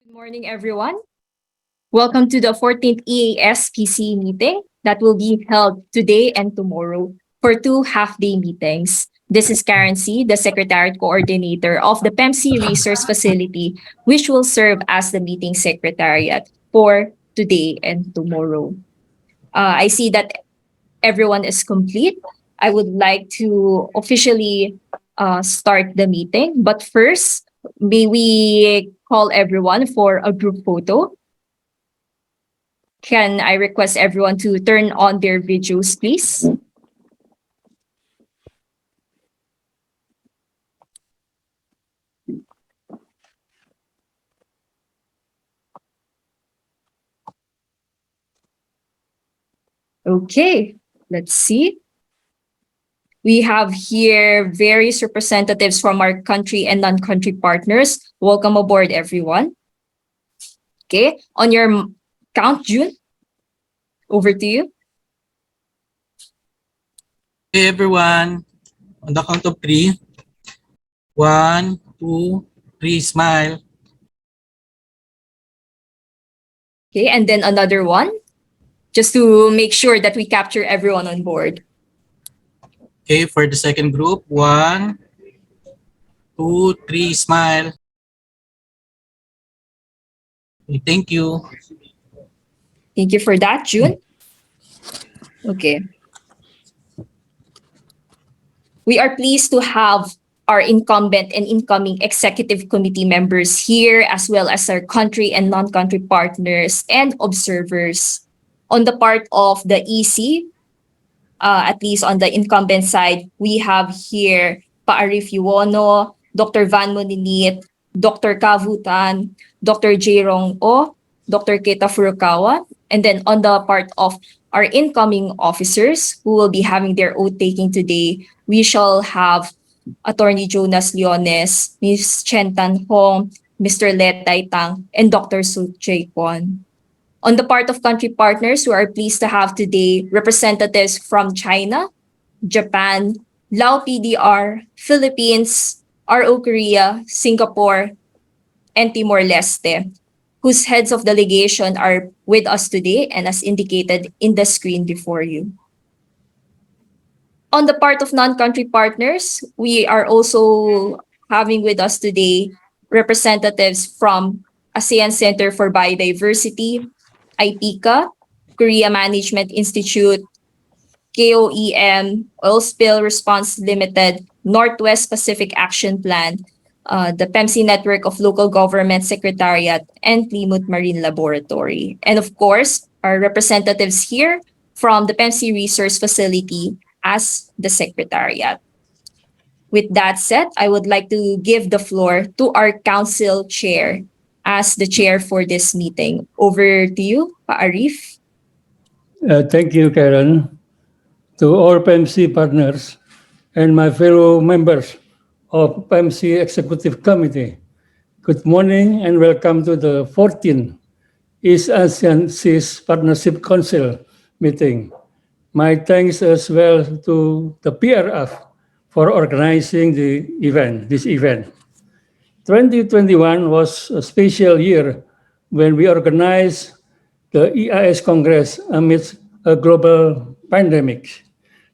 Good morning, everyone. Welcome to the 14th EAS PC meeting that will be held today and tomorrow for two half-day meetings. This is Karen C., the Secretariat Coordinator of the PEMC Resource Facility, which will serve as the meeting secretariat for today and tomorrow. I see that everyone is complete. I would like to officially start the meeting, but first, may we call everyone for a group photo? Can I request everyone to turn on their videos, please? Okay, let's see. We have here various representatives from our country and non-country partners. Welcome aboard, everyone. Okay, on your count, June, over to you. Hey everyone, on the count of three. 1, 2, 3, smile. Okay, and then another one, just to make sure that we capture everyone on board. Okay, for the second group, 1, 2, 3, smile. Okay, thank you. Thank you for that, June. Okay. We are pleased to have our incumbent and incoming executive committee members here, as well as our country and non-country partners and observers. On the part of the EC, at least on the incumbent side, we have here Pa-Arif Yuwono, Dr. Van Moninit, Dr. Kavutan, Dr. Jayrong O, Dr. Keita Furukawa, and then on the part of our incoming officers who will be having their oath taking today, we shall have Attorney Jonas Leones, Ms. Chen Tan Hong, Mr. Letay Tang, and Dr. Su Jae Kwon. On the part of country partners, we are pleased to have today representatives from China, Japan, Lao PDR, Philippines, RO Korea, Singapore, and Timor-Leste, whose heads of delegation are with us today and as indicated in the screen before you. On the part of non-country partners, we are also having with us today representatives from ASEAN Center for Biodiversity, IPICA, Korea Management Institute, KOEM, Oil Spill Response Limited, Northwest Pacific Action Plan, the PEMC Network of Local Government Secretariat, and Plymouth Marine Laboratory. And of course, our representatives here from the PEMC Resource Facility as the Secretariat. With that said, I would like to give the floor to our Council Chair as the chair for this meeting. Over to you, Pa-Arif. Thank you, Karen. To all PEMC partners and my fellow members of PEMC Executive Committee, good morning and welcome to the 14th East ASEAN Seas Partnership Council meeting. My thanks as well to the PRF for organizing this event. 2021 was a special year when we organized the EAS Congress amidst a global pandemic.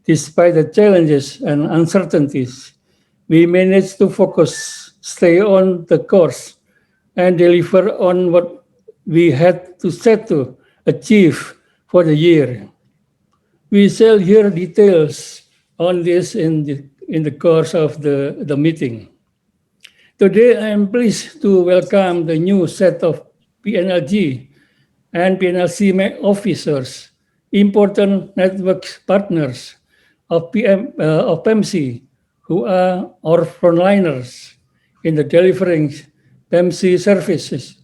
Despite the challenges and uncertainties, we managed to focus, stay on the course, and deliver on what we had to set to achieve for the year. We shall hear details on this in the course of the meeting. Today, I am pleased to welcome the new set of Pnlg and Pnlc officers, important network partners of PEMC, who are our frontliners in the delivering PEMC services.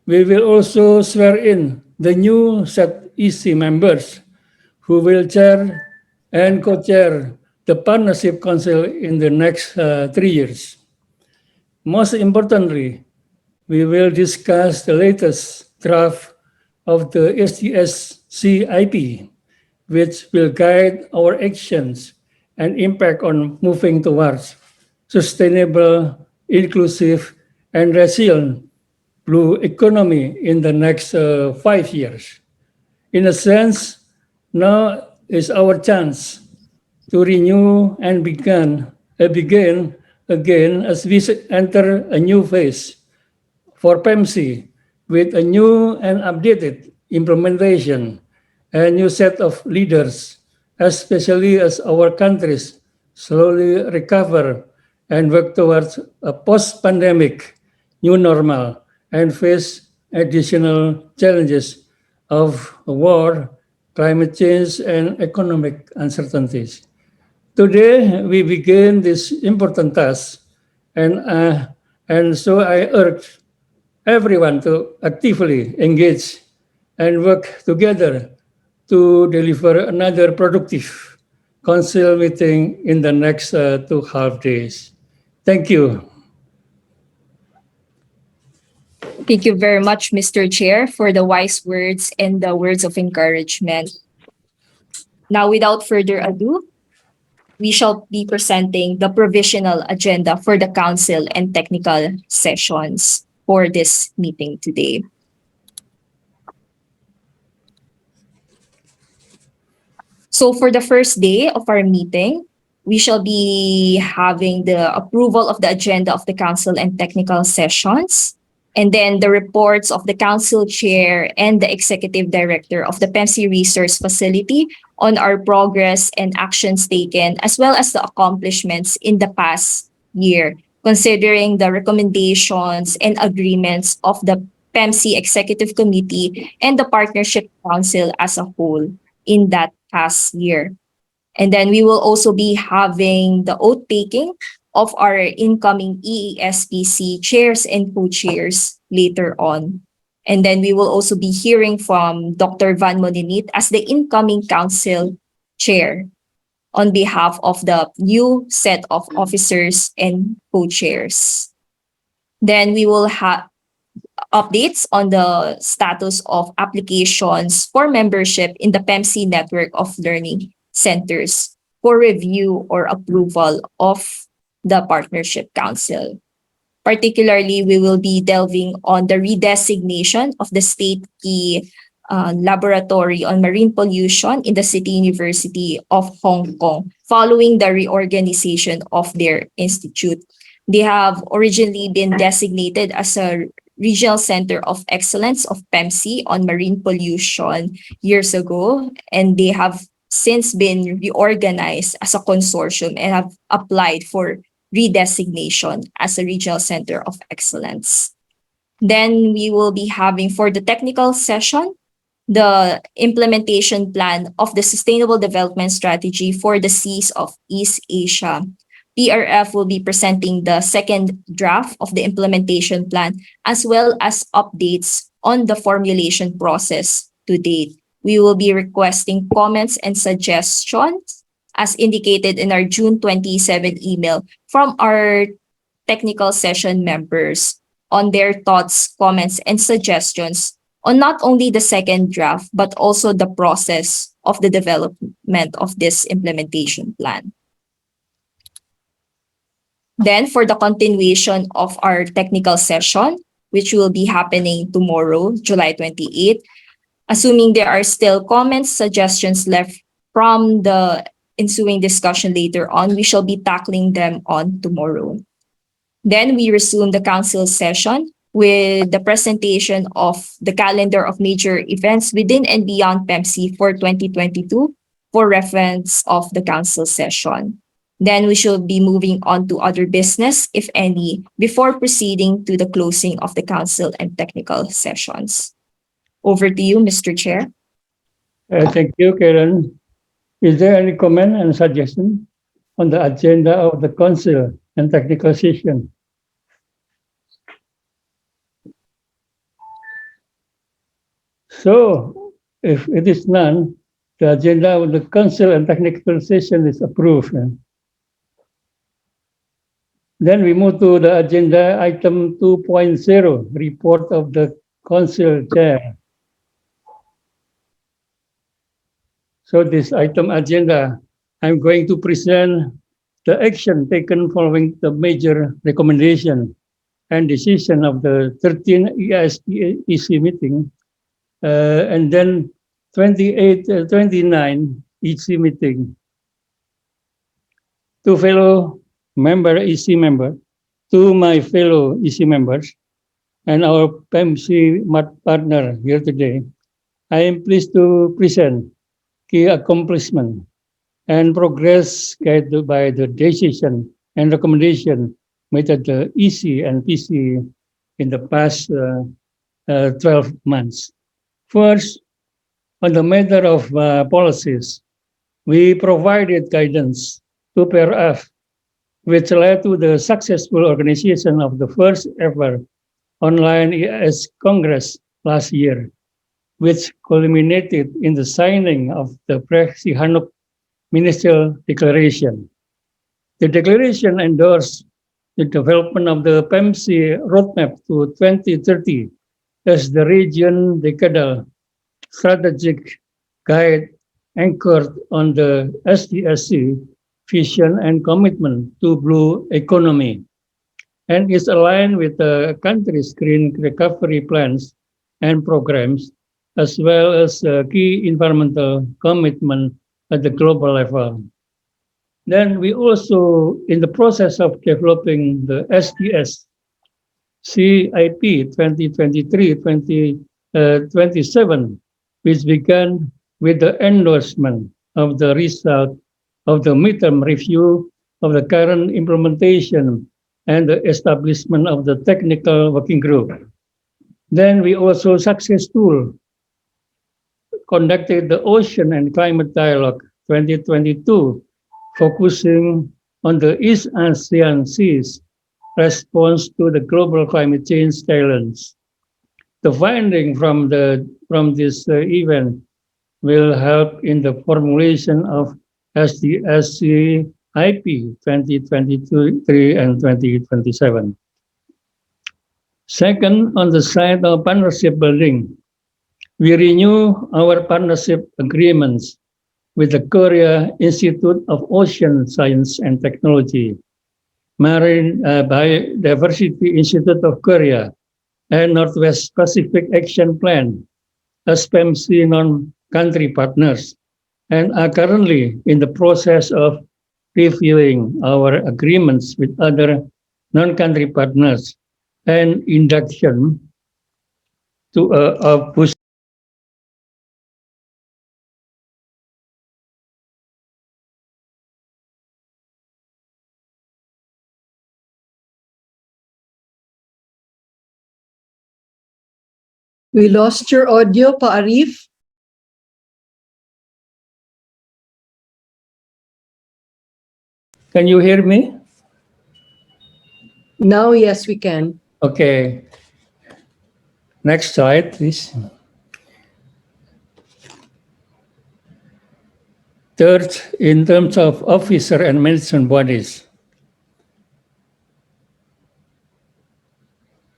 We will also swear in the new set EC members who will chair and co-chair the Partnership Council in the next 3 years. Most importantly, we will discuss the latest draft of the SDSCIP, which will guide our actions and impact on moving towards sustainable, inclusive, and resilient blue economy in the next 5 years. In a sense, now is our chance to renew and begin again as we enter a new phase for PEMC with a new and updated implementation, a new set of leaders, especially as our countries slowly recover and work towards a post-pandemic new normal and face additional challenges of war, climate change, and economic uncertainties. Today, we begin this important task, and, uh, and so I urge everyone to actively engage and work together to deliver another productive council meeting in the next 2.5 days. Thank you. Thank you very much, Mr. Chair, for the wise words and the words of encouragement. Now, without further ado, we shall be presenting the provisional agenda for the council and technical sessions for this meeting today. So for the first day of our meeting, we shall be having the approval of the agenda of the council and technical sessions, and then the reports of the council chair and the executive director of the PEMC Resource Facility on our progress and actions taken, as well as the accomplishments in the past year, considering the recommendations and agreements of the PEMC Executive Committee and the Partnership Council as a whole in that past year. And then we will also be having the oath taking of our incoming EASPC chairs and co-chairs later on. And then we will also be hearing from Dr. Van Moninit as the incoming council chair on behalf of the new set of officers and co-chairs. Then we will have updates on the status of applications for membership in the PEMC network of learning centers for review or approval of the Partnership Council. Particularly, we will be delving on the redesignation of the state key laboratory on marine pollution in the City University of Hong Kong following the reorganization of their institute. They have originally been designated as a Regional Center of Excellence of PEMC on marine pollution years ago, and they have since been reorganized as a consortium and have applied for redesignation as a Regional Center of Excellence. Then we will be having for the technical session, the implementation plan of the Sustainable Development Strategy for the Seas of East Asia. PRF will be presenting the second draft of the implementation plan, as well as updates on the formulation process to date. We will be requesting comments and suggestions as indicated in our June 27 email from our technical session members on their thoughts, comments, and suggestions on not only the second draft, but also the process of the development of this implementation plan. Then for the continuation of our technical session, which will be happening tomorrow, July 28th, assuming there are still comments, suggestions left from the ensuing discussion later on, we shall be tackling them on tomorrow. Then we resume the council session with the presentation of the calendar of major events within and beyond PEMC for 2022 for reference of the council session. Then we shall be moving on to other business, if any, before proceeding to the closing of the council and technical sessions. Over to you, Mr. Chair. Thank you, Karen. Is there any comment and suggestion on the agenda of the council and technical session? So, if it is none, the agenda of the council and technical session is approved. Then we move to the agenda item 2.0, report of the council chair. So this item agenda, I'm going to present the action taken following the major recommendation and decision of the 13 EAS EC meeting, and then 29 EC meeting. To my fellow EC members, and our PMC partner here today, I am pleased to present key accomplishment and progress guided by the decision and recommendation made at the EC and PC in the past 12 months. First, on the matter of policies, we provided guidance to PRF, which led to the successful organization of the first ever online EAS Congress last year, which culminated in the signing of the Pre-Sihanouk Ministerial Declaration. The declaration endorsed the development of the PMC roadmap to 2030 as the region decadal strategic guide anchored on the SDSC vision and commitment to blue economy, and is aligned with the country's green recovery plans and programs, as well as key environmental commitment at the global level. Then we also, in the process of developing the SDS CIP 2023-2027, which began with the endorsement of the result of the midterm review of the current implementation and the establishment of the technical working group. Then we also successfully conducted the Ocean and Climate Dialogue 2022, focusing on the East Asean Seas response to the global climate change challenge. The finding from this event will help in the formulation of SDSC IP 2023 and 2027. Second, on the side of partnership building, we renew our partnership agreements with the Korea Institute of Ocean Science and Technology, Marine Biodiversity Institute of Korea, and Northwest Pacific Action Plan as PMC non-country partners, and are currently in the process of reviewing our agreements with other non-country partners and induction to a push. We lost your audio, Pa Arif. Can you hear me? Now, yes, we can. Okay. Next slide, please. Third, in terms of officer and management bodies,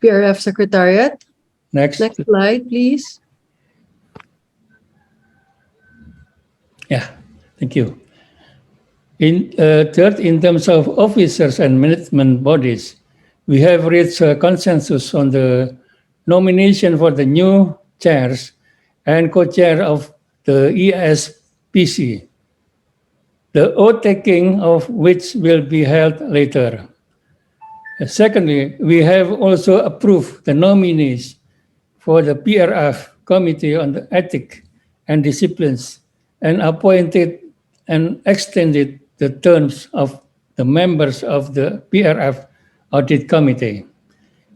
PRF Secretariat. next slide, please. Yeah, thank you. Third, in terms of officers and management bodies, we have reached a consensus on the nomination for the new chairs and co-chair of the EAS-PC, the oath taking of which will be held later. Secondly, we have also approved the nominees for the PRF Committee on the Ethics and Disciplines and appointed and extended the terms of the members of the PRF Audit Committee.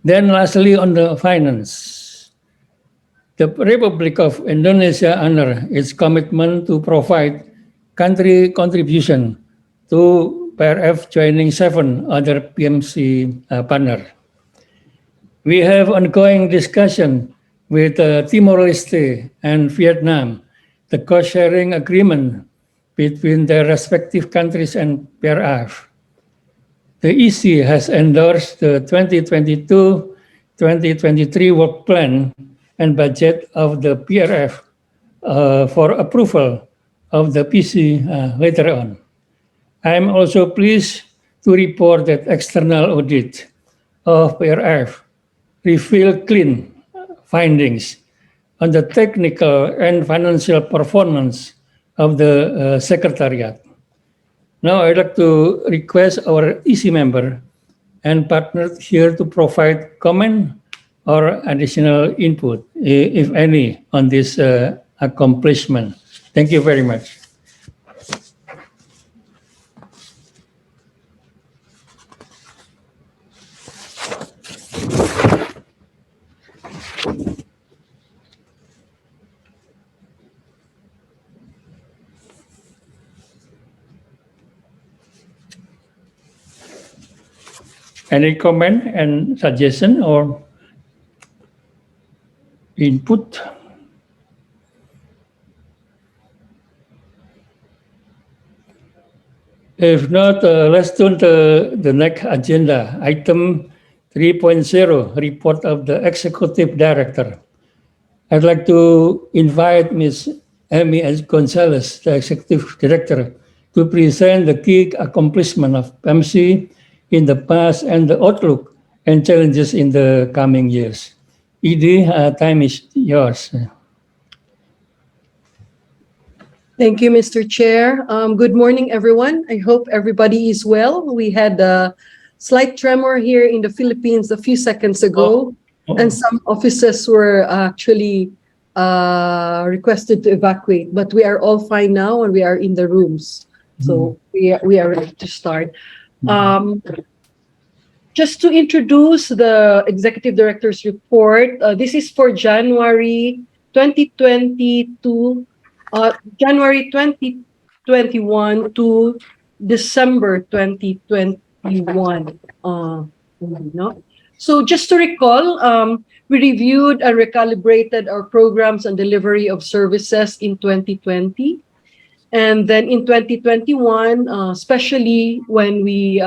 Then lastly, on the finance, the Republic of Indonesia honor its commitment to provide country contribution to PRF joining 7 other PMC partners. We have ongoing discussion with Timor-Leste and Vietnam, the cost-sharing agreement between their respective countries and PRF. The EC has endorsed the 2022-2023 work plan and budget of the PRF for approval of the PC later on. I am also pleased to report that external audit of PRF reveal clean findings on the technical and financial performance of the Secretariat. Now I'd like to request our EC member and partners here to provide comment or additional input, if any, on this accomplishment. Thank you very much. Any comment and suggestion or input? If not, let's turn to the next agenda, item 3.0, report of the Executive Director. I'd like to invite Ms. Amy S. Gonzalez, the Executive Director, to present the key accomplishment of PMC in the past and the outlook and challenges in the coming years. ED, time is yours. Thank you, Mr. Chair. Good morning, everyone. I hope everybody is well. We had a slight tremor here in the Philippines a few seconds ago, and some officers were actually requested to evacuate, but we are all fine now and we are in the rooms. So we are ready to start. Just to introduce the Executive Director's report, this is for January 2022, January 2021 to December 2021. No? So just to recall, we reviewed and recalibrated our programs and delivery of services in 2020. And then in 2021, especially when we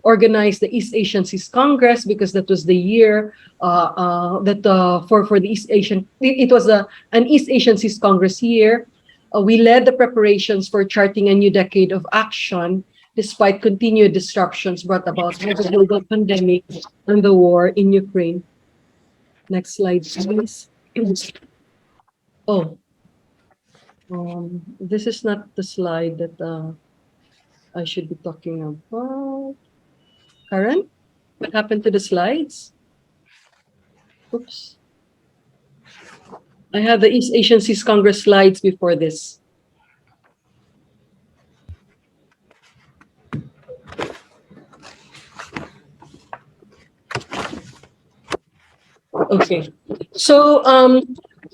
organized the East Asian Seas Congress, because that was the year for the East Asian, it was an East Asian Seas Congress year. We led the preparations for charting a new decade of action, despite continued disruptions brought about by the global pandemic and the war in Ukraine. Next slide, please. Oh. This is not the slide that I should be talking about. Karen, what happened to the slides? Oops. I have the East Asian Seas Congress slides before this. Okay. So,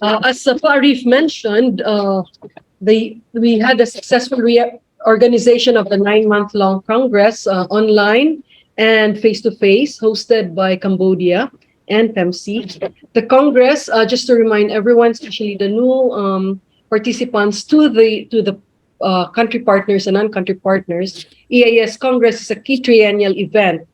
as Arif mentioned, we had a successful reorganization of the 9-month-long Congress online and face-to-face, hosted by Cambodia and PMC. The Congress, just to remind everyone, especially the new participants, to the country partners and non-country partners, EAS Congress is a key triennial event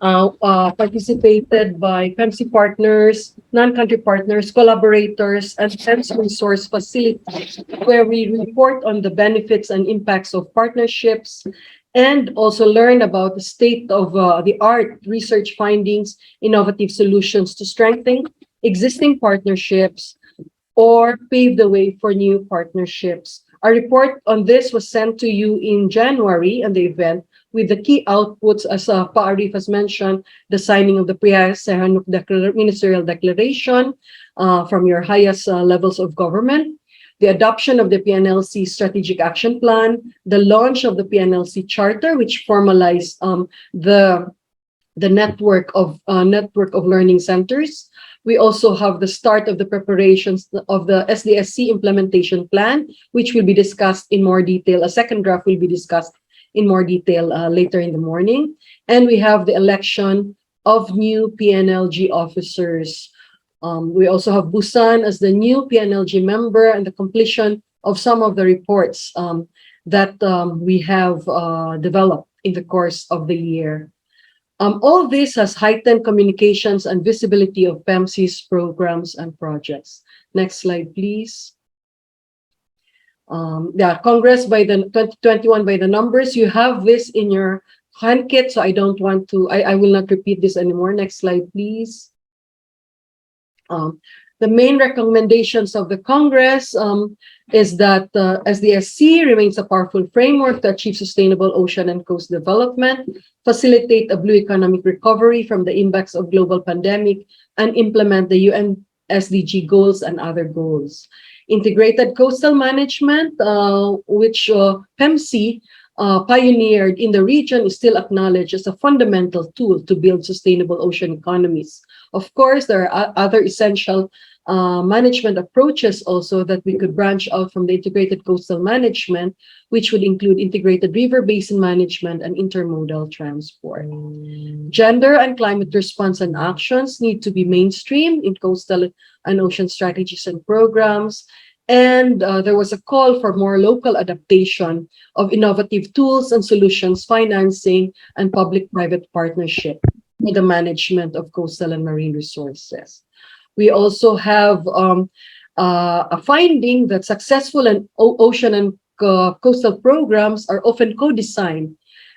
participated by PMC partners, non-country partners, collaborators, and PMC resource facilities, where we report on the benefits and impacts of partnerships and also learn about the state of the art research findings, innovative solutions to strengthen existing partnerships or pave the way for new partnerships. Our report on this was sent to you in January and the event, with the key outputs, as Arif has mentioned, the signing of the Pre-Asean Ministerial Declaration from your highest levels of government, the adoption of the Pnlc Strategic Action Plan, the launch of the Pnlc Charter, which formalized the network of learning centers. We also have the start of the preparations of the SDSC implementation plan, which will be discussed in more detail. A second draft will be discussed in more detail later in the morning. And we have the election of new PNLG officers. We also have Busan as the new PNLG member and the completion of some of the reports that we have developed in the course of the year. All this has heightened communications and visibility of PMC's programs and projects. Next slide, please. Congress by the 2021 by the numbers. You have this in your handkit, so I don't want to, I will not repeat this anymore. Next slide, please. The main recommendations of the Congress is that SDSC remains a powerful framework to achieve sustainable ocean and coast development, facilitate a blue economic recovery from the impacts of global pandemic, and implement the UN SDG goals and other goals. Integrated coastal management, which PEMC pioneered in the region, is still acknowledged as a fundamental tool to build sustainable ocean economies. Of course, there are other essential management approaches also that we could branch out from the integrated coastal management, which would include integrated river basin management and intermodal transport. Gender and climate response and actions need to be mainstreamed in coastal and ocean strategies and programs. And there was a call for more local adaptation of innovative tools and solutions, financing, and public-private partnership for the management of coastal and marine resources. We also have a finding that successful ocean and coastal programs are often co-designed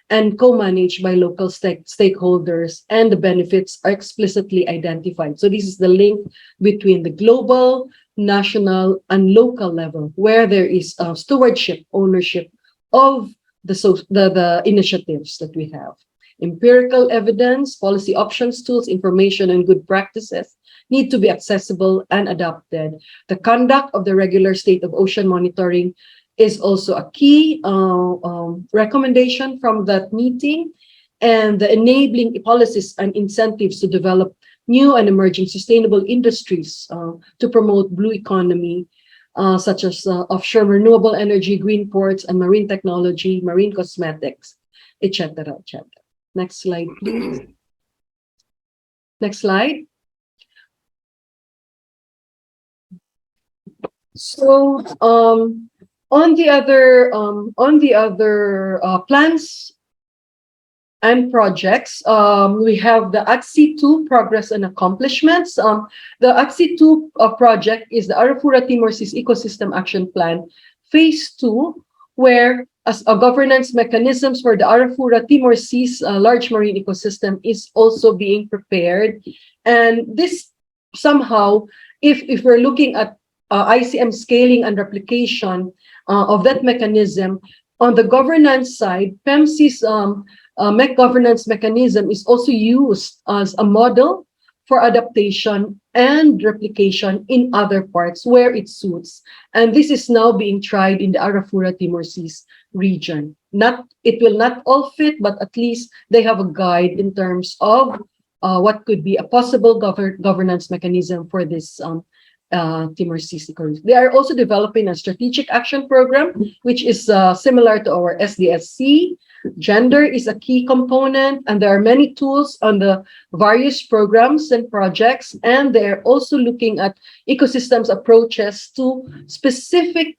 and co-managed by local stakeholders, and the benefits are explicitly identified. So this is the link between the global, national, and local level, where there is stewardship, ownership of the initiatives that we have. Empirical evidence, policy options, tools, information, and good practices need to be accessible and adopted. The conduct of the regular state of ocean monitoring is also a key recommendation from that meeting, and the enabling policies and incentives to develop new and emerging sustainable industries to promote blue economy, such as offshore renewable energy, green ports, and marine technology, marine cosmetics, etc., etc. Next slide, please. Next slide. So, on the other plans and projects, we have the ATSI-2 progress and accomplishments. The ATSI-2 project is the Arafura Timor Seas Ecosystem Action Plan, Phase 2, where as a governance mechanisms for the Arafura Timor Seas large marine ecosystem is also being prepared. And this somehow, if we're looking at ICM scaling and replication of that mechanism, on the governance side, PEMC's governance mechanism is also used as a model for adaptation and replication in other parts where it suits. And this is now being tried in the Arafura Timor Seas region. It will not all fit, but at least they have a guide in terms of what could be a possible governance mechanism for this Timor Seas ecosystem. They are also developing a strategic action program, which is similar to our SDSC. Gender is a key component, and there are many tools on the various programs and projects, and they're also looking at ecosystems approaches to specific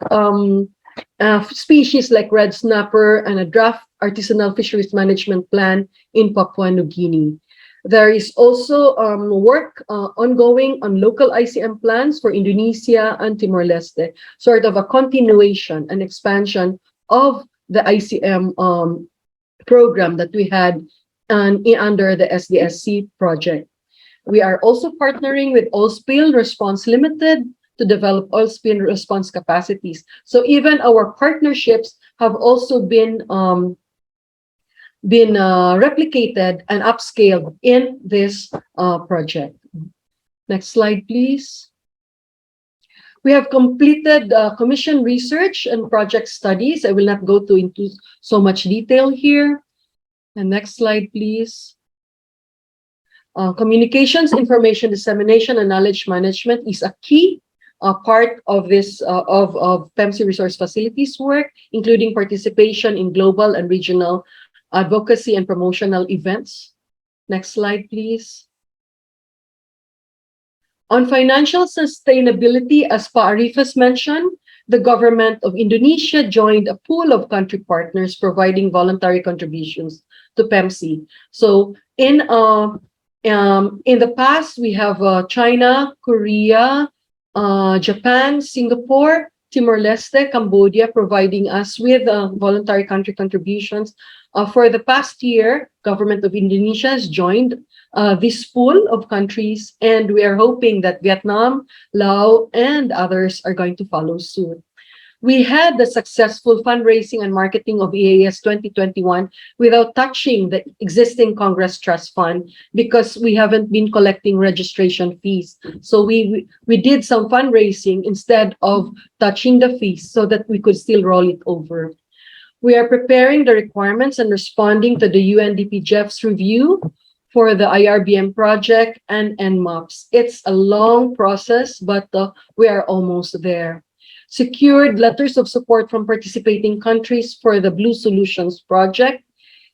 species like red snapper, and a draft artisanal fisheries management plan in Papua New Guinea. There is also work ongoing on local ICM plans for Indonesia and Timor-Leste, sort of a continuation and expansion of the ICM program that we had under the SDSC project. We are also partnering with Oil Spill Response Limited to develop oil spill response capacities. So even our partnerships have also been replicated and upscaled in this project. Next slide, please. We have completed commission research and project studies. I will not go into so much detail here. And next slide, please. Communications, information dissemination, and knowledge management is a key part of this of PEMC Resource Facilities work, including participation in global and regional advocacy and promotional events. Next slide, please. On financial sustainability, as Pa Arif has mentioned, the government of Indonesia joined a pool of country partners providing voluntary contributions to PEMC. So in the past, we have China, Korea, Japan, Singapore, Timor-Leste, Cambodia, providing us with voluntary country contributions. For the past year, government of Indonesia has joined this pool of countries, and we are hoping that Vietnam, Laos, and others are going to follow suit. We had the successful fundraising and marketing of EAS 2021 without touching the existing Congress Trust Fund because we haven't been collecting registration fees. So we did some fundraising instead of touching the fees so that we could still roll it over. We are preparing the requirements and responding to the UNDP Jeff's review for the IRBM project and NMOPs. It's a long process, but we are almost there. Secured letters of support from participating countries for the Blue Solutions project.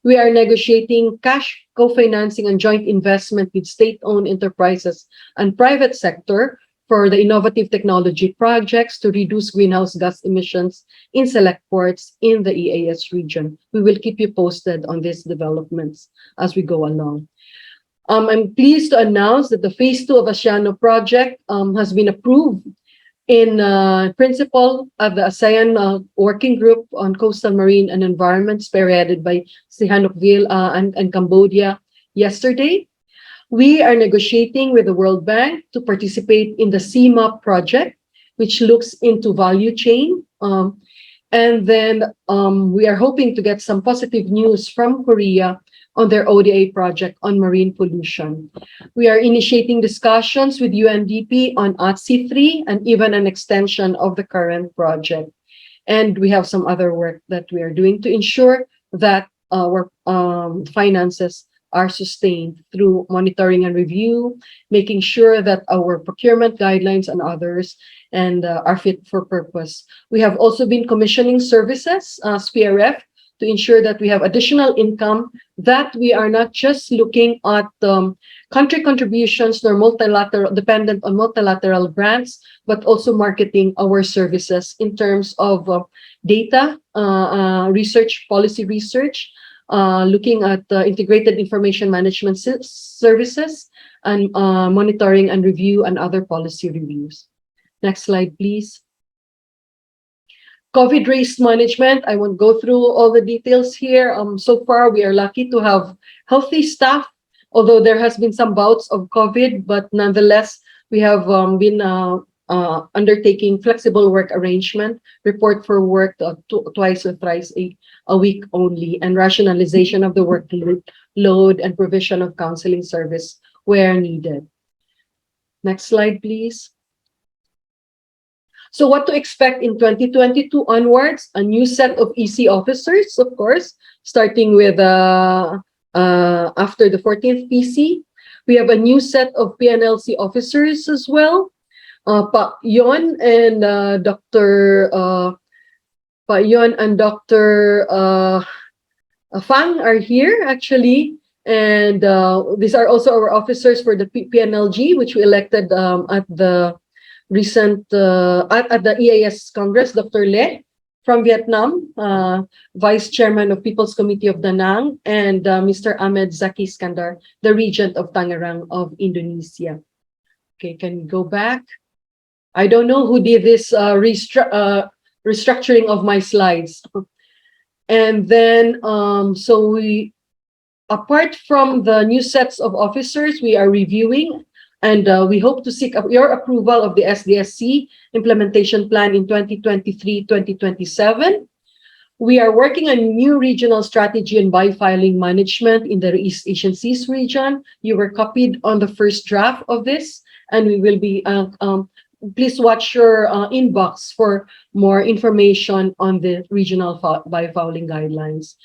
We are negotiating cash co-financing and joint investment with state-owned enterprises and private sector for the innovative technology projects to reduce greenhouse gas emissions in select ports in the EAS region. We will keep you posted on these developments as we go along. I'm pleased to announce that the phase 2 of Asean project has been approved in principle of the Asean Working Group on Coastal Marine and Environment, spearheaded by Sihanoukville and Cambodia yesterday. We are negotiating with the World Bank to participate in the CMAP project, which looks into value chain. And then we are hoping to get some positive news from Korea on their ODA project on marine pollution. We are initiating discussions with UNDP on ATSI 3 and even an extension of the current project. And we have some other work that we are doing to ensure that our finances are sustained through monitoring and review, making sure that our procurement guidelines and others are fit for purpose. We have also been commissioning services, SPRF, to ensure that we have additional income, that we are not just looking at country contributions nor multilateral, dependent on multilateral grants, but also marketing our services in terms of data, research, policy research, looking at integrated information management services, and monitoring and review and other policy reviews. Next slide, please. COVID risk management, I won't go through all the details here. So far, we are lucky to have healthy staff, although there has been some bouts of COVID, but nonetheless, we have been undertaking flexible work arrangement, report for work twice or thrice a week only, and rationalization of the workload and provision of counseling service where needed. Next slide, please. So what to expect in 2022 onwards? A new set of EC officers, of course, starting with after the 14th PC. We have a new set of Pnlc officers as well. Pa Yon and Dr. Fang are here actually, and these are also our officers for the Pnlg, which we elected at the recent at the EAS Congress. Dr. Le from Vietnam, Vice Chairman of People's Committee of Da Nang, and Mr. Ahmed Zaki Skandar, the Regent of Tangerang of Indonesia. Okay, can we go back? I don't know who did this restructuring of my slides. And then, so apart from the new sets of officers, we are reviewing, and we hope to seek your approval of the SDSC implementation plan in 2023-2027. We are working on a new regional strategy and biofiling management in the East Asian Seas region. You were copied on the first draft of this, and we will be, please watch your inbox for more information on the regional biofouling guidelines.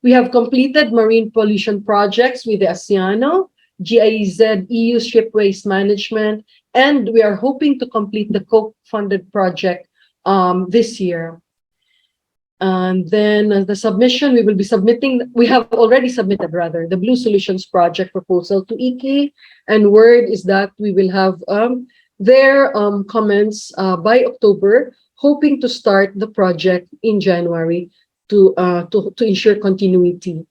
We have completed marine pollution projects with the Asean, GIZ, EU ship waste management, and we are hoping to complete the co-funded project this year. And then the submission, we will be submitting, we have already submitted rather, the Blue Solutions project proposal to ICI, and word is that we will have their comments by October, hoping to start the project in January to ensure continuity.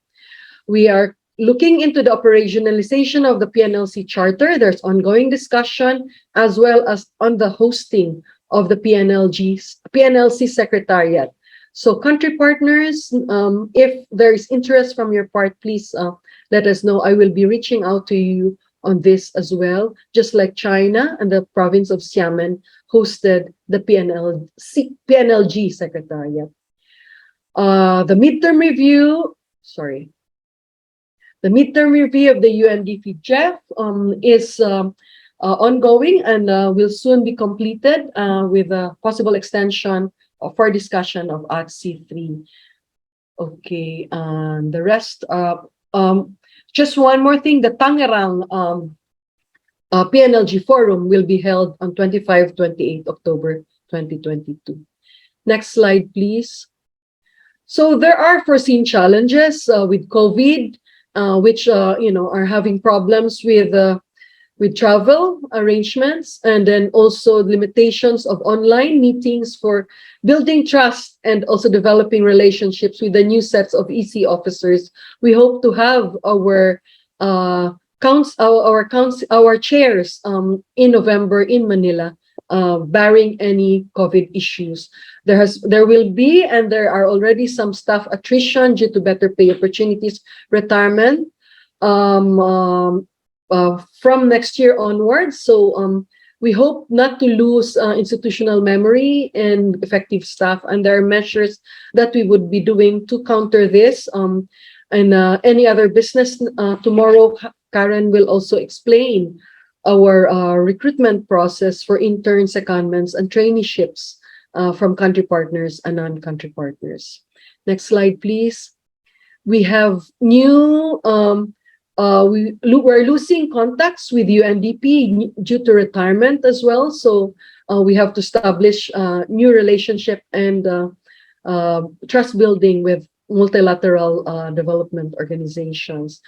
We are looking into the operationalization of the Pnlc charter. There's ongoing discussion, as well as on the hosting of the Pnlc Secretariat. So country partners, if there is interest from your part, please let us know. I will be reaching out to you on this as well, just like China and the province of Xiamen hosted the PNLG Secretariat. The midterm review of the UNDP Jeff is ongoing and will soon be completed with a possible extension for discussion of ATC 3. Okay, and the rest, just one more thing, the Tangerang PNLG Forum will be held on 25-28 October 2022. Next slide, please. So there are foreseen challenges with COVID, which are having problems with travel arrangements, and then also limitations of online meetings for building trust and also developing relationships with the new sets of EC officers. We hope to have our chairs in November in Manila, barring any COVID issues. There will be, and there are already some staff attrition due to better pay opportunities, retirement from next year onwards. So we hope not to lose institutional memory and effective staff, and there are measures that we would be doing to counter this. And any other business, tomorrow Karen will also explain our recruitment process for interns, secondments, and traineeships from country partners and non-country partners. Next slide, please. We have new, we're losing contacts with UNDP due to retirement as well. So we have to establish new relationship and trust building with multilateral development organizations.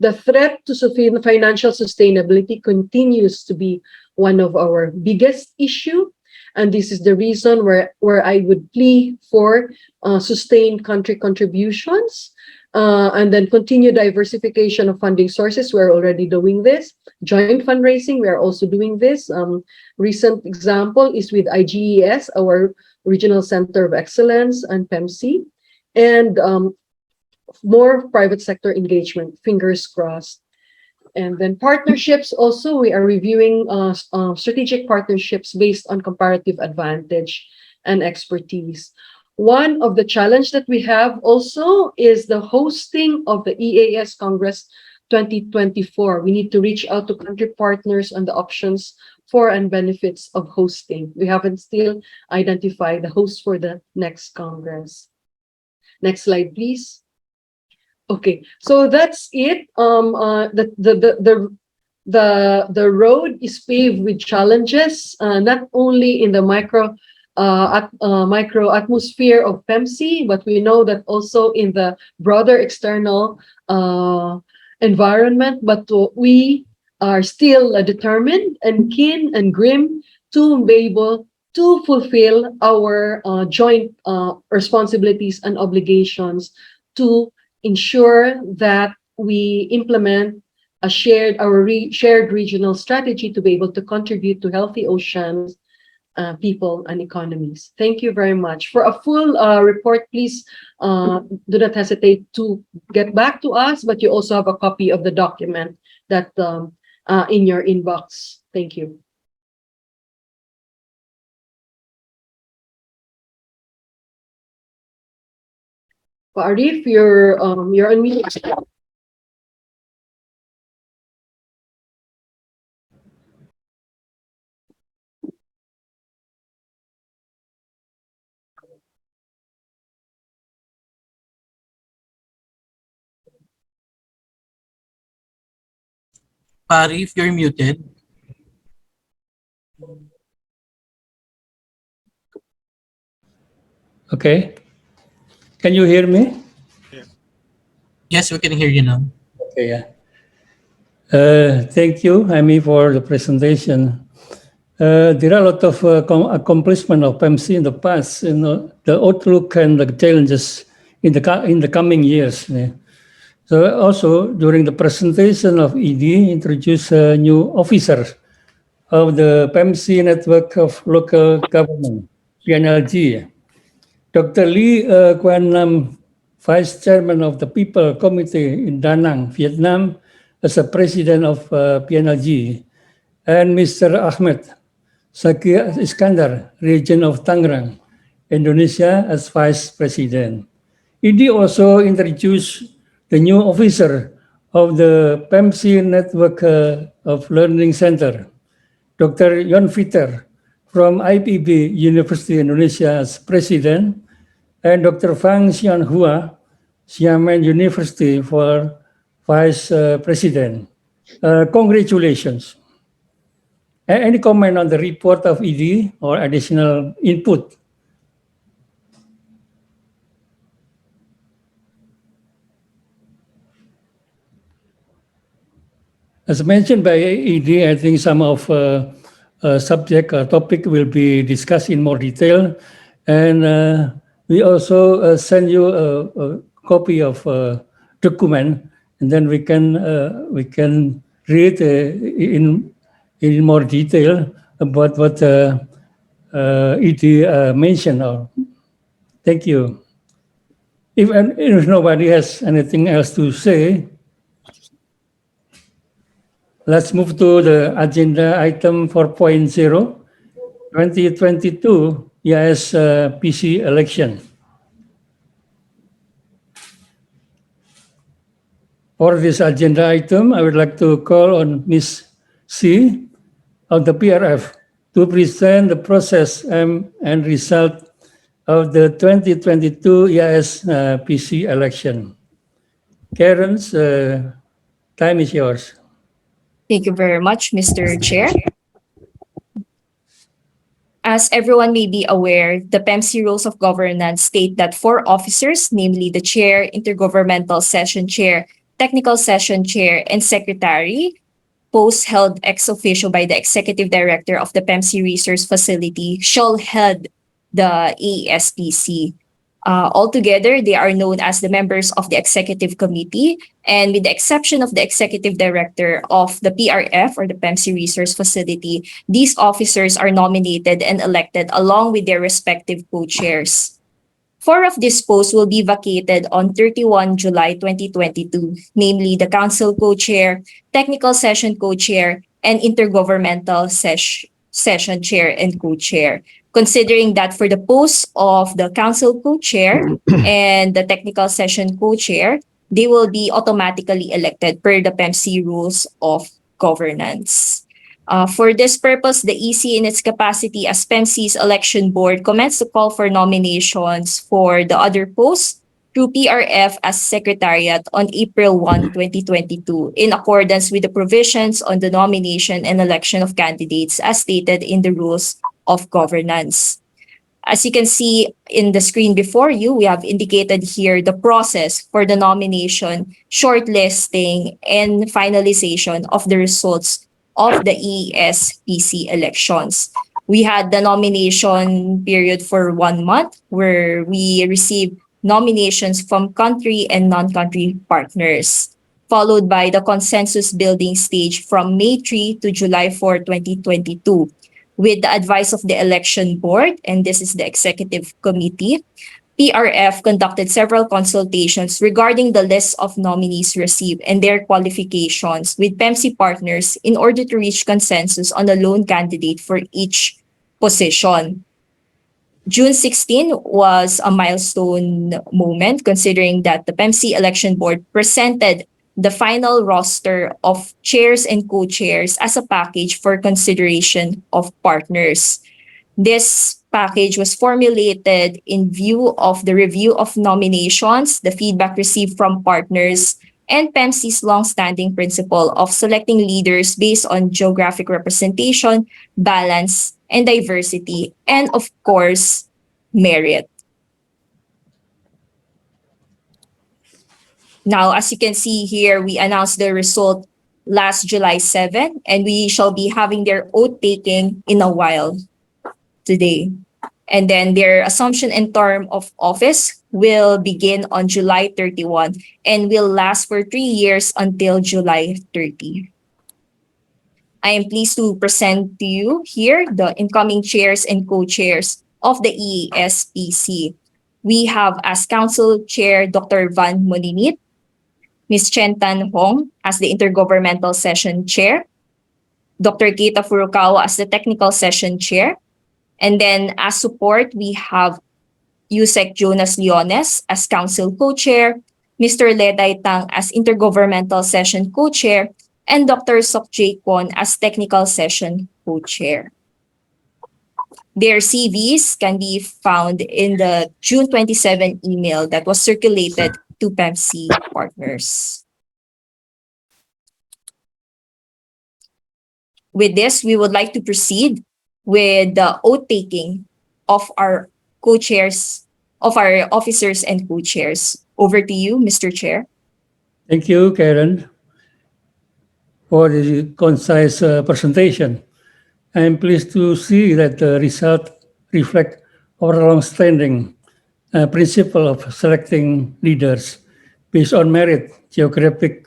The threat to financial sustainability continues to be one of our biggest issue. And this is the reason where I would plea for sustained country contributions and then continued diversification of funding sources. We're already doing this. Joint fundraising, we are also doing this. Recent example is with IGES, our Regional Center of Excellence, and PEMC. And more private sector engagement, fingers crossed. And then partnerships also, we are reviewing strategic partnerships based on comparative advantage and expertise. One of the challenge that we have also is the hosting of the EAS Congress 2024. We need to reach out to country partners on the options for and benefits of hosting. We haven't still identified the host for the next Congress. Next slide, please. Okay, so that's it. The road is paved with challenges, not only in the micro atmosphere of PEMC, but we know that also in the broader external environment. But we are still determined and keen and grim to be able to fulfill our joint responsibilities and obligations to ensure that we implement a shared regional strategy to be able to contribute to healthy oceans, people, and economies. Thank you very much. For a full report, please do not hesitate to get back to us, but you also have a copy of the document that in your inbox. Thank you. Arif, you're unmuted. Arif, you're muted. Okay. Can you hear me? Yes, we can hear you now. Okay, yeah. Thank you, Amy, for the presentation. There are a lot of accomplishment of PEMC in the past, the outlook and the challenges in the coming years. Yeah. So also during the presentation of ED, introduce new officers of the PMC Network of Local Government, PNLG. Dr. Lee Quan Nam, Vice Chairman of the People Committee in Da Nang, Vietnam, as a President of PNLG, and Mr. Ahmed Saki Iskandar, Region of Tangerang, Indonesia, as Vice President. ED also introduced the new officer of the PMC Network of Learning Center, Dr. Yon Fitter from IPB University Indonesia as President, and Dr. Fang Xianhua, Xiamen University for Vice President. Congratulations. Any comment on the report of ED or additional input? As mentioned by ED, I think some of subject or topic will be discussed in more detail. And we also send you a copy of document, and then we can read in more detail about what ED mentioned. Thank you. If nobody has anything else to say, let's move to the agenda item 4.0, 2022 EAS PC election. For this agenda item, I would like to call on Ms. C of the PRF to present the process and result of the 2022 EAS PC election. Karen's time is yours. Thank you very much, Mr. Chair. As everyone may be aware, the PEMC rules of governance state that 4 officers, namely the chair, intergovernmental session chair, technical session chair, and secretary, posts held ex officio by the executive director of the PEMC resource facility, shall head the EASPC. Altogether, they are known as the members of the executive committee, and with the exception of the executive director of the PRF or the PEMC resource facility, these officers are nominated and elected along with their respective co-chairs. 4 of these posts will be vacated on 31 July 2022, namely the council co-chair, technical session co-chair, and intergovernmental session chair and co-chair. Considering that for the posts of the council co-chair and the technical session co-chair, they will be automatically elected per the PEMC rules of governance. For this purpose, the EC in its capacity as PEMC's election board commenced the call for nominations for the other posts through PRF as Secretariat on April 1, 2022, in accordance with the provisions on the nomination and election of candidates as stated in the rules of governance. As you can see in the screen before you, we have indicated here the process for the nomination, shortlisting, and finalization of the results of the EASPC elections. We had the nomination period for 1 month where we received nominations from country and non-country partners, followed by the consensus building stage from May 3 to July 4, 2022. With the advice of the election board, and this is the executive committee, PRF conducted several consultations regarding the list of nominees received and their qualifications with PEMC partners in order to reach consensus on a lone candidate for each position. June 16 was a milestone moment considering that the PEMC election board presented the final roster of chairs and co-chairs as a package for consideration of partners. This package was formulated in view of the review of nominations, the feedback received from partners, and PEMC's long-standing principle of selecting leaders based on geographic representation, balance, and diversity, and of course, merit. Now, as you can see here, we announced the result last July 7, and we shall be having their oath taking in a while today. And then their assumption and term of office will begin on July 31 and will last for 3 years until July 30. I am pleased to present to you here the incoming chairs and co-chairs of the EASPC. We have as Council Chair Dr. Van Moninit, Ms. Chen Tan Hong as the Intergovernmental Session Chair, Dr. Keita Furukawa as the Technical Session Chair, and then as support, we have Yusek Jonas Leones as Council Co-Chair, Mr. Leday Tang as Intergovernmental Session Co-Chair, and Dr. Sok Jae Kwon as Technical Session Co-Chair. Their CVs can be found in the June 27 email that was circulated to PEMC partners. With this, we would like to proceed with the oath taking of our co-chairs, of our officers and co-chairs. Over to you, Mr. Chair. Thank you, Karen, for the concise presentation. I am pleased to see that the result reflect our long-standing principle of selecting leaders based on merit, geographic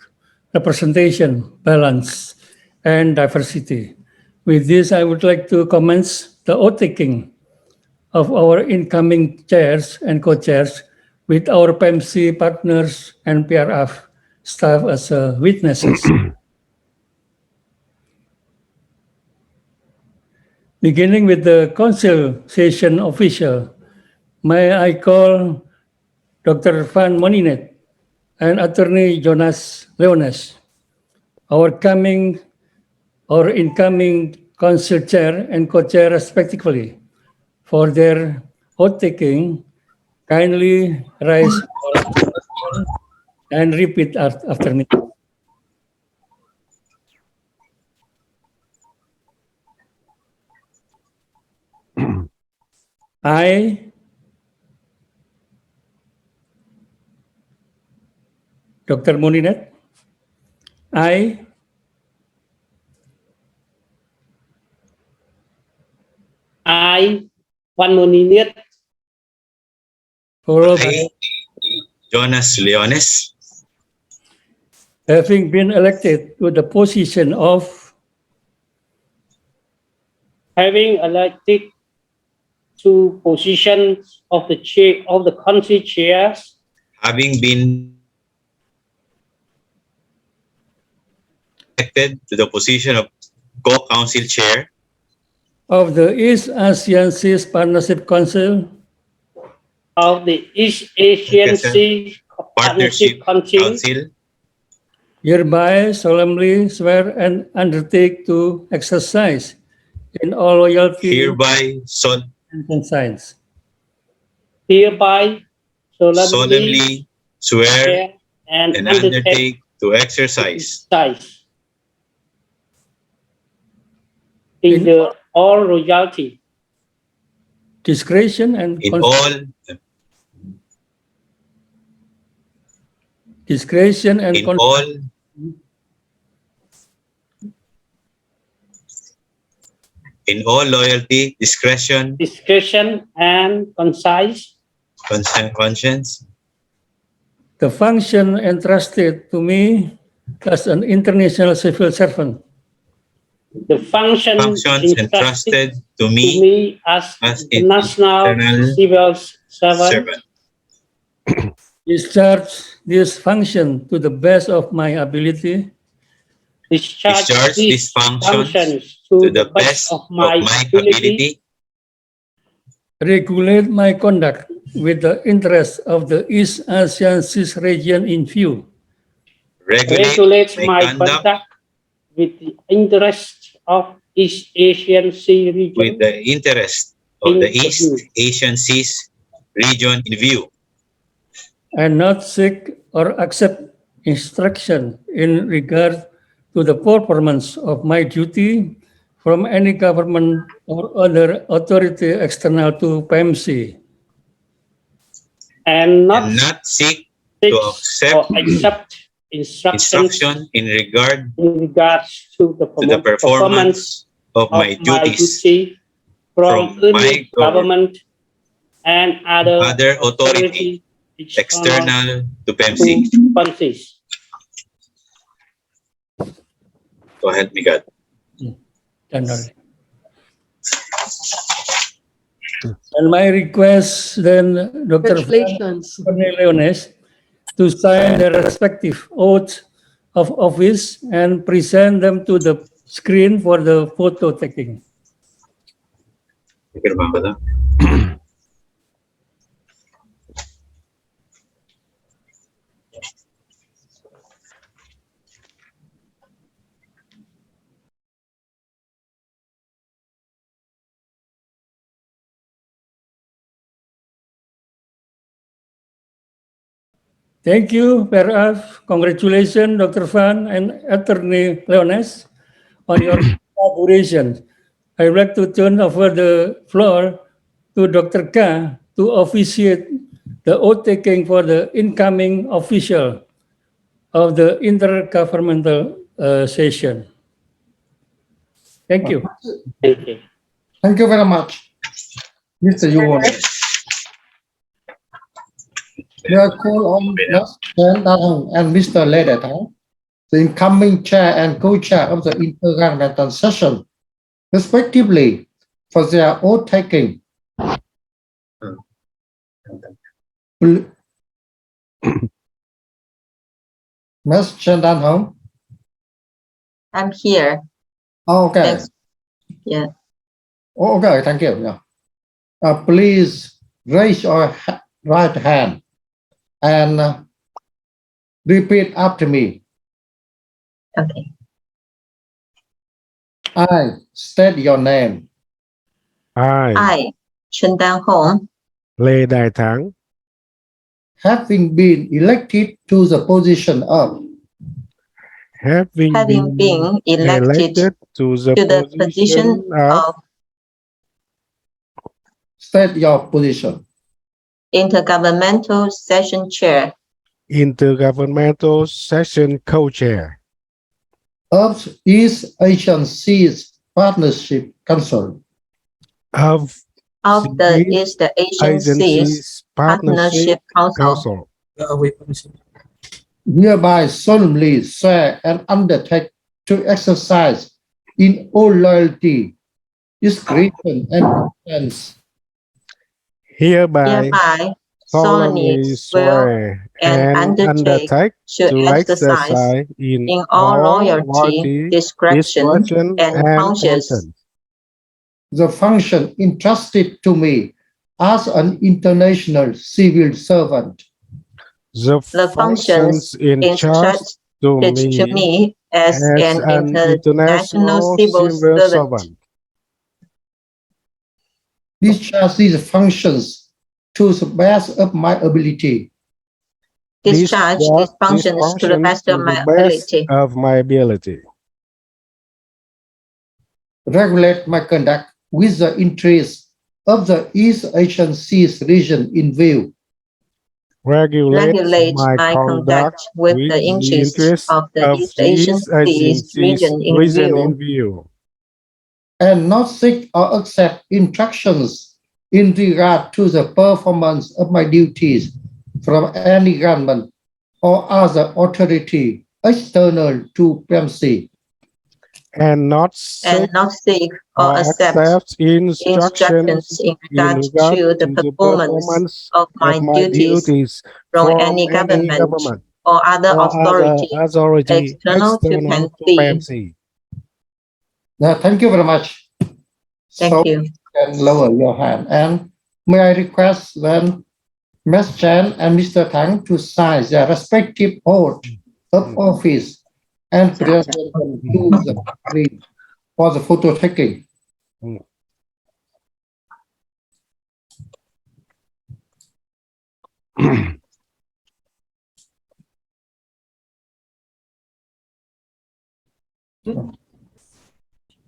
representation, balance, and diversity. With this, I would like to commence the oath-taking of our incoming chairs and co-chairs with our PEMC partners and PRF staff as witnesses. Beginning with the council session official, may I call Dr. Van Moninet and Attorney Jonas Leones, our incoming council chair and co-chair respectively, for their oath-taking. Kindly rise and repeat after me. I, Dr. Moninet, I Van Moninit, followed by I, Jonas Leones, having been elected to the position of having elected to position of the chair of the country chairs, having been elected to the position of co-council chair of the East Asean Seas Partnership Council of the East Asian Sea Partnership Council, Council, hereby solemnly swear and undertake to exercise in all loyalty hereby and conscience, hereby solemnly solemnly swear swear and and undertake undertake to exercise in the all royalty, discretion and in all discretion and in all in all loyalty, discretion, and conscience, conscience, the function entrusted to me as an international civil servant the functions entrusted to to me me as international civil servant, discharge this function to the best of my ability, discharge these these functions functions to the best of my ability, regulate my conduct with the interests of the East Asian Seas region in view, regulate my conduct with the interests of East Asian Sea region with the interest of the East Asian Seas region in view, and not seek or accept instruction in regard to the performance of my duty from any government or other authority external to PEMC, and not seek seek to or accept accept instructions instruction in regard in regards to the to the performance of my duties from from my any government and other authority external to PEMC. countries. Go ahead, Miguel. January. And my request then, Dr. Congratulations. Leones, to sign their respective oaths of office and present them to the screen for the photo taking. Pirma ko daw. Thank you, Peraf. Congratulations, Dr. Fan and Attorney Leones, on your collaboration. I would like to turn over the floor to Dr. Ka to officiate the oath taking for the incoming official of the Inter-Governmental session. Thank you. Thank you. Thank you very much, Mr. Yuan. We are call on Ms. Chen Dang and Mr. Lê Đại Thắng, the incoming chair and co-chair of the Inter-Governmental session, respectively, for their oath taking. Ms. Chen Dang Hong. I'm here. Okay. Thanks. Yeah. Oh, okay, thank you. Yeah. Please raise your right hand and repeat after me. Okay. I state your name. I, Chen Dan Hong, Lê Đại Thắng, Having been elected to the position of having been elected to to the position of state your position. Inter-Governmental Session Chair Inter-Governmental Session Co-Chair Of East Asian Seas Partnership Council of the East Asian Seas Agencies Partnership Council, Council, hereby solemnly swear and undertake to exercise in all loyalty, discretion, and confidence hereby solemnly swear and undertake to exercise in in all loyalty, discretion, and conscience the function entrusted to me as an international civil servant. the functions in charge to me as an international civil servant. Discharge these functions to the best of my ability. Discharge these functions to the best of my ability. Regulate my conduct with the interests of the East Asian Seas region in view. Regulate my conduct with the interests of the East Asian Seas region in view. And not seek or accept instructions in regard to the performance of my duties from any government or other authority external to Pnlc. And not seek or accept instructions in regard to the performance of my duties from any government or other authority external to Pnlc. Now, thank you very much. Thank you. You can lower your hand. And may I request then Ms. Chen and Mr. Thắng to sign their respective oath of office and present them to the screen for the photo taking.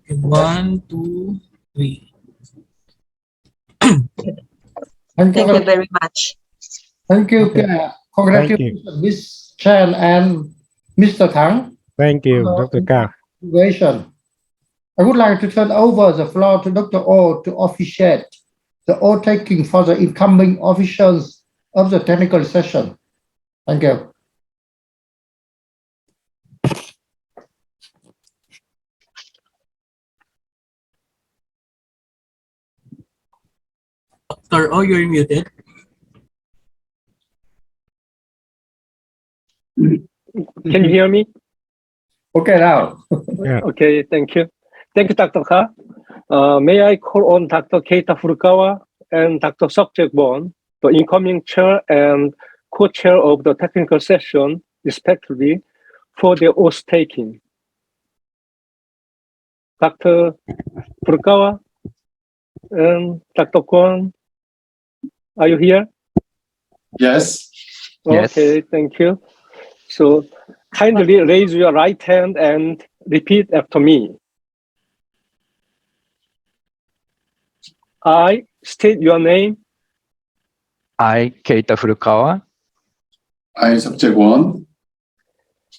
One, two, three. Thank Thank you very much. Thank you. Congratulations, Ms. Chen and Mr. Thắng. Thank you, Dr. Ka. Congratulations. I would like to turn over the floor to Dr. O to officiate the oath taking for the incoming officials of the technical session. Thank you. Dr. O, you're muted. Can you hear me? Okay, now. Yeah. Okay, thank you. Thank you, Dr. Ka. May I call on Dr. Keita Furukawa and Dr. Seokjae Kwon, the incoming chair and co-chair of the technical session, respectively, for their oath taking. Dr. Furukawa and Dr. Kwon, are you here? Yes. Okay, thank you. So kindly raise your right hand and repeat after me. I state your name. I, Keita Furukawa, I, Seokjae Kwon,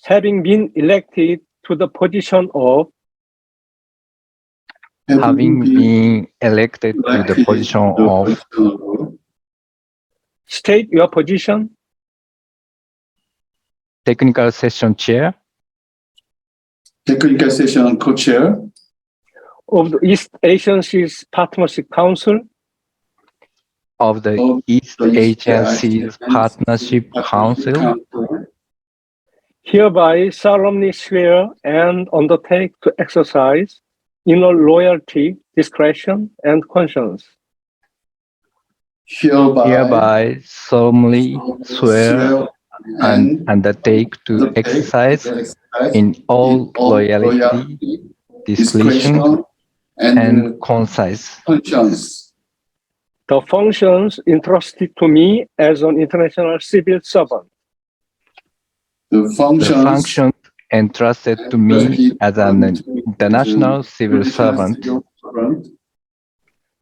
Having been elected to the position of having been elected to the position of state your position, Technical Session Chair Technical Session Co-Chair of the East Asian Seas Partnership Council, of the East Asian Seas Partnership Council, hereby solemnly swear and undertake to exercise inner loyalty, discretion, and conscience. hereby solemnly swear and undertake to exercise in all loyalty, discretion, and conscience The functions entrusted to me as an international civil servant. the function entrusted to me as an international civil servant,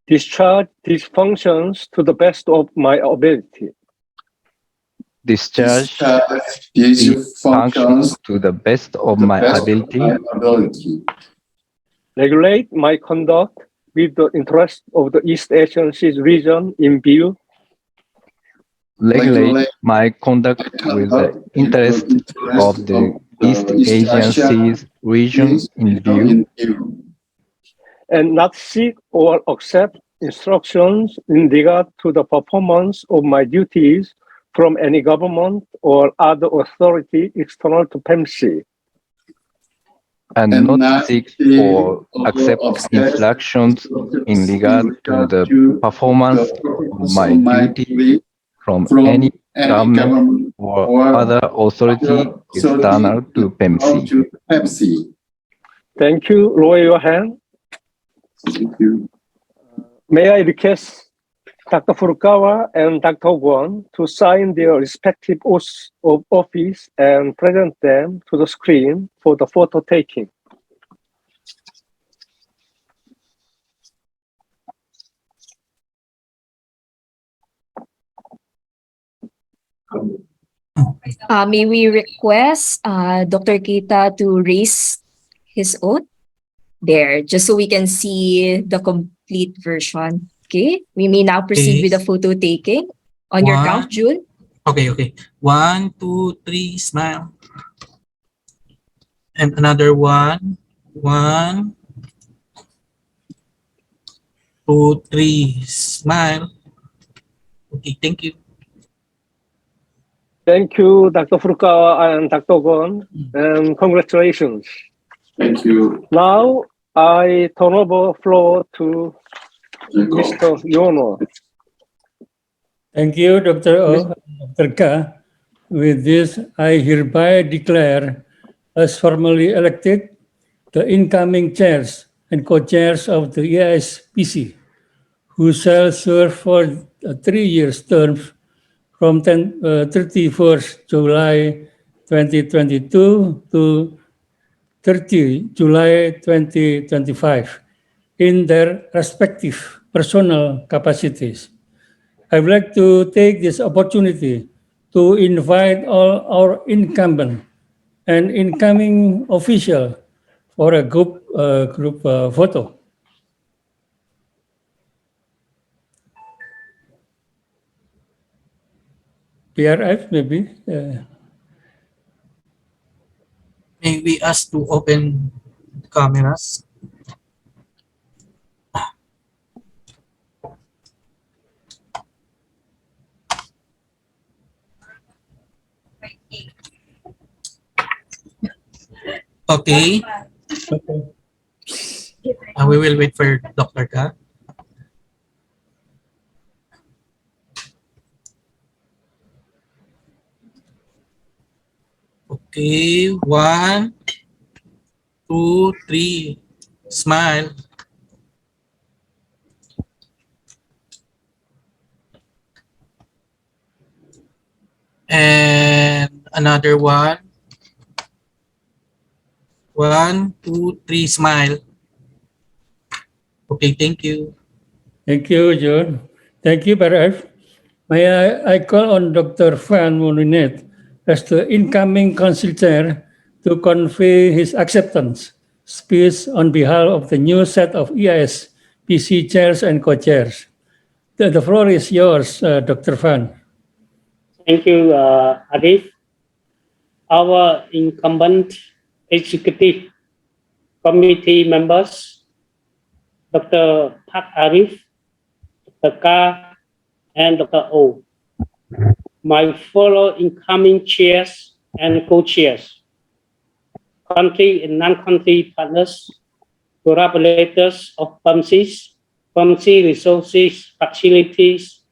Discharge these functions to the best of my ability. discharge these functions to the best of my ability, Regulate my conduct with the interest of the East Asian Seas region in view. regulate my conduct with the interest of the East Asian Seas region in view, And not seek or accept instructions in regard to the performance of my duties from any government or other authority external to Pnlc. and not seek or accept instructions in regard to the performance of my duty from any government or other authority external to Pnlc. Thank you. Lower your hand. Thank you. May I request Dr. Furukawa and Dr. Kwon to sign their respective oaths of office and present them to the screen for the photo taking. May we request Dr. Keita to raise his oath there, just so we can see the complete version. Okay, we may now proceed with the photo taking. On your count, June. Okay. 1, 2, 3, smile. And another 1, 1, 2, 3, smile. Okay, thank you. Thank you, Dr. Furukawa and Dr. Kwon, and congratulations. Thank you. Now, I turn over floor to Mr. Yono. Thank you, Dr. O, Dr. Ka. With this, I hereby declare as formally elected the incoming chairs and co-chairs of the EAS-PC, who shall serve for 3 years terms from 31st July 2022 to 30 July 2025 in their respective personal capacities. I would like to take this opportunity to invite all our incumbent and incoming official for a group photo. PRF maybe. May we ask to open the cameras? Okay. We will wait for Dr. Ka. Okay, 1, 2, 3. Smile. And another one. 1, 2, 3. Smile. Okay, thank you. Thank you, John. Thank you, Paraf. May I call on Dr. Fan Molinet as the incoming council chair to convey his acceptance speech on behalf of the new set of EAS PC chairs and co-chairs. The floor is yours, Dr. Fan. Thank you, Arif. Our incumbent executive committee members, Dr. Park Arif, Dr. Ka, and Dr. O. My fellow incoming chairs and co-chairs, country and non-country partners, collaborators of PMC resources, facilities,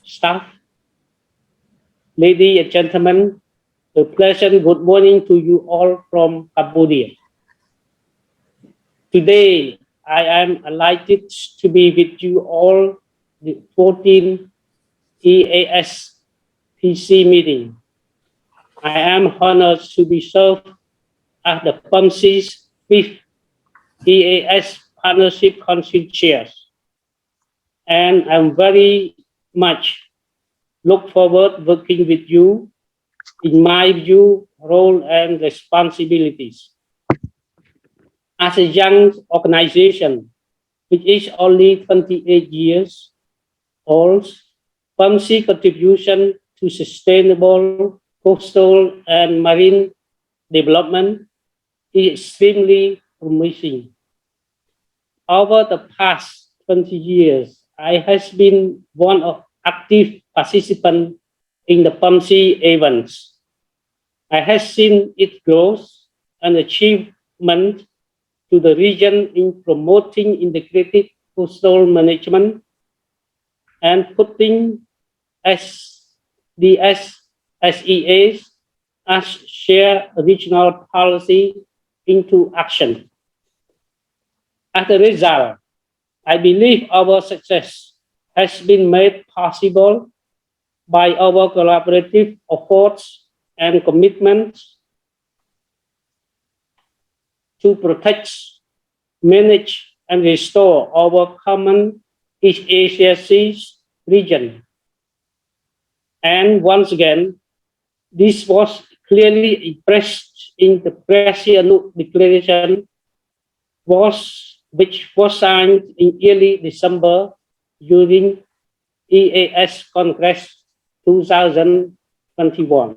staff, ladies and gentlemen, a pleasant good morning to you all from Cambodia. Today, I am delighted to be with you all the 14th EAS PC meeting. I am honored to be served as the PMC's 5th EAS Partnership Council Chair, and I'm very much look forward working with you in my view, role and responsibilities. As a young organization, which is only 28 years old, PMC contribution to sustainable coastal and marine development is extremely promising. Over the past 20 years, I have been one of active participants in the PMC events. I have seen its growth and achievement to the region in promoting integrated coastal management and putting SDS SEAs as shared regional policy into action. As a result, I believe our success has been made possible by our collaborative efforts and commitments to protect, manage, and restore our common East Asia Seas region. And once again, this was clearly expressed in the Preparedness Declaration, which was signed in early December during EAS Congress 2021.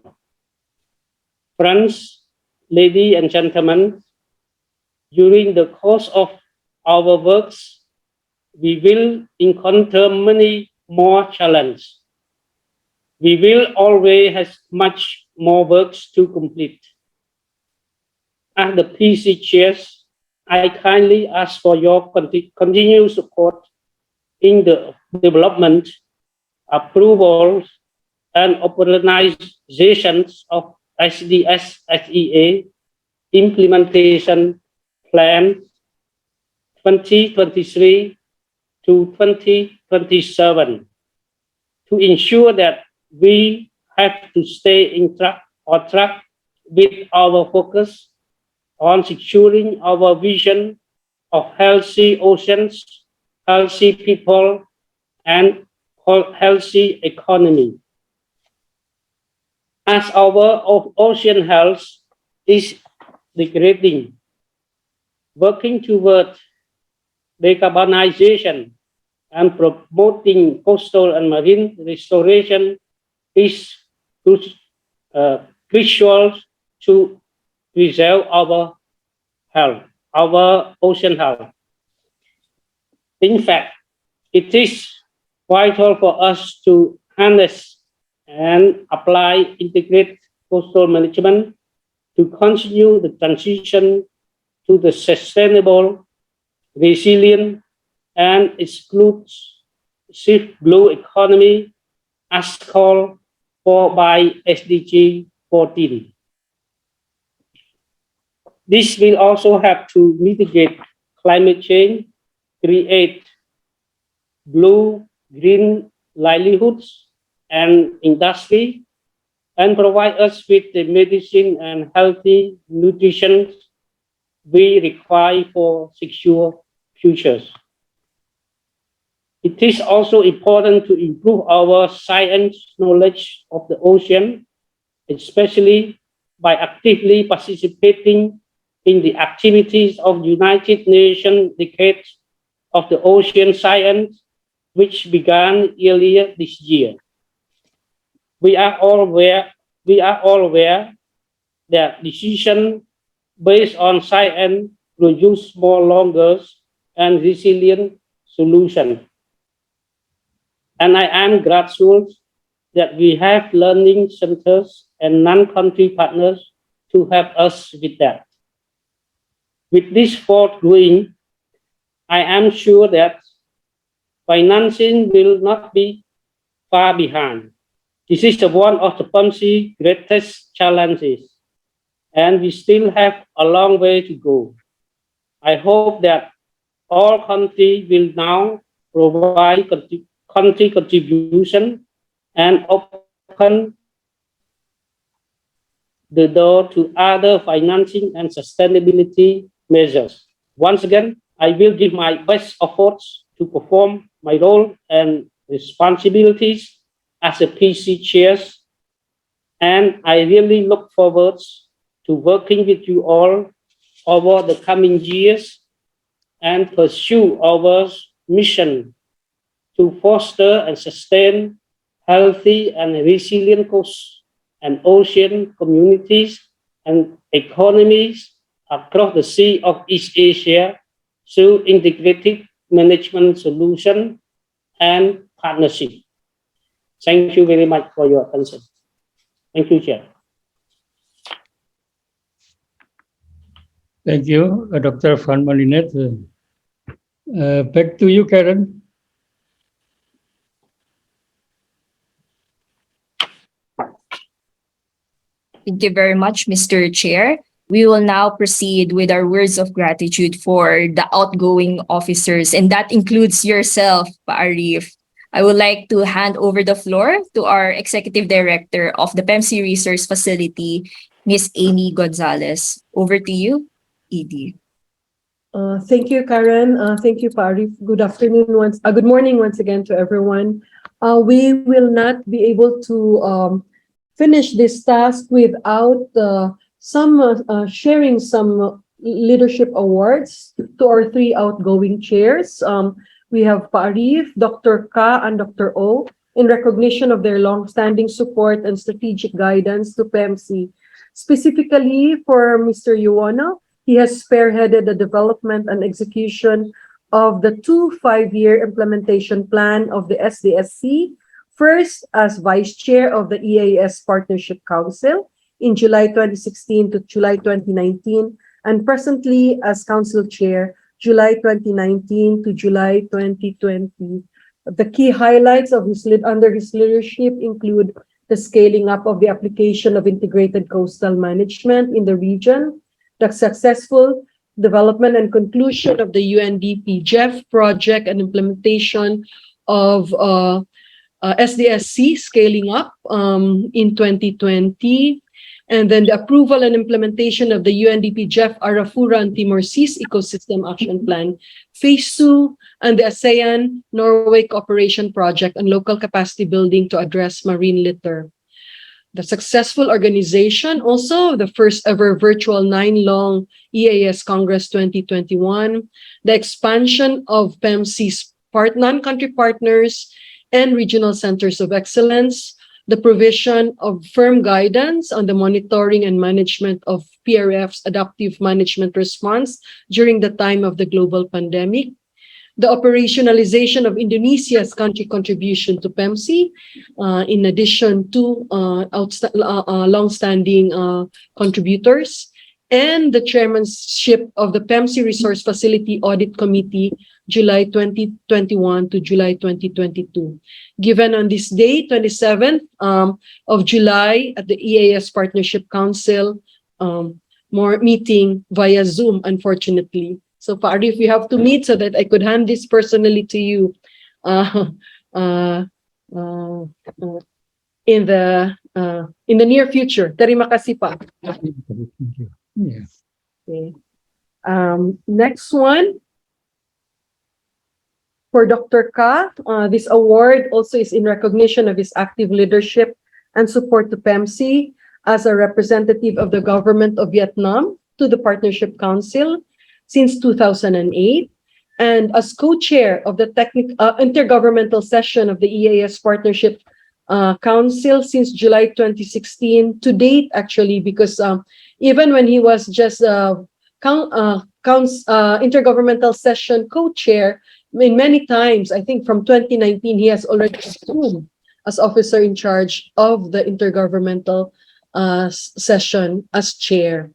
Friends, ladies and gentlemen, during the course of our works, we will encounter many more challenges. We will always have much more works to complete. As the PC chairs, I kindly ask for your continued support in the development, approval, and operationalizations of SDS SEA implementation plan 2023 to 2027 to ensure that we have to stay on track with our focus on securing our vision of healthy oceans, healthy people, and healthy economy. As our ocean health is degrading, working toward decarbonization and promoting coastal and marine restoration is crucial to preserve our health, our ocean health. In fact, it is vital for us to harness and apply integrated coastal management to continue the transition to the sustainable, resilient, and inclusive blue economy as called for by SDG 14. This will also help to mitigate climate change, create blue-green livelihoods and industry, and provide us with the medicine and healthy nutrition we require for secure futures. It is also important to improve our science knowledge of the ocean, especially by actively participating in the activities of United Nations Decade of the Ocean Science, which began earlier this year. We are all aware that decisions based on science produce more longer and resilient solutions. And I am grateful that we have learning centers and non-country partners to help us with that. With this forthgoing, I am sure that financing will not be far behind. This is one of the PNLc's greatest challenges, and we still have a long way to go. I hope that all countries will now provide country contribution and open the door to other financing and sustainability measures. Once again, I will give my best efforts to perform my role and responsibilities as a PC chair, and I really look forward to working with you all over the coming years and pursue our mission to foster and sustain healthy and resilient coast and ocean communities and economies across the Sea of East Asia through integrated management solution and partnership. Thank you very much for your attention. Thank you, Chair. Thank you, Dr. Van Malinet. Back to you, Karen. Thank you very much, Mr. Chair. We will now proceed with our words of gratitude for the outgoing officers, and that includes yourself, Pa-Arif. I would like to hand over the floor to our Executive Director of the PNlc Resource Facility, Ms. Amy Gonzalez. Over to you, ED. Thank you, Karen. Thank you, Pa-Arif. Good morning once again to everyone. We will not be able to finish this task without sharing some leadership awards to our three outgoing chairs. We have Pa-Arif, Dr. Ka, and Dr. O in recognition of their long-standing support and strategic guidance to PNlc. Specifically for Mr. Yuono, he has spearheaded the development and execution of the 2 5-year implementation plan of the SDSC, first as Vice Chair of the EAS Partnership Council in July 2016 to July 2019, and presently as Council Chair, July 2019 to July 2020. The key highlights of under his leadership include the scaling up of the application of integrated coastal management in the region, the successful development and conclusion of the UNDP GEF project and implementation of SDSC scaling up in 2020, and then the approval and implementation of the UNDP GEF Arafura and Timor Seas Ecosystem Action Plan Phase 2, and the ASEAN Norway Cooperation Project on local capacity building to address marine litter. The successful organization also the first ever virtual 9-long EAS Congress 2021, the expansion of PNLc's non-country partners and regional centers of excellence, the provision of firm guidance on the monitoring and management of PRF's adaptive management response during the time of the global pandemic, the operationalization of Indonesia's country contribution to PEMC, in addition to long-standing contributors, and the chairmanship of the PEMC Resource Facility Audit Committee, July 2021 to July 2022. Given on this day, 27th of July, at the EAS Partnership Council, more meeting via Zoom, unfortunately. So, Arif, we have to meet so that I could hand this personally to you in the near future. Terima kasih, Pa. Yes. Okay. Next one for Dr. Ka. This award also is in recognition of his active leadership and support to PEMC as a representative of the government of Vietnam to the Partnership Council since 2008, and as co-chair of the Inter-Governmental session of the EAS Partnership Council since July 2016 to date, actually, because even when he was just Intergovernmental session co-chair, many times, I think from 2019, he has already assumed as officer in charge of the Intergovernmental session as chair.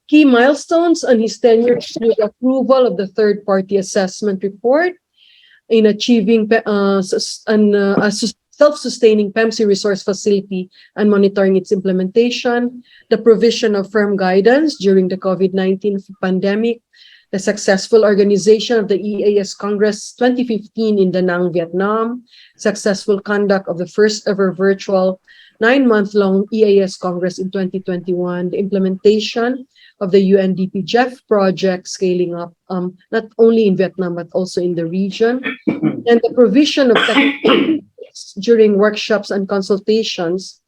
Key milestones on his tenure include approval of the third-party assessment report in achieving self-sustaining PEMC resource facility and monitoring its implementation, the provision of firm guidance during the COVID-19 pandemic, the successful organization of the EAS Congress 2015 in Da Nang, Vietnam, successful conduct of the first ever virtual 9-month-long EAS Congress in 2021, the implementation of the UNDP JEF project scaling up not only in Vietnam but also in the region, and the provision of technical during workshops and consultations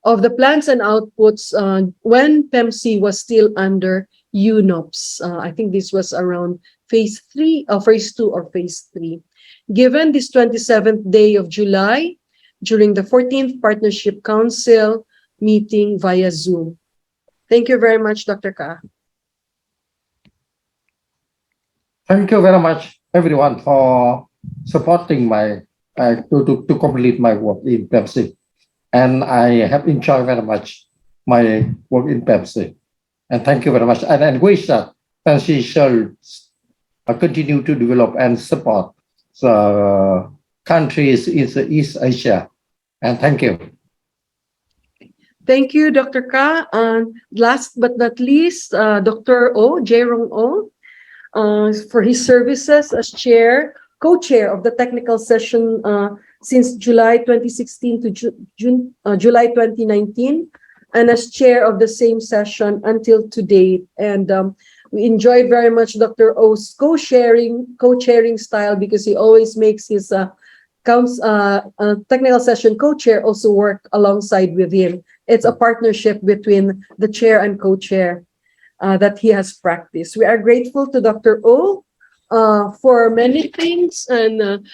of the plans and outputs when PEMC was still under UNOPS. I think this was around phase 3 or phase 2 or phase 3. Given this 27th day of July, during the 14th Partnership Council meeting via Zoom. Thank you very much, Dr. Ka. Thank you very much, everyone, for supporting my to complete my work in PEMC. And I have enjoyed very much my work in PEMC. And thank you very much. And I wish that PEMC shall continue to develop and support the countries in the East Asia. And thank you. Thank you, Dr. Ka. Last but not least, Dr. O, Jae-Rong O, for his services as co-chair of the technical session since July 2016 to July 2019, and as chair of the same session until today. And we enjoyed very much Dr. O's co-chairing style, because he always makes his technical session co-chair also work alongside with him. It's a partnership between the chair and co-chair that he has practiced. We are grateful to Dr. O for many things, and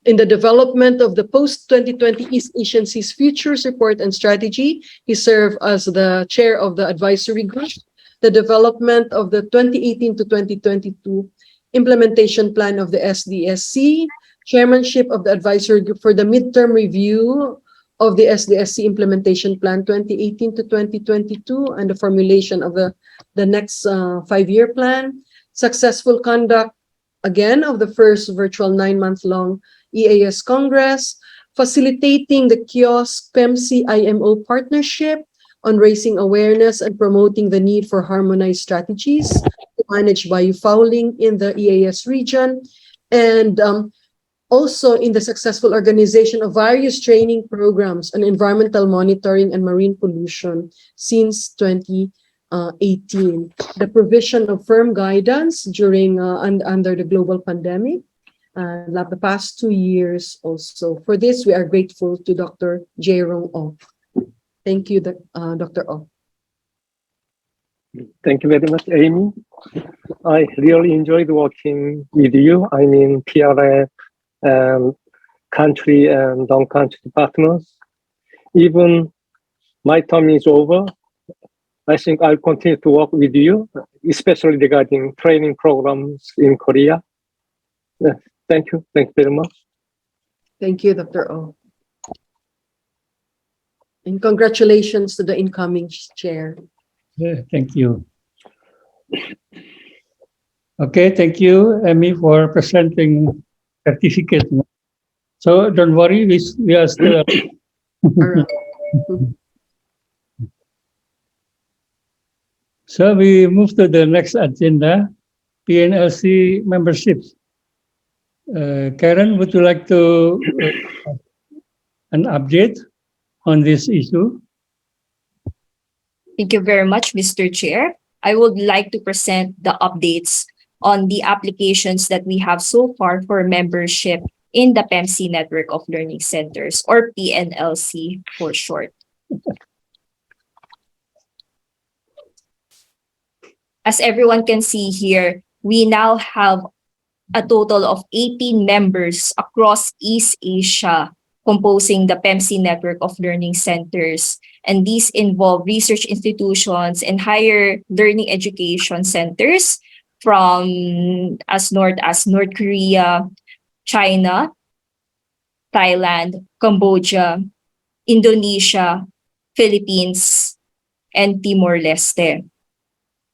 in the development of the post-2020 East Asian Seas Futures Report and Strategy. He served as the chair of the advisory group, the development of the 2018 to 2022 implementation plan of the SDSC, chairmanship of the advisory group for the midterm review of the SDSC implementation plan 2018 to 2022, and the formulation of the next 5-year plan, successful conduct again of the first virtual 9-month-long EAS Congress, facilitating the kiosk PEMC IMO partnership on raising awareness and promoting the need for harmonized strategies to manage biofouling in the EAS region, and also in the successful organization of various training programs on environmental monitoring and marine pollution since 2018. The provision of firm guidance during under the global pandemic, the past 2 years also. For this, we are grateful to Dr. Jae-Rong O. Thank you, Dr. O. Thank you very much, Amy. I really enjoyed working with you. I mean, PRF, country and non-country partners. Even my term is over, I think I'll continue to work with you, especially regarding training programs in Korea. Thank you. Thank you very much. Thank you, Dr. O. And congratulations to the incoming chair. Thank you. Okay, thank you, Emmy, for presenting certificate. So don't worry, we are still. Around. So we move to the next agenda, Pnlc memberships. Karen, would you like to an update on this issue? Thank you very much, Mr. Chair. I would like to present the updates on the applications that we have so far for membership in the PEMC Network of Learning Centers, or PNLC for short. As everyone can see here, we now have a total of 18 members across East Asia composing the PEMC Network of Learning Centers. And these involve research institutions and higher learning education centers from as north as North Korea, China, Thailand, Cambodia, Indonesia, Philippines, and Timor-Leste.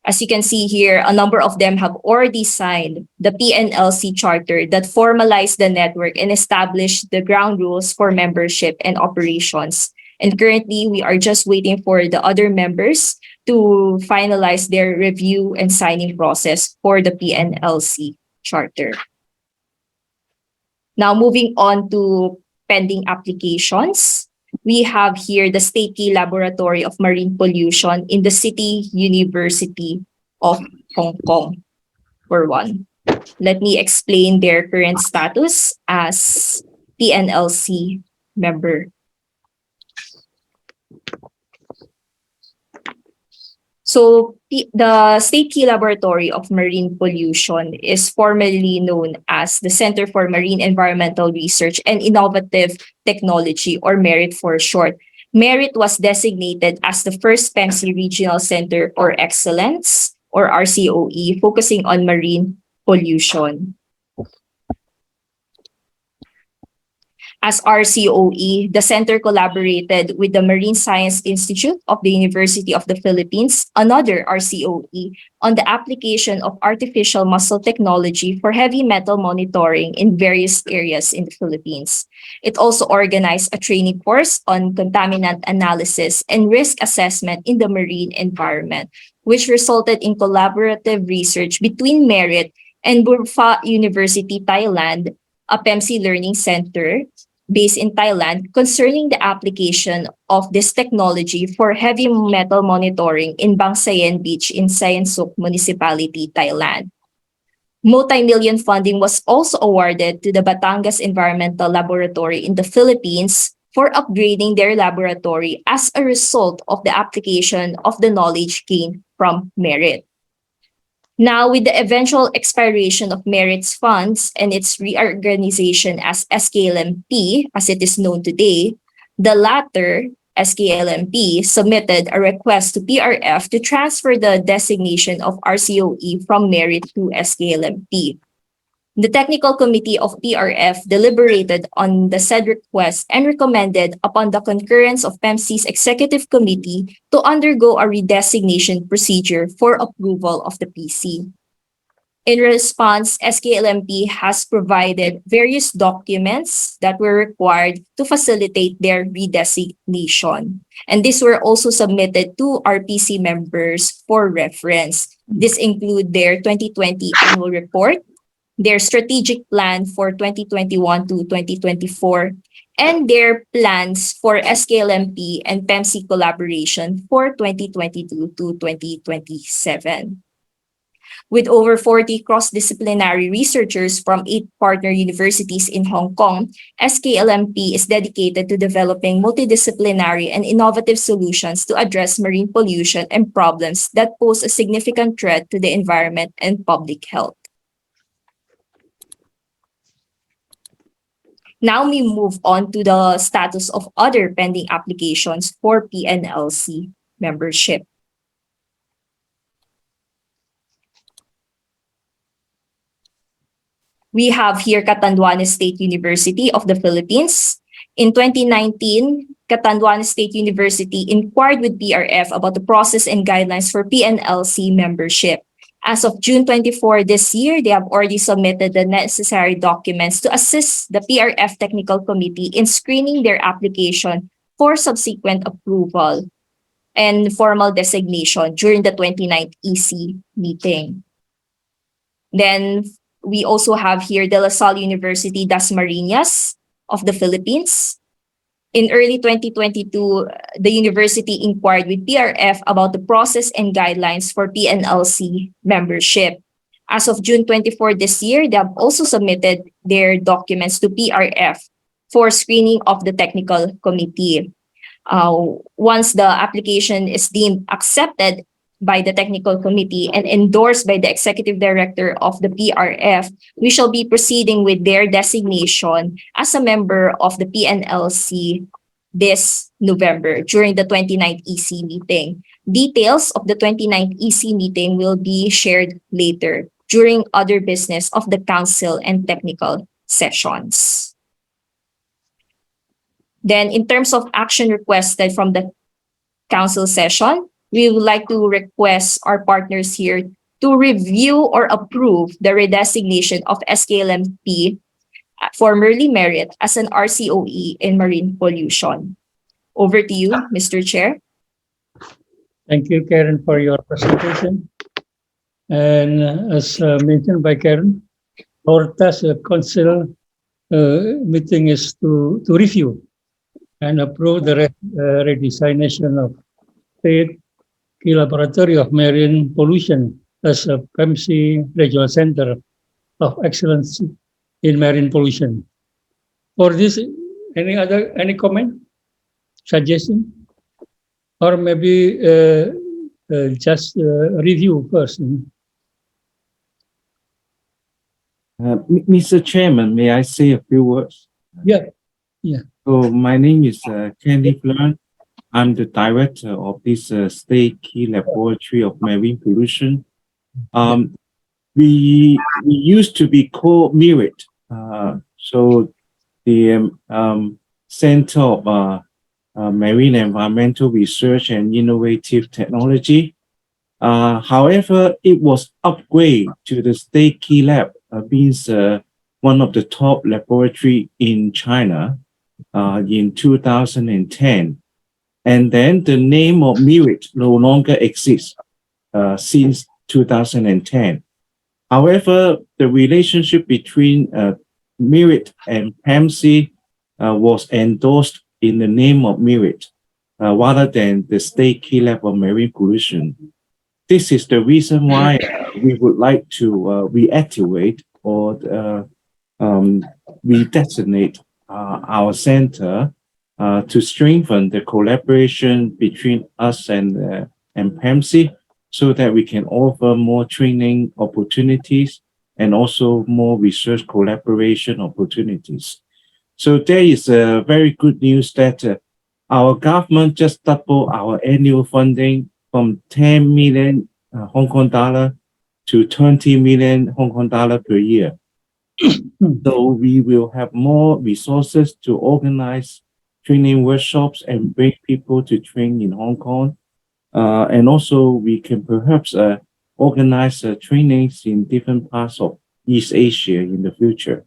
As you can see here, a number of them have already signed the Pnlc charter that formalized the network and established the ground rules for membership and operations. And currently, we are just waiting for the other members to finalize their review and signing process for the Pnlc charter. Now, moving on to pending applications. We have here the State Key Laboratory of Marine Pollution in the City University of Hong Kong, for one. Let me explain their current status as PNLC member. So the State Key Laboratory of Marine Pollution is formerly known as the Center for Marine Environmental Research and Innovative Technology, or MERIT for short. MERIT was designated as the first PEMC Regional Center for Excellence, or RCOE, focusing on marine pollution. As RCOE, the center collaborated with the Marine Science Institute of the University of the Philippines, another RCOE, on the application of artificial muscle technology for heavy metal monitoring in various areas in the Philippines. It also organized a training course on contaminant analysis and risk assessment in the marine environment, which resulted in collaborative research between MERIT and Burfa University, Thailand, a PEMC learning center based in Thailand, concerning the application of this technology for heavy metal monitoring in Bang Saen Beach in Saen Suk Municipality, Thailand. Multi-million funding was also awarded to the Batangas Environmental Laboratory in the Philippines for upgrading their laboratory as a result of the application of the knowledge gained from MERIT. Now, with the eventual expiration of MERIT's funds and its reorganization as SKLMP, as it is known today, the latter, SKLMP, submitted a request to PRF to transfer the designation of RCOE from MERIT to SKLMP. The Technical Committee of PRF deliberated on the said request and recommended, upon the concurrence of PEMC's Executive Committee, to undergo a redesignation procedure for approval of the PC. In response, SKLMP has provided various documents that were required to facilitate their redesignation. And these were also submitted to RPC members for reference. This include their 2020 annual report, their strategic plan for 2021 to 2024, and their plans for SKLMP and PEMC collaboration for 2022 to 2027. With over 40 cross-disciplinary researchers from 8 partner universities in Hong Kong, SKLMP is dedicated to developing multidisciplinary and innovative solutions to address marine pollution and problems that pose a significant threat to the environment and public health. Now we move on to the status of other pending applications for PNLC membership. We have here Catanduanes State University of the Philippines. In 2019, Catanduanes State University inquired with PRF about the process and guidelines for Pnlc membership. As of June 24 this year, they have already submitted the necessary documents to assist the PRF Technical Committee in screening their application for subsequent approval and formal designation during the 29th EC meeting. Then we also have here De La Salle University Dasmariñas of the Philippines. In early 2022, the university inquired with PRF about the process and guidelines for Pnlc membership. As of June 24 this year, they have also submitted their documents to PRF for screening of the technical committee. Once the application is deemed accepted by the technical committee and endorsed by the executive director of the PRF, we shall be proceeding with their designation as a member of the Pnlc this November during the 29th EC meeting. Details of the 29th EC meeting will be shared later during other business of the council and technical sessions. Then in terms of action requested from the council session, we would like to request our partners here to review or approve the redesignation of SKLMP, formerly Merit, as an RCOE in marine pollution. Over to you, Mr. Chair. Thank you, Karen, for your presentation. And as mentioned by Karen, our task council meeting is to review and approve the redesignation of State Key Laboratory of Marine Pollution as a PMC Regional Center of Excellence in Marine Pollution. For this, any comment, suggestion, or maybe just review first? Mr. Chairman, may I say a few words? Yeah. So my name is Kenneth Learn. I'm the director of this State Key Laboratory of Marine Pollution. We used to be called MERIT, so the Center of Marine Environmental Research and Innovative Technology. However, it was upgraded to the State Key Lab, being one of the top laboratory in China in 2010. And then the name of MERIT no longer exists since 2010. However, the relationship between MERIT and PMC was endorsed in the name of MERIT rather than the State Key Lab of Marine Pollution. This is the reason why we would like to reactivate or redesignate our center to strengthen the collaboration between us and PMC so that we can offer more training opportunities and also more research collaboration opportunities. So there is very good news that our government just doubled our annual funding from 10 million Hong Kong dollar to 20 million Hong Kong dollar per year. So we will have more resources to organize training workshops and bring people to train in Hong Kong. And also we can perhaps organize trainings in different parts of East Asia in the future.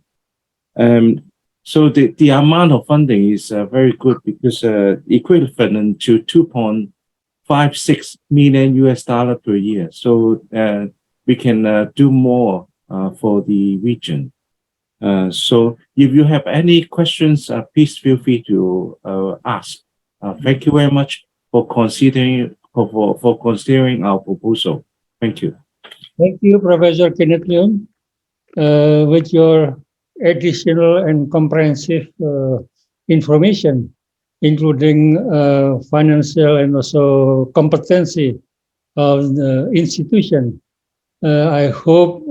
So the amount of funding is very good because equivalent to 2.56 million US dollar per year. So we can do more for the region. So if you have any questions, please feel free to ask. Thank you very much for considering our proposal. Thank you. Thank you, Professor Kenneth Leon. With your additional and comprehensive information, including financial and also competency of the institution, I hope,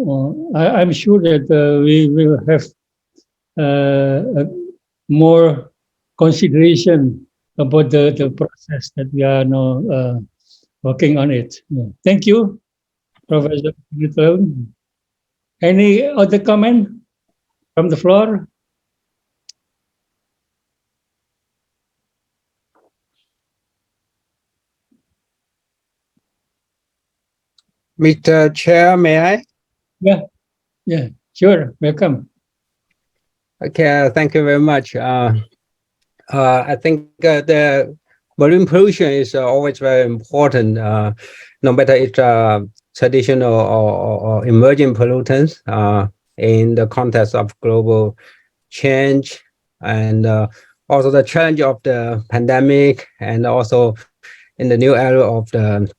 I'm sure that we will have more consideration about the process that we are now working on it. Thank you, Professor Kenneth Leon. Any other comment? From the floor? Mr. Chair, may I? Yeah, sure. Welcome. Okay, thank you very much. I think the marine pollution is always very important, no matter it's traditional or emerging pollutants in the context of global change, and also the challenge of the pandemic, and also in the new era of the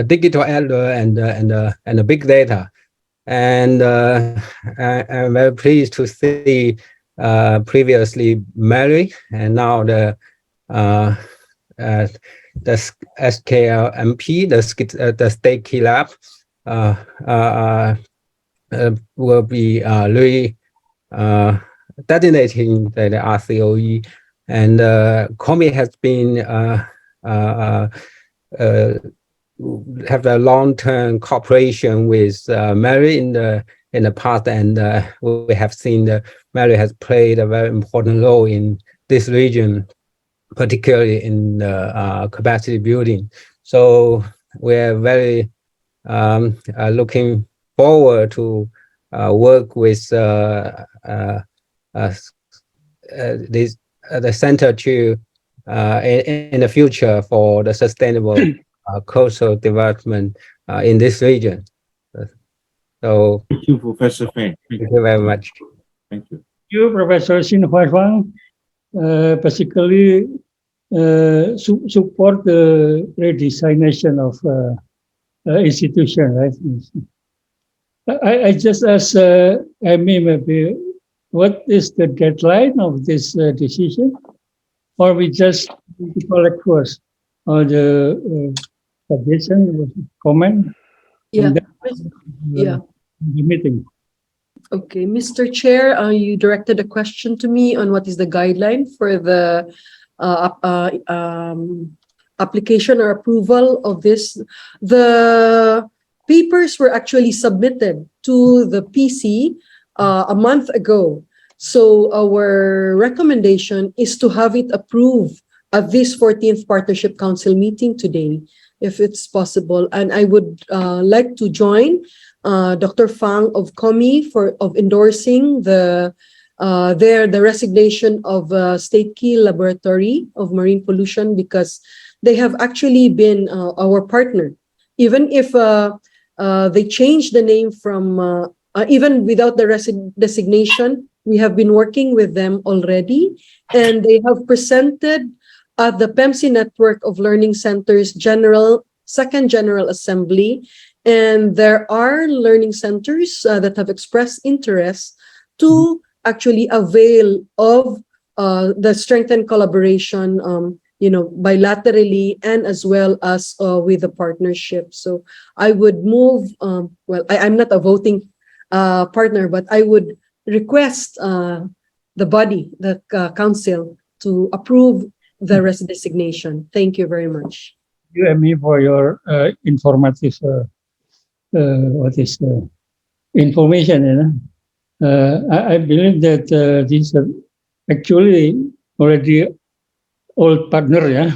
digital era and the big data. And I'm very pleased to see previously Mary and now the SKLMP, the state key lab, will be really designating the RCOE, and COMI has been have a long-term cooperation with Mary in the past, and we have seen that Mary has played a very important role in this region, particularly in capacity building. So we're very looking forward to work with the center to in the future for the sustainable coastal development in this region. So Thank you, Professor Feng. thank you very much. Thank you. Thank you, Professor Shin Hwai Fang. Basically, support the redesignation of institution, right? I just ask Amy, maybe, what is the deadline of this decision? Or we just collect first on the suggestion, comment? Yeah. And then, Yeah. the meeting. Okay, Mr. Chair, you directed a question to me on what is the guideline for the application or approval of this. The papers were actually submitted to the PC a month ago. So our recommendation is to have it approved at this 14th Partnership Council meeting today, if it's possible. And I would like to join Dr. Fang of COMI of endorsing the resignation of State Key Laboratory of Marine Pollution, because they have actually been our partner. Even if they changed the name from, even without the designation, we have been working with them already, and they have presented at the PEMC Network of Learning Centers Second General Assembly. And there are learning centers that have expressed interest to actually avail of the strengthened collaboration, bilaterally and as well as with the partnership. So I would move, I'm not a voting partner, but I would request the body, the council, to approve the designation. Thank you very much. Thank you, Amy, for your informative information. I believe that these are actually already old partner,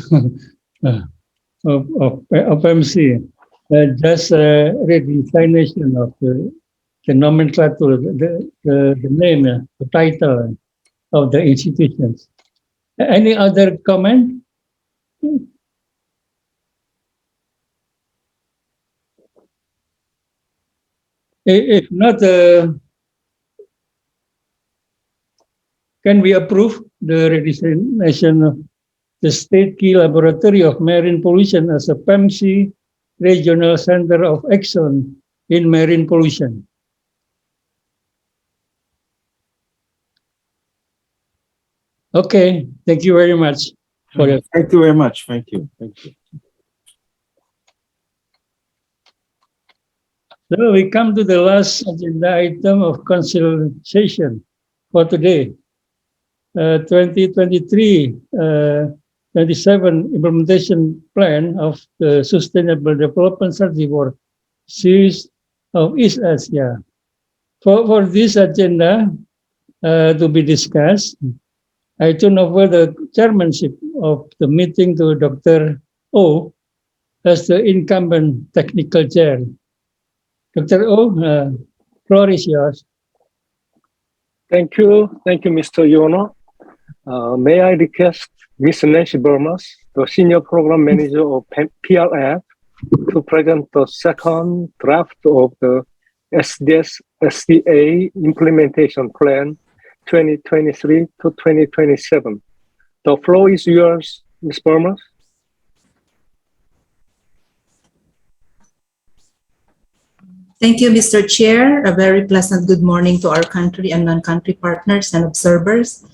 of MC. Just redesignation of the nomenclature, the name, the title of the institutions. Any other comment? If not, can we approve the redesignation of the State Key Laboratory of Marine Pollution as a PEMC Regional Center of Excellence in Marine Pollution? Okay, thank you very much for your. Thank you very much. Thank you. Thank you. So we come to the last agenda item of consultation for today. 2023-27 implementation plan of the Sustainable Development Strategy for Series of East Asia for this agenda to be discussed, I turn over the chairmanship of the meeting to Dr. O as the incumbent technical chair. Dr. O, floor is yours. Thank you, Mr. Yono. May I request Ms. Nancy Burmas, the Senior Program Manager of PLF, to present the second draft of the SDS SDA Implementation Plan 2023 to 2027. The floor is yours, Ms. Burmas. Thank you, Mr. Chair. A very pleasant good morning to our country and non-country partners and observers.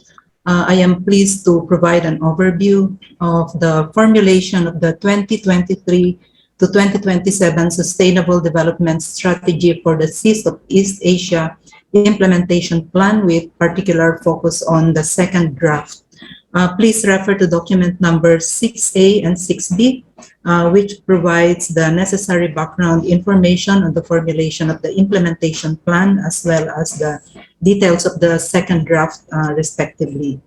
I am pleased to provide an overview of the formulation of the 2023 to 2027 Sustainable Development Strategy for the Seas of East Asia Implementation Plan, with particular focus on the second draft. Please refer to document number 6A and 6B, which provides the necessary background information on the formulation of the implementation plan, as well as the details of the second draft, respectively.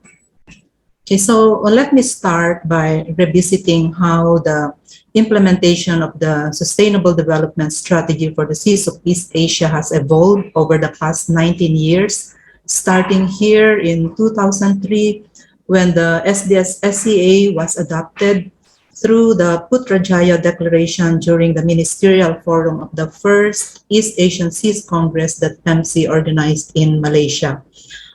Okay, so let me start by revisiting how the implementation of the Sustainable Development Strategy for the Seas of East Asia has evolved over the past 19 years, starting here in 2003, when the SDS SEA was adopted through the Putrajaya Declaration during the Ministerial Forum of the first East Asian Seas Congress that PNlc organized in Malaysia.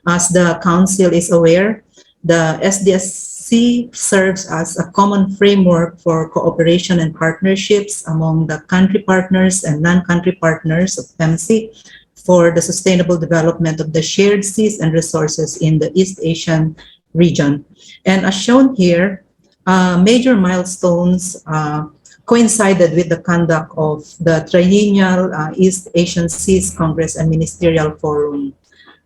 As the Council is aware, the SDSC serves as a common framework for cooperation and partnerships among the country partners and non-country partners of PNlc for the sustainable development of the shared seas and resources in the East Asian region. And as shown here, major milestones coincided with the conduct of the triennial East Asian Seas Congress and Ministerial Forum.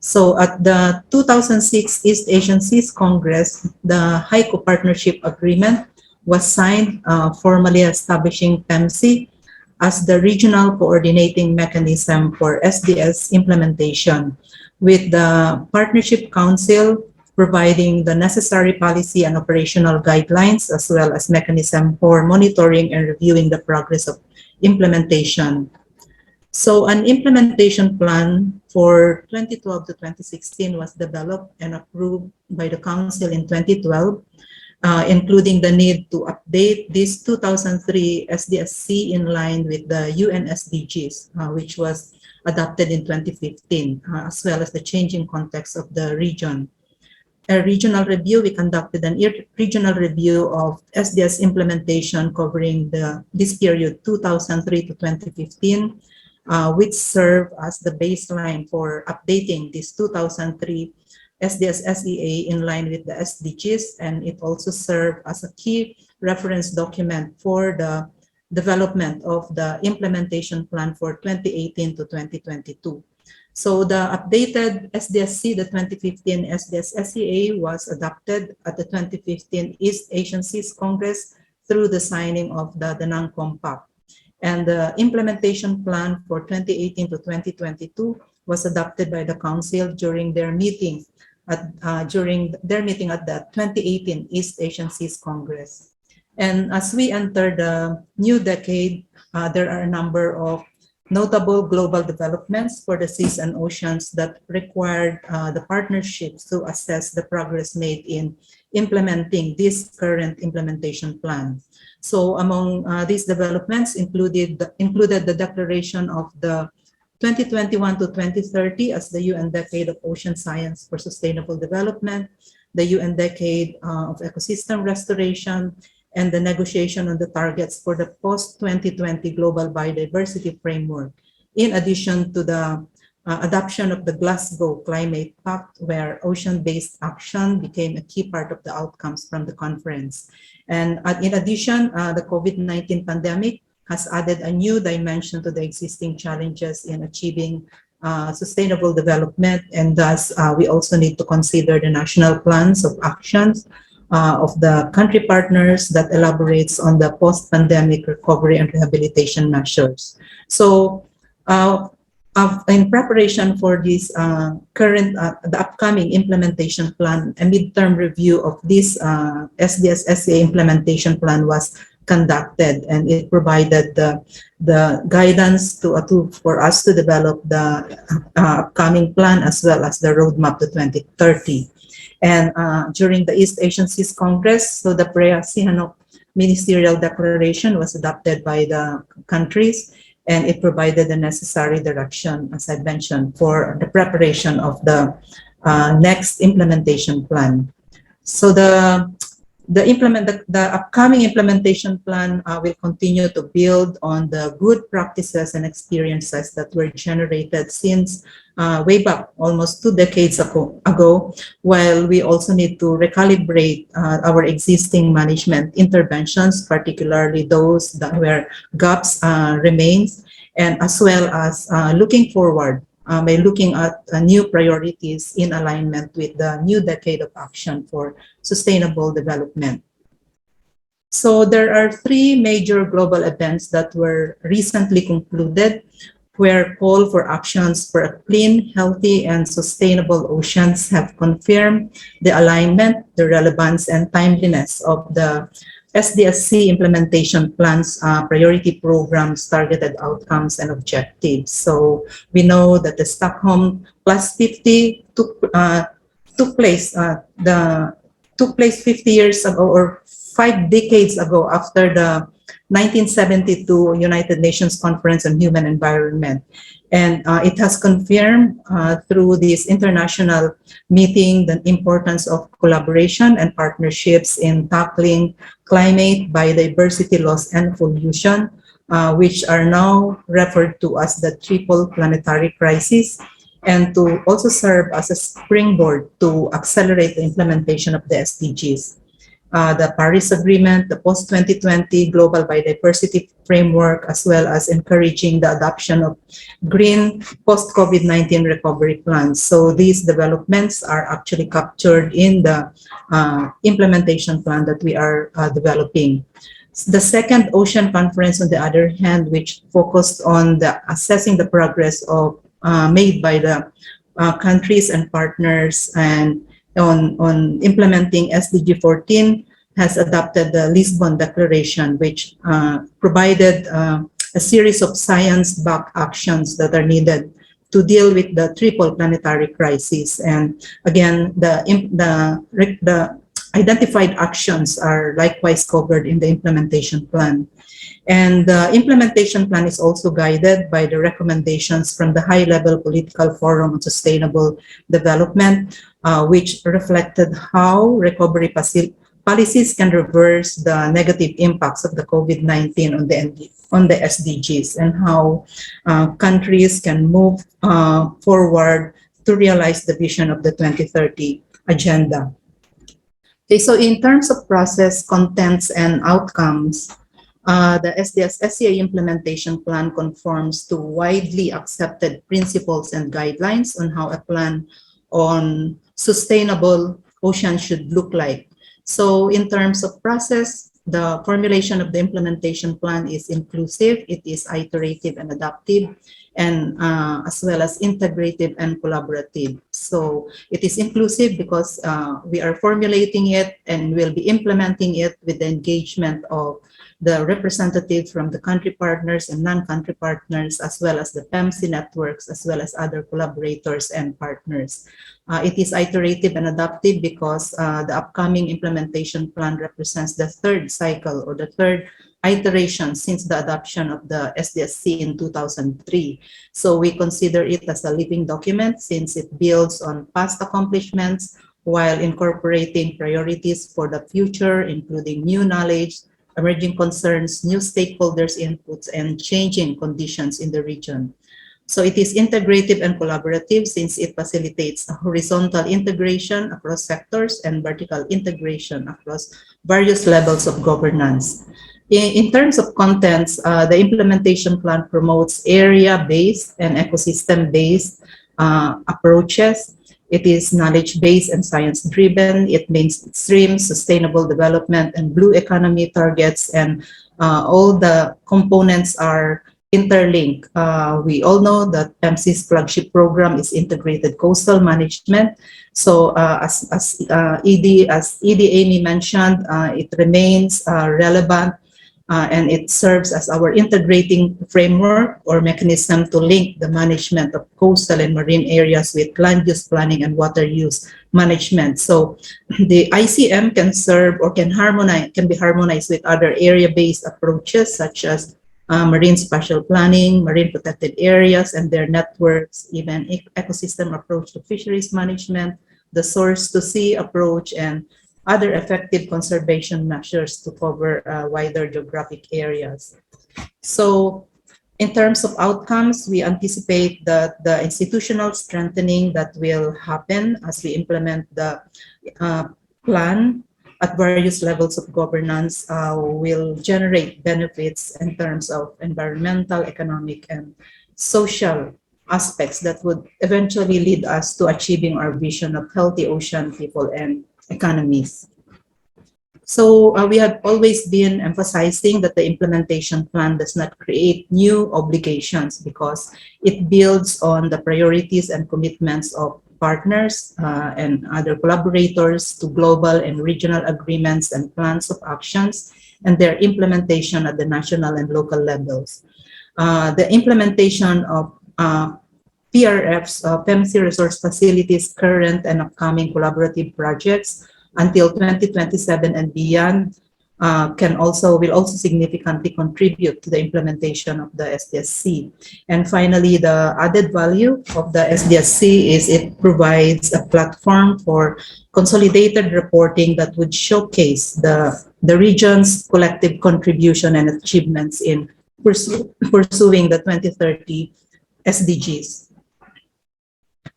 So at the 2006 East Asian Seas Congress, the HICO Partnership Agreement was signed, formally establishing PNlc as the regional coordinating mechanism for SDS implementation, with the Partnership Council providing the necessary policy and operational guidelines, as well as mechanism for monitoring and reviewing the progress of implementation. So an implementation plan for 2012 to 2016 was developed and approved by the Council in 2012, including the need to update this 2003 SDSC in line with the UN SDGs, which was adopted in 2015, as well as the changing context of the region. A regional review, we conducted an regional review of SDS implementation covering this period 2003 to 2015, which served as the baseline for updating this 2003 SDS SEA in line with the SDGs, and it also served as a key reference document for the development of the implementation plan for 2018 to 2022. So the updated SDSC, the 2015 SDS SEA, was adopted at the 2015 East Asian Seas Congress through the signing of the Da Nang Compact. And the implementation plan for 2018 to 2022 was adopted by the Council during their meeting at the 2018 East Asian Seas Congress. And as we enter the new decade, there are a number of notable global developments for the seas and oceans that required the partnerships to assess the progress made in implementing this current implementation plan. So among these developments included the declaration of the 2021 to 2030 as the UN Decade of Ocean Science for Sustainable Development, the UN Decade of Ecosystem Restoration, and the negotiation on the targets for the post-2020 Global Biodiversity Framework, in addition to the adoption of the Glasgow Climate Pact, where ocean-based action became a key part of the outcomes from the conference. And in addition, the COVID-19 pandemic has added a new dimension to the existing challenges in achieving sustainable development, and thus we also need to consider the national plans of actions of the country partners that elaborates on the post-pandemic recovery and rehabilitation measures. So in preparation for this the upcoming implementation plan, a midterm review of this SDS-SCA implementation plan was conducted, and it provided the guidance for us to develop the upcoming plan as well as the roadmap to 2030. And during the East Asian Seas Congress, so the Pre-Asean Ministerial Declaration was adopted by the countries, and it provided the necessary direction, as I mentioned, for the preparation of the next implementation plan. So the upcoming implementation plan will continue to build on the good practices and experiences that were generated since way back almost 2 decades ago, while we also need to recalibrate our existing management interventions, particularly those that where gaps remains, and as well as looking forward by looking at new priorities in alignment with the new decade of action for sustainable development. So there are 3 major global events that were recently concluded, where call for actions for a clean, healthy, and sustainable oceans have confirmed the alignment, the relevance, and timeliness of the SDSC implementation plans, priority programs, targeted outcomes, and objectives. So we know that the Stockholm Plus 50 took place 50 years ago, or 5 decades ago, after the 1972 United Nations Conference on Human Environment. And it has confirmed through this international meeting the importance of collaboration and partnerships in tackling climate, biodiversity loss, and pollution, which are now referred to as the triple planetary crisis, and to also serve as a springboard to accelerate the implementation of the SDGs. The Paris Agreement, the post-2020 Global Biodiversity Framework, as well as encouraging the adoption of green post-COVID-19 recovery plans. So these developments are actually captured in the implementation plan that we are developing. The second Ocean Conference, on the other hand, which focused on assessing the progress of made by the countries and partners and on implementing SDG 14, has adopted the Lisbon Declaration, which provided a series of science-backed actions that are needed to deal with the triple planetary crisis. And again, the identified actions are likewise covered in the implementation plan. And the implementation plan is also guided by the recommendations from the high-level political forum on sustainable development, which reflected how recovery policies can reverse the negative impacts of the COVID-19 on the SDGs, and how countries can move forward to realize the vision of the 2030 agenda. Okay, so in terms of process, contents, and outcomes, the SDS-SCA implementation plan conforms to widely accepted principles and guidelines on how a plan on sustainable ocean should look like. So in terms of process, the formulation of the implementation plan is inclusive, it is iterative and adaptive, and as well as integrative and collaborative. So it is inclusive because we are formulating it and we'll be implementing it with the engagement of the representatives from the country partners and non-country partners, as well as the PEMC networks, as well as other collaborators and partners. It is iterative and adaptive because the upcoming implementation plan represents the 3rd cycle, or the 3rd iteration since the adoption of the SDSC in 2003. So we consider it as a living document since it builds on past accomplishments while incorporating priorities for the future, including new knowledge, emerging concerns, new stakeholders' inputs, and changing conditions in the region. So it is integrative and collaborative since it facilitates a horizontal integration across sectors and vertical integration across various levels of governance. In terms of contents, the implementation plan promotes area-based and ecosystem-based approaches. It is knowledge-based and science-driven. It mainstreams sustainable development and blue economy targets, and all the components are interlink. We all know that PEMC's flagship program is integrated coastal management. So as ED Amy mentioned, it remains relevant and it serves as our integrating framework or mechanism to link the management of coastal and marine areas with land use planning and water use management. So the ICM can serve or can be harmonized with other area-based approaches such as marine spatial planning, marine protected areas and their networks, even ecosystem approach to fisheries management, the source to sea approach, and other effective conservation measures to cover wider geographic areas. So in terms of outcomes, we anticipate that the institutional strengthening that will happen as we implement the plan at various levels of governance will generate benefits in terms of environmental, economic, and social aspects that would eventually lead us to achieving our vision of healthy ocean, people, and economies. So we have always been emphasizing that the implementation plan does not create new obligations because it builds on the priorities and commitments of partners and other collaborators to global and regional agreements and plans of actions and their implementation at the national and local levels. The implementation of PRF's PEMC resource facilities, current and upcoming collaborative projects until 2027 and beyond will also significantly contribute to the implementation of the SDSC. And finally, the added value of the SDSC is it provides a platform for consolidated reporting that would showcase the region's collective contribution and achievements in pursuing the 2030 SDGs.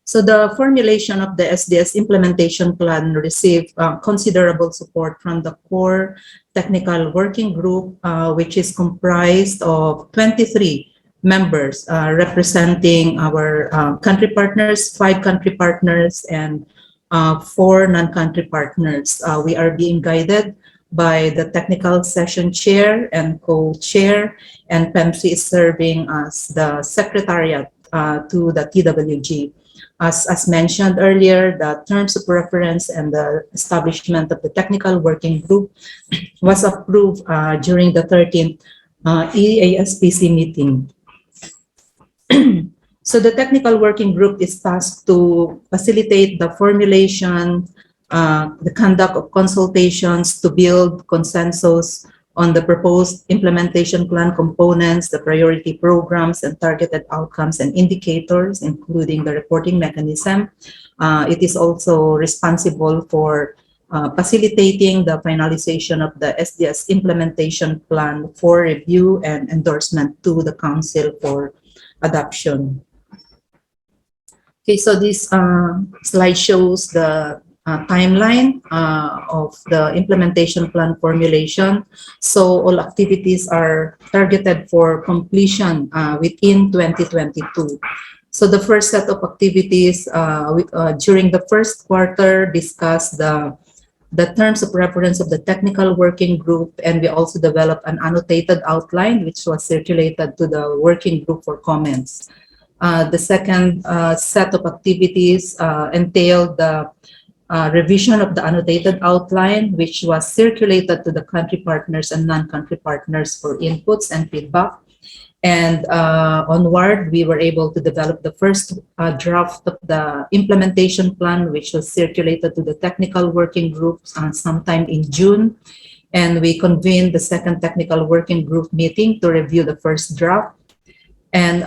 So the formulation of the SDS implementation plan received considerable support from the core technical working group, which is comprised of 23 members representing our country partners, 5 country partners, and 4 non-country partners. We are being guided by the technical session chair and co-chair, and PEMC is serving as the secretariat to the TWG. As mentioned earlier, the terms of reference and the establishment of the technical working group was approved during the 13th EASPC meeting. So the technical working group is tasked to facilitate the formulation, the conduct of consultations to build consensus on the proposed implementation plan components, the priority programs and targeted outcomes and indicators, including the reporting mechanism. It is also responsible for facilitating the finalization of the SDS implementation plan for review and endorsement to the Council for adoption. Okay, so this slide shows the timeline of the implementation plan formulation. So all activities are targeted for completion within 2022. So the first set of activities during the first quarter discussed the terms of reference of the technical working group, and we also developed an annotated outline which was circulated to the working group for comments. The second set of activities entailed the revision of the annotated outline, which was circulated to the country partners and non-country partners for inputs and feedback. And onward, we were able to develop the first draft of the implementation plan, which was circulated to the technical working groups sometime in June. And we convened the second technical working group meeting to review the first draft. And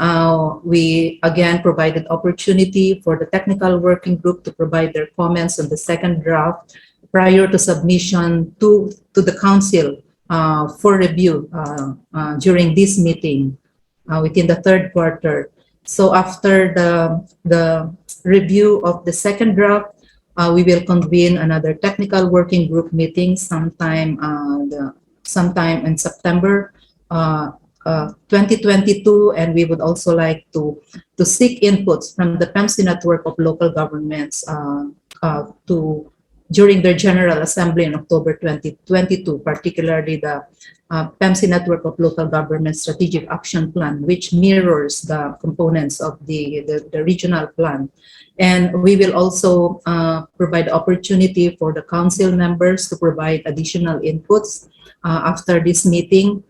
we again provided opportunity for the technical working group to provide their comments on the second draft prior to submission to the council for review during this meeting within the third quarter. So after the review of the second draft, we will convene another technical working group meeting sometime in September 2022, and we would also like to seek inputs from the PEMC network of local governments to during their General Assembly in October 2022, particularly the PEMC Network of Local Government Strategic Action Plan, which mirrors the components of the regional plan. And we will also provide opportunity for the council members to provide additional inputs after this meeting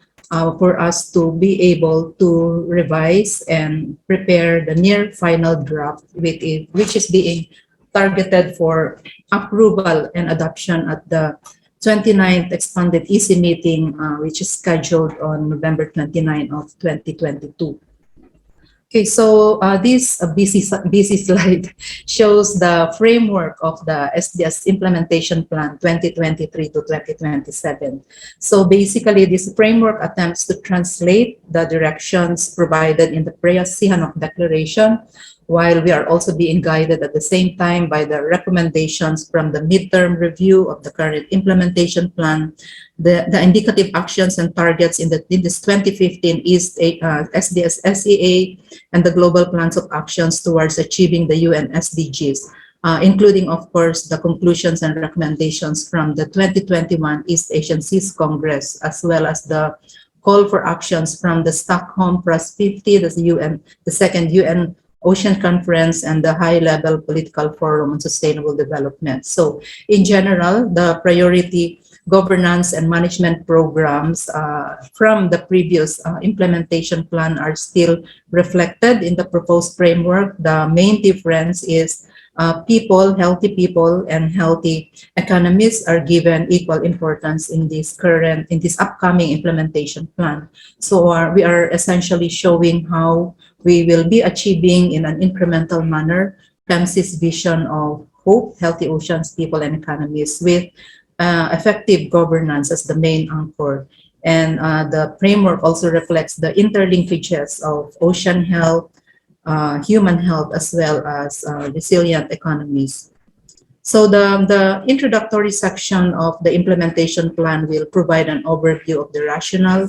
for us to be able to revise and prepare the near final draft, which is being targeted for approval and adoption at the 29th expanded EC meeting, which is scheduled on November 29 of 2022. Okay, so this busy slide shows the framework of the SDS Implementation Plan 2023 to 2027. So basically, this framework attempts to translate the directions provided in the Pre-Asean Declaration, while we are also being guided at the same time by the recommendations from the midterm review of the current implementation plan, the indicative actions and targets in this 2015 East SDS SEA, and the global plans of actions towards achieving the UN SDGs, including, of course, the conclusions and recommendations from the 2021 East Asian Seas Congress, as well as the call for actions from the Stockholm Plus 50, the second UN Ocean Conference, and the High-Level Political Forum on Sustainable Development. So in general, the priority governance and management programs from the previous implementation plan are still reflected in the proposed framework. The main difference is healthy people and healthy economies are given equal importance in this upcoming implementation plan. So we are essentially showing how we will be achieving in an incremental manner PEMC's vision of hope, healthy oceans, people, and economies with effective governance as the main anchor. And the framework also reflects the interlinkages of ocean health, human health, as well as resilient economies. So the introductory section of the implementation plan will provide an overview of the rationale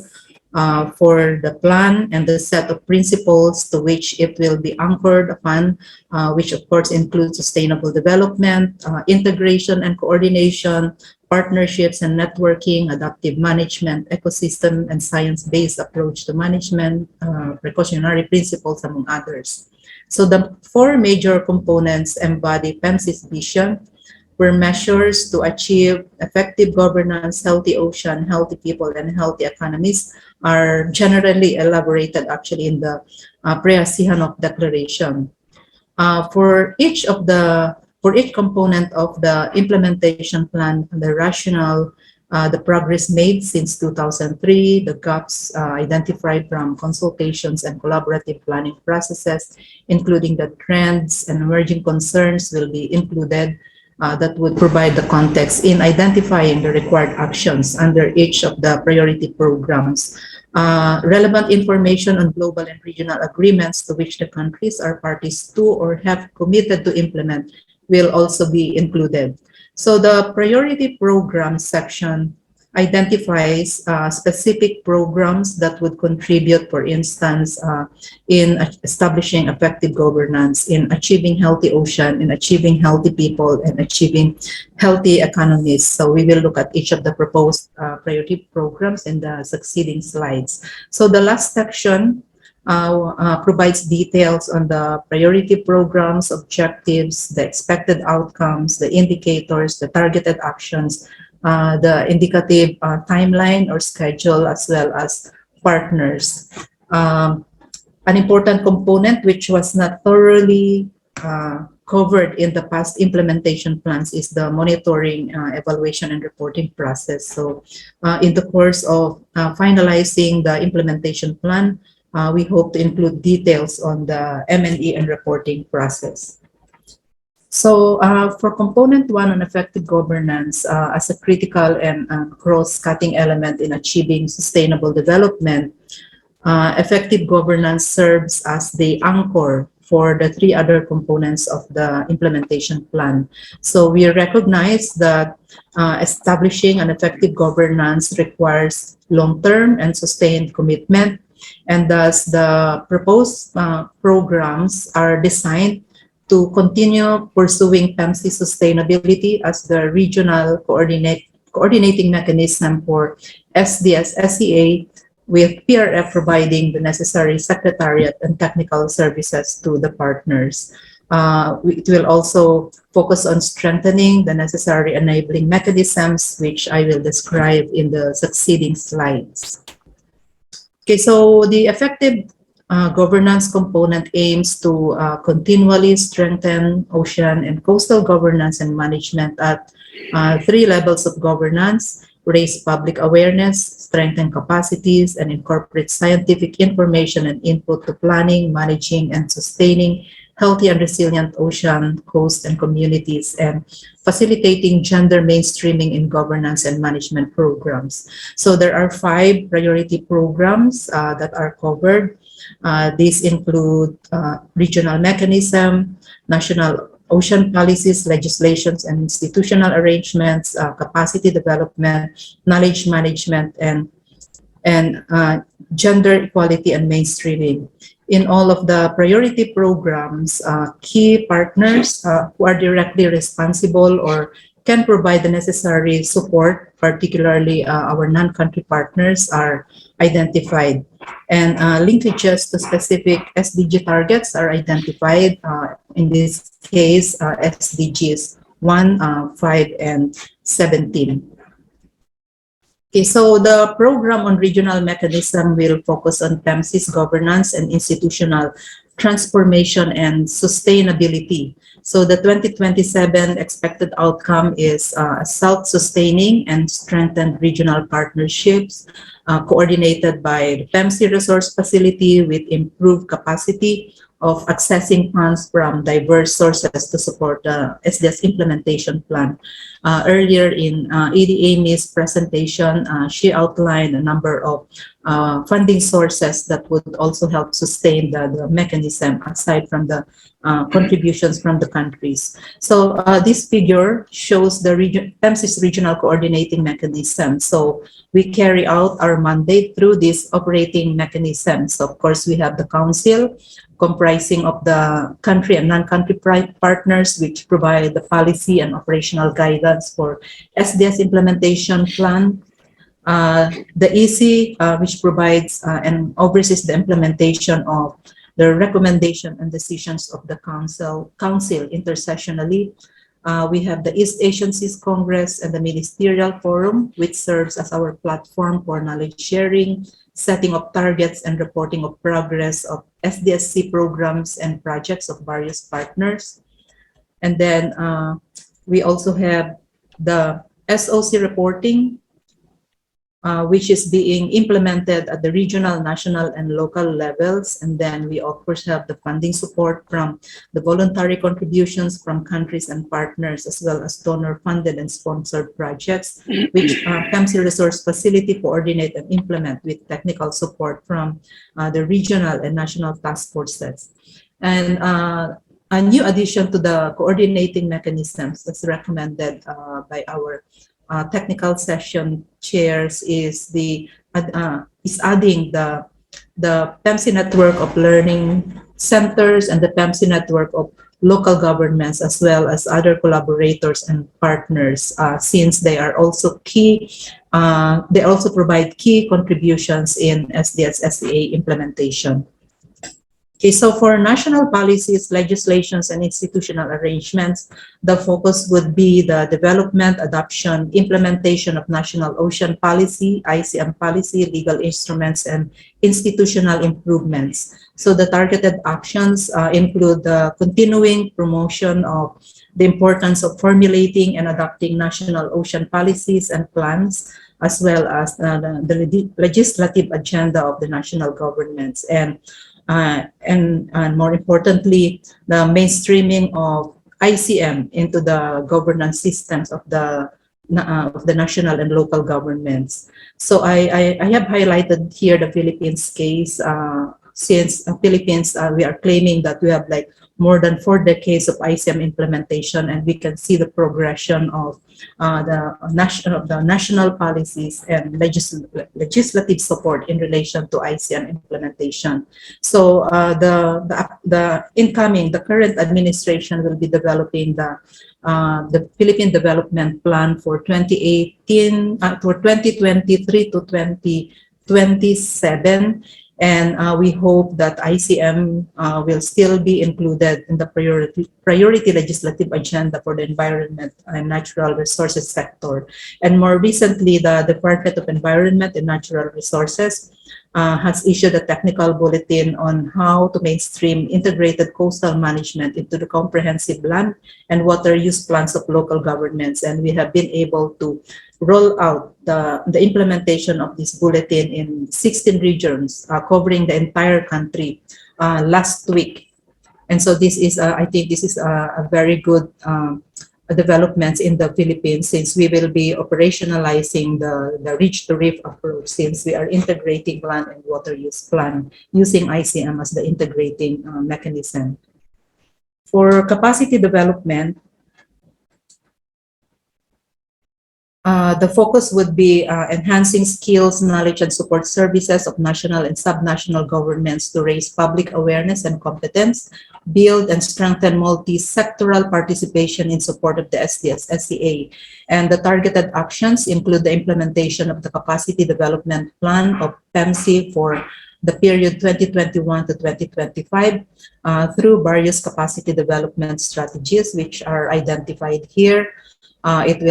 for the plan and the set of principles to which it will be anchored upon, which of course includes sustainable development, integration and coordination, partnerships and networking, adaptive management, ecosystem and science-based approach to management, precautionary principles, among others. So the four major components embody PEMC's vision, where measures to achieve effective governance, healthy ocean, healthy people, and healthy economies are generally elaborated actually in the Pre-Asean Declaration. For each component of the implementation plan, the rationale, the progress made since 2003, the gaps identified from consultations and collaborative planning processes, including the trends and emerging concerns will be included. That would provide the context in identifying the required actions under each of the priority programs. Relevant information on global and regional agreements to which the countries are parties to or have committed to implement will also be included. So the priority program section identifies specific programs that would contribute, for instance, in establishing effective governance, in achieving healthy ocean, in achieving healthy people, and achieving healthy economies. So we will look at each of the proposed priority programs in the succeeding slides. So the last section provides details on the priority programs, objectives, the expected outcomes, the indicators, the targeted actions, the indicative timeline or schedule, as well as partners. An important component which was not thoroughly covered in the past implementation plans is the monitoring, evaluation, and reporting process. So in the course of finalizing the implementation plan, we hope to include details on the M&E and reporting process. So for component one on effective governance as a critical and cross-cutting element in achieving sustainable development, effective governance serves as the anchor for the three other components of the implementation plan. So we recognize that establishing an effective governance requires long-term and sustained commitment, and thus the proposed programs are designed to continue pursuing PEMC sustainability as the regional coordinating mechanism for SDS SEA, with PRF providing the necessary secretariat and technical services to the partners. It will also focus on strengthening the necessary enabling mechanisms, which I will describe in the succeeding slides. Okay, so the effective governance component aims to continually strengthen ocean and coastal governance and management at 3 levels of governance: raise public awareness, strengthen capacities, and incorporate scientific information and input to planning, managing, and sustaining healthy and resilient ocean, coast, and communities, and facilitating gender mainstreaming in governance and management programs. So there are 5 priority programs that are covered. These include regional mechanism, national ocean policies, legislations, and institutional arrangements, capacity development, knowledge management, and gender equality and mainstreaming. In all of the priority programs, key partners who are directly responsible or can provide the necessary support, particularly our non-country partners, are identified. And linkages to specific SDG targets are identified, in this case, SDGs 1, 5, and 17. Okay, so the program on regional mechanism will focus on PEMC's governance and institutional transformation and sustainability. So the 2027 expected outcome is self-sustaining and strengthened regional partnerships coordinated by the PEMC resource facility with improved capacity of accessing funds from diverse sources to support the SDS implementation plan. Earlier in ED Amy's presentation, she outlined a number of funding sources that would also help sustain the mechanism aside from the contributions from the countries. So this figure shows the PEMC's regional coordinating mechanism. So we carry out our mandate through these operating mechanisms. Of course, we have the council, comprising of the country and non-country partners, which provide the policy and operational guidance for SDS implementation plan. The EC, which provides and oversees the implementation of the recommendation and decisions of the council intersessionally. We have the East Asian Seas Congress and the Ministerial Forum, which serves as our platform for knowledge sharing, setting of targets, and reporting of progress of SDSC programs and projects of various partners. And then we also have the SOC reporting, which is being implemented at the regional, national, and local levels. And then we of course have the funding support from the voluntary contributions from countries and partners, as well as donor-funded and sponsored projects, which PEMC Resource Facility coordinate and implement with technical support from the regional and national task forces. And a new addition to the coordinating mechanisms that's recommended by our technical session chairs is adding the PEMC network of learning centers and the PEMC network of local governments, as well as other collaborators and partners, since they are also key. They also provide key contributions in SDS SEA implementation. Okay, so for national policies, legislations, and institutional arrangements, the focus would be the development, adoption, implementation of national ocean policy, ICM policy, legal instruments, and institutional improvements. So the targeted actions include the continuing promotion of the importance of formulating and adopting national ocean policies and plans, as well as the legislative agenda of the national governments, and more importantly, the mainstreaming of ICM into the governance systems of the national and local governments. So I have highlighted here the Philippines case since Philippines, we are claiming that we have like more than 4 decades of ICM implementation, and we can see the progression of the national policies and legislative support in relation to ICM implementation. So the current administration will be developing the Philippine Development Plan for 2018 for 2023 to 2027. And we hope that ICM will still be included in the priority legislative agenda for the environment and natural resources sector. And more recently, the Department of Environment and Natural Resources has issued a technical bulletin on how to mainstream integrated coastal management into the comprehensive land and water use plans of local governments. And we have been able to roll out the implementation of this bulletin in 16 regions, covering the entire country last week. And so this is, I think this is a very good developments in the Philippines, since we will be operationalizing the reach to reef approach, since we are integrating land and water use plan using ICM as the integrating mechanism. For capacity development, the focus would be enhancing skills, knowledge, and support services of national and subnational governments to raise public awareness and competence, build and strengthen multi-sectoral participation in support of the SDS-SCA. And the targeted actions include the implementation of the Capacity Development Plan of PNlc for the period 2021 to 2025 through various capacity development strategies, which are identified here. It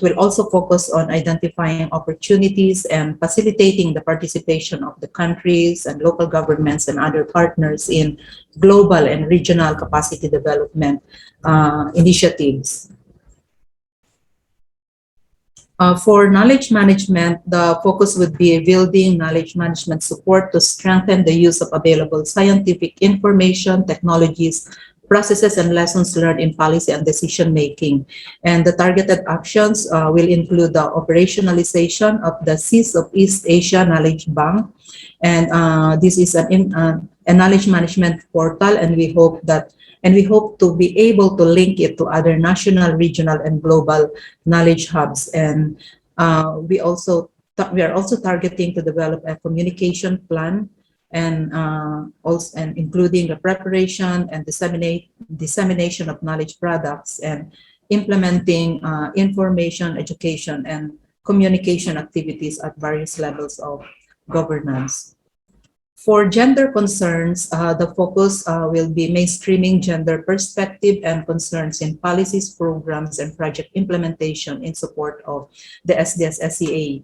will also focus on identifying opportunities and facilitating the participation of the countries and local governments and other partners in global and regional capacity development initiatives. For knowledge management, the focus would be building knowledge management support to strengthen the use of available scientific information, technologies, processes, and lessons learned in policy and decision making. And the targeted actions will include the operationalization of the SEAS of East Asia Knowledge Bank. And this is a knowledge management portal, and we hope to be able to link it to other national, regional, and global knowledge hubs. And we are also targeting to develop a communication plan, and including the preparation and dissemination of knowledge products, and implementing information, education, and communication activities at various levels of governance. For gender concerns, the focus will be mainstreaming gender perspective and concerns in policies, programs, and project implementation in support of the SDS-SCA.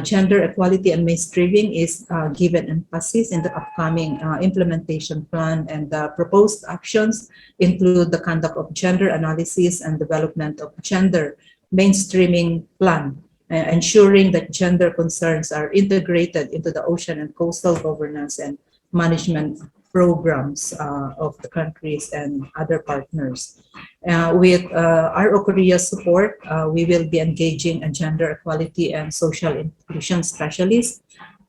Gender equality and mainstreaming is given emphasis in the upcoming implementation plan, and the proposed actions include the conduct of gender analysis and development of gender mainstreaming plan, ensuring that gender concerns are integrated into the ocean and coastal governance and management programs of the countries and other partners. With our Korea support, we will be engaging a gender equality and social inclusion specialist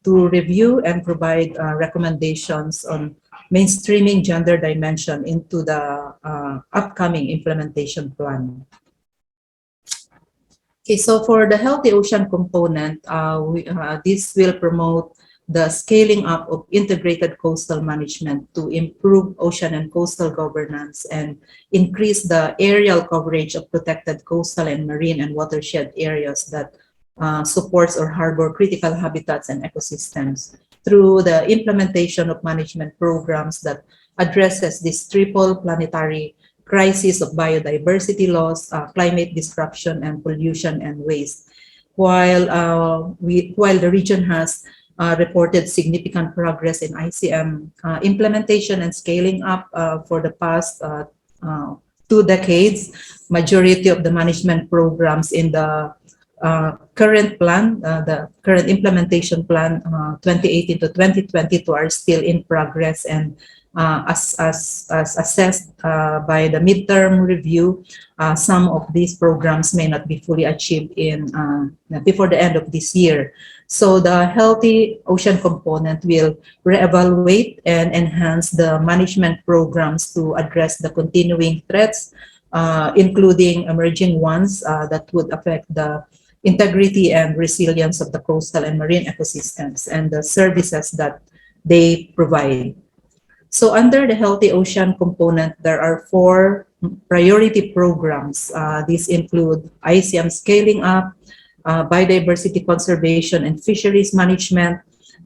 to review and provide recommendations on mainstreaming gender dimension into the upcoming implementation plan. Okay, so for the Healthy Ocean component, this will promote the scaling up of integrated coastal management to improve ocean and coastal governance and increase the aerial coverage of protected coastal and marine and watershed areas that supports or harbor critical habitats and ecosystems through the implementation of management programs that addresses this triple planetary crisis of biodiversity loss, climate disruption, and pollution and waste. While the region has reported significant progress in ICM implementation and scaling up for the past 2 decades, majority of the management programs in the current plan, the current implementation plan 2018 to 2022 are still in progress, and as assessed by the midterm review, some of these programs may not be fully achieved before the end of this year. So the Healthy Ocean component will reevaluate and enhance the management programs to address the continuing threats, including emerging ones that would affect the integrity and resilience of the coastal and marine ecosystems and the services that they provide. So under the Healthy Ocean component, there are 4 priority programs. These include ICM scaling up, biodiversity conservation and fisheries management,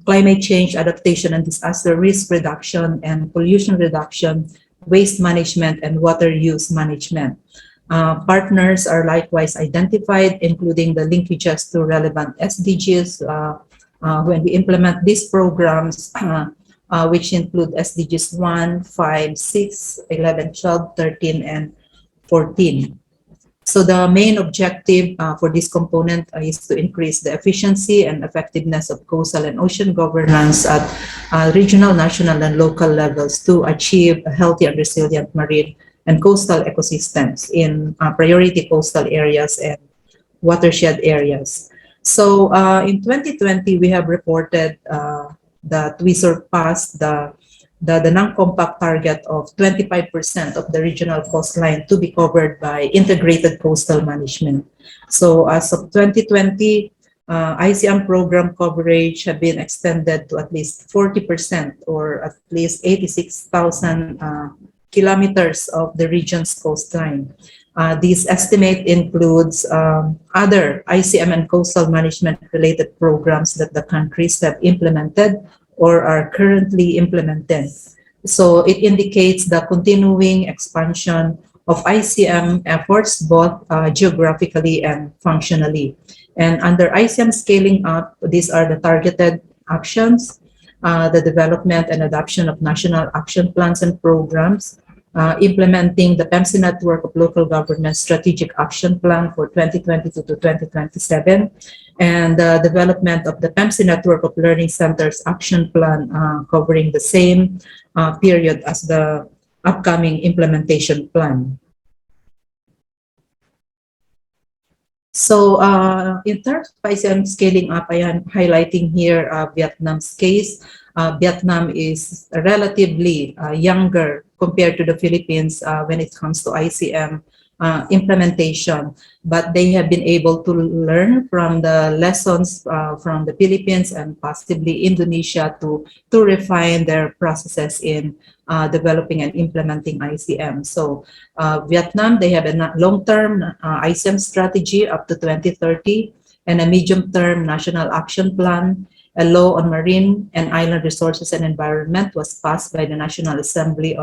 climate change adaptation and disaster risk reduction, and pollution reduction, waste management, and water use management. Partners are likewise identified, including the linkages to relevant SDGs when we implement these programs, which include SDGs 1, 5, 6, 11, 12, 13, and 14. So the main objective for this component is to increase the efficiency and effectiveness of coastal and ocean governance at regional, national, and local levels to achieve a healthy and resilient marine and coastal ecosystems in priority coastal areas and watershed areas. So in 2020, we have reported that we surpassed the non-compact target of 25% of the regional coastline to be covered by integrated coastal management. So as of 2020, ICM program coverage have been extended to at least 40% or at least 86,000 kilometers of the region's coastline. This estimate includes other ICM and coastal management related programs that the countries have implemented or are currently implemented. So it indicates the continuing expansion of ICM efforts both geographically and functionally. And under ICM scaling up, these are the targeted actions, the development and adoption of national action plans and programs, implementing the PEMC network of local government strategic action plan for 2022 to 2027, and the development of the PEMC network of learning centers action plan covering the same period as the upcoming implementation plan. So in terms of ICM scaling up, I am highlighting here Vietnam's case. Vietnam is relatively younger compared to the Philippines when it comes to ICM implementation, but they have been able to learn from the lessons from the Philippines and possibly Indonesia to refine their processes in developing and implementing ICM. So Vietnam, they have a long-term ICM strategy up to 2030 and a medium-term national action plan. A law on marine and island resources and environment was passed by the National Assembly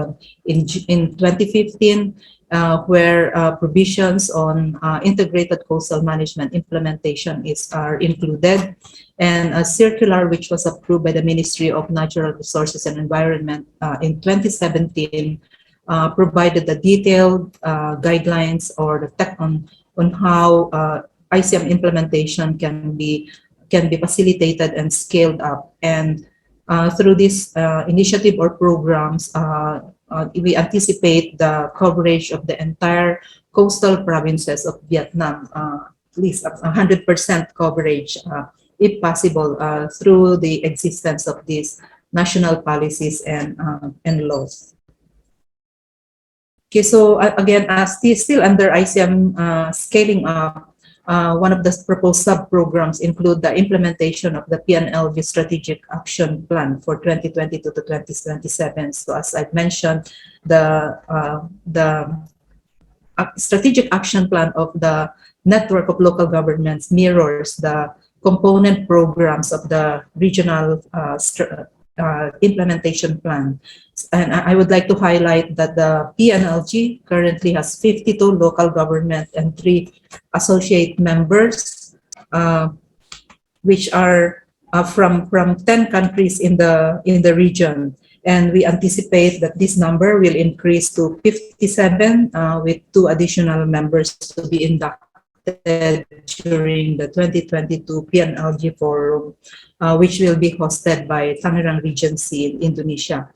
in 2015, where provisions on integrated coastal management implementation are included, and a circular which was approved by the Ministry of Natural Resources and Environment in 2017 provided the detailed guidelines or the tech on how ICM implementation can be facilitated and scaled up. And through this initiative or programs, we anticipate the coverage of the entire coastal provinces of Vietnam, at least 100% coverage, if possible, through the existence of these national policies and laws. Okay, so again, still under ICM scaling up, one of the proposed sub-programs include the implementation of the Pnlv Strategic Action Plan for 2022 to 2027. So as I've mentioned, the Strategic Action Plan of the network of local governments mirrors the component programs of the regional implementation plan. And I would like to highlight that the Pnlg currently has 52 local government and 3 associate members, which are from 10 countries in the region. And we anticipate that this number will increase to 57 with 2 additional members to be inducted during the 2022 Pnlg Forum, which will be hosted by Tangerang Regency in Indonesia.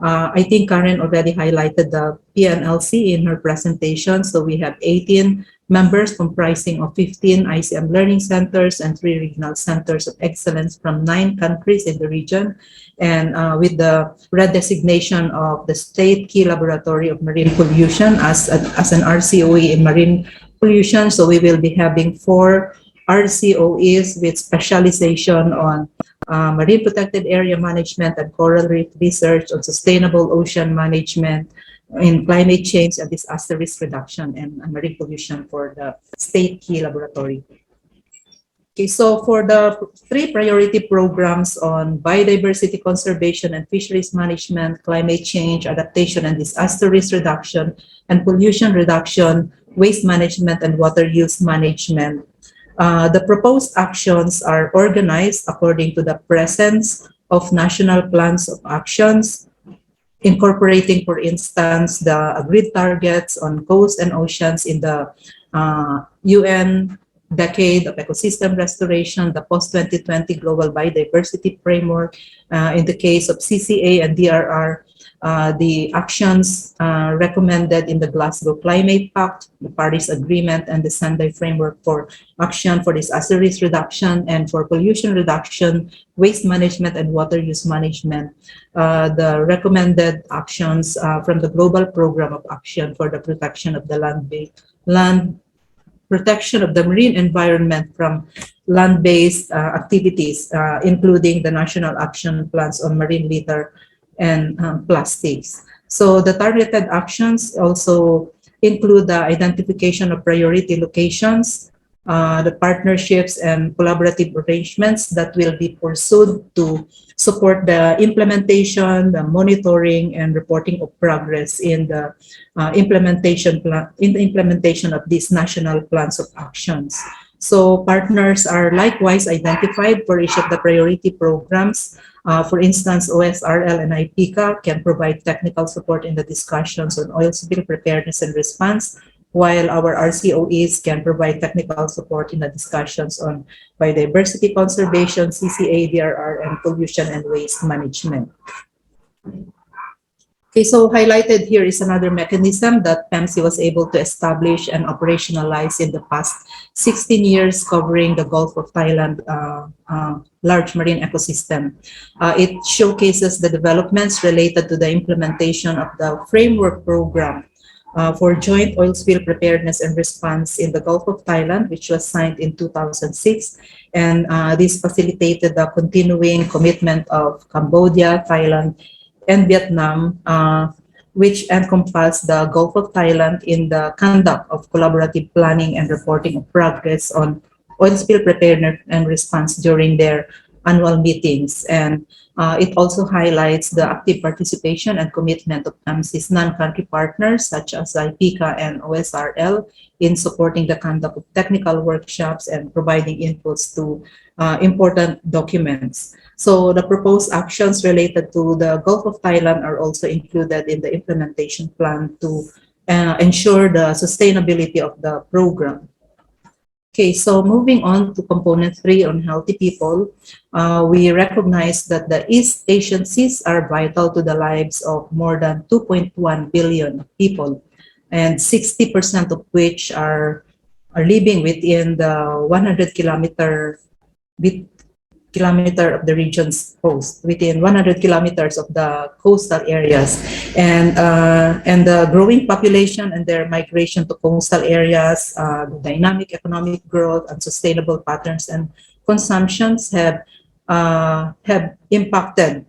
I think Karen already highlighted the Pnlc in her presentation. So we have 18 members comprising of 15 ICM learning centers and 3 regional centers of excellence from 9 countries in the region. And with the red designation of the State Key Laboratory of Marine Pollution as an RCOE in marine pollution. So we will be having 4 RCOEs with specialization on marine protected area management and coral reef research, on sustainable ocean management, in climate change and disaster risk reduction and marine pollution for the State Key Laboratory. Okay, so for the 3 priority programs on biodiversity conservation and fisheries management, climate change, adaptation and disaster risk reduction, and pollution reduction, waste management and water use management, the proposed actions are organized according to the presence of national plans of actions, incorporating, for instance, the agreed targets on coast and oceans in the UN Decade of Ecosystem Restoration, the post-2020 Global Biodiversity Framework. In the case of CCA and DRR, the actions recommended in the Glasgow Climate Pact, the Paris Agreement, and the Sendai Framework for Action for Disaster Risk Reduction and for Pollution Reduction, Waste Management, and Water Use Management. The recommended actions from the Global Program of Action for the Protection of the protection of the marine environment from land-based activities, including the National Action Plans on Marine Litter and plastics. So the targeted actions also include the identification of priority locations, the partnerships and collaborative arrangements that will be pursued to support the implementation, the monitoring, and reporting of progress in the implementation of these national plans of actions. So partners are likewise identified for each of the priority programs. For instance, OSRL and IPICA can provide technical support in the discussions on oil spill preparedness and response, while our RCOEs can provide technical support in the discussions on biodiversity conservation, CCA, DRR, and pollution and waste management. Okay, so highlighted here is another mechanism that PEMC was able to establish and operationalize in the past 16 years, covering the Gulf of Thailand large marine ecosystem. It showcases the developments related to the implementation of the framework program for joint oil spill preparedness and response in the Gulf of Thailand, which was signed in 2006. And this facilitated the continuing commitment of Cambodia, Thailand, and Vietnam, which encompass the Gulf of Thailand in the conduct of collaborative planning and reporting of progress on oil spill preparedness and response during their annual meetings. And it also highlights the active participation and commitment of PEMC's non-country partners, such as IPICA and OSRL, in supporting the conduct of technical workshops and providing inputs to important documents. So the proposed actions related to the Gulf of Thailand are also included in the implementation plan to ensure the sustainability of the program. Okay, so moving on to component 3 on healthy people, we recognize that the East Asian seas are vital to the lives of more than 2.1 billion people, and 60% of which are living within the 100-kilometer of the region's coast, within 100 kilometers of the coastal areas, and the growing population and their migration to coastal areas, the dynamic economic growth and sustainable patterns and consumptions have impacted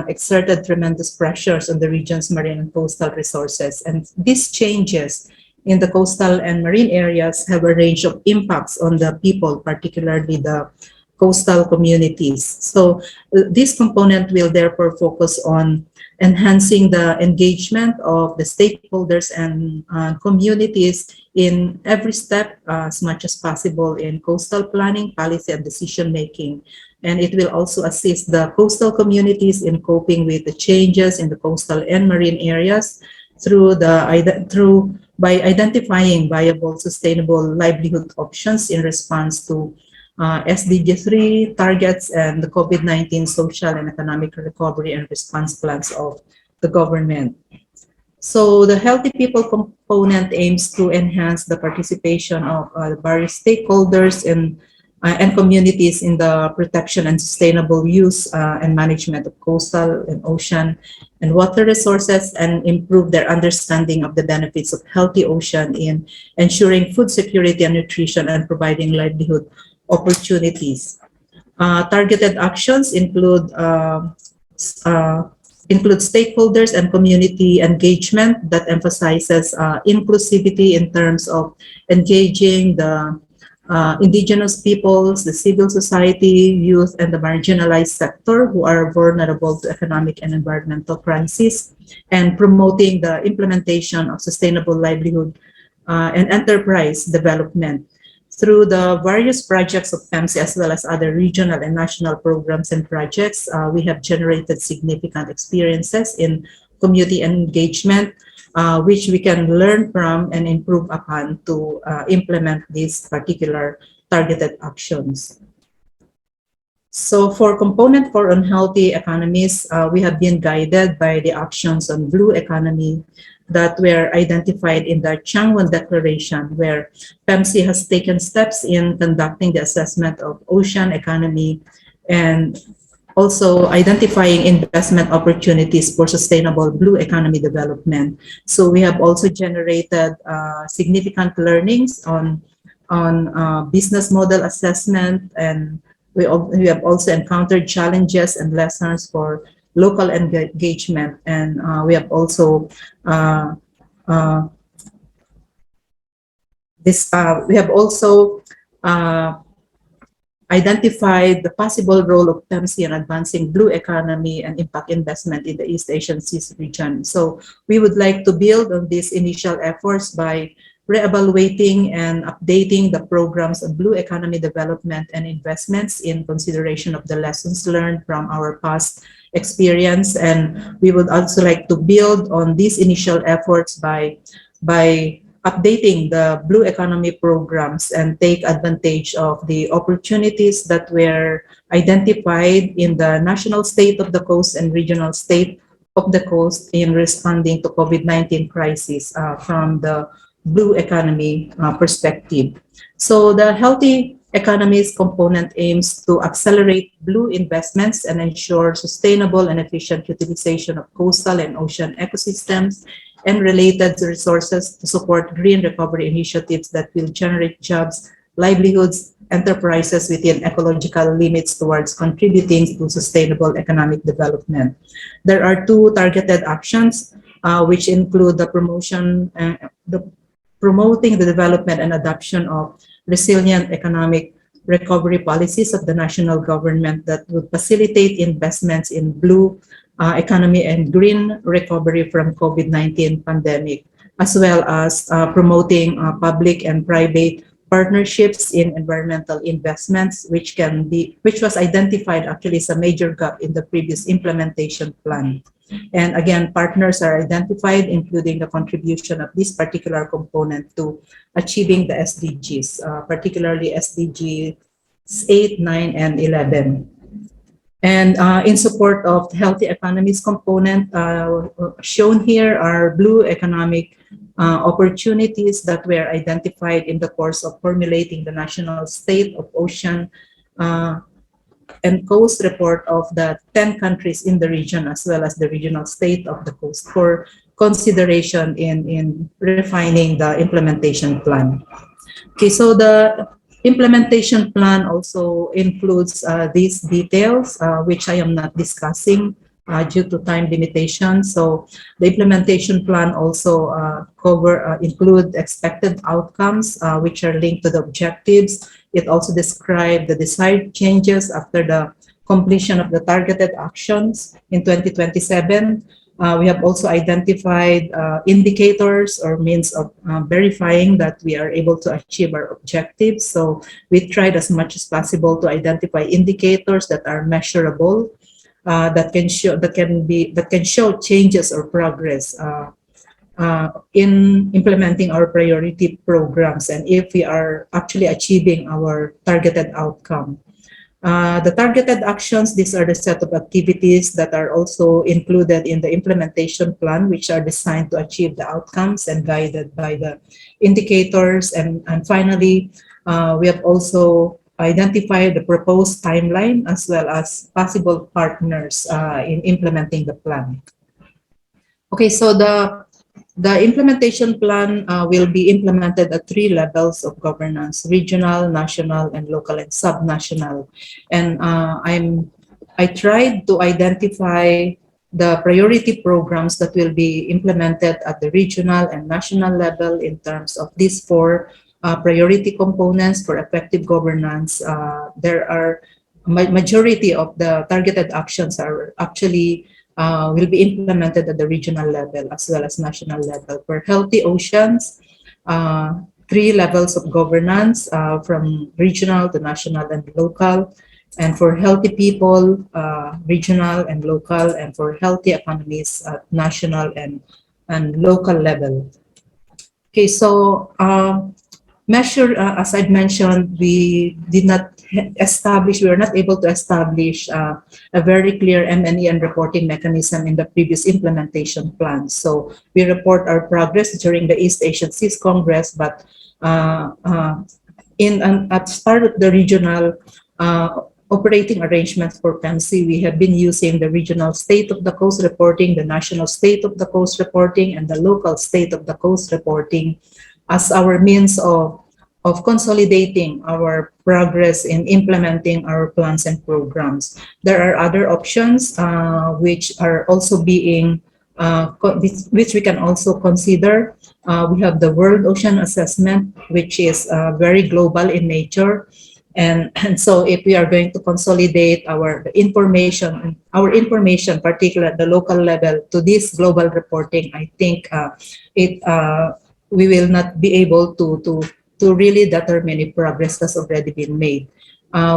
exerted tremendous pressures on the region's marine and coastal resources, and these changes in the coastal and marine areas have a range of impacts on the people, particularly the coastal communities. So this component will therefore focus on enhancing the engagement of the stakeholders and communities in every step as much as possible in coastal planning, policy, and decision making. And it will also assist the coastal communities in coping with the changes in the coastal and marine areas by identifying viable, sustainable livelihood options in response to SDG 3 targets and the COVID-19 social and economic recovery and response plans of the government. So the Healthy People component aims to enhance the participation of the various stakeholders and communities in the protection and sustainable use and management of coastal and ocean and water resources, and improve their understanding of the benefits of healthy ocean in ensuring food security and nutrition and providing livelihood opportunities. Targeted actions include stakeholders and community engagement that emphasizes inclusivity in terms of engaging the indigenous peoples, the civil society, youth, and the marginalized sector who are vulnerable to economic and environmental crises, and promoting the implementation of sustainable livelihood and enterprise development. Through the various projects of PEMC as well as other regional and national programs and projects, we have generated significant experiences in community engagement, which we can learn from and improve upon to implement these particular targeted actions. So for component for unhealthy economies, we have been guided by the actions on blue economy that were identified in the Changwon Declaration, where PEMC has taken steps in conducting the assessment of ocean economy and also identifying investment opportunities for sustainable blue economy development. So we have also generated significant learnings on business model assessment, and we have also encountered challenges and lessons for local engagement, and we have also identified the possible role of PEMC in advancing blue economy and impact investment in the East Asian Seas region. So we would like to build on these initial efforts by reevaluating and updating the programs of blue economy development and investments in consideration of the lessons learned from our past experience. And we would also like to build on these initial efforts by updating the blue economy programs and take advantage of the opportunities that were identified in the national state of the coast and regional state of the coast in responding to COVID-19 crisis from the blue economy perspective. So the healthy economies component aims to accelerate blue investments and ensure sustainable and efficient utilization of coastal and ocean ecosystems and related resources to support green recovery initiatives that will generate jobs, livelihoods, enterprises within ecological limits towards contributing to sustainable economic development. There are two targeted actions, which include the promoting the development and adoption of resilient economic recovery policies of the national government that would facilitate investments in blue economy and green recovery from COVID-19 pandemic, as well as promoting public and private partnerships in environmental investments, which was identified actually as a major gap in the previous implementation plan. And again, partners are identified, including the contribution of this particular component to achieving the SDGs, particularly SDG 8, 9, and 11. And in support of the healthy economies component, shown here are blue economic opportunities that were identified in the course of formulating the national state of ocean and coast report of the 10 countries in the region, as well as the regional state of the coast, for consideration in refining the implementation plan. Okay, so the implementation plan also includes these details, which I am not discussing due to time limitations. So the implementation plan also include expected outcomes, which are linked to the objectives. It also describes the desired changes after the completion of the targeted actions in 2027. We have also identified indicators or means of verifying that we are able to achieve our objectives. So we tried as much as possible to identify indicators that are measurable, that can show changes or progress in implementing our priority programs and if we are actually achieving our targeted outcome. The targeted actions, these are the set of activities that are also included in the implementation plan, which are designed to achieve the outcomes and guided by the indicators. And finally, we have also identified the proposed timeline as well as possible partners in implementing the plan. Okay, so the implementation plan will be implemented at 3 levels of governance: regional, national, and local and subnational. And I tried to identify the priority programs that will be implemented at the regional and national level in terms of these 4 priority components for effective governance. There are majority of the targeted actions are actually will be implemented at the regional level as well as national level. For healthy oceans, 3 levels of governance from regional to national and local. And for healthy people, regional and local, and for healthy economies at national and local level. Okay, so measure, as I've mentioned, we did not establish, we were not able to establish a very clear M&E and reporting mechanism in the previous implementation plan. So we report our progress during the East Asian Seas Congress, but at start of the regional operating arrangements for PNlc, we have been using the regional state of the coast reporting, the national state of the coast reporting, and the local state of the coast reporting as our means of consolidating our progress in implementing our plans and programs. There are other options which are also being, which we can also consider. We have the World Ocean Assessment, which is very global in nature. And so if we are going to consolidate our information, particularly at the local level, to this global reporting, I think we will not be able to really determine if progress has already been made.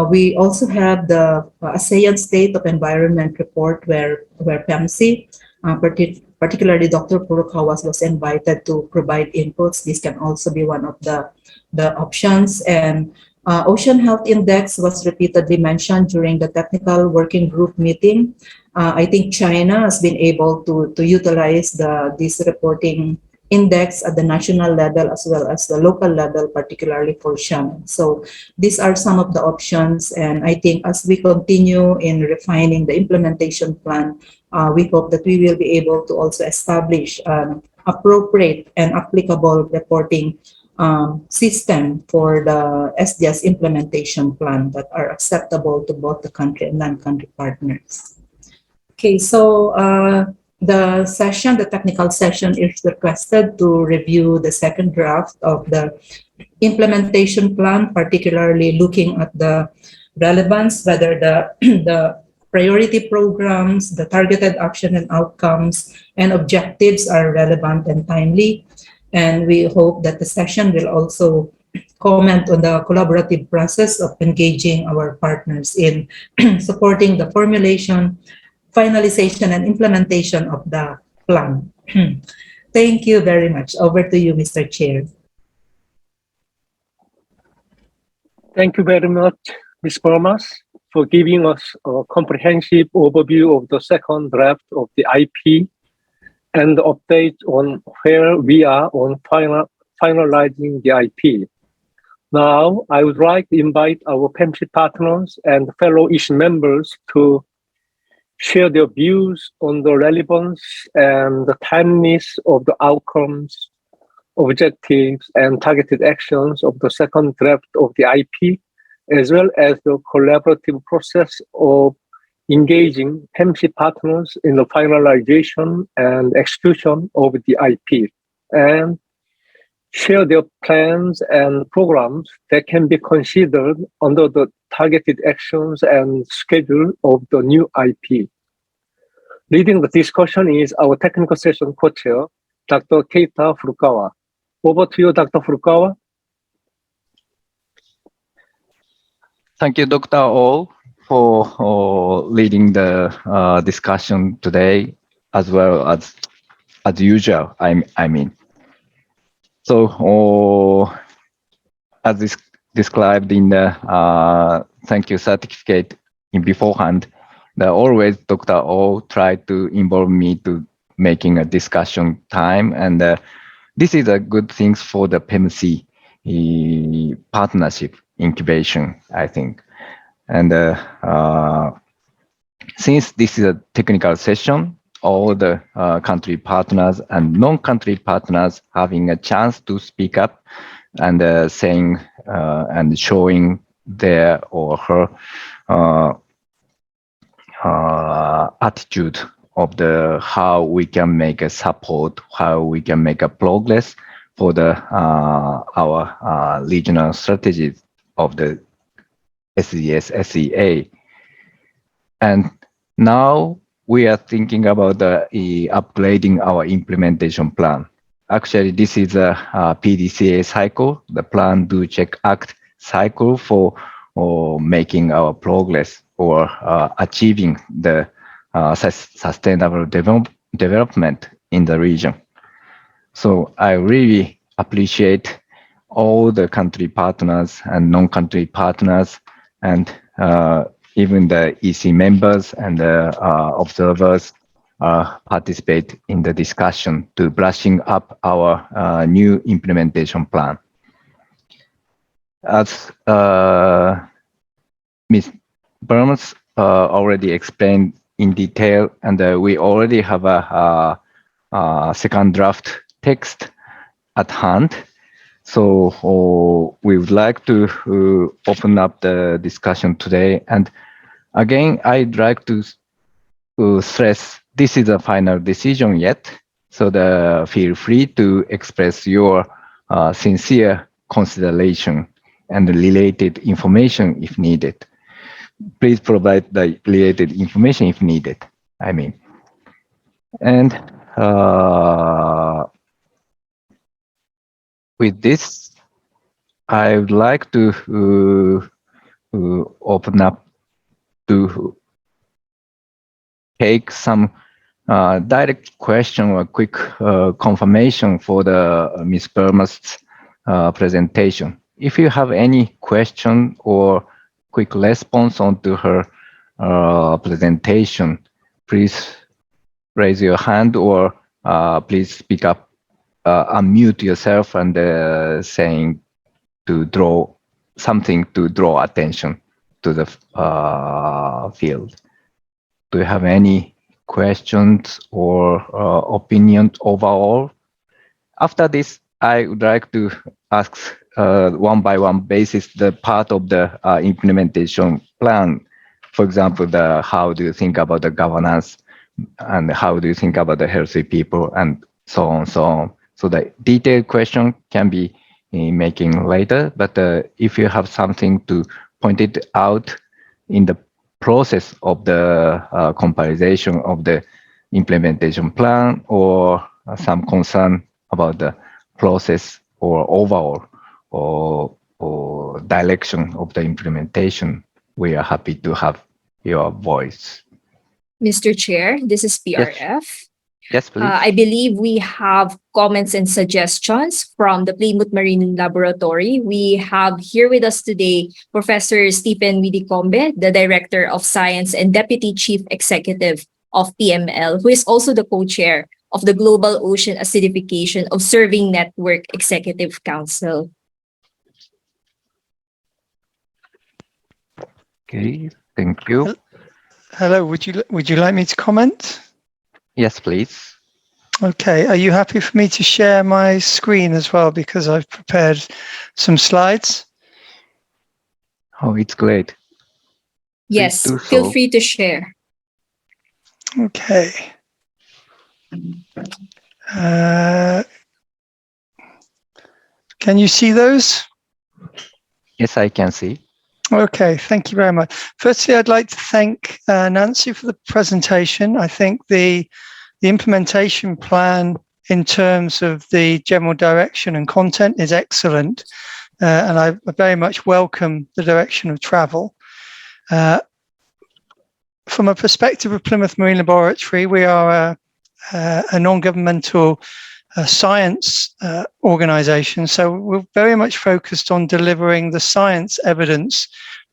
We also have the ASEAN State of Environment Report where PNlc, particularly Dr. Furukawa, was invited to provide inputs. This can also be one of the options. And Ocean Health Index was repeatedly mentioned during the technical working group meeting. I think China has been able to utilize this reporting index at the national level as well as the local level, particularly for Shannon. So these are some of the options, and I think as we continue in refining the implementation plan, we hope that we will be able to also establish an appropriate and applicable reporting system for the SDS implementation plan that are acceptable to both the country and non-country partners. Okay, so the technical session is requested to review the second draft of the implementation plan, particularly looking at the relevance, whether the priority programs, the targeted action and outcomes, and objectives are relevant and timely. And we hope that the session will also comment on the collaborative process of engaging our partners in supporting the formulation, finalization, and implementation of the plan. Thank you very much. Over to you, Mr. Chair. Thank you very much, Ms. Burmas, for giving us a comprehensive overview of the second draft of the IP and the update on where we are on finalizing the IP. Now, I would like to invite our PNlc partners and fellow EAS members to share their views on the relevance and the timeliness of the outcomes, objectives, and targeted actions of the second draft of the IP, as well as the collaborative process of engaging PNlc partners in the finalization and execution of the IP, and share their plans and programs that can be considered under the targeted actions and schedule of the new IP. Leading the discussion is our technical session co-chair, Dr. Keita Furukawa. Over to you, Dr. Furukawa. Thank you, Dr. O, for leading the discussion today, as well as as usual. I mean, so as described in the thank you certificate in beforehand, always Dr. O tried to involve me to making a discussion time, and this is a good thing for the Pnlc partnership incubation, I think. And since this is a technical session, all the country partners and non-country partners having a chance to speak up and saying and showing their or her attitude of the how we can make a support, how we can make a progress for the our regional strategies of the SES, SEA. And now we are thinking about the upgrading our implementation plan. Actually, this is a PDCA cycle, the Plan, Do, Check, Act cycle for making our progress or achieving the sustainable development in the region. So I really appreciate all the country partners and non-country partners and even the EC members and the observers participate in the discussion to brushing up our new implementation plan. As Ms. Burns already explained in detail, and we already have a second draft text at hand. So we would like to open up the discussion today. And again, I'd like to stress this is a final decision yet. So feel free to express your sincere consideration and related information if needed. Please provide the related information if needed, I mean. And with this, I would like to open up to take some direct question or quick confirmation for the Ms. Burmast's presentation. If you have any question or quick response onto her presentation, please raise your hand or please speak up, unmute yourself and saying to draw something to draw attention to the field. Do you have any questions or opinions overall? After this, I would like to ask one by one basis the part of the implementation plan. For example, how do you think about the governance and how do you think about the healthy people and so on, so on. So the detailed question can be making later, but if you have something to point it out in the process of the compilation of the implementation plan or some concern about the process or overall or direction of the implementation, we are happy to have your voice. Mr. Chair, this is PRF. Yes, please. I believe we have comments and suggestions from the Plymouth Marine Laboratory. We have here with us today Professor Stephen Widicombe, the Director of Science and Deputy Chief Executive of PML, who is also the co-chair of the Global Ocean Acidification Observing Network Executive Council. Okay, thank you. Hello, would you like me to comment? Yes, please. Okay, are you happy for me to share my screen as well, because I've prepared some slides? Oh, it's great. Yes, feel free to share. Okay. Can you see those? Yes, I can see. Okay, thank you very much. Firstly, I'd like to thank Nancy for the presentation. I think the implementation plan in terms of the general direction and content is excellent, and I very much welcome the direction of travel. From a perspective of Plymouth Marine Laboratory, we are a non-governmental science organization. So we're very much focused on delivering the science evidence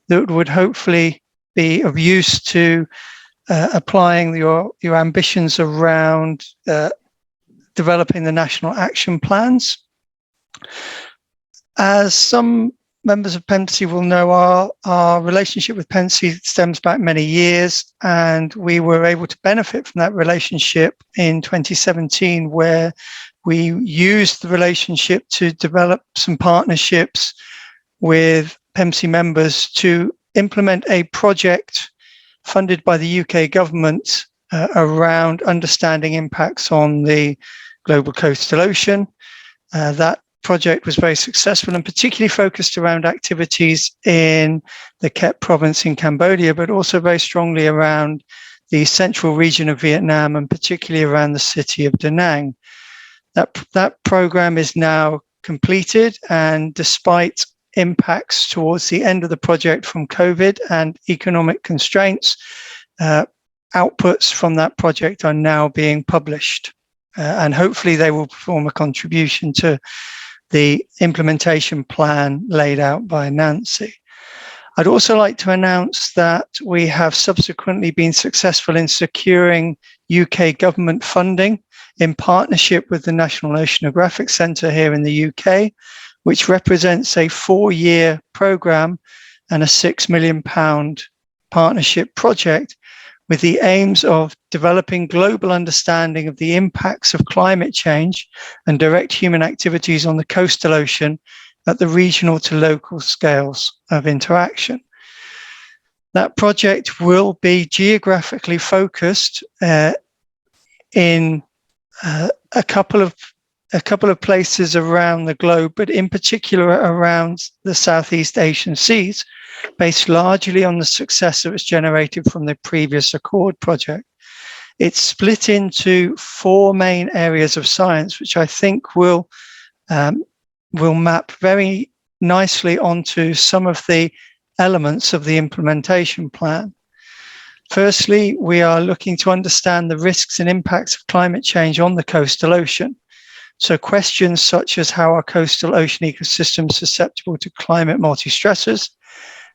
that would hopefully be of use to applying your ambitions around developing the national action plans. As some members of Pnlc will know, our relationship with Pnlc stems back many years, and we were able to benefit from that relationship in 2017, where we used the relationship to develop some partnerships with Pnlc members to implement a project funded by the UK government around understanding impacts on the global coastal ocean. That project was very successful and particularly focused around activities in the Kep province in Cambodia, but also very strongly around the central region of Vietnam and particularly around the city of Da Nang. That program is now completed, and despite impacts towards the end of the project from COVID and economic constraints, outputs from that project are now being published, and hopefully they will form a contribution to the implementation plan laid out by Nancy. I'd also like to announce that we have subsequently been successful in securing UK government funding in partnership with the National Oceanographic Centre here in the UK, which represents a 4-year programme and a £6 million partnership project with the aims of developing global understanding of the impacts of climate change and direct human activities on the coastal ocean at the regional to local scales of interaction. That project will be geographically focused in a couple of places around the globe, but in particular around the Southeast Asian seas, based largely on the success that was generated from the previous Accord project. It's split into 4 main areas of science, which I think will map very nicely onto some of the elements of the implementation plan. Firstly, we are looking to understand the risks and impacts of climate change on the coastal ocean. So questions such as how are coastal ocean ecosystems susceptible to climate multi-stressors,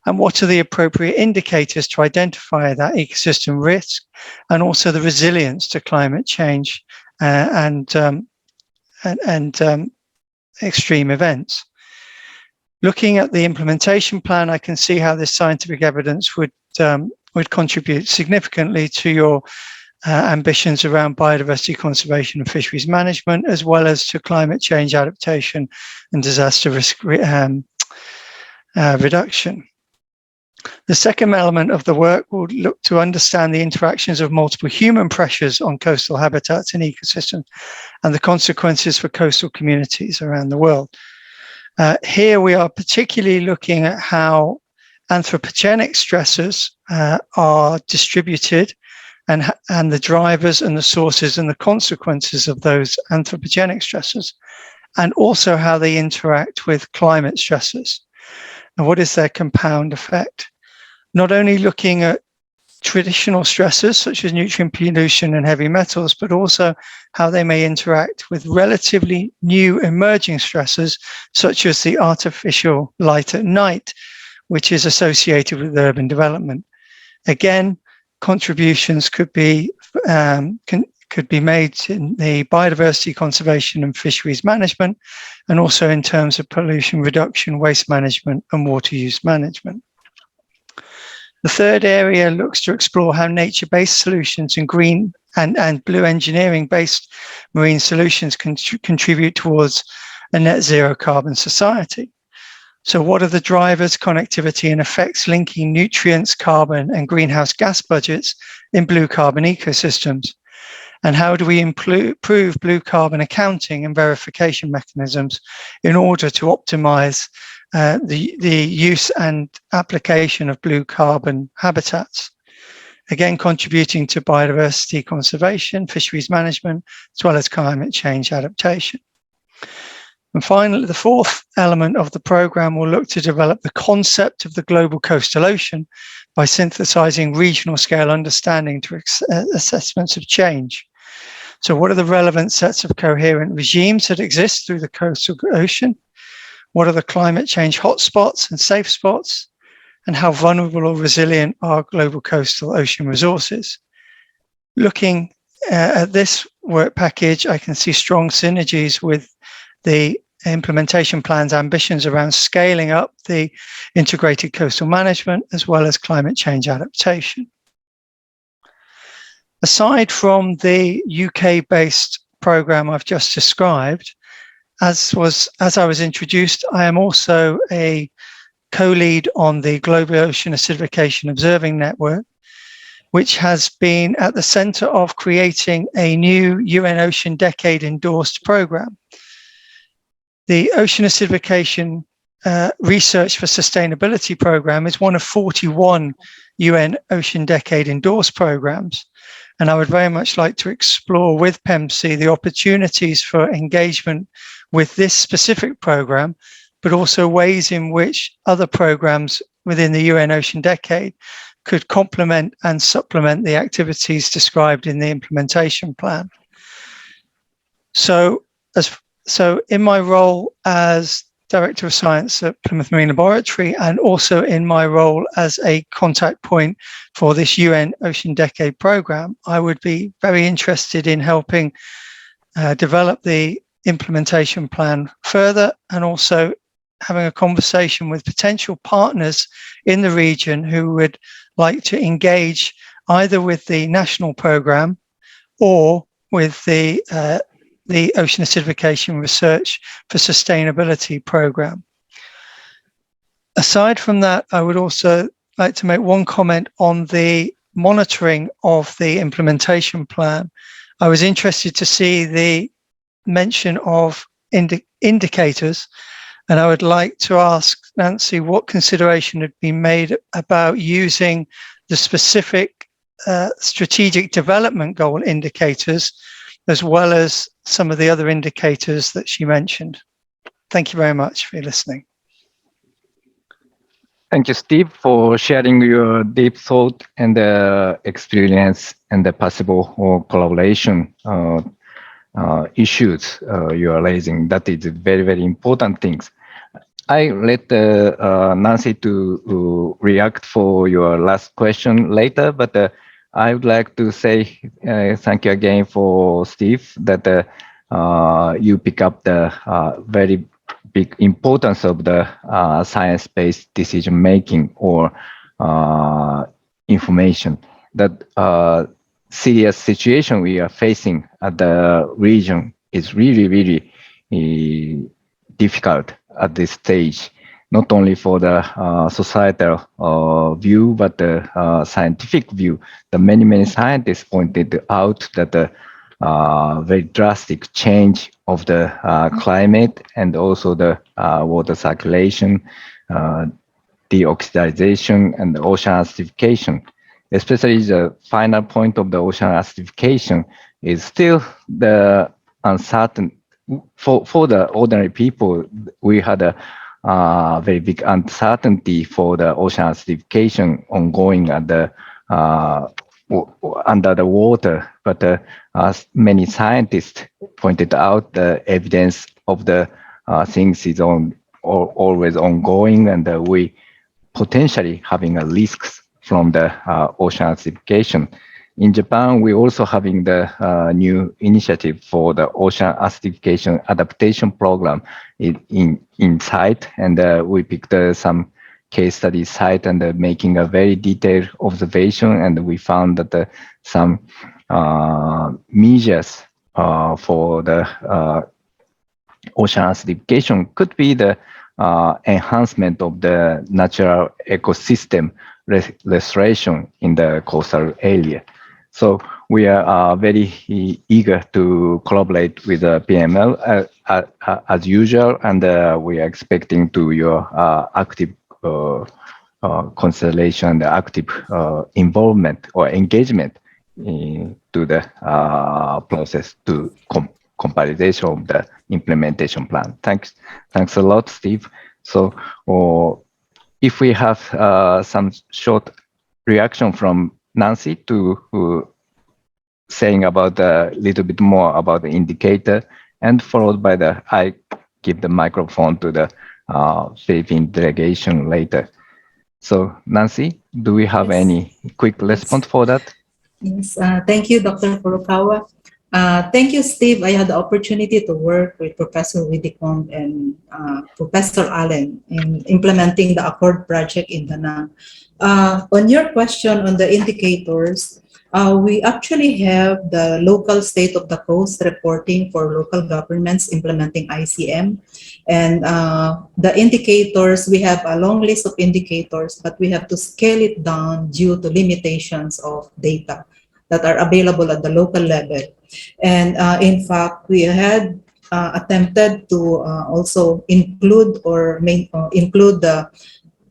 and what are the appropriate indicators to identify that ecosystem risk, and also the resilience to climate change and extreme events. Looking at the implementation plan, I can see how this scientific evidence would contribute significantly to your ambitions around biodiversity conservation and fisheries management, as well as to climate change adaptation and disaster risk reduction. The second element of the work will look to understand the interactions of multiple human pressures on coastal habitats and ecosystems and the consequences for coastal communities around the world. Here we are particularly looking at how anthropogenic stressors are distributed and the drivers and the sources and the consequences of those anthropogenic stressors, and also how they interact with climate stressors and what is their compound effect. Not only looking at traditional stressors such as nutrient pollution and heavy metals, but also how they may interact with relatively new emerging stressors such as the artificial light at night, which is associated with urban development. Again, contributions could be made in the biodiversity conservation and fisheries management, and also in terms of pollution reduction, waste management, and water use management. The third area looks to explore how nature-based solutions and green and blue engineering-based marine solutions can contribute towards a net zero carbon society. So what are the drivers, connectivity, and effects linking nutrients, carbon, and greenhouse gas budgets in blue carbon ecosystems? And how do we improve blue carbon accounting and verification mechanisms in order to optimize the use and application of blue carbon habitats? Again, contributing to biodiversity conservation, fisheries management, as well as climate change adaptation. And finally, the fourth element of the program will look to develop the concept of the global coastal ocean by synthesizing regional scale understanding to assessments of change. So what are the relevant sets of coherent regimes that exist through the coastal ocean? What are the climate change hotspots and safe spots? And how vulnerable or resilient are global coastal ocean resources? Looking at this work package, I can see strong synergies with the implementation plan's ambitions around scaling up the integrated coastal management as well as climate change adaptation. Aside from the UK-based program I've just described, as I was introduced, I am also a co-lead on the Global Ocean Acidification Observing Network, which has been at the center of creating a new UN Ocean Decade endorsed program. The Ocean Acidification Research for Sustainability program is one of 41 UN Ocean Decade endorsed programs. And I would very much like to explore with PNlc the opportunities for engagement with this specific program, but also ways in which other programs within the UN Ocean Decade could complement and supplement the activities described in the implementation plan. So in my role as Director of Science at Plymouth Marine Laboratory, and also in my role as a contact point for this UN Ocean Decade program, I would be very interested in helping develop the implementation plan further, and also having a conversation with potential partners in the region who would like to engage either with the national program or with the Ocean Acidification Research for Sustainability program. Aside from that, I would also like to make one comment on the monitoring of the implementation plan. I was interested to see the mention of indicators, and I would like to ask Nancy what consideration had been made about using the specific strategic development goal indicators, as well as some of the other indicators that she mentioned. Thank you very much for listening. Thank you, Steve, for sharing your deep thought and experience and the possible collaboration issues you are raising. That is very, very important things. I let Nancy to react for your last question later, but I would like to say thank you again for Steve that you pick up the very big importance of the science-based decision making or information. That serious situation we are facing at the region is really, really difficult at this stage, not only for the societal view, but the scientific view. The many scientists pointed out that the very drastic change of the climate and also the water circulation, deoxidization, and ocean acidification. Especially the final point of the ocean acidification is still the uncertain. For the ordinary people, we had a very big uncertainty for the ocean acidification ongoing at the under the water. But as many scientists pointed out, the evidence of the things is always ongoing, and we potentially having a risks from the ocean acidification. In Japan, we're also having the new initiative for the ocean acidification adaptation program in site, and we picked some case study site and making a very detailed observation, and we found that some measures for the ocean acidification could be the enhancement of the natural ecosystem restoration in the coastal area. So we are very eager to collaborate with PML as usual, and we are expecting to your active consideration, the active involvement or engagement to the process to compilation of the implementation plan. Thanks a lot, Steve. So if we have some short reaction from Nancy to saying about a little bit more about the indicator, and followed by I give the microphone to the Philippine delegation later. So Nancy, do we have any quick response for that? Yes, thank you, Dr. Furukawa. Thank you, Steve. I had the opportunity to work with Professor Widicom and Professor Allen in implementing the Accord project in Danang. On your question on the indicators, we actually have the local state of the coast reporting for local governments implementing ICM. And the indicators, we have a long list of indicators, but we have to scale it down due to limitations of data that are available at the local level. And in fact, we had attempted to also include include the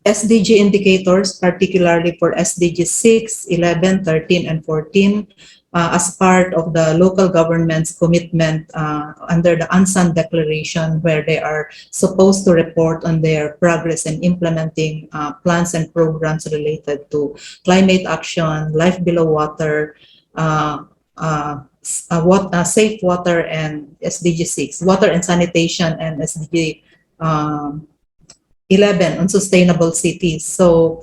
SDG indicators, particularly for SDG 6, 11, 13, and 14, as part of the local government's commitment under the UNSAN Declaration, where they are supposed to report on their progress in implementing plans and programs related to climate action, life below water, safe water, and SDG 6, water and sanitation, and SDG 11 on sustainable cities. So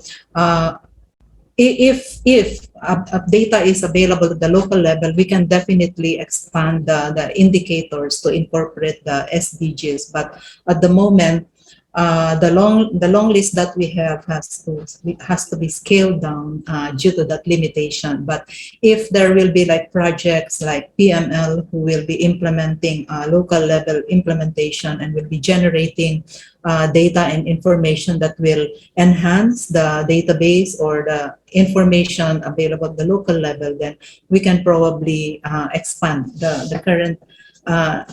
if data is available at the local level, we can definitely expand the indicators to incorporate the SDGs. But at the moment, the long list that we have has to be scaled down due to that limitation. But if there will be like projects like PML who will be implementing local level implementation and will be generating data and information that will enhance the database or the information available at the local level, then we can probably expand the current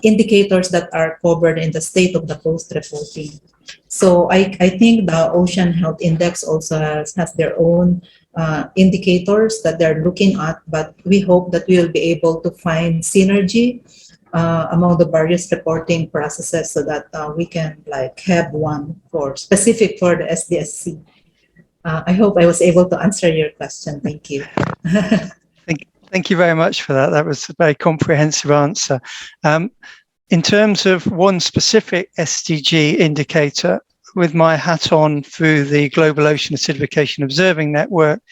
indicators that are covered in the state of the coast reporting. So I think the Ocean Health Index also has their own indicators that they're looking at, but we hope that we will be able to find synergy among the various reporting processes so that we can like have one for specific for the SDSC. I hope I was able to answer your question. Thank you. Thank you very much for that. That was a very comprehensive answer. In terms of one specific SDG indicator, with my hat on through the Global Ocean Acidification Observing Network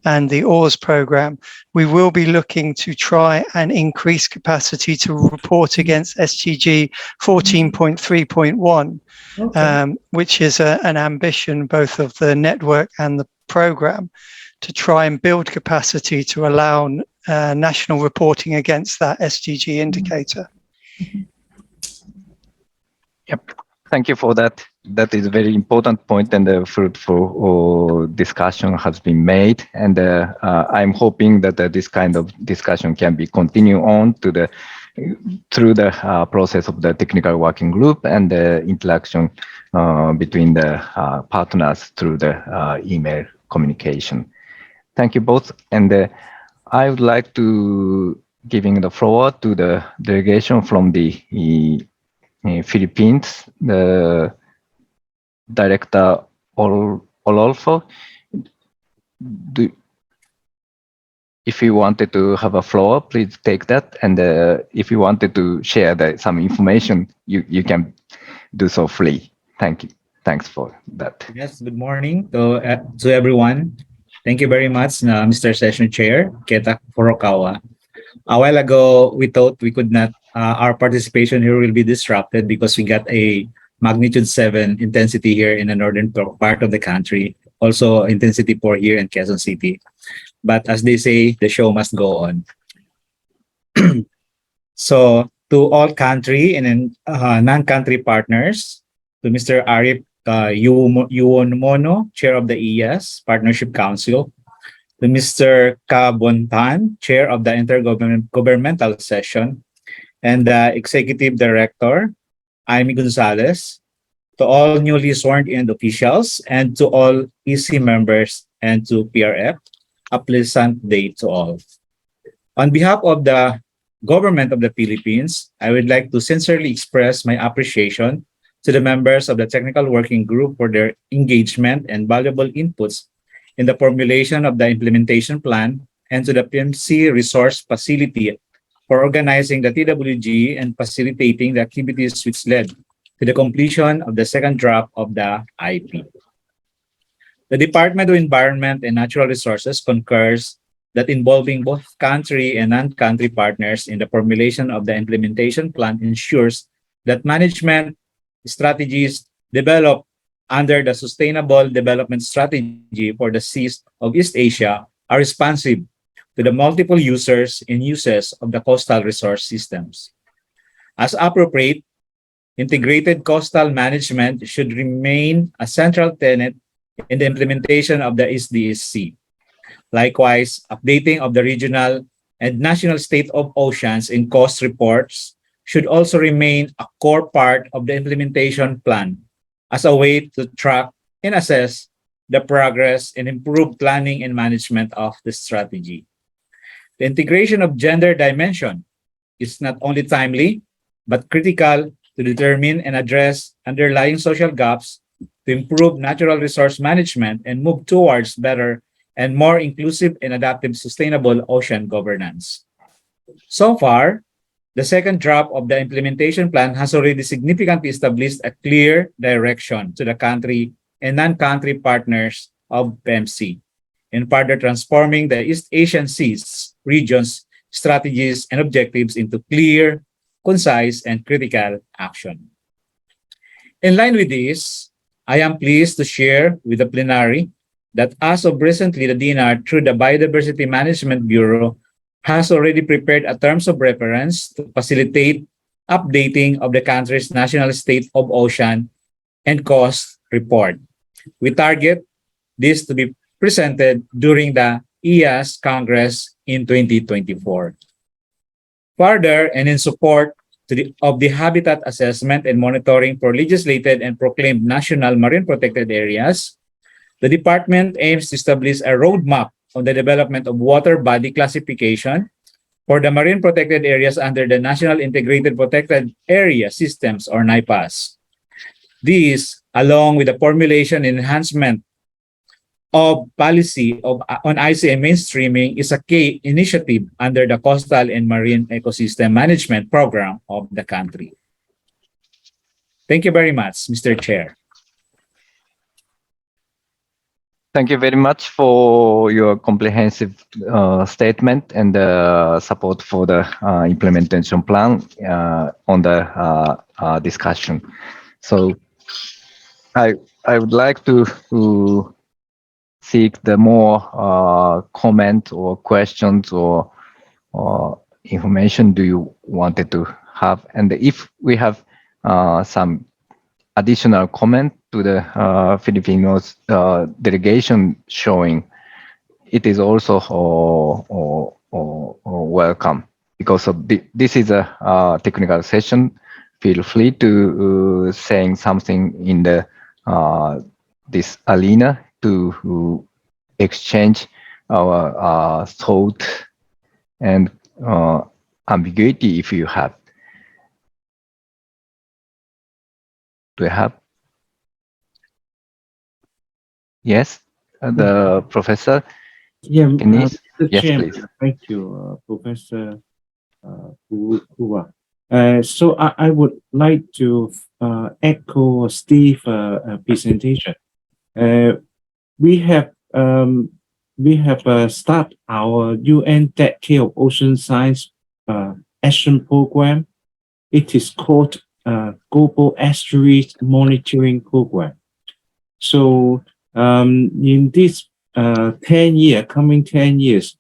and the EAS program, we will be looking to try and increase capacity to report against SDG 14.3.1, okay, which is an ambition both of the network and the program to try and build capacity to allow national reporting against that SDG indicator. Yep, thank you for that. That is a very important point, and a fruitful discussion has been made. And I'm hoping that this kind of discussion can be continued on to through the process of the technical working group and the interaction between the partners through the email communication. Thank you both. And I would like to giving the floor to the delegation from the Philippines, the Director Ololfo. If you wanted to have a floor, please take that. And if you wanted to share some information, you can do so free. Thank you. Thanks for that. Yes, good morning to everyone. Thank you very much, Mr. Session Chair, Keta Furukawa. A while ago, we thought we could not, our participation here will be disrupted because we got a magnitude 7 intensity here in the northern part of the country, also intensity 4 here in Quezon City. But as they say, the show must go on. So to all country and non-country partners, to Mr. Arif Yuwonmono, Chair of the EAS Partnership Council, to Mr. Ka Bontan, Chair of the Inter-Governmental Session, and the Executive Director, Amy Gonzalez, to all newly sworn-in officials, and to all EC members and to PRF, a pleasant day to all. On behalf of the Government of the Philippines, I would like to sincerely express my appreciation to the members of the Technical Working Group for their engagement and valuable inputs in the formulation of the implementation plan and to the PNC Resource Facility for organizing the TWG and facilitating the activities which led to the completion of the second draft of the IP. The Department of Environment and Natural Resources concurs that involving both country and non-country partners in the formulation of the implementation plan ensures that management strategies developed under the Sustainable Development Strategy for the Seas of East Asia are responsive to the multiple users and uses of the coastal resource systems. As appropriate, integrated coastal management should remain a central tenet in the implementation of the SDSC. Likewise, updating of the regional and national state of oceans in coast reports should also remain a core part of the implementation plan as a way to track and assess the progress and improve planning and management of the strategy. The integration of gender dimension is not only timely, but critical to determine and address underlying social gaps to improve natural resource management and move towards better and more inclusive and adaptive sustainable ocean governance. So far, the second draft of the implementation plan has already significantly established a clear direction to the country and non-country partners of PMC in further transforming the East Asian Seas region's strategies and objectives into clear, concise, and critical action. In line with this, I am pleased to share with the plenary that as of recently, the DNR, through the Biodiversity Management Bureau, has already prepared a terms of reference to facilitate updating of the country's national state of ocean and coast report. We target this to be presented during the EAS Congress in 2024. Further, and in support of the habitat assessment and monitoring for legislated and proclaimed national marine protected areas, the department aims to establish a roadmap on the development of water body classification for the marine protected areas under the National Integrated Protected Area Systems or NIPAS. These, along with the formulation and enhancement of policy on ICM mainstreaming, is a key initiative under the Coastal and Marine Ecosystem Management Program of the country. Thank you very much, Mr. Chair. Thank you very much for your comprehensive statement and support for the implementation plan on the discussion. So I would like to seek the more comment or questions or information do you wanted to have, and if we have some additional comment to the Filipinos delegation showing, it is also welcome, because of this is a technical session. Feel free to saying something in the this arena to exchange our thought and ambiguity if you have. Do you have? Yes, the professor. Yeah, Mr. Yes, Chairman, please. Thank you, Professor Kuwa. So I would like to echo Steve's presentation. We have started our UN Decade of Ocean Science Action Program. It is called Global Estuaries Monitoring Program. So in this coming 10 years,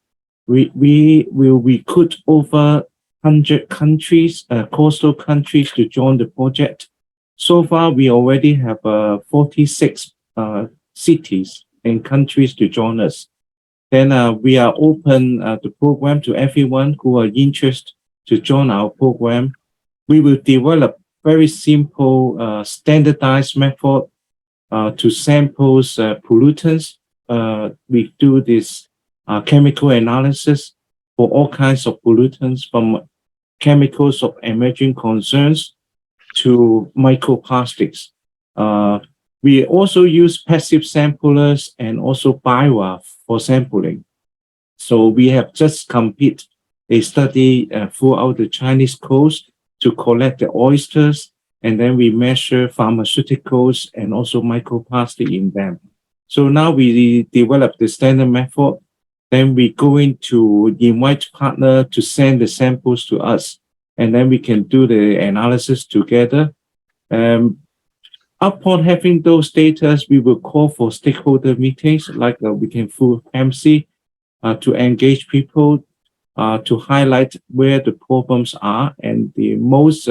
we will recruit over 100 countries, coastal countries, to join the project. So far, we already have 46 cities and countries to join us. Then we are open the program to everyone who are interested to join our program. We will develop very simple standardized method to sample pollutants. We do this chemical analysis for all kinds of pollutants, from chemicals of emerging concerns to microplastics. We also use passive samplers and also BioWaf for sampling. So we have just completed a study throughout the Chinese coast to collect the oysters, and then we measure pharmaceuticals and also microplastic in them. So now we develop the standard method. Then we going to invite partner to send the samples to us, and then we can do the analysis together. Upon having those data, we will call for stakeholder meetings, like we can through MC, to engage people, to highlight where the problems are and the most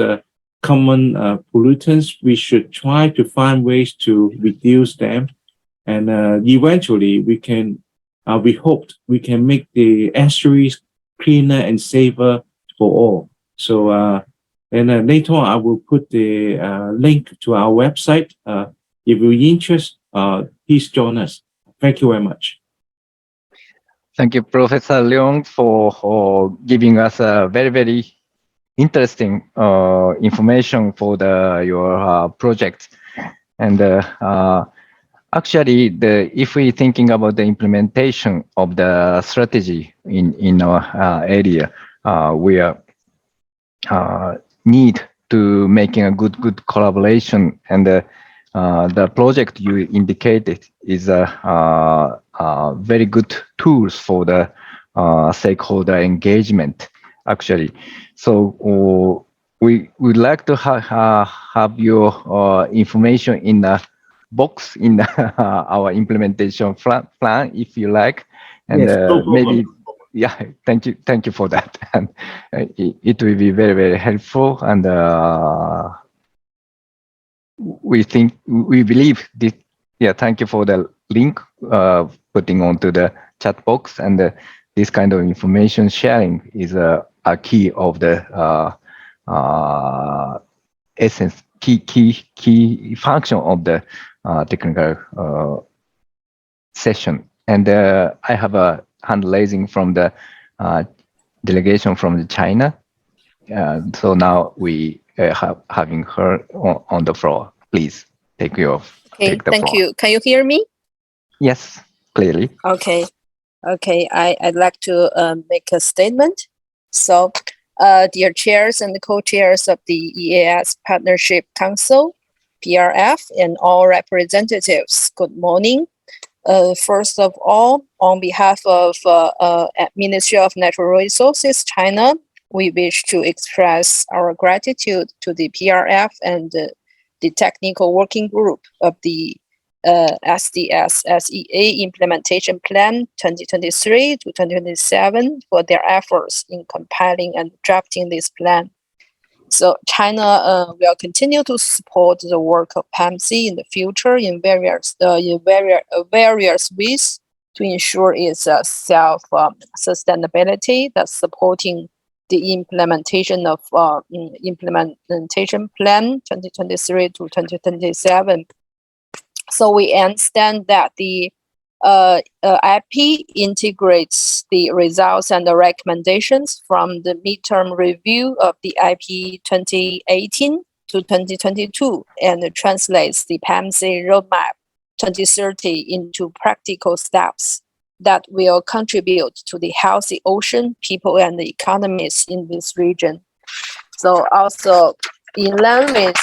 common pollutants. We should try to find ways to reduce them, and eventually we can. We hoped we can make the estuaries cleaner and safer for all. So, and later on, I will put the link to our website. If you're interested, please join us. Thank you very much. Thank you, Professor Leong, for giving us a very, very interesting information for your project. And actually, if we're thinking about the implementation of the strategy in our area, we are need to making a good collaboration, and the project you indicated is a very good tools for the stakeholder engagement, actually. So we would like to have your information in a box in our implementation plan, if you like, and yes, no maybe. Yeah, thank you for that, and it will be very, very helpful. And we believe this. Yeah, thank you for the link putting onto the chat box, and this kind of information sharing is a key of the essence, key function of the technical session. And I have a hand raising from the delegation from China. So now we having her on the floor. Please take the thank floor. you. Can you hear me? Yes, clearly. Okay. I'd like to make a statement. So, dear chairs and co-chairs of the EAS Partnership Council, PRF, and all representatives, good morning. First of all, on behalf of Ministry of Natural Resources, China, we wish to express our gratitude to the PRF and the Technical Working Group of the SDS SEA Implementation Plan 2023 to 2027 for their efforts in compiling and drafting this plan. So China will continue to support the work of PNlc in the future in various ways to ensure its self-sustainability, that's supporting the implementation of Implementation Plan 2023 to 2027. So we understand that the IP integrates the results and the recommendations from the midterm review of the IP 2018 to 2022 and translates the PNlc roadmap 2030 into practical steps that will contribute to the healthy ocean, people, and the economies in this region. So also in line with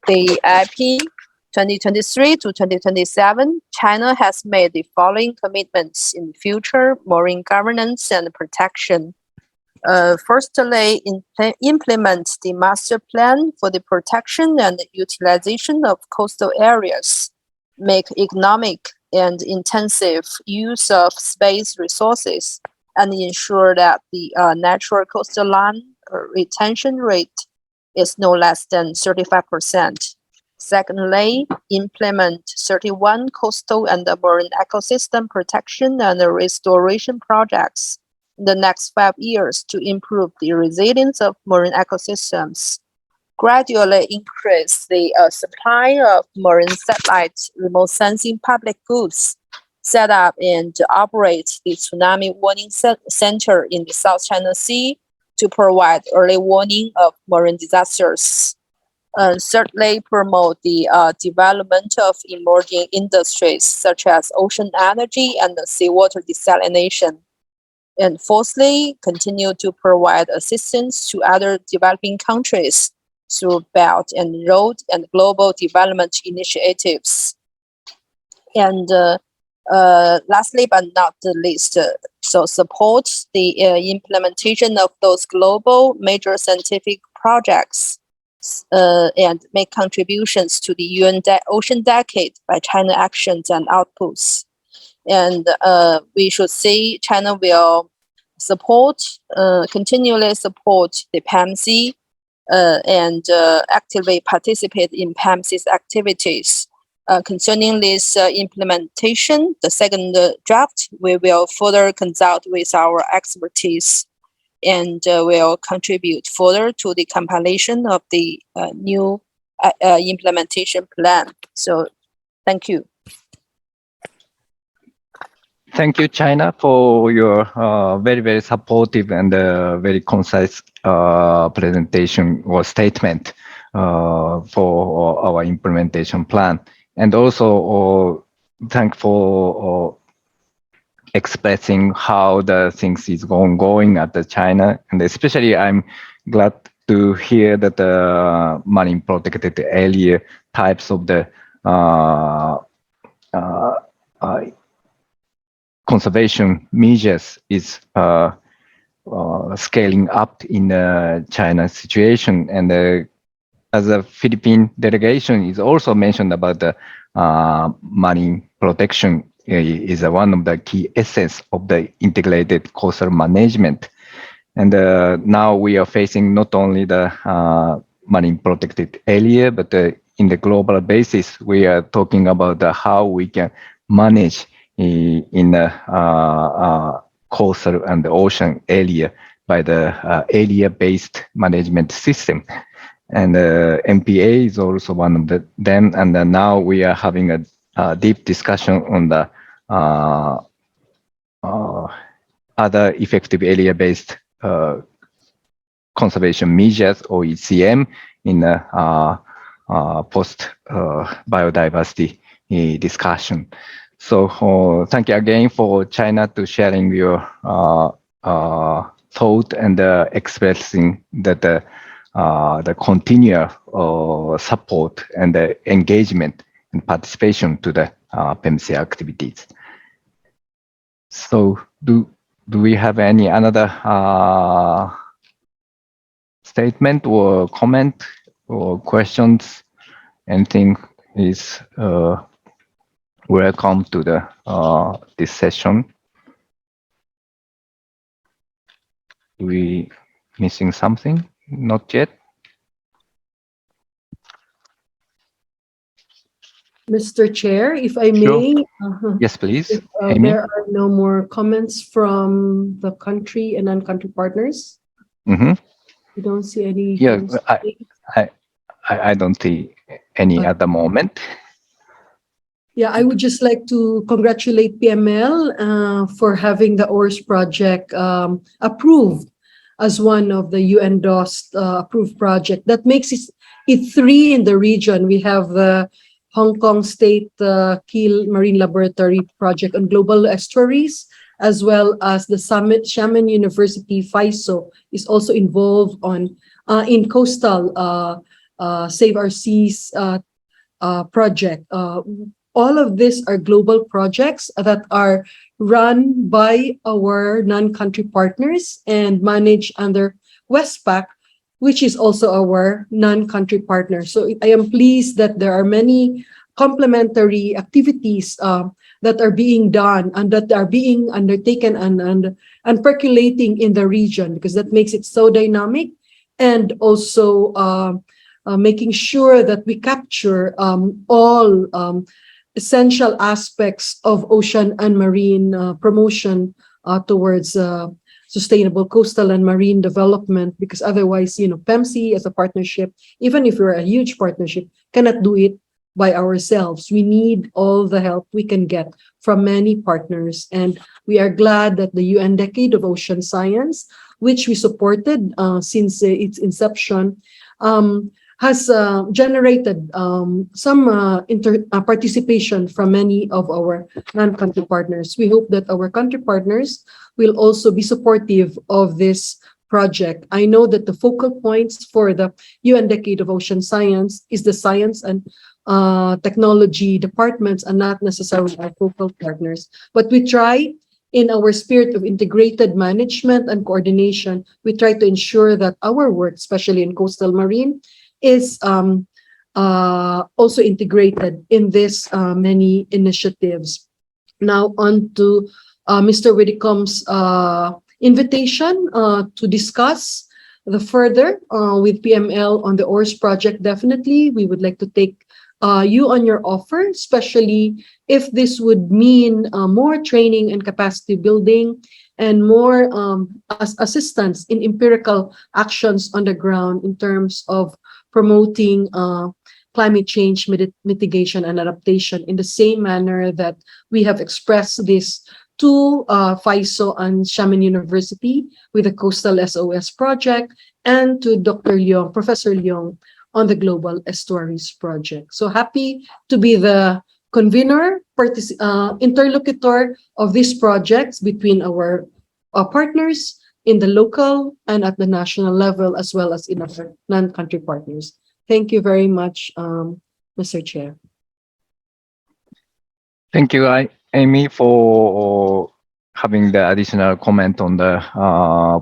the IP 2023 to 2027, China has made the following commitments in the future: marine governance and protection. Firstly, implement the master plan for the protection and utilization of coastal areas, make economic and intensive use of space resources, and ensure that the natural coastal line retention rate is no less than 35%. Secondly, implement 31 coastal and marine ecosystem protection and restoration projects in the next 5 years to improve the resilience of marine ecosystems. Gradually increase the supply of marine satellite remote sensing public goods, set up and operate the tsunami warning center in the South China Sea to provide early warning of marine disasters. Thirdly, promote the development of emerging industries such as ocean energy and seawater desalination, And fourthly, continue to provide assistance to other developing countries through Belt and Road and global development initiatives. And lastly but not the least, so support the implementation of those global major scientific projects and make contributions to the UN Ocean Decade by China actions and outputs. And we should say China will support, continually support the Pnlc and actively participate in Pnlc's activities. Concerning this implementation, the second draft, we will further consult with our expertise and will contribute further to the compilation of the new implementation plan. So, thank you. Thank you, China, for your very, very supportive and very concise presentation or statement for our implementation plan. And also thank for expressing how the things is going at the China. And especially I'm glad to hear that the marine protected area types of the conservation measures is scaling up in the China situation. And as a Philippine delegation is also mentioned about the marine protection is one of the key essence of the integrated coastal management. And now we are facing not only the marine protected area, but in the global basis, we are talking about how we can manage in the coastal and the ocean area by the area-based management system. And MPA is also one of them. And now we are having a deep discussion on the other effective area-based conservation measures, or ECM, in the post biodiversity discussion. So thank you again for China to sharing your thought and expressing that the continual support and the engagement and participation to the Pnlc activities. So do we have any another statement or comment or questions? Anything is welcome to the this session. We missing something? Not yet. Mr. Chair, if I may. Yes, please. If, there are no more comments from the country and non-country partners. Mm-hmm. You don't see any. Yeah, I don't see any at the moment. Yeah, I would just like to congratulate PML for having the ORS project approved as one of the UN-endorsed approved project. That makes it 3 in the region. We have the Hong Kong State Kiel Marine Laboratory project on global estuaries, as well as the Xiamen University FISO is also involved on in coastal Save Our Seas project. All of these are global projects that are run by our non-country partners and managed under Westpac, which is also our non-country partner. So I am pleased that there are many complementary activities that are being done and that are being undertaken and percolating in the region, because that makes it so dynamic, and also making sure that we capture all essential aspects of ocean and marine promotion towards sustainable coastal and marine development, because otherwise, Pnlc as a partnership, even if we're a huge partnership, cannot do it by ourselves. We need all the help we can get from many partners. And we are glad that the UN Decade of Ocean Science, which we supported since its inception, has generated some participation from many of our non-country partners. We hope that our country partners will also be supportive of this project. I know that the focal points for the UN Decade of Ocean Science is the science and technology departments and not necessarily our focal partners. But we try, in our spirit of integrated management and coordination, we try to ensure that our work, especially in coastal marine, is also integrated in this many initiatives. Now on to Mr. Widdicombe's invitation to discuss the further with PML on the ORS project. Definitely, we would like to take you on your offer, especially if this would mean more training and capacity building and more assistance in empirical actions on the ground in terms of promoting climate change mitigation and adaptation in the same manner that we have expressed this to FISO and Xiamen University with the Coastal SOS project, and to Dr. Leong, Professor Leong, on the Global Estuaries project. So happy to be the convener, interlocutor of these projects between our partners in the local and at the national level, as well as in our non-country partners. Thank you very much, Mr. Chair. Thank you, Amy, for having the additional comment on the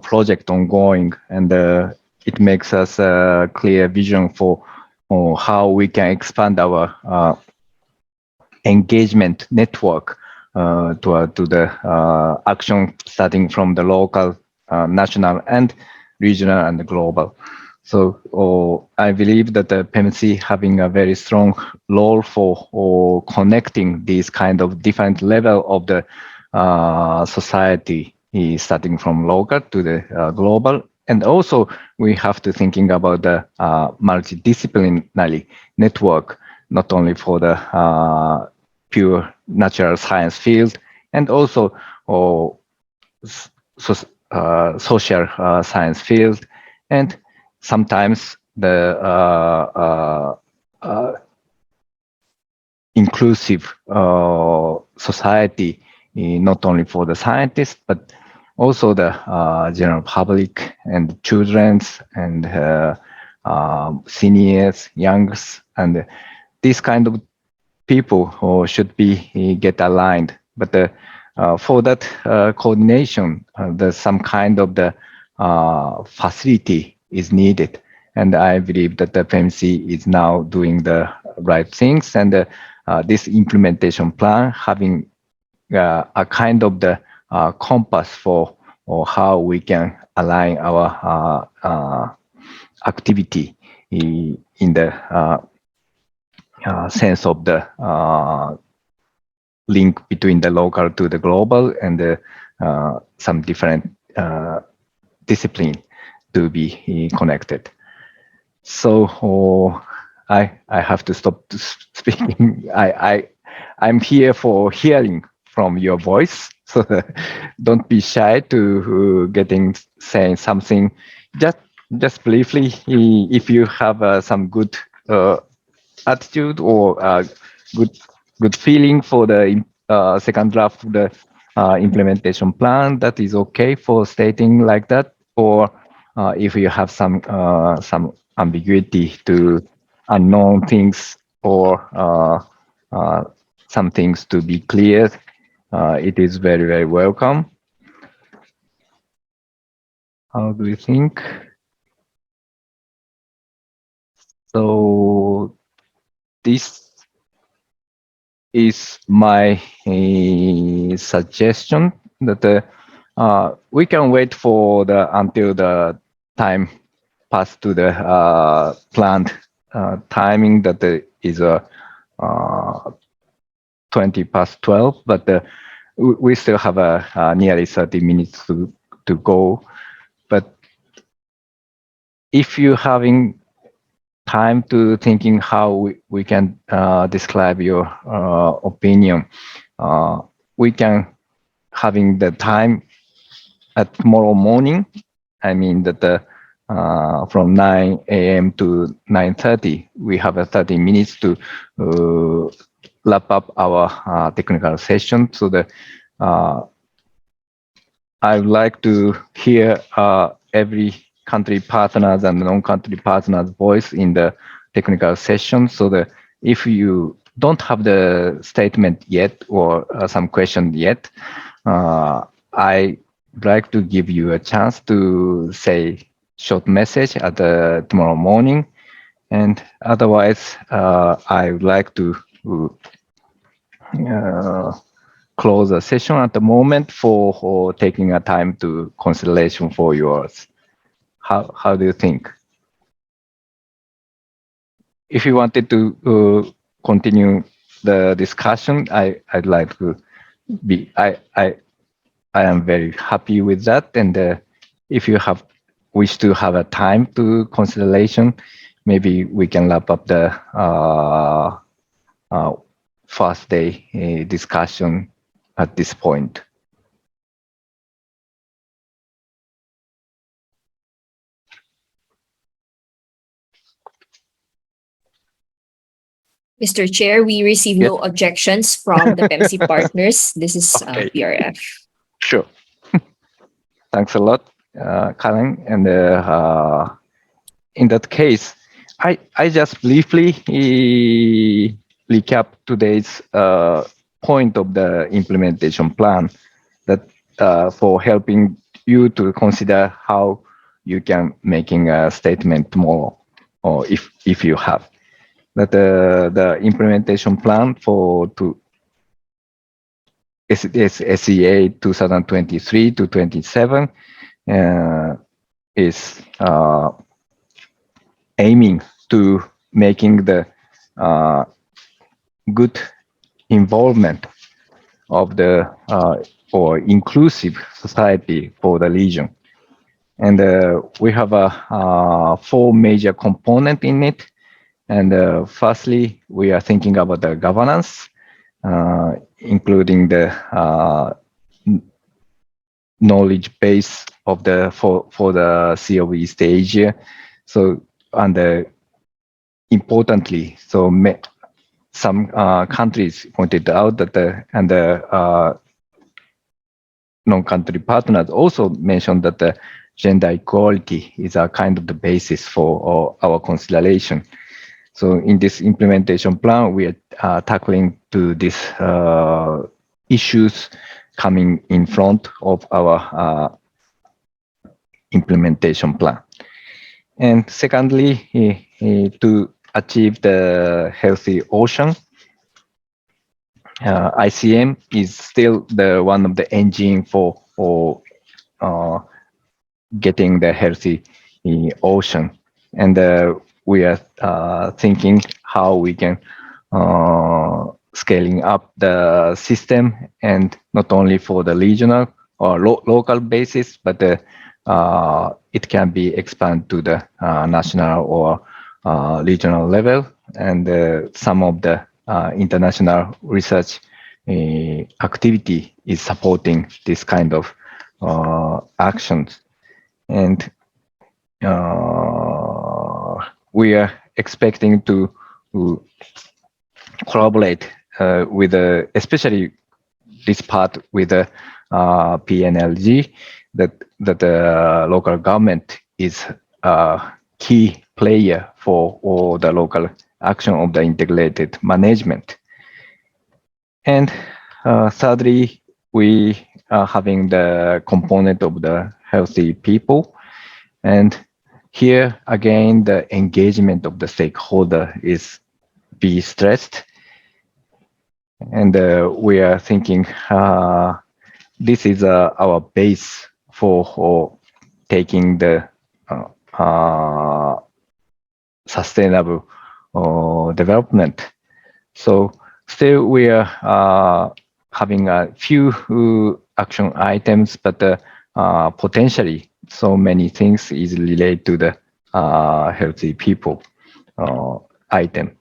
project ongoing, and it makes us a clear vision for how we can expand our engagement network to the action starting from the local, national, and regional and global. So I believe that the PNLc having a very strong role for connecting these kind of different level of the society, starting from local to the global. And also we have to thinking about the multidisciplinary network, not only for the pure natural science field, and also social science field, and sometimes the inclusive society, not only for the scientists, but also the general public and children's and seniors, youngs, and this kind of people should be get aligned. But for that coordination, there's some kind of the facility is needed, and I believe that the PNLc is now doing the right things, and this implementation plan having a kind of the compass for how we can align our activity in the sense of the link between the local to the global, and some different discipline to be connected. So I have to stop speaking. I'm here for hearing from your voice, so don't be shy to saying something. Just briefly, if you have some good attitude or good feeling for the second draft of the implementation plan, that is okay for stating like that. Or if you have some ambiguity to unknown things, or some things to be cleared, it is very, very welcome. How do you think? So this is my suggestion, that we can wait for until the time pass to the planned timing, that is 20 past 12, but we still have nearly 30 minutes to go. But if you having time to thinking how we can describe your opinion, we can having the time at tomorrow morning. I mean that from 9 a.m. to 9:30. We have 30 minutes to wrap up our technical session. So I would like to hear every country partners and non-country partners' voice in the technical session. So that if you don't have the statement yet or some question yet, I would like to give you a chance to say short message at tomorrow morning. And otherwise, I would like to close the session at the moment for taking a time to consideration for yours. How do you think? If you wanted to continue the discussion, I'd like to be. I am very happy with that. And if you wish to have a time to consideration, maybe we can wrap up the first day discussion at this point. Mr. Chair, we receive no objections from the PEMC partners. This is PRF. Sure. Thanks a lot, Karen. And in that case, I just briefly recap today's point of the implementation plan that for helping you to consider how you can making a statement tomorrow, or if you have. That the implementation plan for SEA 2023 to 27 is aiming to making the good involvement of the or inclusive society for the region. And we have 4 major components in it. And firstly, we are thinking about the governance, including the knowledge base of for the CO East Asia. So, and importantly, so some countries pointed out that the non-country partners also mentioned that the gender equality is a kind of the basis for our consideration. So in this implementation plan, we are tackling to these issues coming in front of our implementation plan. And secondly, to achieve the healthy ocean, ICM is still the one of the engine for getting the healthy ocean. And we are thinking how we can scaling up the system, and not only for the regional or local basis, but it can be expanded to the national or regional level. And some of the international research activity is supporting this kind of actions. And we are expecting to collaborate with, especially this part with the PNLG, that the local government is a key player for all the local action of the integrated management. And thirdly, we are having the component of the healthy people. And here again, the engagement of the stakeholder is be stressed. And we are thinking this is our base for taking the sustainable development. So still we are having a few action items, but potentially so many things is related to the healthy people item.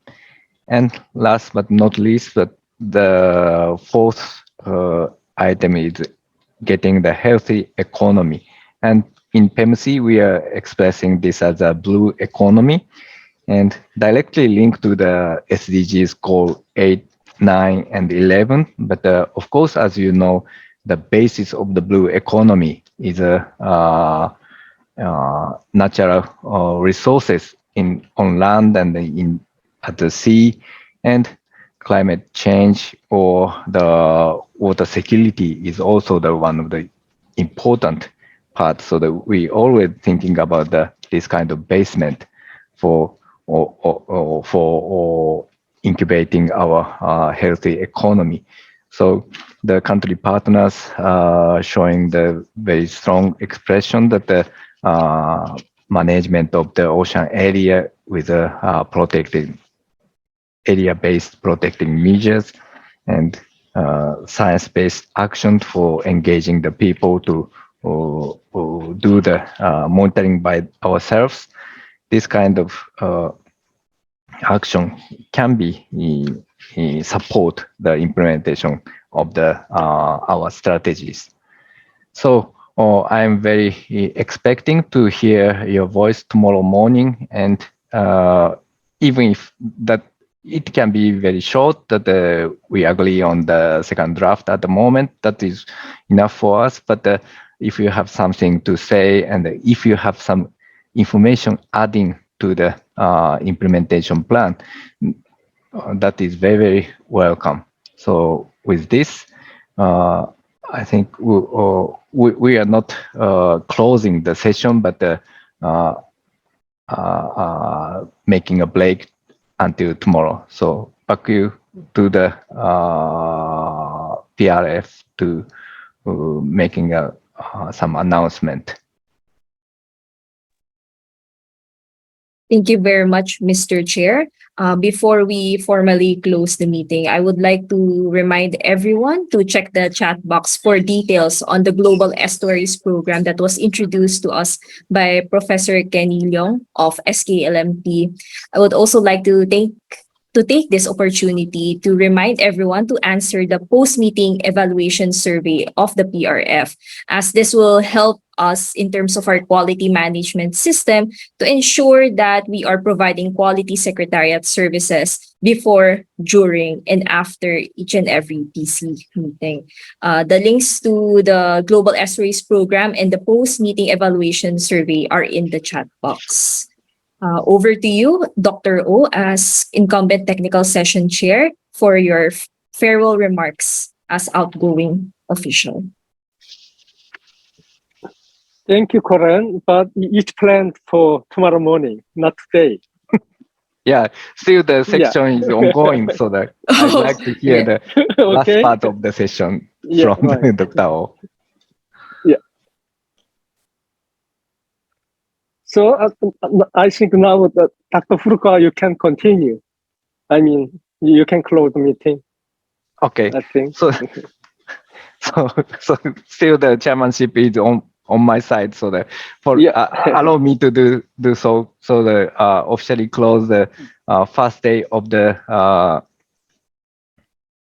And last but not least, but the fourth item is getting the healthy economy. And in PEMC, we are expressing this as a blue economy and directly linked to the SDGs goal 8, 9, and 11. But of course, as you know, the basis of the blue economy is natural resources on land and at the sea, and climate change or the water security is also the one of the important parts. So that we always thinking about this kind of basement for incubating our healthy economy. So the country partners showing the very strong expression that the management of the ocean area with protected area-based protecting measures and science-based action for engaging the people to do the monitoring by ourselves. This kind of action can be support the implementation of the our strategies. So I'm very expecting to hear your voice tomorrow morning, and even if that it can be very short, that we agree on the second draft at the moment, that is enough for us. But if you have something to say, and if you have some information adding to the implementation plan, that is very, very welcome. So with this, I think we are not closing the session, but making a break until tomorrow. So back you to the PRF to making some announcement. Thank you very much, Mr. Chair. Before we formally close the meeting, I would like to remind everyone to check the chat box for details on the Global Estuaries Program that was introduced to us by Professor Kenny Leong of SKLMT. I would also like to take this opportunity to remind everyone to answer the post-meeting evaluation survey of the PRF, as this will help us in terms of our quality management system to ensure that we are providing quality secretariat services before, during, and after each and every PC meeting. The links to the Global Estuaries Program and the post-meeting evaluation survey are in the chat box. Over to you, Dr. O, as incumbent technical session chair, for your farewell remarks as outgoing official. Thank you, Corinne, but it's planned for tomorrow morning, not today. Yeah, still the section is ongoing, so that I'd like to hear the last part of the session from Dr. O. Yeah. So I think now that Dr. Furukawa, you can continue. I mean, you can close the meeting. Okay. I think. So still the chairmanship is on my side, so that allow me to do so. So the officially close the first day of the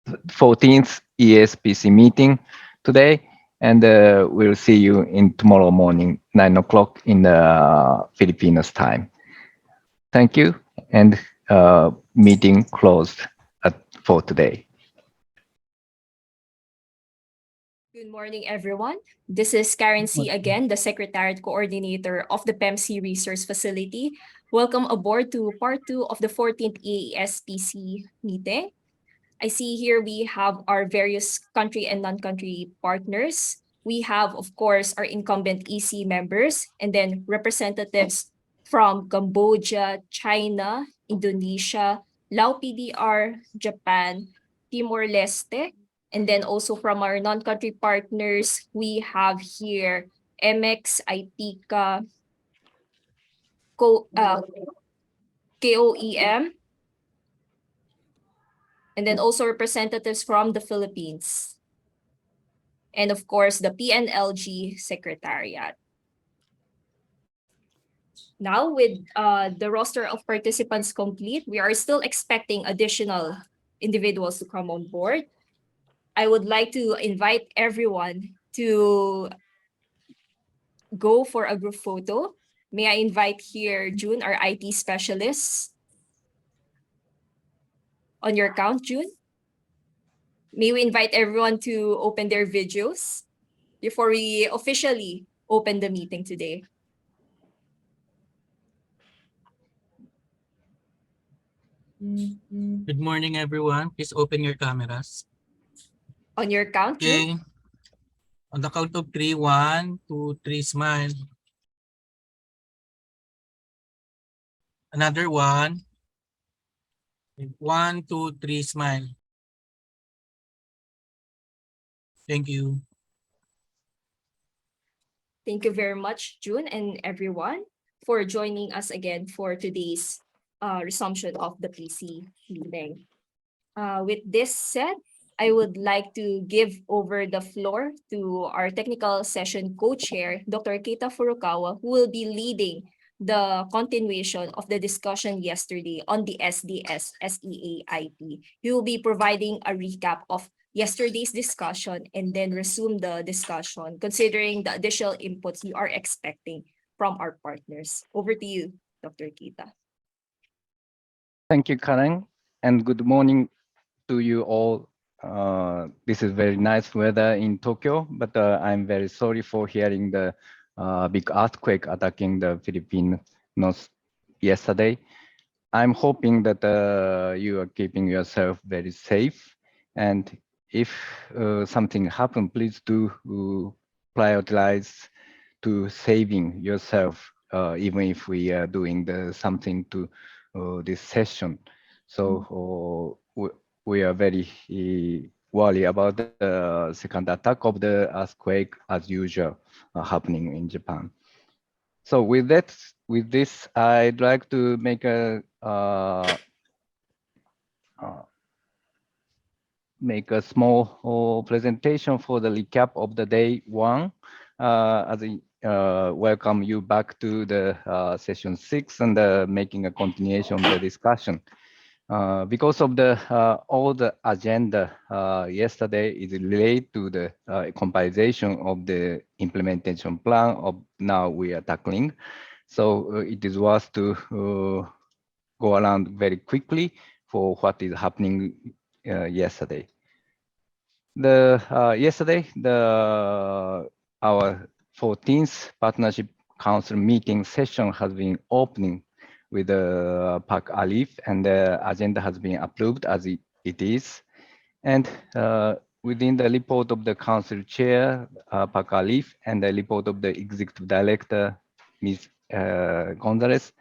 14th EASPC meeting today, and we'll see you in tomorrow morning 9 o'clock in the Filipinos time. Thank you, and meeting closed for today. Good morning, everyone. This is Karen C. again, the Secretariat Coordinator of the PEMC Resource Facility. Welcome aboard to part 2 of the 14th EASPC meeting. I see here we have our various country and non-country partners. We have, of course, our incumbent EC members, and then representatives from Cambodia, China, Indonesia, Lao PDR, Japan, Timor-Leste, and then also from our non-country partners, we have here MX, ITICA, KOEM, and then also representatives from the Philippines. And of course, the Pnlg Secretariat. Now, with the roster of participants complete, we are still expecting additional individuals to come on board. I would like to invite everyone to go for a group photo. May I invite here June, our IT specialist. On your count, June. May we invite everyone to open their videos before we officially open the meeting today. Good morning, everyone. Please open your cameras. On your count, Okay. June. On the count of 3, 1, 2, 3, smile. Another 1. 1, 2, 3, smile. Thank you. Thank you very much, June, and everyone for joining us again for today's resumption of the PC meeting. With this said, I would like to give over the floor to our technical session co-chair, Dr. Keita Furukawa, who will be leading the continuation of the discussion yesterday on the SDS SEAIP. He will be providing a recap of yesterday's discussion and then resume the discussion, considering the additional inputs we are expecting from our partners. Over to you, Dr. Keita. Thank you, Karen, and good morning to you all. This is very nice weather in Tokyo, but I'm very sorry for hearing the big earthquake attacking the Philippines yesterday. I'm hoping that you are keeping yourself very safe, and if something happens, please do prioritize to saving yourself, even if we are doing something to this session. So we are very worried about the second attack of the earthquake as usual happening in Japan. So with this, I'd like to make a small presentation for the recap of the day 1, as I welcome you back to the session 6 and making a continuation of the discussion. Because of the all the agenda yesterday is related to the compilation of the implementation plan of now we are tackling. So it is worth to go around very quickly for what is happening yesterday. Yesterday, our 14th Partnership Council meeting session has been opening with Park Alif, and the agenda has been approved as it is. And within the report of the Council Chair, Park Alif, and the report of the Executive Director, Ms. Gonzalez,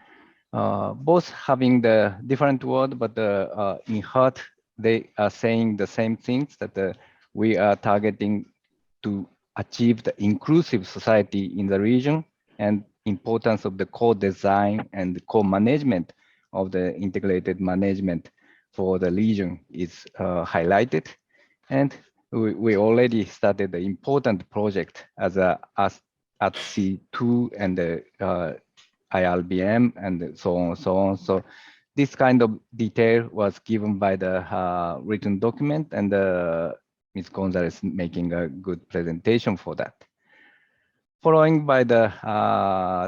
both having the different word, but in heart, they are saying the same things, that we are targeting to achieve the inclusive society in the region, and importance of the co-design and the co-management of the integrated management for the region is highlighted. And we already started the important project as at C2 and the IRBM and so on. So this kind of detail was given by the written document, and Ms. Gonzalez making a good presentation for that. Following by the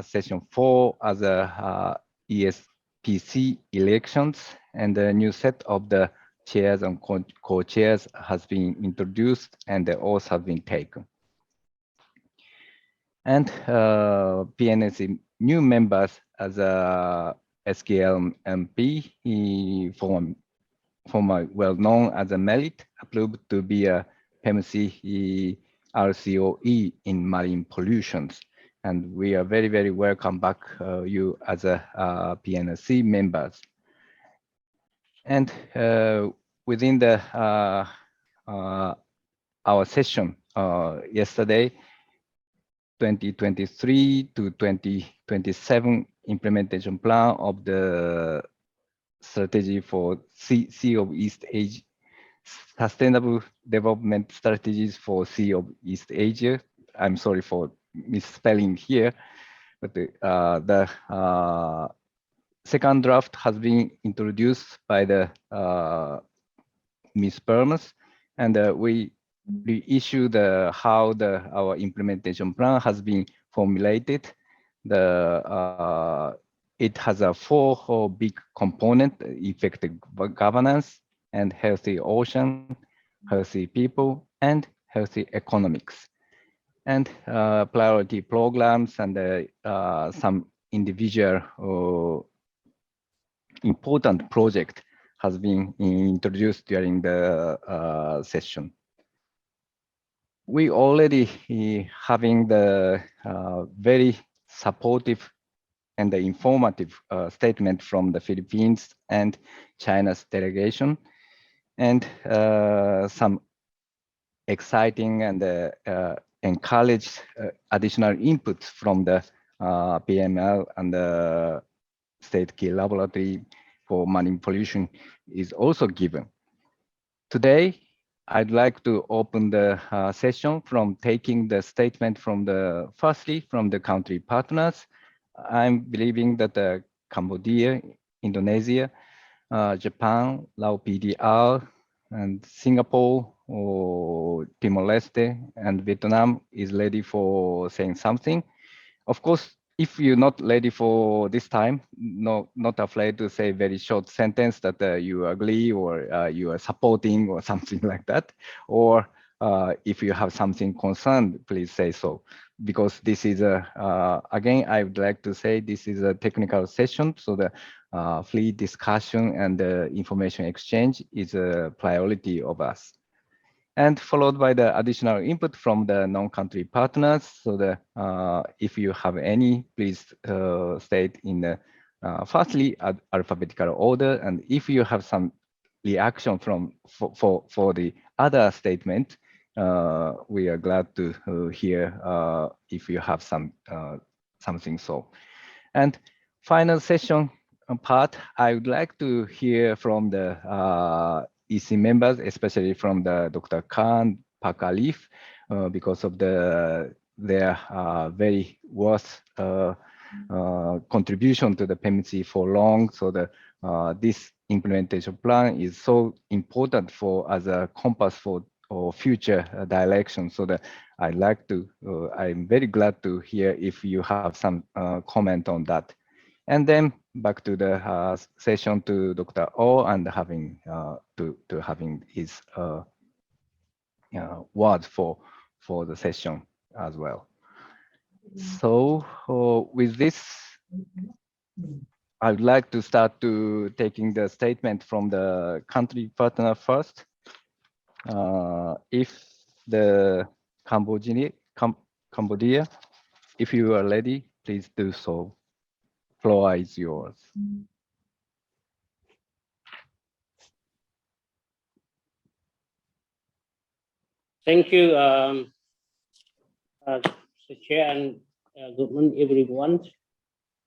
session 4 as a ESPC elections, and the new set of the chairs and co-chairs has been introduced, and the oaths have been taken. And Pnlc new members as a SKLMP, former well-known as a merit, approved to be a PMC RCOE in marine pollutions. And we are very, very welcome back you as a PNLC members. And within the our session yesterday, 2023 to 2027 implementation plan of the strategy for Sea of East Asia, sustainable development strategies for Sea of East Asia. I'm sorry for misspelling here, but the second draft has been introduced by the Ms. Permas, and we issue how our implementation plan has been formulated. It has a four big component: effective governance and healthy ocean, healthy people, and healthy economics. And priority programs and some individual important project has been introduced during the session. We already having the very supportive and the informative statement from the Philippines and China's delegation, and some exciting and encouraged additional inputs from the PML and the State Key Laboratory for Marine Pollution is also given. Today, I'd like to open the session from taking the statement from firstly from the country partners. I'm believing that Cambodia, Indonesia, Japan, Laos PDR, and Singapore, or Timor-Leste, and Vietnam is ready for saying something. Of course, if you're not ready for this time, not afraid to say very short sentence that you agree or you are supporting or something like that. Or if you have something concerned, please say so. Because this is again, I would like to say this is a technical session, so the free discussion and information exchange is a priority of us. And followed by the additional input from the non-country partners. So if you have any, please state in the firstly alphabetical order. And if you have some reaction for the other statement, we are glad to hear if you have something so. And final session part, I would like to hear from the EC members, especially from the Dr. Khan, Pak Alif, because of their very worth contribution to the Pnlc for long. So this implementation plan is so important for as a compass for future direction. So I'm very glad to hear if you have some comment on that. And then back to the session to Dr. O and having having his words for the session as well. So with this, I'd like to start to taking the statement from the country partner first. If the Cambodia, if you are ready, please do so. Floor is yours. Thank you, Mr. Chair, and good morning, everyone.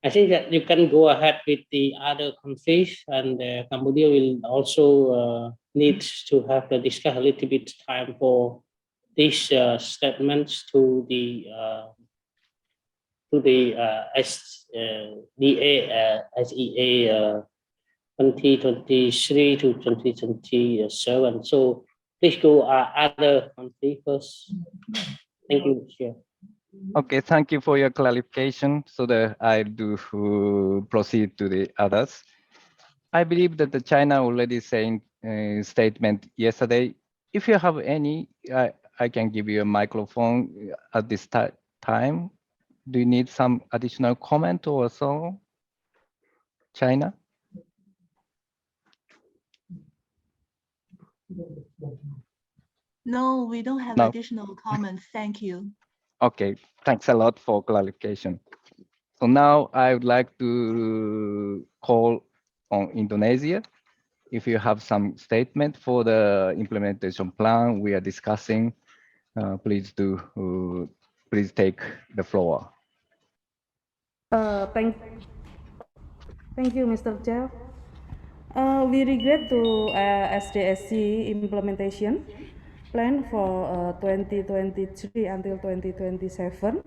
I think that you can go ahead with the other countries, and Cambodia will also need to have the discuss a little bit time for these statements to the SEA 2023 to 2027. So please go other country first. Thank you, Chair. Okay, thank you for your clarification. So that I do proceed to the others. I believe that the China already saying statement yesterday. If you have any, I can give you a microphone at this time. Do you need some additional comment or so? China? No, we don't have No. additional comments. Thank you. Okay, thanks a lot for clarification. So now I would like to call on Indonesia. If you have some statement for the implementation plan we are discussing, please take the floor. Thank you, Mr. Chair. We regret to SDSC implementation plan for 2023 until 2027.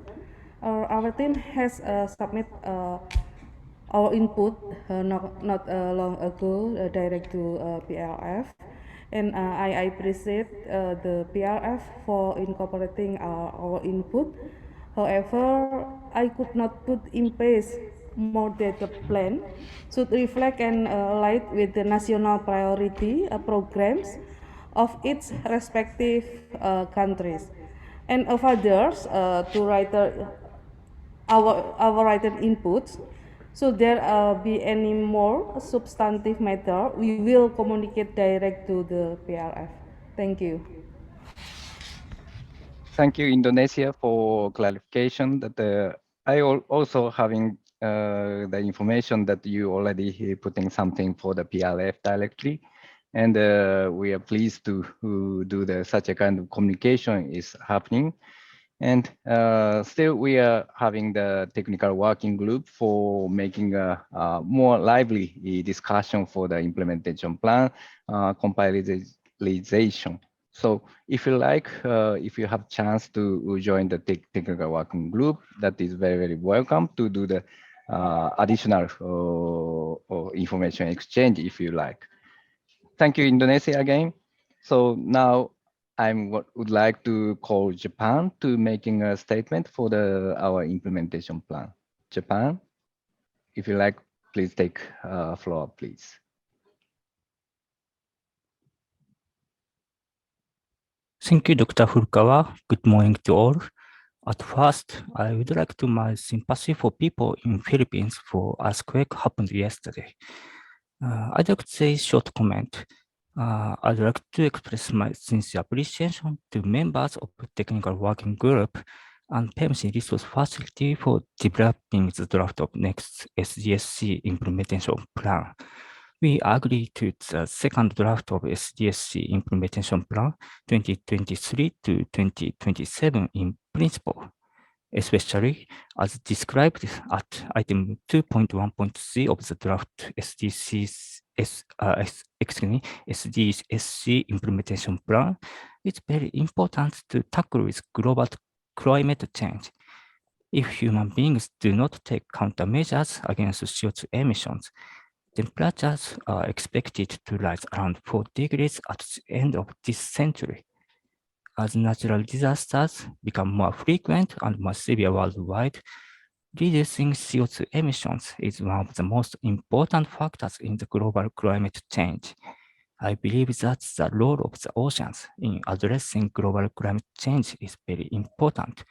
Our team has submit our input not long ago direct to PLF, and I appreciate the PLF for incorporating our input. However, I could not put in place more detailed plan should reflect and align with the national priority programs of its respective countries, and of others to write our written inputs. So there be any more substantive matter, we will communicate direct to the PRF. Thank you. Thank you, Indonesia, for clarification. That I also having the information that you already putting something for the PLF directly, and we are pleased to do such a kind of communication is happening. And still, we are having the technical working group for making a more lively discussion for the implementation plan compilation. So if you like, if you have chance to join the technical working group, that is very, very welcome to do the additional information exchange if you like. Thank you, Indonesia, again. So now I would like to call Japan to making a statement for our implementation plan. Japan, if you like, please take floor, please. Thank you, Dr. Furukawa. Good morning to all. At first, I would like to my sympathy for people in Philippines for earthquake happened yesterday. I'd like to say short comment. I'd like to express my sincere appreciation to members of the technical working group and Pnlc resource facility for developing the draft of next SDSC implementation plan. We agree to the second draft of SDSC implementation plan 2023 to 2027 in principle, especially as described at item 2.1.3 of the draft SDSC implementation plan. It's very important to tackle with global climate change. If human beings do not take countermeasures against CO2 emissions, temperatures are expected to rise around 4 degrees at the end of this century. As natural disasters become more frequent and more severe worldwide, reducing CO2 emissions is one of the most important factors in the global climate change. I believe that the role of the oceans in addressing global climate change is very important.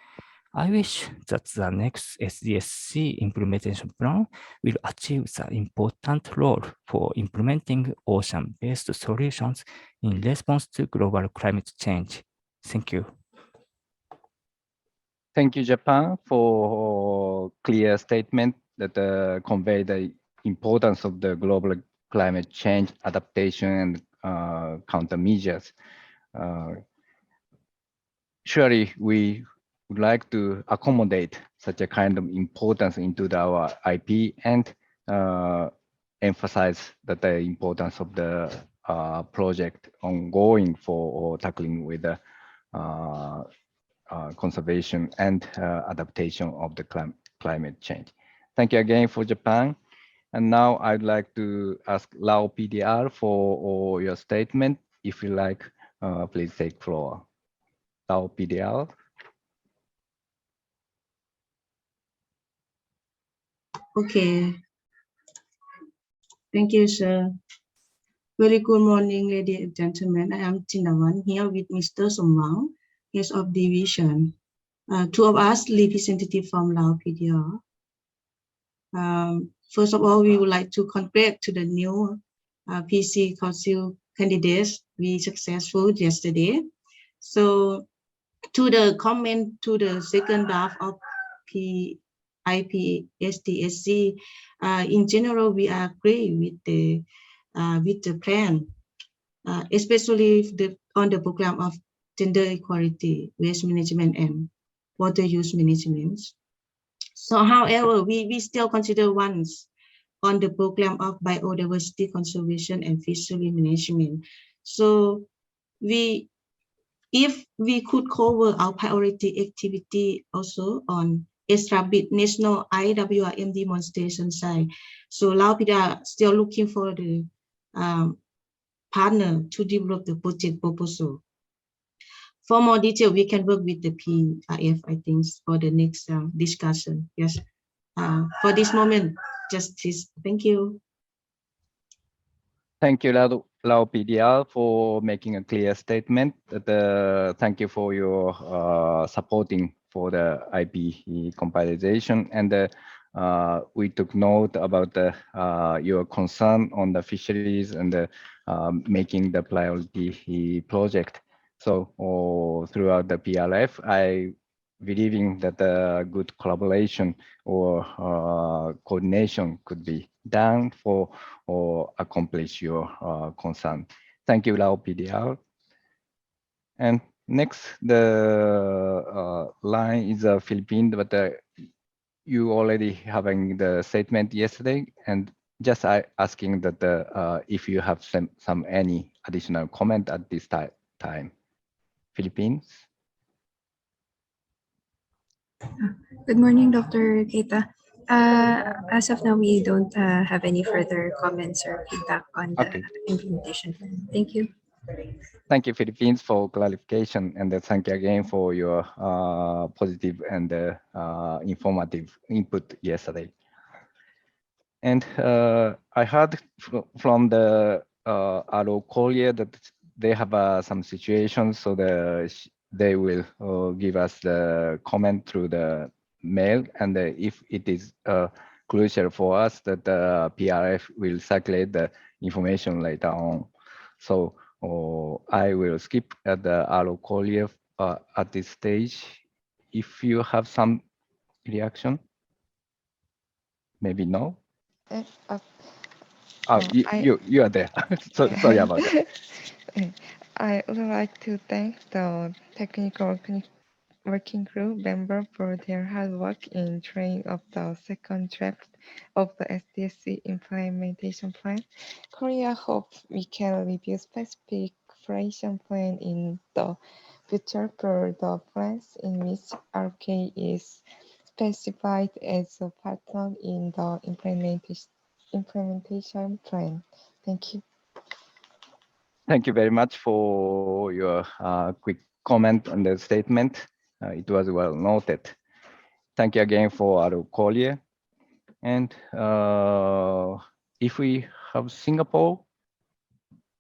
I wish that the next SDSC implementation plan will achieve the important role for implementing ocean-based solutions in response to global climate change. Thank you. Thank you, Japan, for clear statement that convey the importance of the global climate change adaptation and countermeasures. Surely we would like to accommodate such a kind of importance into our IP and emphasize that the importance of the project ongoing for tackling with the conservation and adaptation of the climate change. Thank you again for Japan. And now I'd like to ask Lao PDR for your statement. If you like, please take floor. Lao PDR. Okay. Thank you, sir. Very good morning, ladies and gentlemen. I am Chinawan here with Mr. Somwang, Head of Division. Two of us representative from Lao PDR. First of all, we would like to congratulate to the new PC Council candidates. We successful yesterday. So to the comment to the second draft of IPSDSC, in general, we agree with the plan, especially on the program of gender equality, waste management, and water use management. So, however, we still consider ones on the program of biodiversity conservation and fishery management. So, if we could cover our priority activity also on established national IWRM demonstration site. So Lao PDR still looking for the partner to develop the project proposal. for more detail, we can work with the PRF, I think, for the next discussion. Yes. For this moment, just this. Thank you. Thank you, Lao PDR, for making a clear statement. Thank you for your supporting for the IP compilation, and we took note about your concern on the fisheries and making the priority project. So throughout the PRF, I believing that good collaboration or coordination could be done for or accomplish your concern. Thank you, Lao PDR. And next, the line is Philippines, but you already having the statement yesterday, and just asking that if you have some any additional comment at this time. Philippines. Good morning, Dr. Keita. As of now, we don't have any further comments or feedback on the implementation plan. Thank you. Thank you, Philippines, for clarification, and thank you again for your positive and informative input yesterday. And I heard from the RO Korea that they have some situations, so they will give us the comment through the mail, and if it is crucial for us, that the PRF will circulate the information later on. So I will skip at the RO Korea at this stage. If you have some reaction, maybe no. You are there. Sorry about that. I would like to thank the technical working group member for their hard work in training of the second draft of the SDSC implementation plan. Korea hopes we can review specific operation plan in the future for the plans in which RK is specified as a partner in the implementation plan. Thank you. Thank you very much for your quick comment on the statement. It was well noted. Thank you again for our Korea. And if we have Singapore,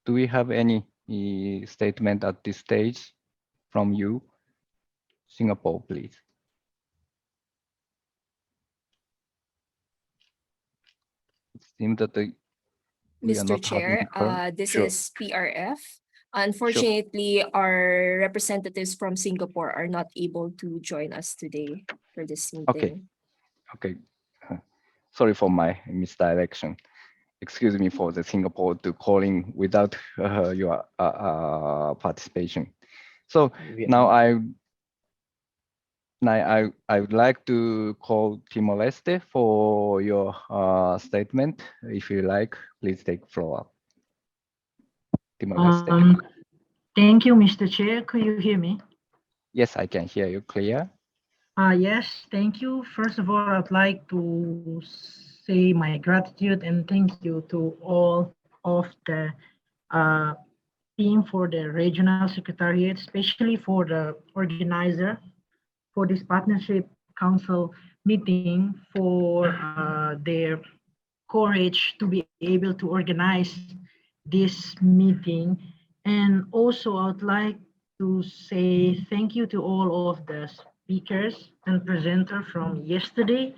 do we have any statement at this stage from you? Singapore, please. It seems that Mr. Chair, this is PRF. Unfortunately, our representatives from Singapore are not able to join us today for this meeting. Okay. Sorry for my misdirection. Excuse me for the Singapore to calling without your participation. So now I would like to call Timor-Leste for your statement. If you like, please take floor. Timor-Leste. Thank you, Mr. Chair. Could you hear me? Yes, I can hear you clear. Yes, thank you. First of all, I'd like to say my gratitude and thank you to all of the team for the regional secretariat, especially for the organizer for this partnership council meeting, for their courage to be able to organize this meeting. And also I would like to say thank you to all of the speakers and presenter from yesterday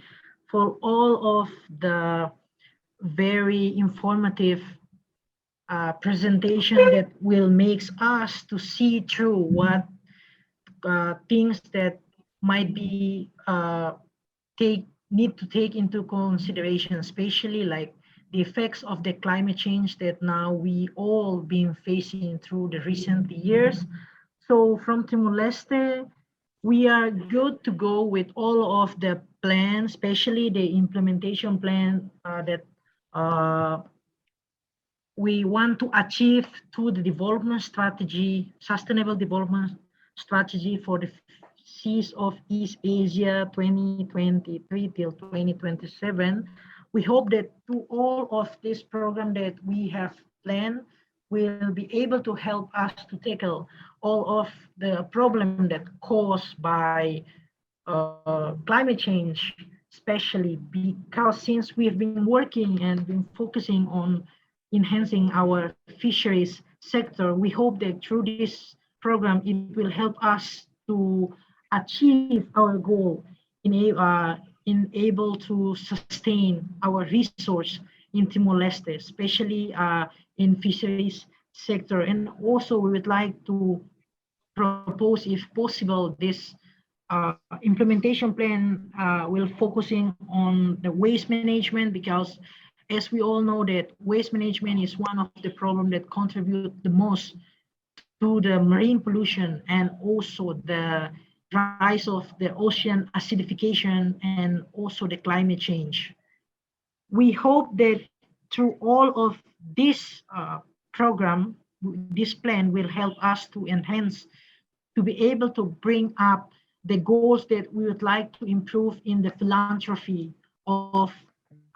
for all of the very informative presentation that will make us to see through what things that might be need to take into consideration, especially like the effects of the climate change that now we all been facing through the recent years. So from Timor-Leste, we are good to go with all of the plans, especially the implementation plan that we want to achieve through the development strategy, sustainable development strategy for the seas of East Asia 2023 till 2027. We hope that through all of this program that we have planned, will be able to help us to tackle all of the problem that caused by climate change, especially because since we've been working and been focusing on enhancing our fisheries sector, we hope that through this program, it will help us to achieve our goal in able to sustain our resource in Timor-Leste, especially in fisheries sector. And also we would like to propose, if possible, this implementation plan will focusing on the waste management, because as we all know that waste management is one of the problems that contribute the most to the marine pollution and also the rise of the ocean acidification and also the climate change. We hope that through all of this program, this plan will help us to enhance, to be able to bring up the goals that we would like to improve in the philanthropy of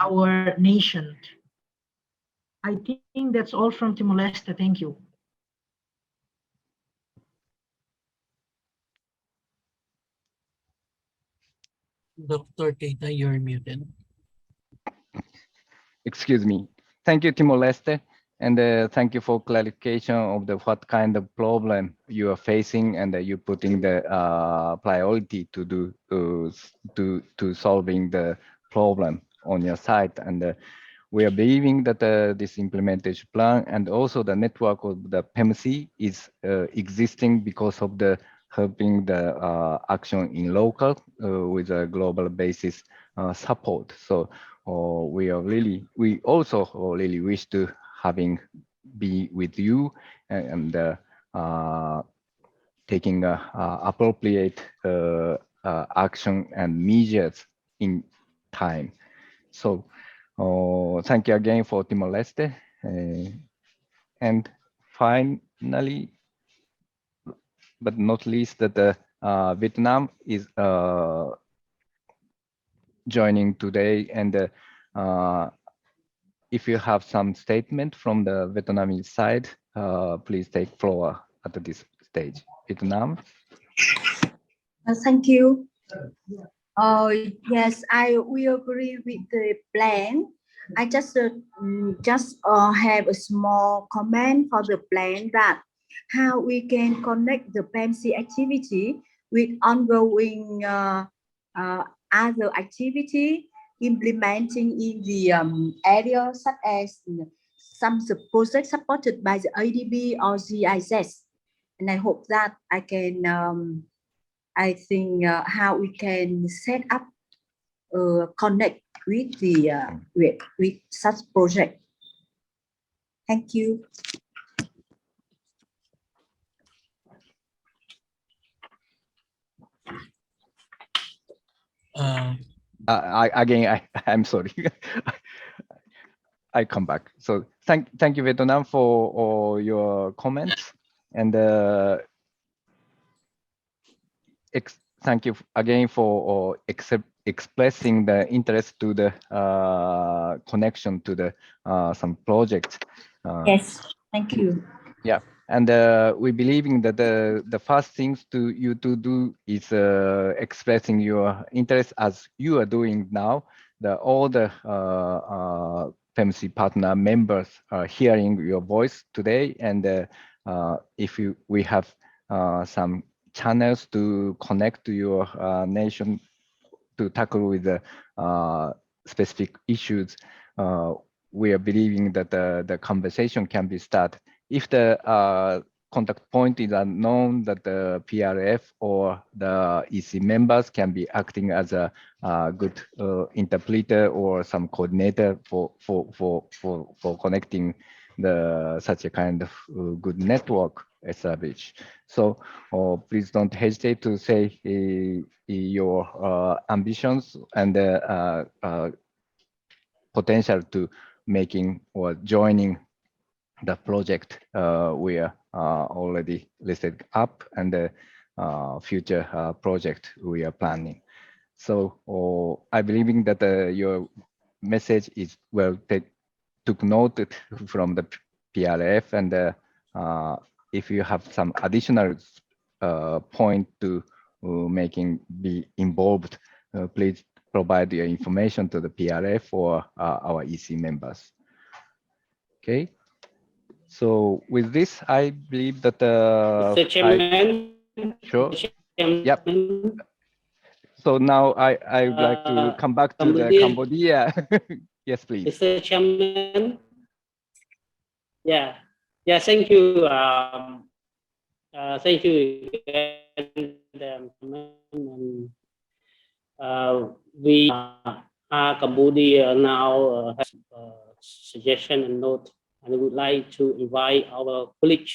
our nation. I think that's all from Timor-Leste. Thank you. Dr. Keita, you're muted. Excuse me. Thank you, Timor-Leste, and thank you for clarification of the what kind of problem you are facing, and you putting the priority to do to solving the problem on your side. And we are believing that this implementation plan and also the network of the Pnlc is existing because of the helping the action in local with a global basis support. So we also really wish to having be with you and taking appropriate action and measures in time. So thank you again for Timor-Leste. And finally, but not least, that Vietnam is joining today. And if you have some statement from the Vietnamese side, please take floor at this stage. Vietnam. Thank you. Yes, I will agree with the plan. I just have a small comment for the plan that how we can connect the Pnlc activity with ongoing other activity implementing in the area, such as some projects supported by the ADB or GIS. And I hope that I can I think how we can set up connect with the with such project. Thank you. I'm sorry. I come back. So thank you, Vietnam, for all your comments, and thank you again for expressing the interest to the connection to the some projects. Yes, thank you. Yeah, and we believing that the first things to do is expressing your interest as you are doing now. All the Pnlc partner members are hearing your voice today, and if we have some channels to connect to your nation to tackle with the specific issues, we are believing that the conversation can be started. If the contact point is unknown, that the PRF or the EC members can be acting as a good interpreter or some coordinator for connecting such a kind of good network established. So please don't hesitate to say your ambitions and potential to making or joining the project we are already listed up, and the future project we are planning. So I believe that your message is well took noted from the PRF, and if you have some additional point to making be involved, please provide your information to the PRF or our EC members. Okay. So with this, I believe that Mr. Chairman. Sure. Chairman, Yep. So now I would like to come back to the Cambodia. Yes, please. Mr. Chairman. Yeah. Yeah. Thank you. Thank you again. We Cambodia now has suggestion and note, and we would like to invite our colleague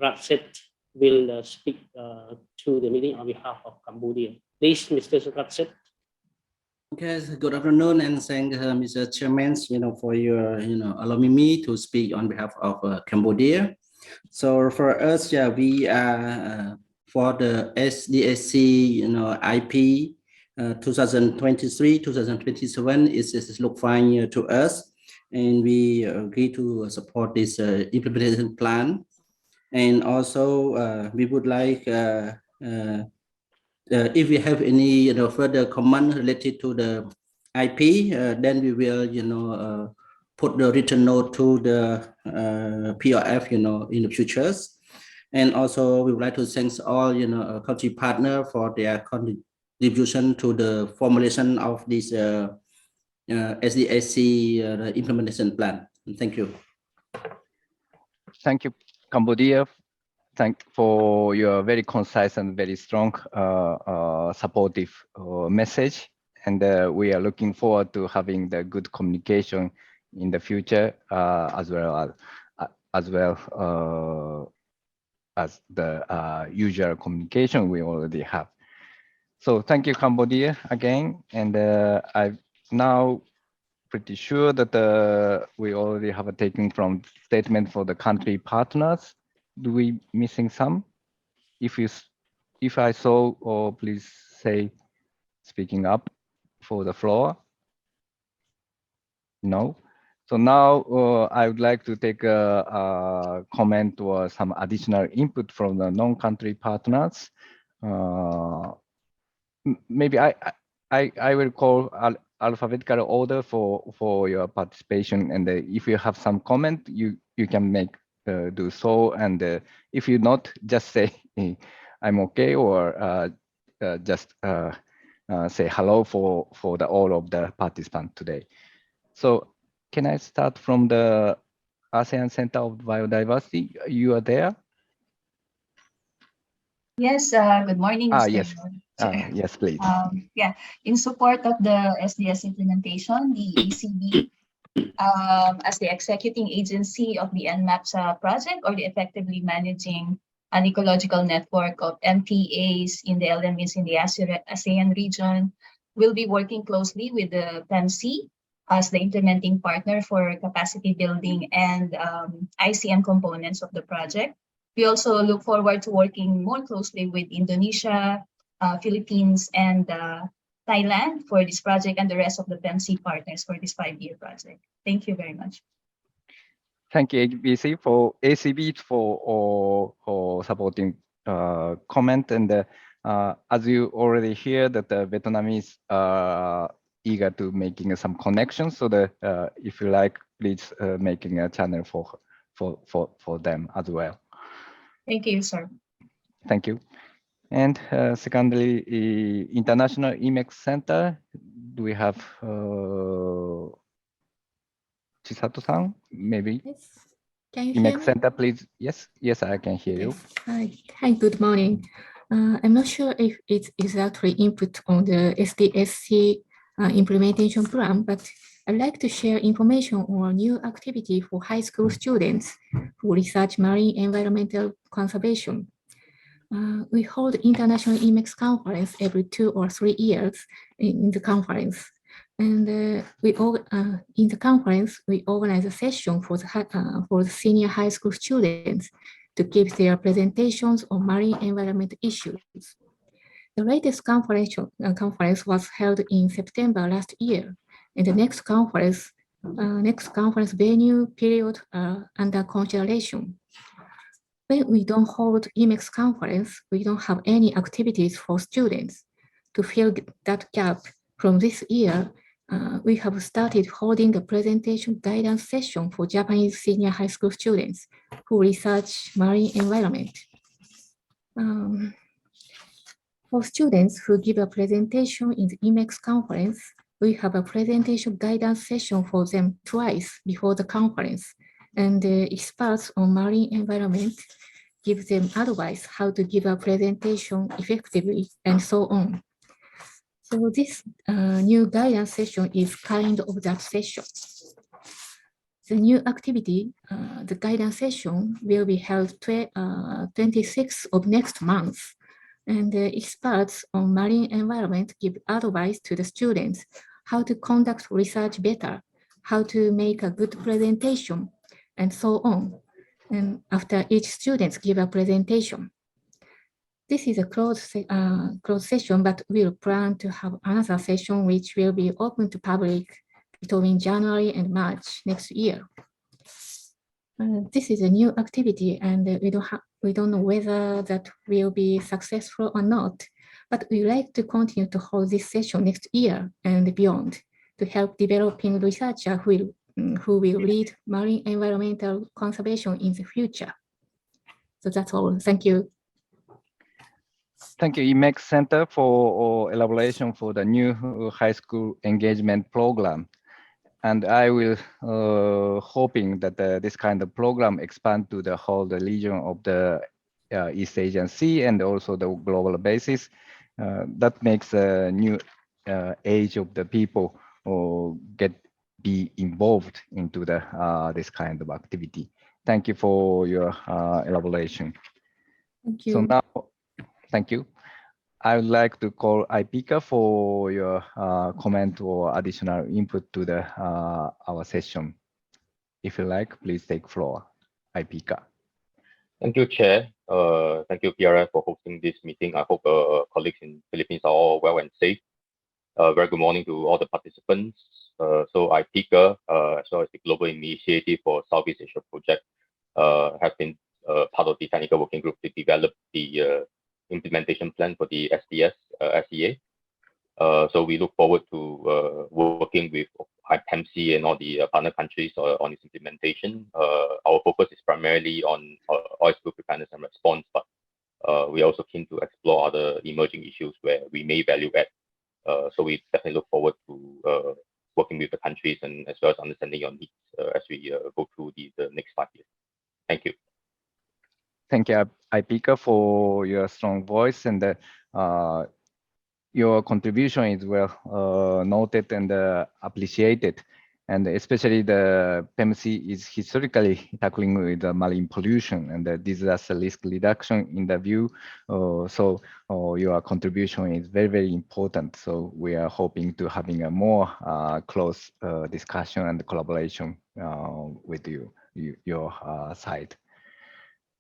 Ratsit will speak to the meeting on behalf of Cambodia. Please, Mr. Ratsit. Okay, good afternoon, and thank Mr. Chairman, for your, allowing me to speak on behalf of Cambodia. So for us, yeah, we are for the SDSC, IP 2023-2027 is look fine to us, and we agree to support this implementation plan. And also, we would like if we have any further comment related to the IP, then we will put the written note to the PRF in the futures. And also we would like to thank all country partner for their contribution to the formulation of this SDSC implementation plan. Thank you. Thank you, Cambodia. Thank for your very concise and very strong supportive message, and we are looking forward to having the good communication in the future, as well as the usual communication we already have. So thank you, Cambodia, again, and I'm now pretty sure that we already have a taken from statement for the country partners. Do we missing some? If I saw, or please say, speaking up for the floor. No. So now I would like to take a comment or some additional input from the non-country partners. Maybe I will call alphabetical order for your participation, and if you have some comment, you can make do so, and if you not, just say I'm okay, or just say hello for the all of the participants today. So can I start from the ASEAN Center of Biodiversity? You are there? Yes, good morning, Mr. Yes. Chair. Yes, please. Yeah, in support of the SDS implementation, the ACB, as the executing agency of the NMAPS project, or the effectively managing an ecological network of MPAs in the LMEs in the ASEAN region, will be working closely with the Pnlc as the implementing partner for capacity building and ICM components of the project. We also look forward to working more closely with Indonesia, Philippines, and Thailand for this project, and the rest of the Pnlc partners for this 5-year project. Thank you very much. Thank you, ACB for supporting comment, and as you already hear that the Vietnamese are eager to making some connections. So that if you like, please making a channel for them as well. Thank you, sir. Thank you. And secondly, International EMEX Center. Do we have Chisato-san, maybe? Yes. Can you hear EMEX me? Center, please. Yes, yes, I can hear you. Hi, good morning. I'm not sure if it's exactly input on the SDSC implementation plan, but I'd like to share information on a new activity for high school students who research marine environmental conservation. We hold international EMEX conference every 2 or 3 years in the conference. And in the conference, we organize a session for the senior high school students to give their presentations on marine environment issues. The latest conference was held in September last year, and the next conference next conference venue period under consideration. When we don't hold EMEX conference, we don't have any activities for students. To fill that gap from this year, we have started holding a presentation guidance session for Japanese senior high school students who research marine environment. For students who give a presentation in the EMEX conference, we have a presentation guidance session for them twice before the conference, and the experts on marine environment give them advice how to give a presentation effectively and so on. So this new guidance session is kind of that session. The new activity, the guidance session, will be held 26th of next month. And the experts on marine environment give advice to the students how to conduct research better, how to make a good presentation, and so on. And after each student give a presentation. This is a closed session, but we'll plan to have another session which will be open to public between January and March next year. This is a new activity, and we don't know whether that will be successful or not. But we like to continue to hold this session next year and beyond to help developing researchers who will lead marine environmental conservation in the future. So that's all. Thank you. Thank you, EMEX Center, for elaboration for the new high school engagement program. And I will hoping that this kind of program expand to the whole region of the East Asian Sea and also the global basis. That makes a new age of the people be involved into the this kind of activity. Thank you for your elaboration. Thank you. So now, thank you. I would like to call Ipika for your comment or additional input to the our session. If you like, please take floor, Ipika. Thank you, Chair. Thank you, PRF, for hosting this meeting. I hope colleagues in Philippines are all well and safe. Very good morning to all the participants. So IPICA, as well as the Global Initiative for Southeast Asia Project, have been part of the technical working group to develop the implementation plan for the SDS SEA. So we look forward to working with Pnlc and all the partner countries on its implementation. Our focus is primarily on oil spill preparedness and response, but we are also keen to explore other emerging issues where we may value add. So we definitely look forward to working with the countries and as well as understanding your needs as we go through the next 5 years. Thank you. Thank you, Ipika, for your strong voice, and your contribution is well noted and appreciated. And especially the Pnlc is historically tackling with marine pollution and the disaster risk reduction in the view. So your contribution is very, very important. So we are hoping to having a more close discussion and collaboration with your side.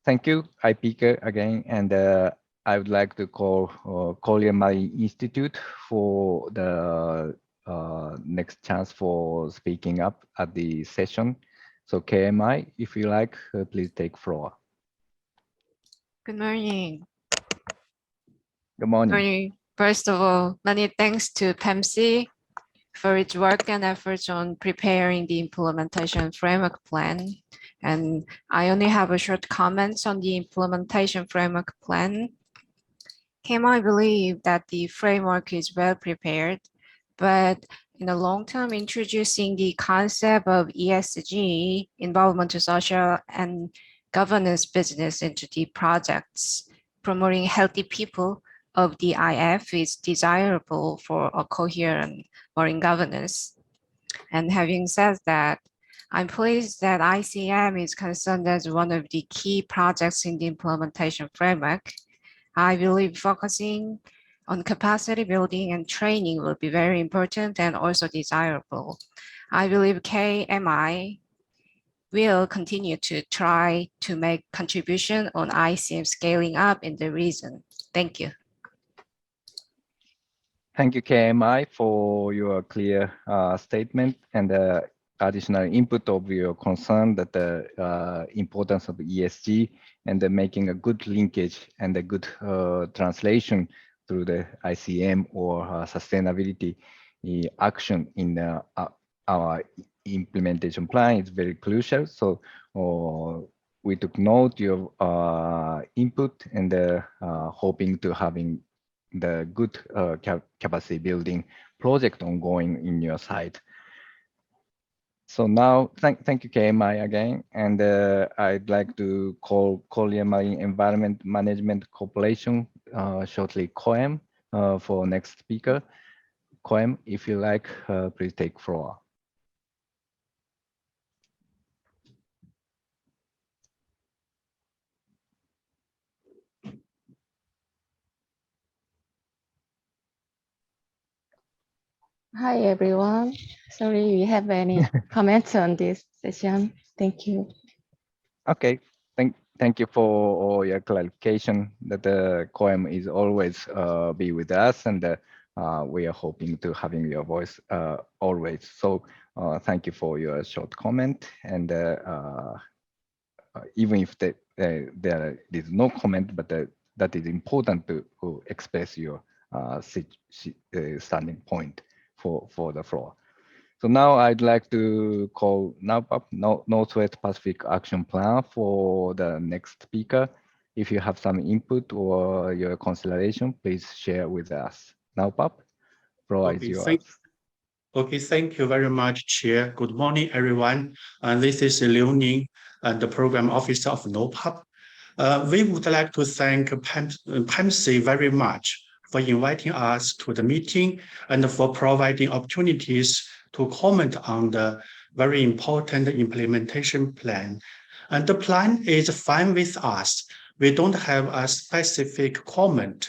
Thank you, Ipika, again, and I would like to call Korean Marine Institute for the next chance for speaking up at the session. So KMI, if you like, please take floor. Good morning. Good morning. First of all, many thanks to Pnlc for its work and efforts on preparing the implementation framework plan. And I only have a short comments on the implementation framework plan. KMI believe that the framework is well prepared, but in the long term, introducing the concept of ESG, environmental, social, and governance business into the projects, promoting healthy people of the IF is desirable for a coherent marine governance. And having said that, I'm pleased that ICM is concerned as one of the key projects in the implementation framework. I believe focusing on capacity building and training will be very important and also desirable. I believe KMI will continue to try to make contribution on ICM scaling up in the region. Thank you. Thank you, KMI, for your clear statement. And additional input of your concern that the importance of ESG and making a good linkage and a good translation through the ICM or sustainability action in our implementation plan is very crucial. So we took note of your input and hoping to having the good capacity building project ongoing in your side. So now, thank you, KMI again, and I'd like to call Korea Marine Environment Management Corporation, shortly COEM, for next speaker. COEM, if you like, please take floor. Hi, everyone. Sorry, we have any comments on this session. Thank you. Okay, thank you for all your clarification that the COEM is always be with us, and we are hoping to having your voice always. So thank you for your short comment, and even if there is no comment, but that is important to express your standing point for the floor. So now I'd like to call NAPAP, Northwest Pacific Action Plan, for the next speaker. If you have some input or your consideration, please share with us. NAPAP, floor is yours. Okay, thank you very much, Chair. Good morning, everyone. This is Liu Ning, the Program Officer of NOPAP. We would like to thank PNlc very much for inviting us to the meeting and for providing opportunities to comment on the very important implementation plan. And the plan is fine with us. We don't have a specific comment.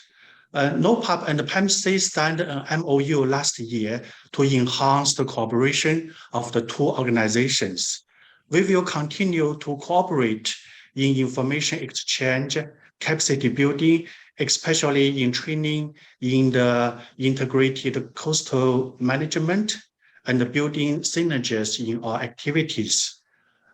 NOPAP and PNlc signed an MOU last year to enhance the cooperation of the two organizations. We will continue to cooperate in information exchange, capacity building, especially in training in the integrated coastal management and building synergies in our activities.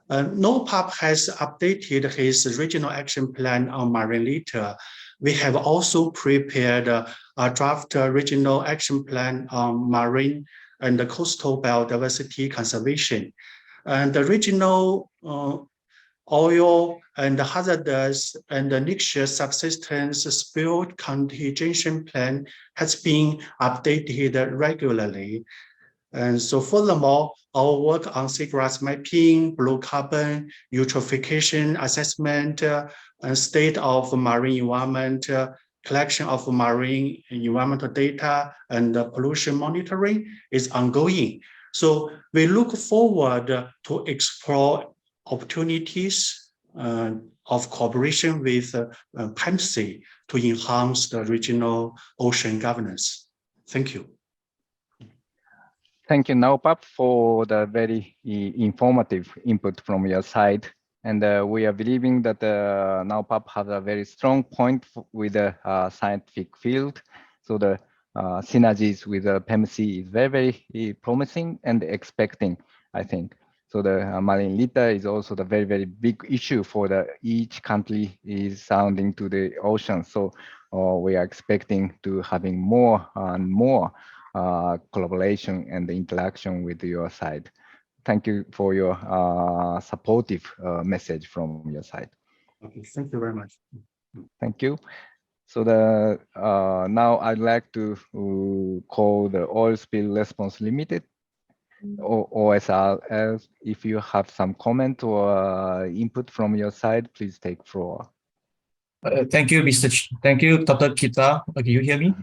NOPAP has updated his regional action plan on marine litter. We have also prepared a draft regional action plan on marine and coastal biodiversity conservation. And the regional oil and hazardous and noxious subsistence spill contingency plan has been updated regularly. And so furthermore, our work on seagrass mapping, blue carbon, eutrophication assessment, and state of marine environment, collection of marine environmental data, and pollution monitoring is ongoing. So we look forward to explore opportunities of cooperation with PNlc to enhance the regional ocean governance. Thank you. Thank you, NOPAP, for the very informative input from your side. And we are believing that NOPAP has a very strong point with the scientific field. So the synergies with PNlc is very, very promising and expecting, I think. So the marine litter is also the very, very big issue for each country is sounding to the ocean. So we are expecting to having more and more collaboration and interaction with your side. Thank you for your supportive message from your side. Okay, thank you very much. Thank you. So now I'd like to call the Oil Spill Response Limited, or OSRL. If you have some comment or input from your side, please take floor. Thank you, Thank you, Dr. Kita. Can you hear me?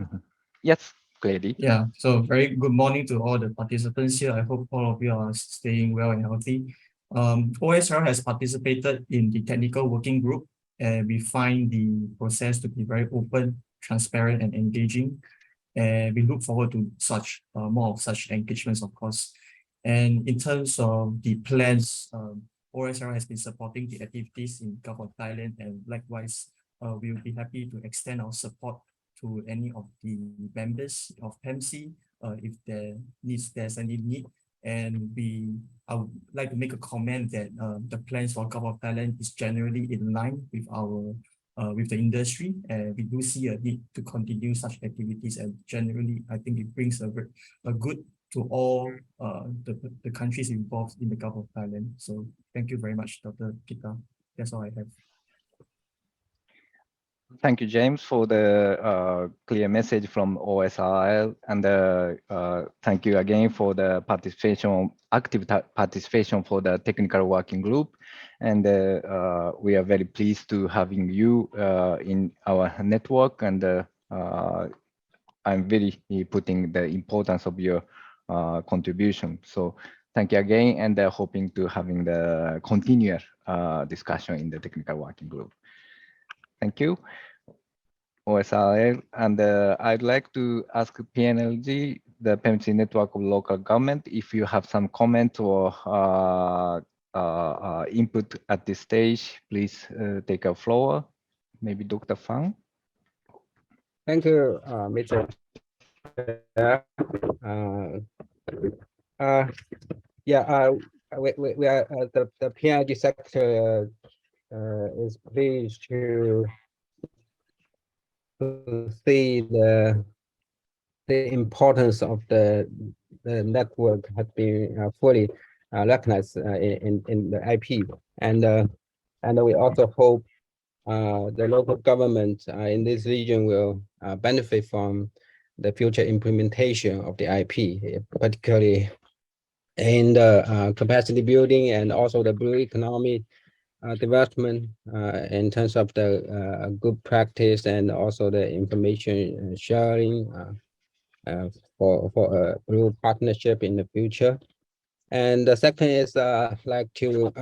Yes, clearly. Yeah, so very good morning to all the participants here. I hope all of you are staying well and healthy. OSR has participated in the technical working group, and we find the process to be very open, transparent, and engaging. And we look forward to such more of such engagements, of course. And in terms of the plans, OSR has been supporting the activities in Gulf of Thailand, and likewise, we will be happy to extend our support to any of the members of PNlc if there's any need And I would like to make a comment that the plans for Gulf of Thailand is generally in line with our with the industry, and we do see a need to continue such activities. And generally, I think it brings a good to all the countries involved in the Gulf of Thailand. So thank you very much, Dr. Kita. That's all I have. Thank you, James, for the clear message from OSRL, and thank you again for the active participation for the technical working group. And we are very pleased to having you in our network, and I'm very putting the importance of your contribution. So thank you again, and hoping to having the continuous discussion in the technical working group. Thank you, OSRL. And I'd like to ask PNLG, the Pnlc Network of Local Government, if you have some comment or input at this stage, please take a floor. Maybe Dr. Fang. Thank you, Mr. Chair. We are the PNLG sector is pleased to see the importance of the network has been fully recognized in the IP, and we also hope the local government in this region will benefit from the future implementation of the IP, particularly in the capacity building and also the blue economy development in terms of the good practice and also the information sharing for a blue partnership in the future. And the second is like to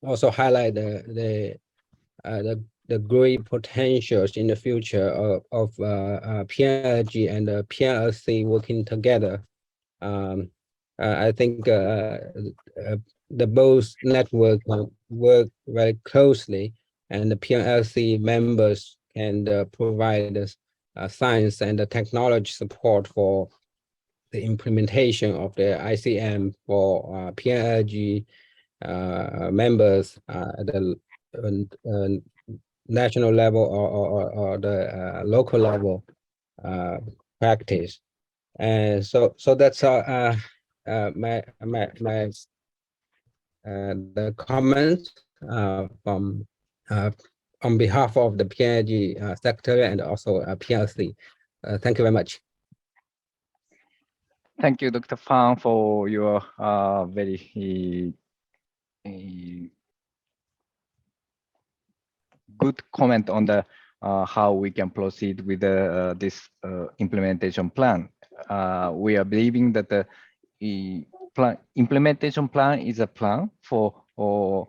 also highlight the great potentials in the future of Pnlg and the Pnlc working together. I think the both networks work very closely, and the Pnlc members can provide science and the technology support for the implementation of the ICM for Pnlg members at the national level or the local level practice. And so that's my the comments from on behalf of the Pnlg sector and also Pnlc. Thank you very much. Thank you, Dr. Fang, for your very good comment on the how we can proceed with this implementation plan. We are believing that the implementation plan is a plan for or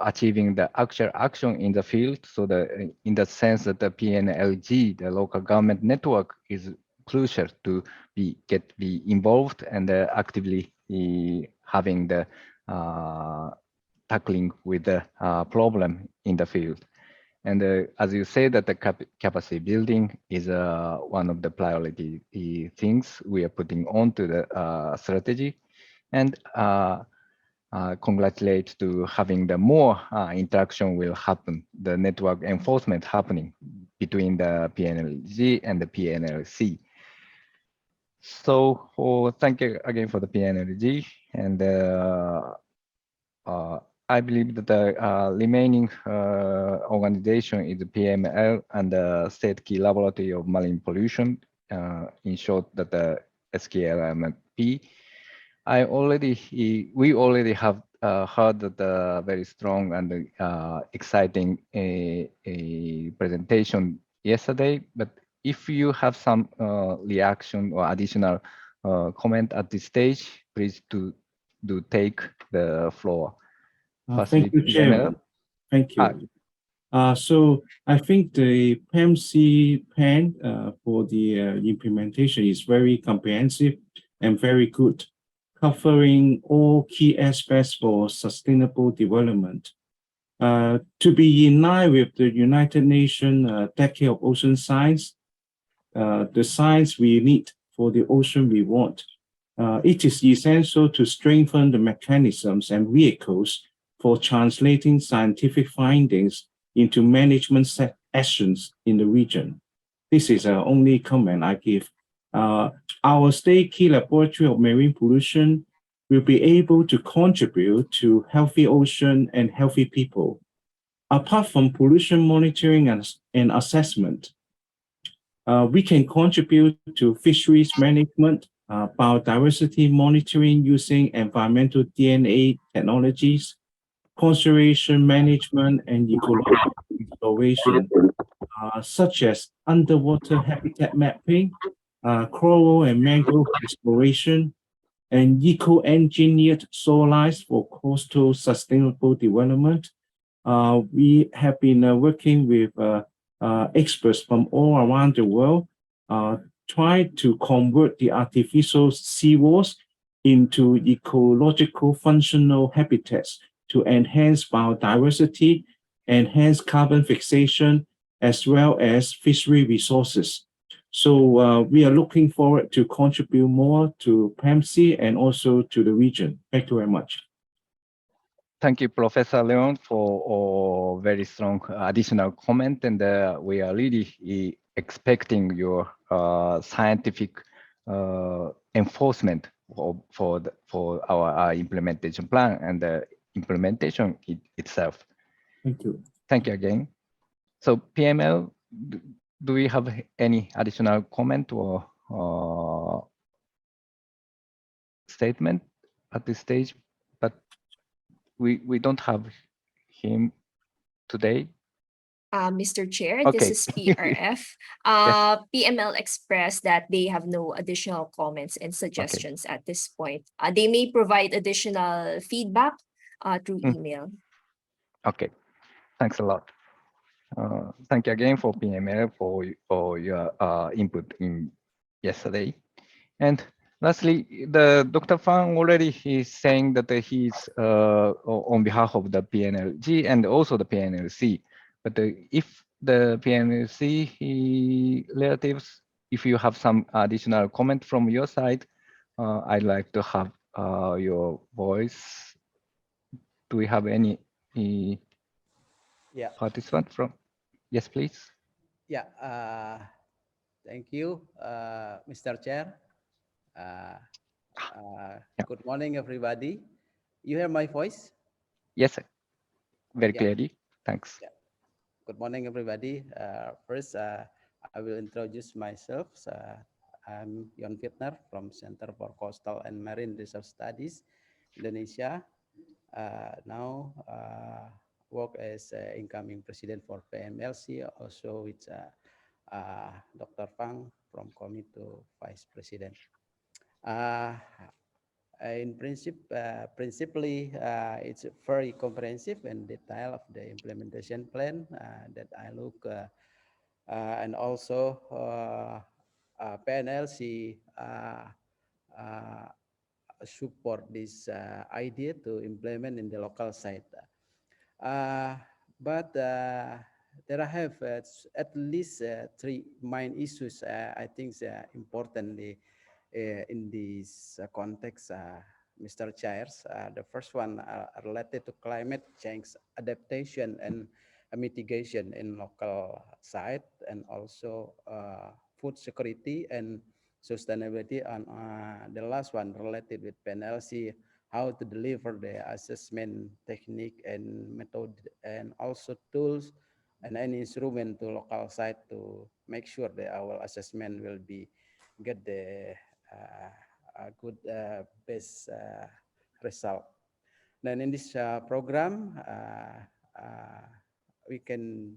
achieving the actual action in the field. So in the sense that the PNLG, the local government network, is crucial to be involved and actively having the tackling with the problem in the field. And as you say, that the capacity building is one of the priority things we are putting onto the strategy, and congratulate to having the more interaction will happen, the network enforcement happening between the PNLG and the Pnlc. So thank you again for the PNLG, and I believe that the remaining organization is the PML and the State Key Laboratory of Marine Pollution, in short, that the SKLMP. We already have heard the very strong and exciting presentation yesterday, but if you have some reaction or additional comment at this stage, please do take the floor. Thank you, Chair. Thank you. So I think the PMC plan for the implementation is very comprehensive and very good, covering all key aspects for sustainable development. To be in line with the United Nations Decade of Ocean Science, the science we need for the ocean we want, It is essential to strengthen the mechanisms and vehicles for translating scientific findings into management actions in the region. This is the only comment I give. Our state key laboratory of marine pollution will be able to contribute to healthy ocean and healthy people. Apart from pollution monitoring and assessment, we can contribute to fisheries management, biodiversity monitoring using environmental DNA technologies, conservation management, and ecological restoration, such as underwater habitat mapping, coral and mangrove restoration, and eco-engineered soil lines for coastal sustainable development. We have been working with experts from all around the world, try to convert the artificial seawalls into ecological functional habitats to enhance biodiversity, enhance carbon fixation, as well as fishery resources. So we are looking forward to contribute more to PMC and also to the region. Thank you very much. Thank you, Professor Leon, for a very strong additional comment, and we are really expecting your scientific enforcement for our implementation plan and the implementation itself. Thank you. Thank you again. So PML, do we have any additional comment or statement at this stage? But we don't have him today. Mr. Chair, Okay. this is PRF. Yes. PML expressed that they have no additional comments and suggestions at this point. They may provide additional feedback through email. Okay, thanks a lot. Thank you again for PML for your input in yesterday. And lastly, the Dr. Fang already is saying that he's on behalf of the PNLG and also the PNLC. But if the PNLC relatives, if you have some additional comment from your side, I'd like to have your voice. Do we have any participant from? Yes, please. Yeah, thank you, Mr. Chair. Good morning, everybody. You hear my voice? Yes, sir. Very Yeah. clearly. Thanks. Yeah. Good morning, everybody. First, I will introduce myself. I'm Jon Fitner from Center for Coastal and Marine Research Studies, Indonesia. Now work as incoming president for PNLC, also with Dr. Fang from Committee to Vice President. In principally, it's very comprehensive and detail of the implementation plan that I look, and also PNLC support this idea to implement in the local site. But there I have at least three main issues I think importantly in this context, Mr. Chairs. The first one related to climate change adaptation and mitigation in local site, and also food security and sustainability. And the last one related with Pnlc, how to deliver the assessment technique and method, and also tools and any instrument to local site to make sure that our assessment will be get the a good best result. Then in this program, we can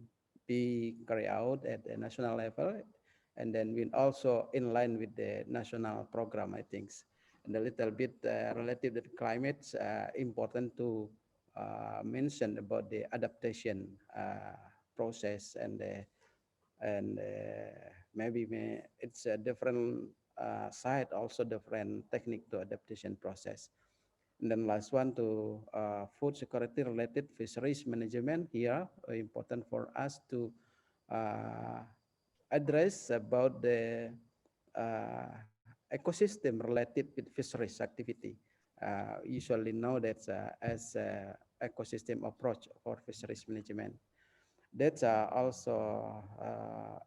be carried out at the national level, and then we also in line with the national program, I think. And a little bit related to climate, important to mention about the adaptation process and maybe it's a different side, also different technique to adaptation process. And then last one to food security related fisheries management here, important for us to address about the ecosystem related with fisheries activity. Usually know that as ecosystem approach for fisheries management. That's also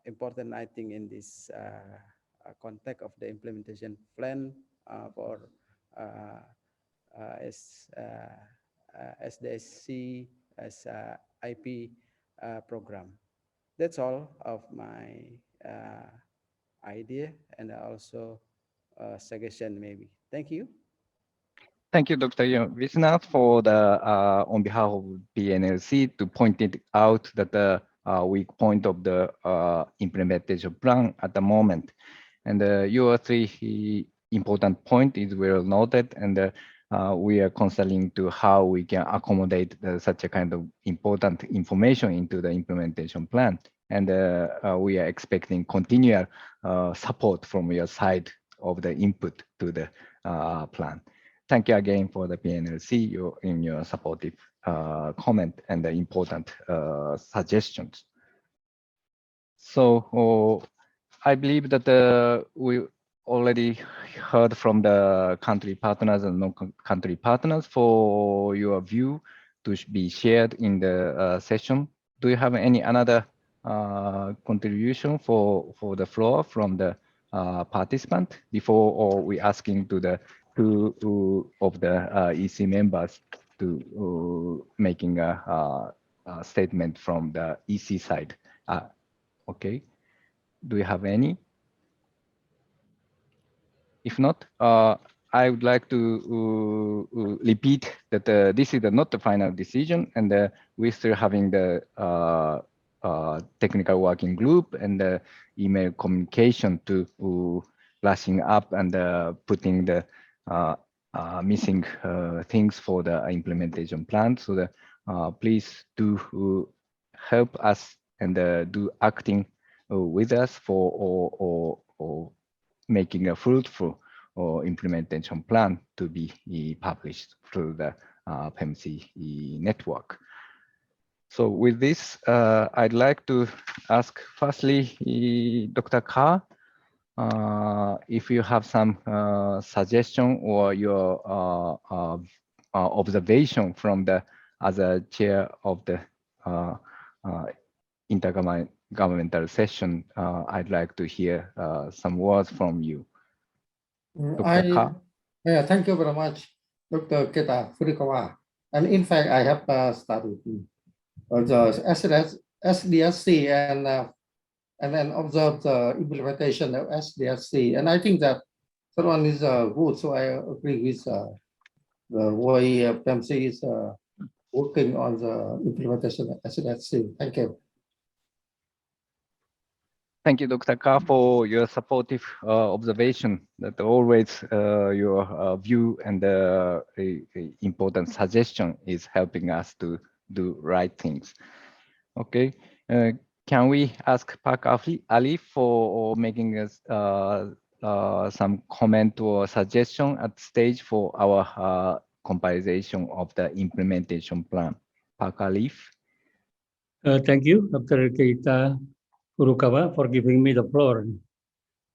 important, I think, in this context of the implementation plan for SDSC as IP program. That's all of my idea and also suggestion maybe. Thank you. Thank you, Dr. Visnath, for the on behalf of PNLC to point it out that the weak point of the implementation plan at the moment. And your three important point is well noted, and we are considering to how we can accommodate such a kind of important information into the implementation plan. And we are expecting continual support from your side of the input to the plan. Thank you again for the PNLC in your supportive comment and the important suggestions. So I believe that we already heard from the country partners and non-country partners for your view to be shared in the session. Do you have any another contribution for the floor from the participant before we asking to the two of the EC members to making a statement from the EC side? Okay, do you have any? If not, I would like to repeat that this is not the final decision, and we're still having the technical working group and the email communication to flashing up and putting the missing things for the implementation plan. So that please do help us and do acting with us for or making a fruitful implementation plan to be published through the PMC network. So with this, I'd like to ask firstly, Dr. Carr, if you have some suggestion or your observation from the other chair of the intergovernmental session, I'd like to hear some words from you. Dr. Carr? Yeah, thank you very much, Dr. Keta Furikawa. And in fact, I have studied the SDSC and then observed the implementation of SDSC. And I think that one is good. So I agree with the way PMC is working on the implementation of SDSC. Thank you. Thank you, Dr. Carr, for your supportive observation that always your view and important suggestion is helping us to do right things. Okay, can we ask Park Ali for making us some comment or suggestion at stage for our compilation of the implementation plan? Park Ali. Thank you, Dr. Keita Furukawa, for giving me the floor.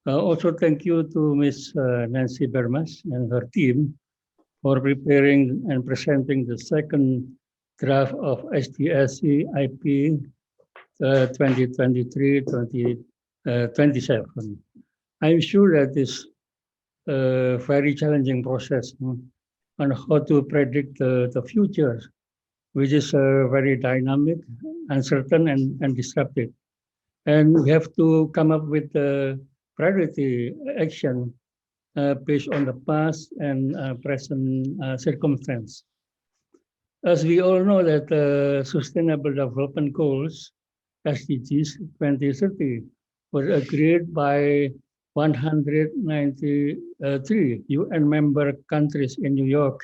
Also, thank you to Ms. Nancy Bermas and her team for preparing and presenting the second draft of SDSC IP 2023-2027. I'm sure that this very challenging process on how to predict the future, which is very dynamic, uncertain, and disruptive. And we have to come up with a priority action based on the past and present circumstance. As we all know that Sustainable Development Goals, SDGs 2030, was agreed by 193 UN member countries in New York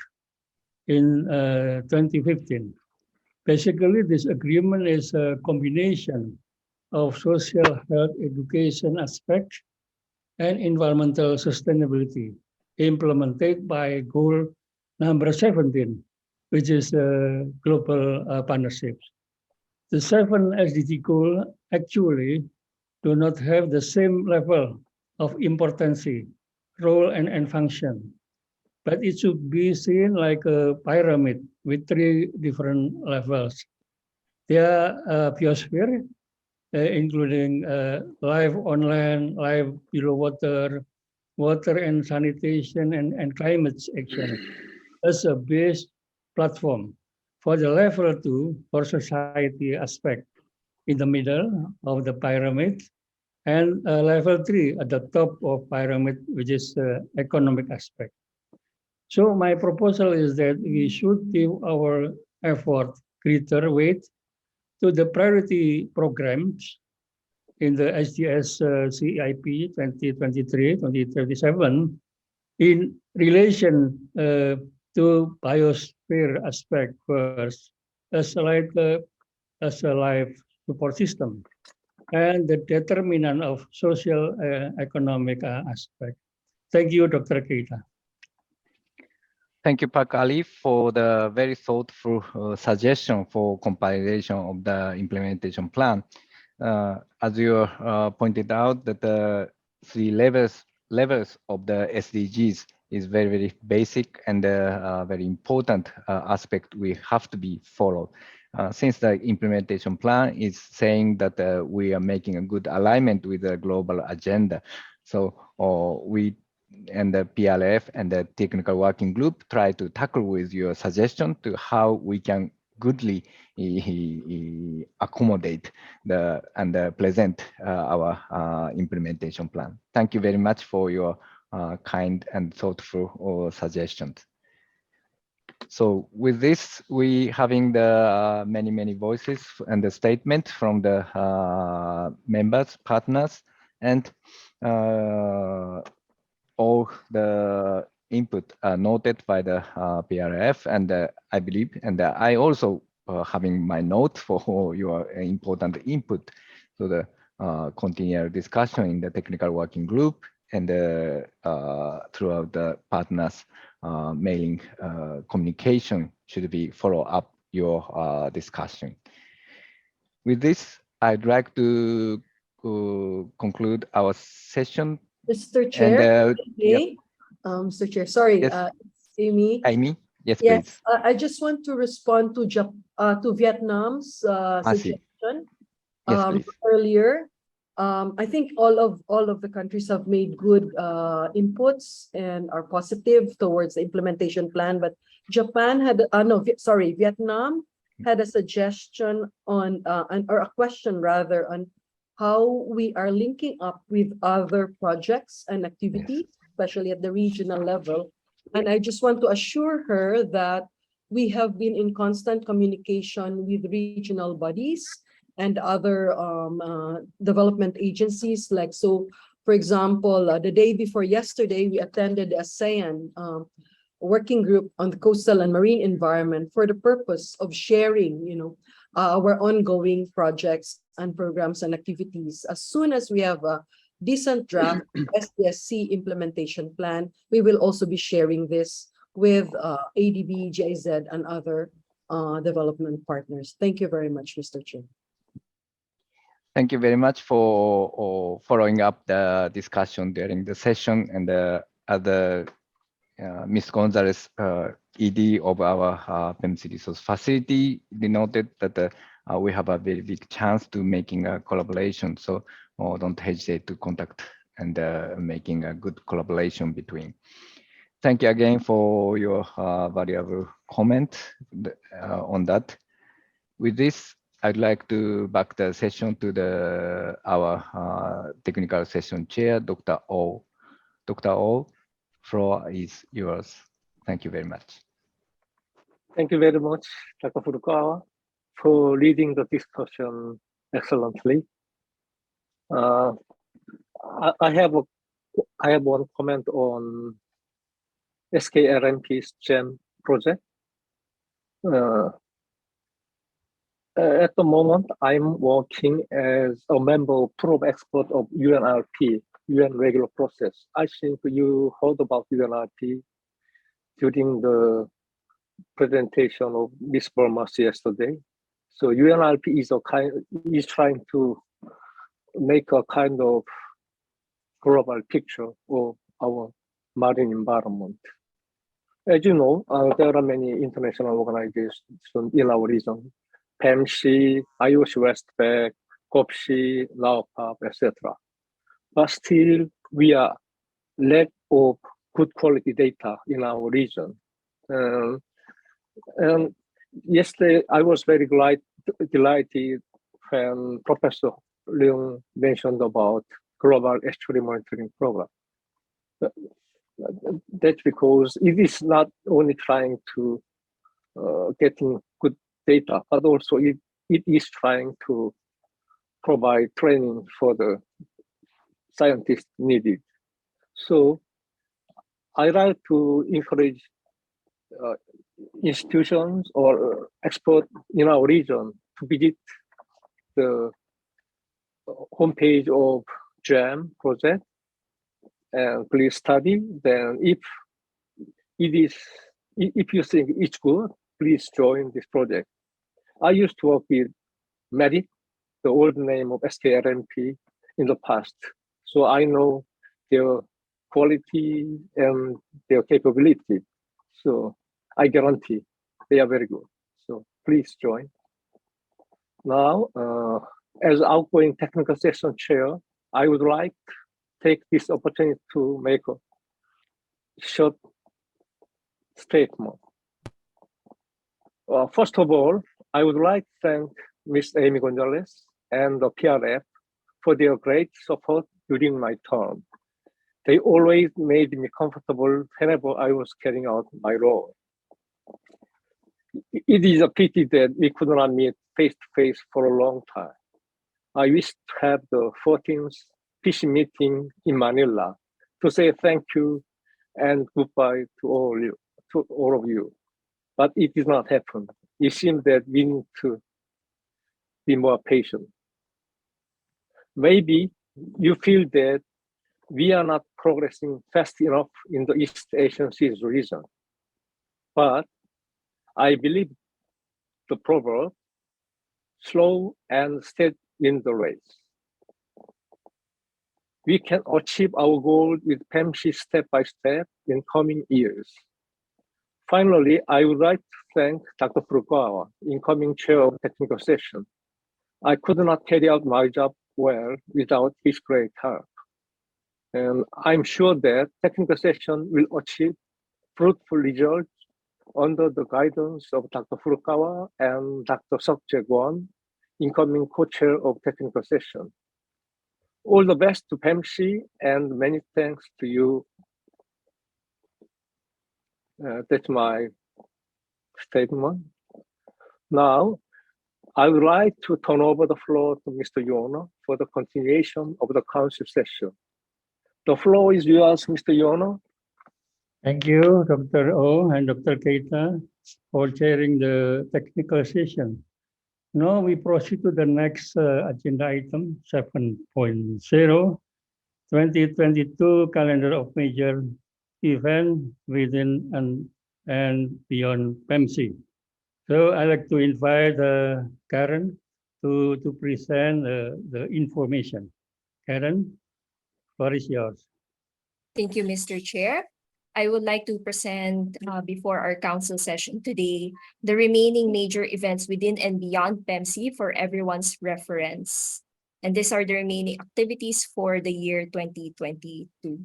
in 2015. Basically, this agreement is a combination of social health education aspect and environmental sustainability implemented by goal number 17, which is global partnerships. The 7 SDG goals actually do not have the same level of importance role and function. But it should be seen like a pyramid with 3 different levels. There are biosphere, including life on land, life below water, water and sanitation, and climate action as a base platform. For the level 2, for society aspect in the middle of the pyramid, and level 3 at the top of pyramid, which is economic aspect. So my proposal is that we should give our effort greater weight to the priority programs in the SDS CIP 2023-2037 in relation to biosphere aspect first, as a life support system, and the determinant of social economic aspect. Thank you, Dr. Keita. Thank you, Pak Ali, for the very thoughtful suggestion for compilation of the implementation plan. As you pointed out, that the 3 levels of the SDGs is very, very basic and very important aspect we have to be followed. Since the implementation plan is saying that we are making a good alignment with the global agenda. So we and the PLF and the technical working group try to tackle with your suggestion to how we can goodly accommodate and present our implementation plan. Thank you very much for your kind and thoughtful suggestions. So with this, we having the many voices and the statement from the members, partners, and all the input noted by the PRF, and I believe, and I also having my note for your important input to the continual discussion in the technical working group and throughout the partners mailing communication should be follow up your discussion. With this, I'd like to conclude our session. Mr. Chair, yep. Mr. Chair, sorry, Yes. Amy. Amy, yes, Yes, please. I just want to respond to Vietnam's suggestion Yes, please. earlier. I think all of the countries have made good inputs and are positive towards the implementation plan. But Japan had Vietnam had a suggestion on or a question rather on how we are linking up with other projects and activities, especially at the regional level. And I just want to assure her that we have been in constant communication with regional bodies and other development agencies. Like, so, for example, the day before yesterday, we attended the Asean working group on the coastal and marine environment for the purpose of sharing, our ongoing projects and programs and activities. As soon as we have a decent draft SDSC implementation plan, we will also be sharing this with ADB, GIZ, and other development partners. Thank you very much, Mr. Chair. Thank you very much for following up the discussion during the session, and other Ms. Gonzalez, ED of our PEMC resource facility, denoted that we have a very big chance to making a collaboration. So don't hesitate to contact and making a good collaboration between. Thank you again for your valuable comment on that. With this, I'd like to back the session to our technical session chair, Dr. O. Dr. O, floor is yours. Thank you very much. Thank you very much, Dr. Furukawa, for leading the discussion excellently. I have one comment on SKRMP's GEM project. At the moment, I'm working as a member probe expert of UNRP, UN regular process. I think you heard about UNRP during the presentation of Ms. Burmas yesterday. So UNRP is trying to make a kind of global picture of our marine environment. As you know, there are many international organizations in our region, Pnlc, IOC Westpac, COPC, NAOPAP, etc. But still, we are lack of good quality data in our region. And yesterday, I was very delighted when Professor Leung mentioned about global estuary monitoring program. That's because it is not only trying to getting good data, but also it is trying to provide training for the scientists needed. So I like to encourage institutions or experts in our region to visit the homepage of GEM project and please study. Then if you think it's good, please join this project. I used to work with MEDIC, the old name of SKRMP, in the past. So I know their quality and their capability. So I guarantee they are very good. So please join. Now, as outgoing technical session chair, I would like to take this opportunity to make a short statement. First of all, I would like to thank Ms. Amy Gonzalez and the PRF for their great support during my term. They always made me comfortable whenever I was carrying out my role. It is a pity that we could not meet face-to-face for a long time. I wish to have the 14th fishing meeting in Manila to say thank you and goodbye to all of you. But it did not happen. It seems that we need to be more patient. Maybe you feel that we are not progressing fast enough in the East Asian Seas region. But I believe the proverb, slow and steady in the race. We can achieve our goal with Pnlc step by step in coming years. Finally, I would like to thank Dr. Furukawa, incoming chair of technical session. I could not carry out my job well without his great help. And I'm sure that technical session will achieve fruitful results under the guidance of Dr. Furukawa and Dr. Seok-jae Kwon, incoming co-chair of technical session. All the best to Pnlc and many thanks to you. That's my statement. Now, I would like to turn over the floor to Mr. Yono for the continuation of the council session. The floor is yours, Mr. Yono. Thank you, Dr. O and Dr. Keita, for chairing the technical session. Now we proceed to the next agenda item, 7.0, 2022 calendar of major event within and beyond Pnlc. So I'd like to invite Karen to present the information. Karen, floor is yours. Thank you, Mr. Chair. I would like to present before our council session today the remaining major events within and beyond Pnlc for everyone's reference. And these are the remaining activities for the year 2022.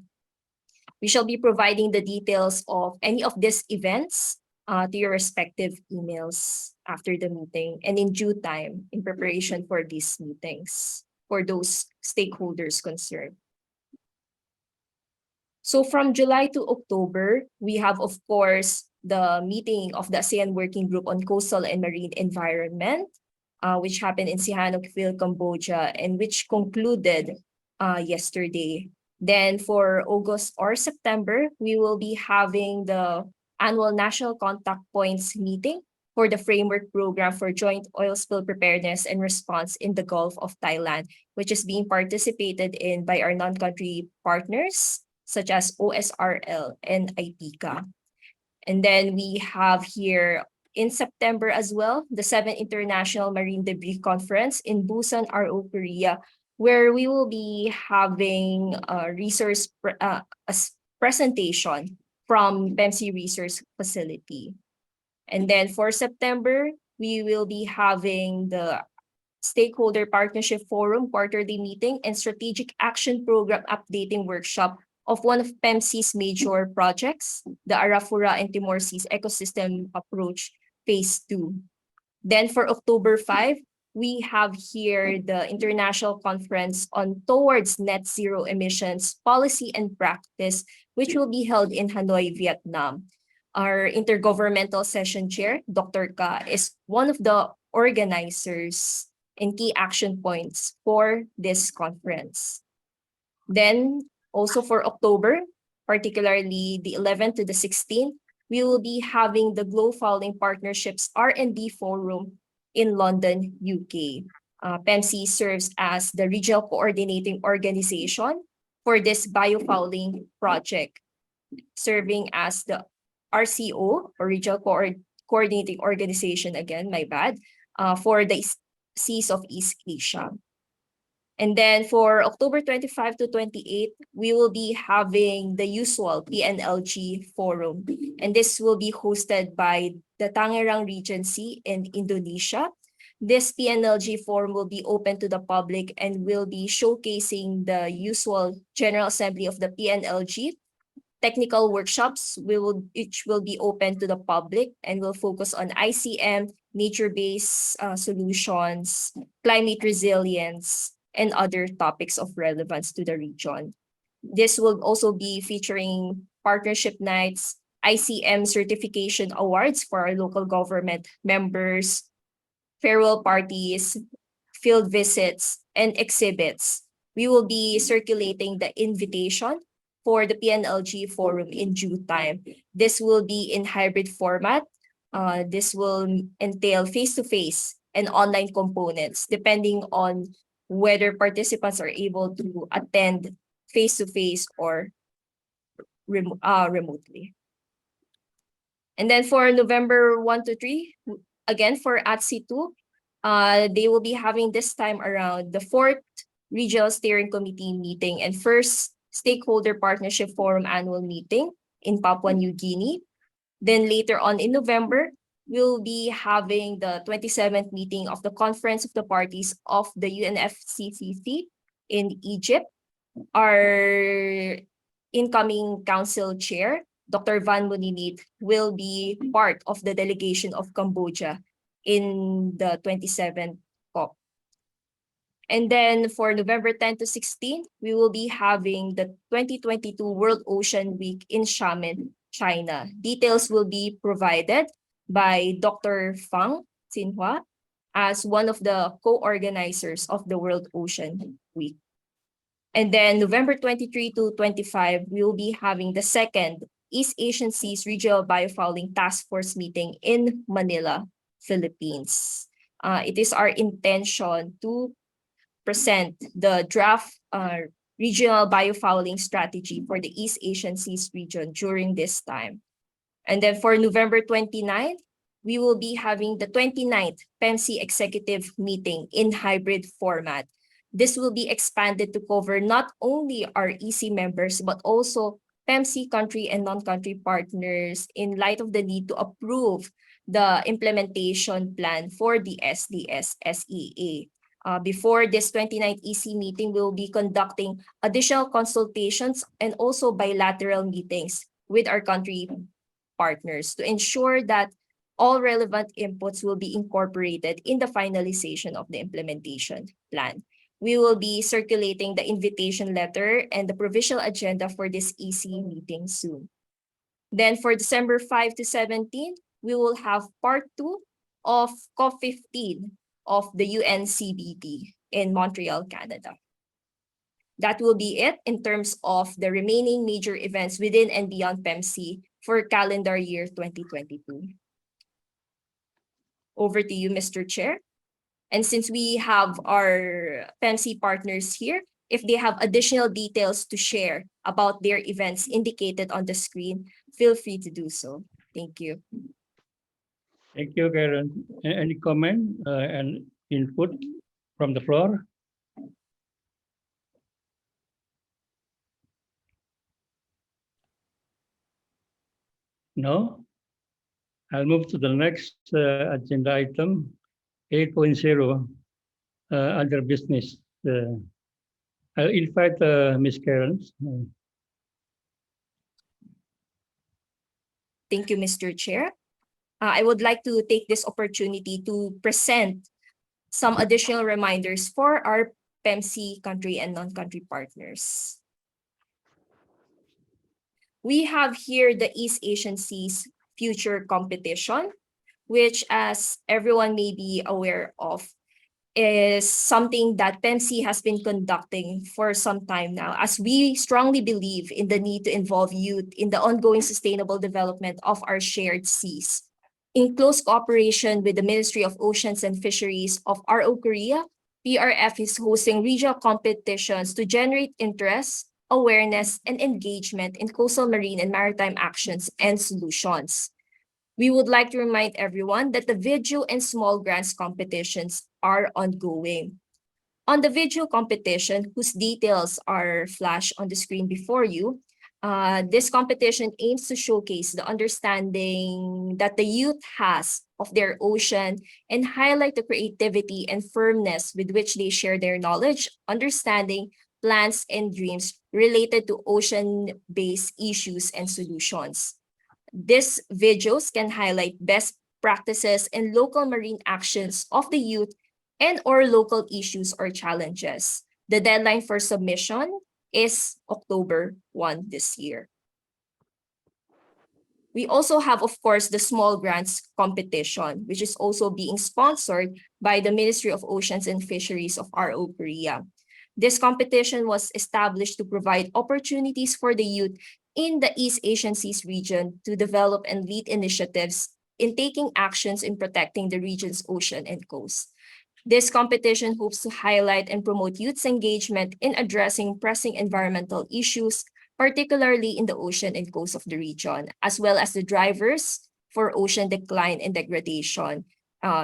We shall be providing the details of any of these events to your respective emails after the meeting and in due time in preparation for these meetings for those stakeholders concerned. So from July to October, we have, of course, the meeting of the ASEAN Working Group on Coastal and Marine Environment, which happened in Sihanoukville, Cambodia, and which concluded yesterday. Then for August or September, we will be having the annual National Contact Points meeting for the Framework Program for Joint Oil Spill Preparedness and Response in the Gulf of Thailand, which is being participated in by our non-country partners, such as OSRL and IPICA. And then we have here in September as well, the 7th International Marine Debris Conference in Busan, RO, Korea, where we will be having a presentation from PEMC Research Facility. And then for September, we will be having the Stakeholder Partnership Forum quarterly meeting and Strategic Action Program updating workshop of one of PEMC's major projects, the Arafura and Timor Seas Ecosystem Approach Phase 2. Then for October 5, we have here the International Conference on Towards Net Zero Emissions Policy and Practice, which will be held in Hanoi, Vietnam. Our Inter-Governmental Session Chair, Dr. Ka, is one of the organizers and key action points for this conference. Then also for October, particularly the 11th to the 16th, we will be having the Global Partnerships R&D Forum in London, UK. PEMC serves as the regional coordinating organization for this biofouling project, serving as the RCO, or Regional Coordinating Organization, again, my bad, for the Seas of East Asia. And then for October 25 to 28, we will be having the usual Pnlg forum. And this will be hosted by the Tangerang Regency in Indonesia. This Pnlg forum will be open to the public and will be showcasing the usual General Assembly of the Pnlg. Technical workshops which will be open to the public and will focus on ICM, nature-based solutions, climate resilience, and other topics of relevance to the region. This will also be featuring partnership nights, ICM certification awards for our local government members, farewell parties, field visits, and exhibits. We will be circulating the invitation for the Pnlg forum in due time. This will be in hybrid format. This will entail face-to-face and online components, depending on whether participants are able to attend face-to-face or remotely. And then for November 1 to 3, again for ATSI2, they will be having this time around the 4th Regional Steering Committee meeting and first Stakeholder Partnership Forum annual meeting in Papua New Guinea. Then later on in November, we'll be having the 27th meeting of the Conference of the Parties of the UNFCCC in Egypt. Our incoming council chair, Dr. Van Moninit, will be part of the delegation of Cambodia in the 27th COP. And then for November 10 to 16, we will be having the 2022 World Ocean Week in Xiamen, China. Details will be provided by Dr. Fang Xinhua as one of the co-organizers of the World Ocean Week. And then November 23 to 25, we will be having the second East Asian Seas Regional Biofouling Task Force meeting in Manila, Philippines. It is our intention to present the draft regional biofouling strategy for the East Asian Seas region during this time. And then for November 29, we will be having the 29th PEMC executive meeting in hybrid format. This will be expanded to cover not only our EC members, but also PEMC country and non-country partners in light of the need to approve the implementation plan for the SDS SEA. Before this 29th EC meeting, we'll be conducting additional consultations and also bilateral meetings with our country partners to ensure that all relevant inputs will be incorporated in the finalization of the implementation plan. We will be circulating the invitation letter and the provisional agenda for this EC meeting soon. Then for December 5 to 17, we will have part 2 of COP15 of the UNCBT in Montreal, Canada. That will be it in terms of the remaining major events within and beyond PEMC for calendar year 2022. Over to you, Mr. Chair. And since we have our PEMC partners here, if they have additional details to share about their events indicated on the screen, feel free to do so. Thank you. Thank you, Karen. Any comment and input from the floor? No? I'll move to the next agenda item, 8.0, other business. I'll invite Ms. Karen. Thank you, Mr. Chair. I would like to take this opportunity to present some additional reminders for our PEMC country and non-country partners. We have here the East Asian Seas Future Competition, which, as everyone may be aware of, is something that PEMC has been conducting for some time now, as we strongly believe in the need to involve youth in the ongoing sustainable development of our shared seas. In close cooperation with the Ministry of Oceans and Fisheries of RO Korea, PRF is hosting regional competitions to generate interest, awareness, and engagement in coastal marine and maritime actions and solutions. We would like to remind everyone that the video and small grants competitions are ongoing. On the video competition, whose details are flashed on the screen before you, this competition aims to showcase the understanding that the youth has of their ocean and highlight the creativity and firmness with which they share their knowledge, understanding, plans, and dreams related to ocean-based issues and solutions. These videos can highlight best practices and local marine actions of the youth and or local issues or challenges. The deadline for submission is October 1 this year. We also have, of course, the small grants competition, which is also being sponsored by the Ministry of Oceans and Fisheries of RO Korea. This competition was established to provide opportunities for the youth in the East Asian Seas region to develop and lead initiatives in taking actions in protecting the region's ocean and coast. This competition hopes to highlight and promote youth's engagement in addressing pressing environmental issues, particularly in the ocean and coast of the region, as well as the drivers for ocean decline and degradation,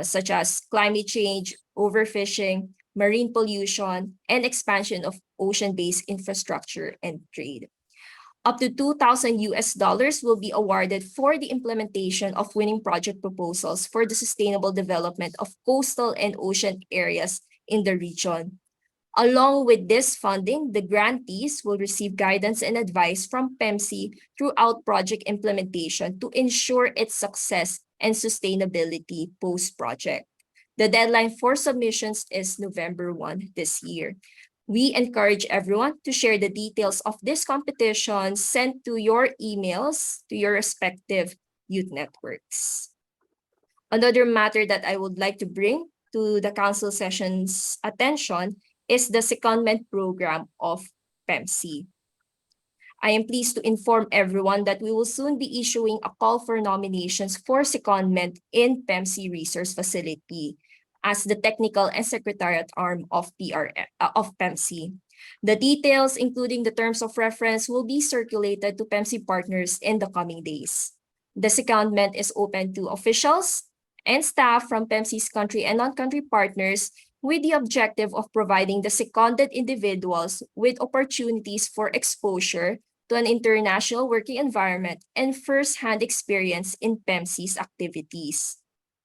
such as climate change, overfishing, marine pollution, and expansion of ocean-based infrastructure and trade. Up to $2,000 will be awarded for the implementation of winning project proposals for the sustainable development of coastal and ocean areas in the region. Along with this funding, the grantees will receive guidance and advice from PEMC throughout project implementation to ensure its success and sustainability post-project. The deadline for submissions is November 1 this year. We encourage everyone to share the details of this competition sent to your emails to your respective youth networks. Another matter that I would like to bring to the council session's attention is the secondment program of PEMC. I am pleased to inform everyone that we will soon be issuing a call for nominations for secondment in PEMC Resource Facility as the technical and secretariat arm of PEMC. The details, including the terms of reference, will be circulated to PEMC partners in the coming days. The secondment is open to officials and staff from PEMC's country and non-country partners with the objective of providing the seconded individuals with opportunities for exposure to an international working environment and first-hand experience in PEMC's activities.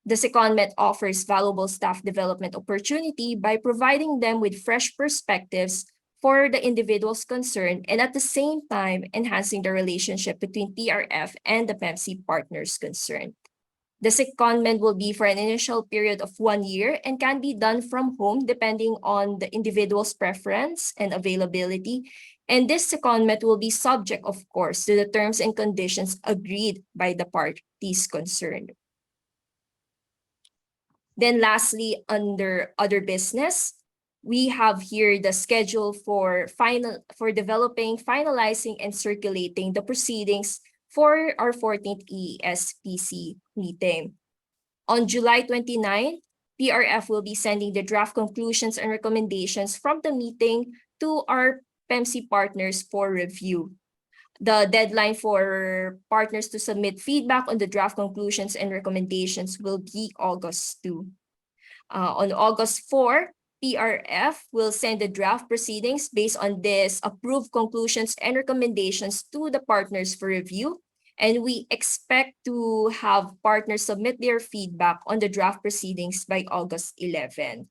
The secondment offers valuable staff development opportunity by providing them with fresh perspectives for the individuals concerned and at the same time enhancing the relationship between PRF and the PEMC partners concerned. The secondment will be for an initial period of 1 year and can be done from home depending on the individual's preference and availability. And this secondment will be subject, of course, to the terms and conditions agreed by the parties concerned. Then lastly, under other business, we have here the schedule for developing, finalizing, and circulating the proceedings for our 14th ESPC meeting. On July 29, PRF will be sending the draft conclusions and recommendations from the meeting to our PEMC partners for review. The deadline for partners to submit feedback on the draft conclusions and recommendations will be August 2. On August 4, PRF will send the draft proceedings based on this approved conclusions and recommendations to the partners for review. And we expect to have partners submit their feedback on the draft proceedings by August 11.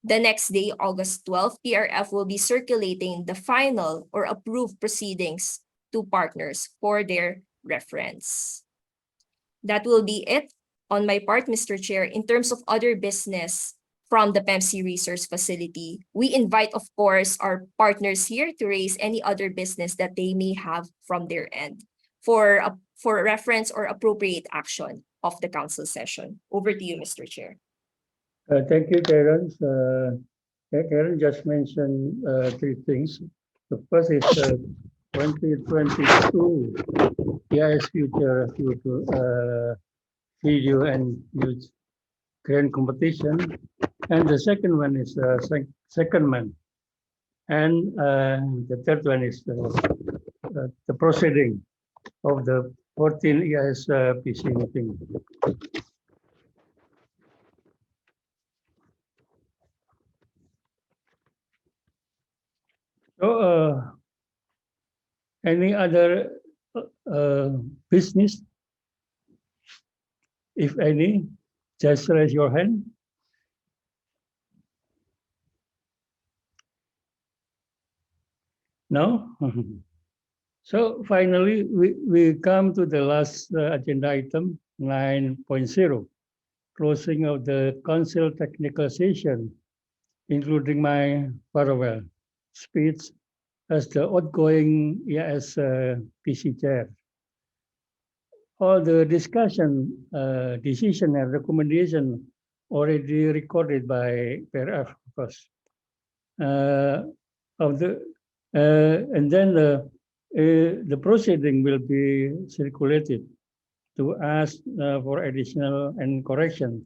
The next day, August 12, PRF will be circulating the final or approved proceedings to partners for their reference. That will be it on my part, Mr. Chair. In terms of other business from the PEMC Resource Facility, we invite, of course, our partners here to raise any other business that they may have from their end for reference or appropriate action of the council session. Over to you, Mr. Chair. Thank you, Karen. Karen just mentioned three things. The first is 2022 EAS Future Video and News Grand Competition. And the second one is second month. And the third one is the proceeding of the 14 EAS PC meeting. So, any other business? If any, just raise your hand. No? So finally, we come to the last agenda item, 9.0, closing of the council technical session, including my farewell speech as the outgoing EAS PC chair. All the discussion, decision and recommendation already recorded by PRF, of course. And then the proceeding will be circulated to ask for additional and correction,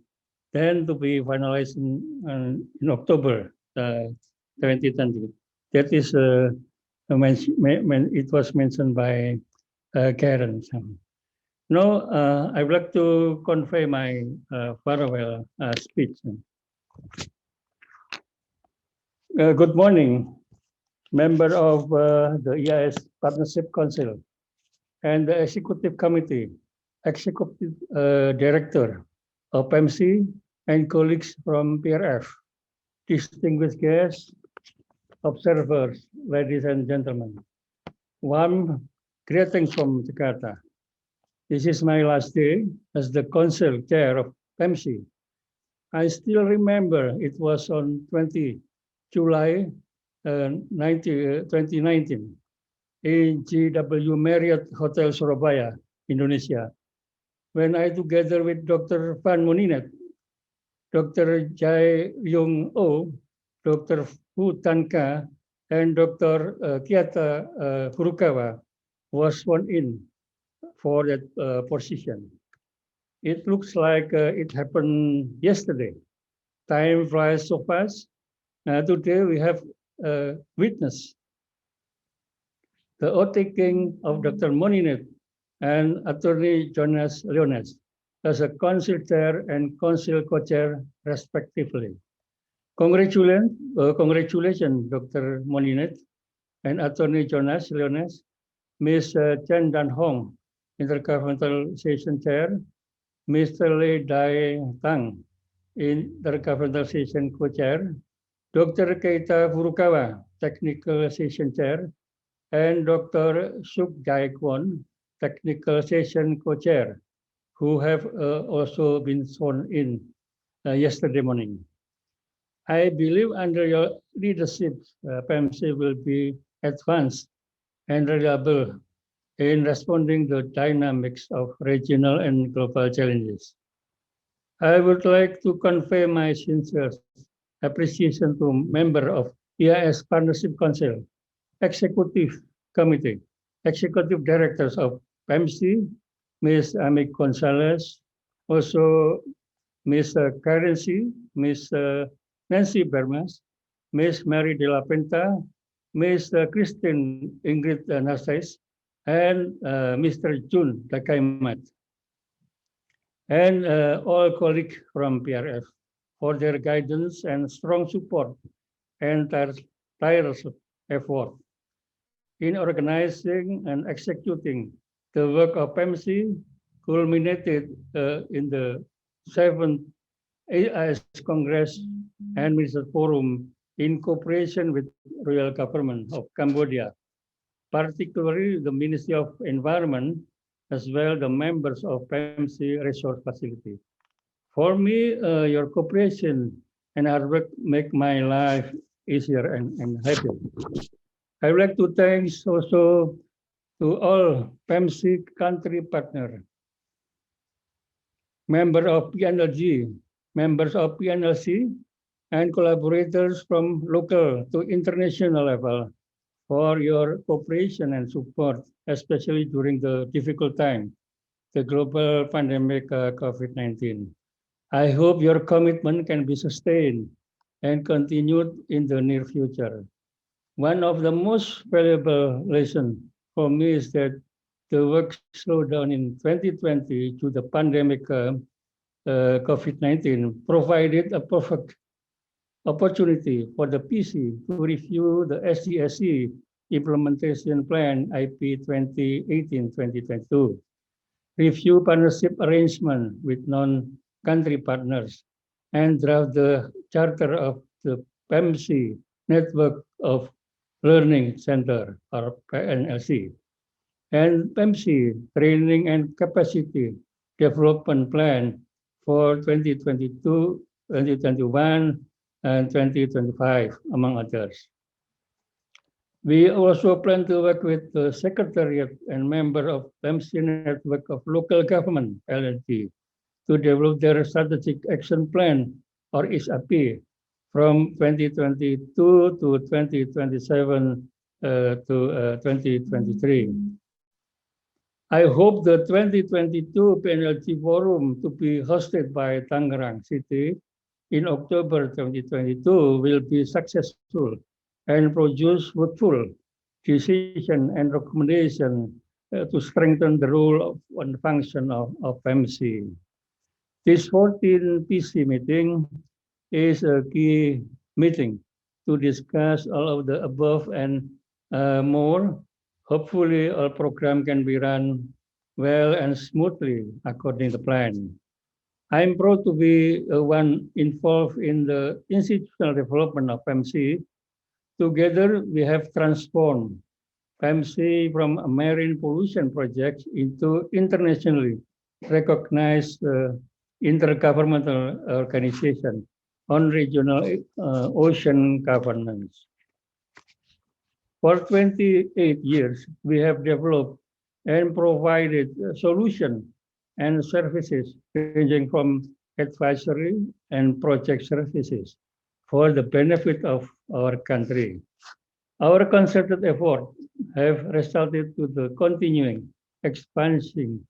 then to be finalized in October 2020. That is, it was mentioned by Karen. Now, I would like to convey my farewell speech. Good morning, member of the EAS Partnership Council and the Executive Committee, Executive Director of PEMC, and colleagues from PRF, distinguished guests, observers, ladies and gentlemen. Warm greetings from Jakarta. This is my last day as the Council Chair of PEMC. I still remember it was on 20 July 2019 in GW Marriott Hotel Surabaya, Indonesia, when I, together with Dr. Van Moninet, Dr. Jai Yung Oh, Dr. Fu Tanka, and Dr. Kiata Furukawa, was sworn in for that position. It looks like it happened yesterday. Time flies so fast. Today we have witnessed the oath-taking of Dr. Moninet and Attorney Jonas Leones as a council chair and council co-chair respectively. Congratulations, Dr. Moninet and Attorney Jonas Leones, Ms. Chen Dan Hong, Inter-Governmental Session Chair, Mr. Lei Dai Tang, Inter-Governmental Session Co-Chair, Dr. Keita Furukawa, Technical Session Chair, and Dr. Suk Jai Kwon, Technical Session Co-Chair, who have also been sworn in yesterday morning. I believe under your leadership, PEMC will be advanced and reliable in responding to dynamics of regional and global challenges. I would like to convey my sincere appreciation to member of EAS Partnership Council, Executive Committee, Executive Directors of PEMC, Ms. Amy Gonzalez, also Ms. Karen C., Ms. Nancy Bermas, Ms. Mary De La Penta, Ms. Christine Ingrid Narcisse, and Mr. Jun Dakaimat, and all colleagues from PRF for their guidance and strong support and tireless effort in organizing and executing The work of PMC culminated in the 7th EAS Congress and Minister Forum in cooperation with Royal Government of Cambodia, particularly the Ministry of Environment, as well the members of PMC Resource Facility. For me, your cooperation and hard work make my life easier and happier. I would like to thank also to all PMC country partners, members of Pnlg, members of Pnlc, and collaborators from local to international level for your cooperation and support, especially during the difficult time, the global pandemic COVID-19. I hope your commitment can be sustained and continued in the near future. One of the most valuable lessons for me is that the work slowed down in 2020 to the pandemic COVID-19 provided a perfect opportunity for the PC to review the SDSC implementation plan IP 2018-2022, review partnership arrangement with non-country partners, and draft the charter of the PMC Network of Learning Center, or Pnlc, and PMC Training and Capacity Development Plan for 2022, 2021, and 2025, among others. We also plan to work with the Secretariat and member of PMC Network of Local Government, LNG, to develop their Strategic Action Plan, or SAP, from 2022 to 2027 to 2023. I hope the 2022 Pnlc Forum to be hosted by Tangerang City in October 2022 will be successful and produce fruitful decision and recommendation to strengthen the role and function of PMC. This 14th PC meeting is a key meeting to discuss all of the above and more. Hopefully, our program can be run well and smoothly according to plan. I'm proud to be one involved in the institutional development of PMC. Together, we have transformed PMC from a marine pollution project into internationally recognized inter-governmental organization on regional ocean governance. For 28 years, we have developed and provided solutions and services ranging from advisory and project services for the benefit of our country. Our concerted efforts have resulted to the continuing expansion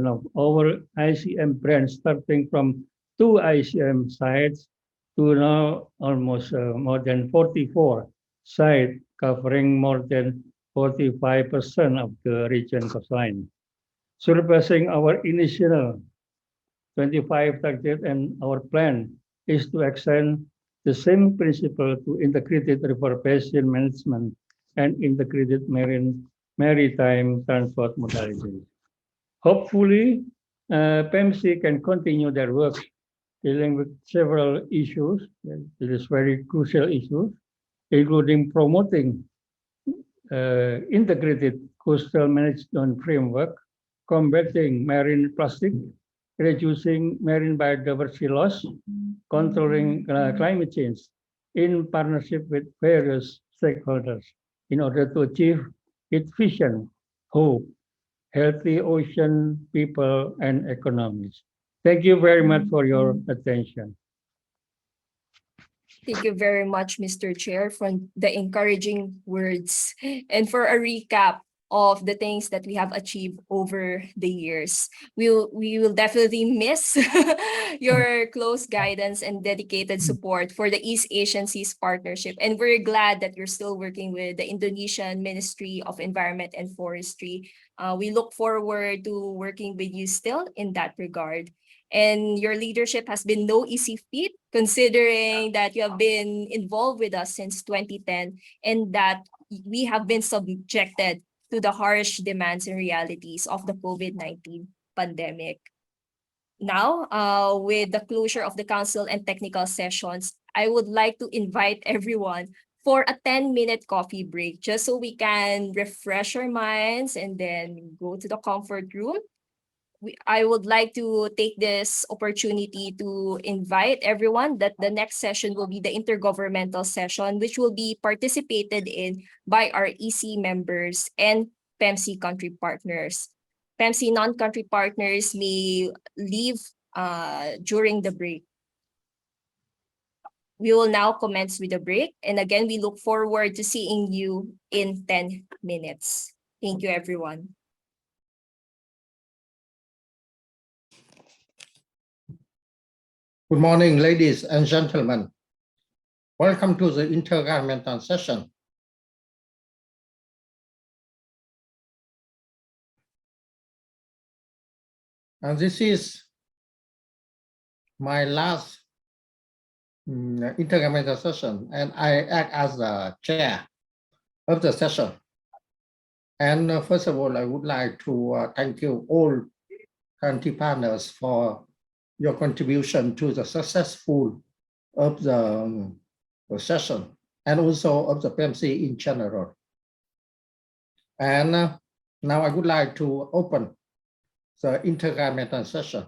of our ICM branch, starting from 2 ICM sites to now almost more than 44 sites, covering more than 45% of the region coastline, surpassing our initial 25 target, and our plan is to extend the same principle to integrated river basin management and integrated maritime transport modalities. Hopefully, PMC can continue their work dealing with several issues. It is very crucial issues, including promoting integrated coastal management framework, combating marine plastic, reducing marine biodiversity loss, controlling climate change in partnership with various stakeholders in order to achieve its vision, hope, healthy ocean, people, and economies. Thank you very much for your attention. Thank you very much, Mr. Chair, for the encouraging words and for a recap of the things that we have achieved over the years. We will definitely miss your close guidance and dedicated support for the East Asian Seas Partnership. And we're glad that you're still working with the Indonesian Ministry of Environment and Forestry. We look forward to working with you still in that regard. And your leadership has been no easy feat, considering that you have been involved with us since 2010 and that we have been subjected to the harsh demands and realities of the COVID-19 pandemic. Now, with the closure of the council and technical sessions, I would like to invite everyone for a 10-minute coffee break, just so we can refresh our minds and then go to the comfort room. I would like to take this opportunity to invite everyone that the next session will be the intergovernmental session, which will be participated in by our EC members and PEMC country partners. PEMC non-country partners may leave during the break. We will now commence with the break. And again, we look forward to seeing you in 10 minutes. Thank you, everyone. Good morning, ladies and gentlemen. Welcome to the Inter-Governmental session. And this is my last Inter-Governmental session, and I act as the chair of the session. And first of all, I would like to thank you all country partners for your contribution to the successful of the session and also of the PMC in general. And now I would like to open the Inter-Governmental session.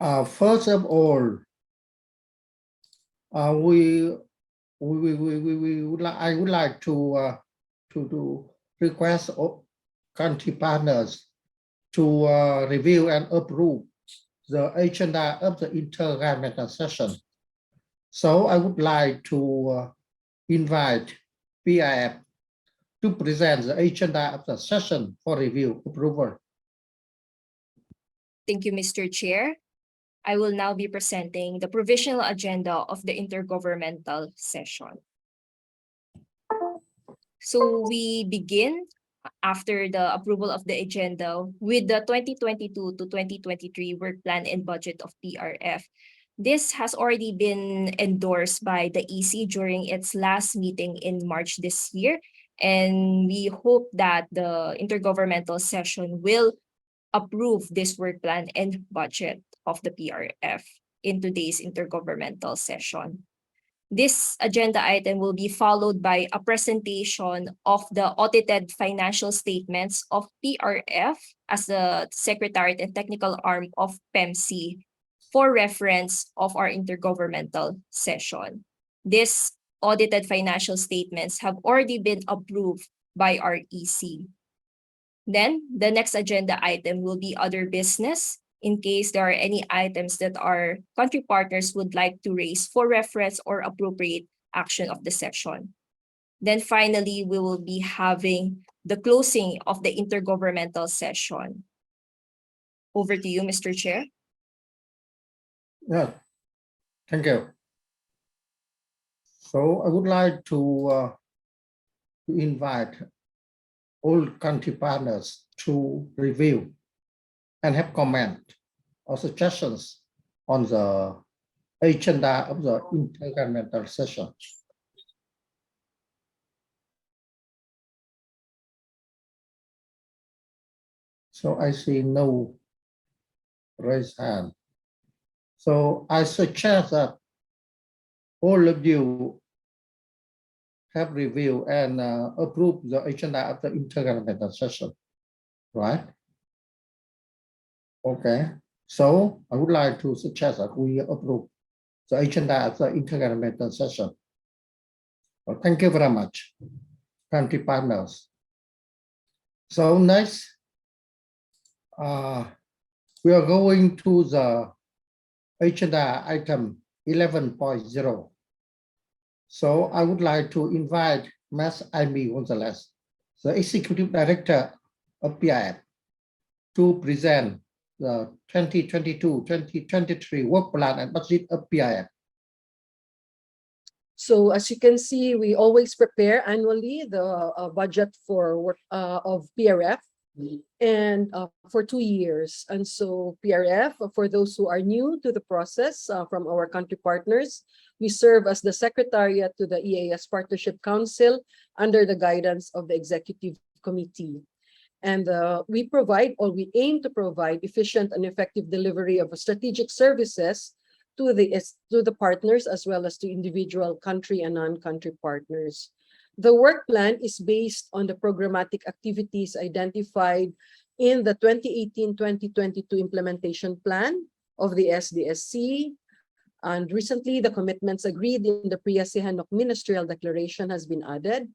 First of all, I would like to request country partners to review and approve the agenda of the Inter-Governmental session. So I would like to invite PIF to present the agenda of the session for review approval. Thank you, Mr. Chair. I will now be presenting the provisional agenda of the intergovernmental session. So we begin after the approval of the agenda with the 2022 to 2023 work plan and budget of PRF. This has already been endorsed by the EC during its last meeting in March this year, and we hope that the intergovernmental session will approve this work plan and budget of the PRF in today's intergovernmental session. This agenda item will be followed by a presentation of the audited financial statements of PRF as the Secretariat and Technical Arm of PEMC for reference of our intergovernmental session. These audited financial statements have already been approved by our EC. Then the next agenda item will be other business, in case there are any items that our country partners would like to raise for reference or appropriate action of the session. Then finally, we will be having the closing of the intergovernmental session. Over to you, Mr. Chair. Yeah, thank you. So I would like to invite all country partners to review and have comment or suggestions on the agenda of the intergovernmental session. So I see no raised hand. So I suggest that all of you have reviewed and approved the agenda of the intergovernmental session, right? Okay, so I would like to suggest that we approve the agenda of the intergovernmental session. Well, thank you very much, country partners. So next, we are going to the agenda item 11.0. So I would like to invite Ms. Amy Gonzalez, the Executive Director of PIF, to present the 2022-2023 work plan and budget of PIF. So as you can see, we always prepare annually the budget for work of PRF and for 2 years. And so PRF, for those who are new to the process from our country partners, We serve as the secretariat to the EAS Partnership Council under the guidance of the Executive Committee. And we aim to provide efficient and effective delivery of strategic services to the partners as well as to individual country and non-country partners. The work plan is based on the programmatic activities identified in the 2018-2022 implementation plan of the SDSC. And recently, the commitments agreed in the pre-ASEAN Ministerial Declaration has been added,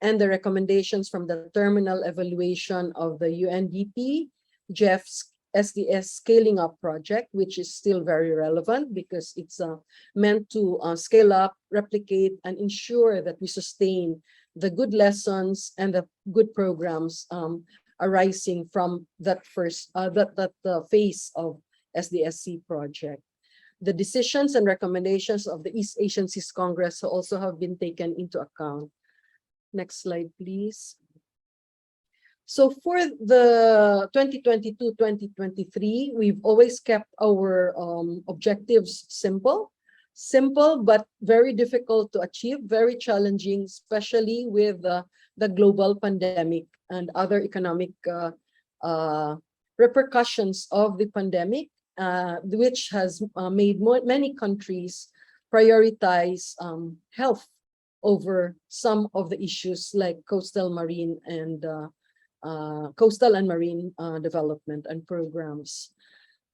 and the recommendations from the terminal evaluation of the UNDP, Jeff's SDS Scaling Up project, which is still very relevant because it's meant to scale up, replicate, and ensure that we sustain the good lessons and the good programs arising from that phase of SDSC project. The decisions and recommendations of the East Asian Seas Congress also have been taken into account. Next slide, please. So for the 2022-2023, we've always kept our objectives simple, but very difficult to achieve, very challenging, especially with the global pandemic and other economic repercussions of the pandemic, which has made many countries prioritize health over some of the issues like coastal and marine development and programs.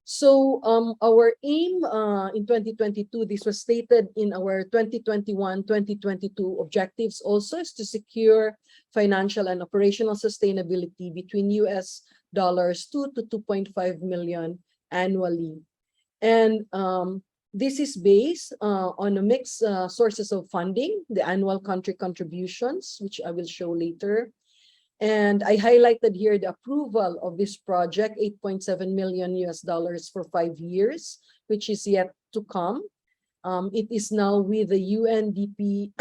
So our aim in 2022, this was stated in our 2021-2022 objectives also, is to secure financial and operational sustainability between US dollars 2 to 2.5 million annually. And this is based on a mixed sources of funding, the annual country contributions, which I will show later. And I highlighted here the approval of this project, $8.7 million for 5 years, which is yet to come. It is now with the UNDP,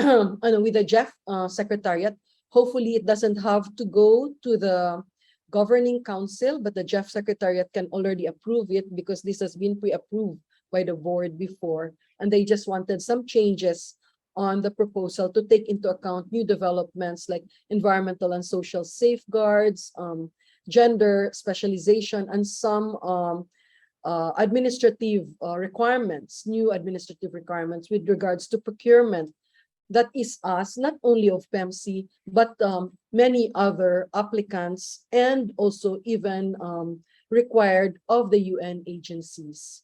with the Jeff Secretariat. Hopefully it doesn't have to go to the Governing Council, but the Jeff Secretariat can already approve it because this has been pre-approved by the board before. And they just wanted some changes on the proposal to take into account new developments like environmental and social safeguards, gender specialization, and some administrative requirements, new administrative requirements with regards to procurement. That is us, not only of PEMC, but many other applicants and also even required of the UN agencies.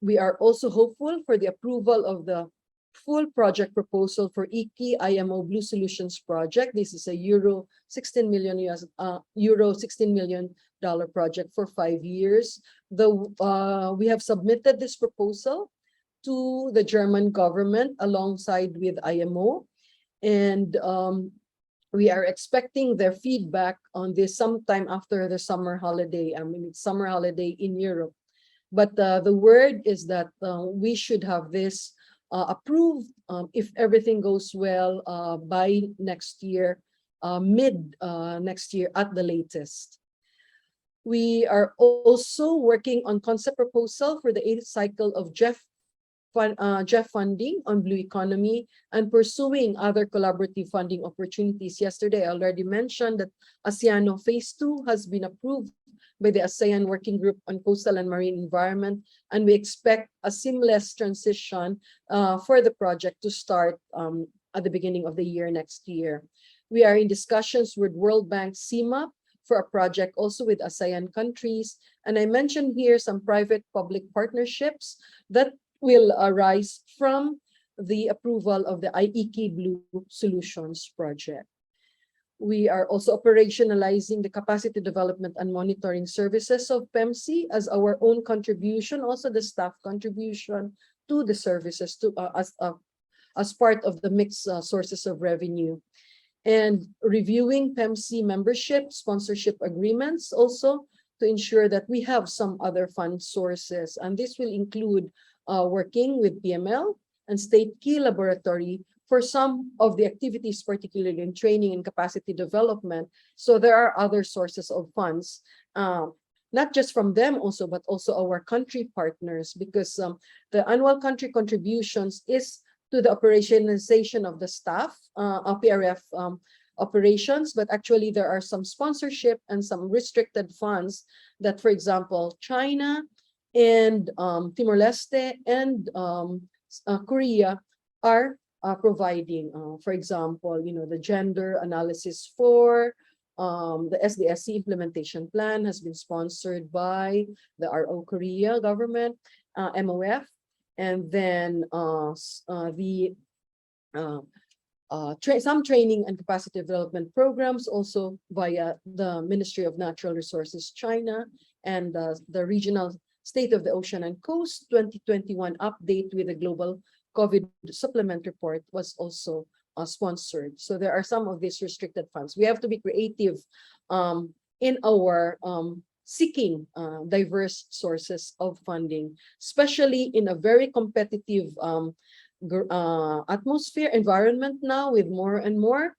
We are also hopeful for the approval of the full project proposal for IKI IMO Blue Solutions project. This is a euro 16 million project for 5 years. We have submitted this proposal to the German government alongside with IMO, and we are expecting their feedback on this sometime after the summer holiday. I mean, it's summer holiday in Europe, but the word is that we should have this approved if everything goes well by next year, mid next year at the latest. We are also working on concept proposal for the 8th cycle of Jeff funding on blue economy and pursuing other collaborative funding opportunities. Yesterday, I already mentioned that Asean Phase 2 has been approved by the ASEAN Working Group on Coastal and Marine Environment, and we expect a seamless transition for the project to start at the beginning of the year next year. We are in discussions with World Bank CMAP for a project also with ASEAN countries, and I mentioned here some private-public partnerships that will arise from the approval of the IKI Blue Solutions project. We are also operationalizing the capacity development and monitoring services of PEMC as our own contribution, also the staff contribution to the services as part of the mixed sources of revenue. And reviewing PEMC membership, sponsorship agreements also to ensure that we have some other fund sources. And this will include working with PML and State Key Laboratory for some of the activities, particularly in training and capacity development. So there are other sources of funds not just from them also, but also our country partners, because the annual country contributions is to the operationalization of the staff, PRF operations, but actually there are some sponsorship and some restricted funds that, for example, China and Timor-Leste and Korea are providing. For example, the gender analysis for the SDSC implementation plan has been sponsored by the RO Korea government, MOF, and then some training and capacity development programs also via the Ministry of Natural Resources China, and the Regional State of the Ocean and Coast 2021 update with the Global COVID Supplement Report was also sponsored. So there are some of these restricted funds. We have to be creative in our seeking diverse sources of funding, especially in a very competitive atmosphere environment now, with more and more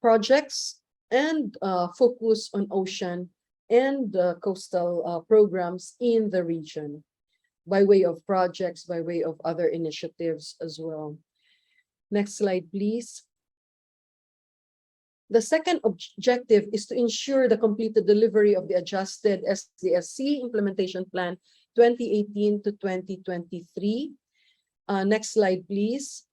projects and focus on ocean and coastal programs in the region, by way of projects, by way of other initiatives as well. Next slide, please. The second objective is to ensure the completed delivery of the adjusted SDSC implementation plan 2018 to 2023. Next slide, please.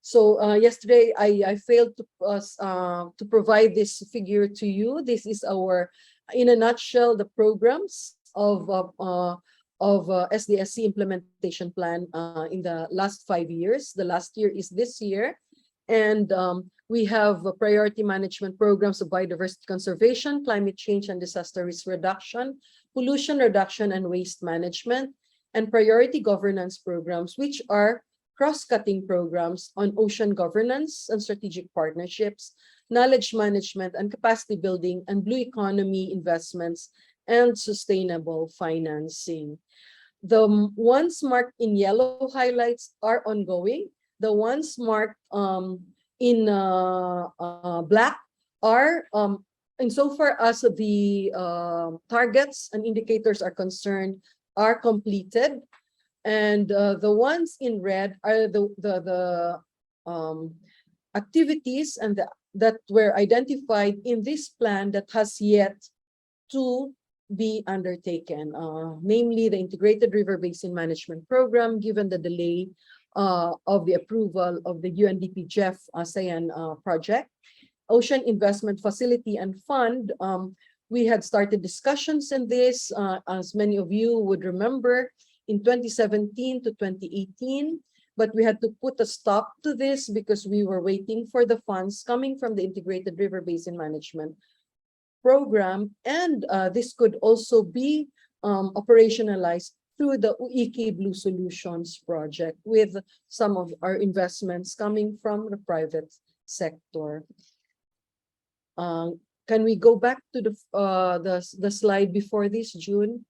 So yesterday I failed to provide this figure to you. This is our, in a nutshell, the programs of SDSC implementation plan in the last 5 years. The last year is this year. And we have priority management programs of biodiversity conservation, climate change and disaster risk reduction, pollution reduction and waste management, and priority governance programs, which are cross-cutting programs on ocean governance and strategic partnerships, knowledge management and capacity building, and blue economy investments and sustainable financing. The ones marked in yellow highlights are ongoing. The ones marked in black are, insofar as the targets and indicators are concerned, are completed. And the ones in red are the activities and that were identified in this plan that has yet to be undertaken, namely the Integrated River Basin Management Program, given the delay of the approval of the UNDP GEF ASEAN project. Ocean Investment Facility and Fund, we had started discussions in this, as many of you would remember, in 2017 to 2018, but we had to put a stop to this because we were waiting for the funds coming from the Integrated River Basin Management Program, and this could also be operationalized through the UIKI Blue Solutions project, with some of our investments coming from the private sector. Can we go back to the slide before this, June?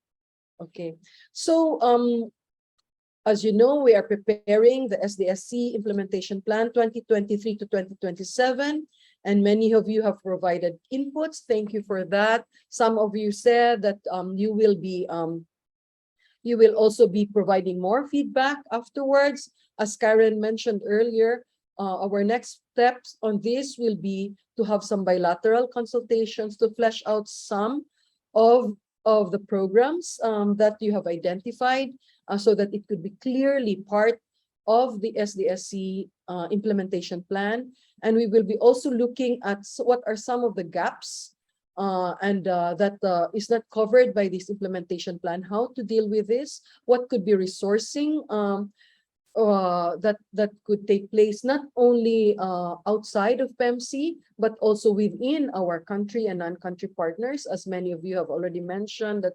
Okay, so as you know, we are preparing the SDSC implementation plan 2023 to 2027, and many of you have provided inputs. Thank you for that. Some of you said that you will also be providing more feedback afterwards. As Karen mentioned earlier, our next steps on this will be to have some bilateral consultations to flesh out some of the programs that you have identified, so that it could be clearly part of the SDSC implementation plan. And we will be also looking at what are some of the gaps that is not covered by this implementation plan, how to deal with this, what could be resourcing that could take place not only outside of PEMC, but also within our country and non-country partners. As many of you have already mentioned that,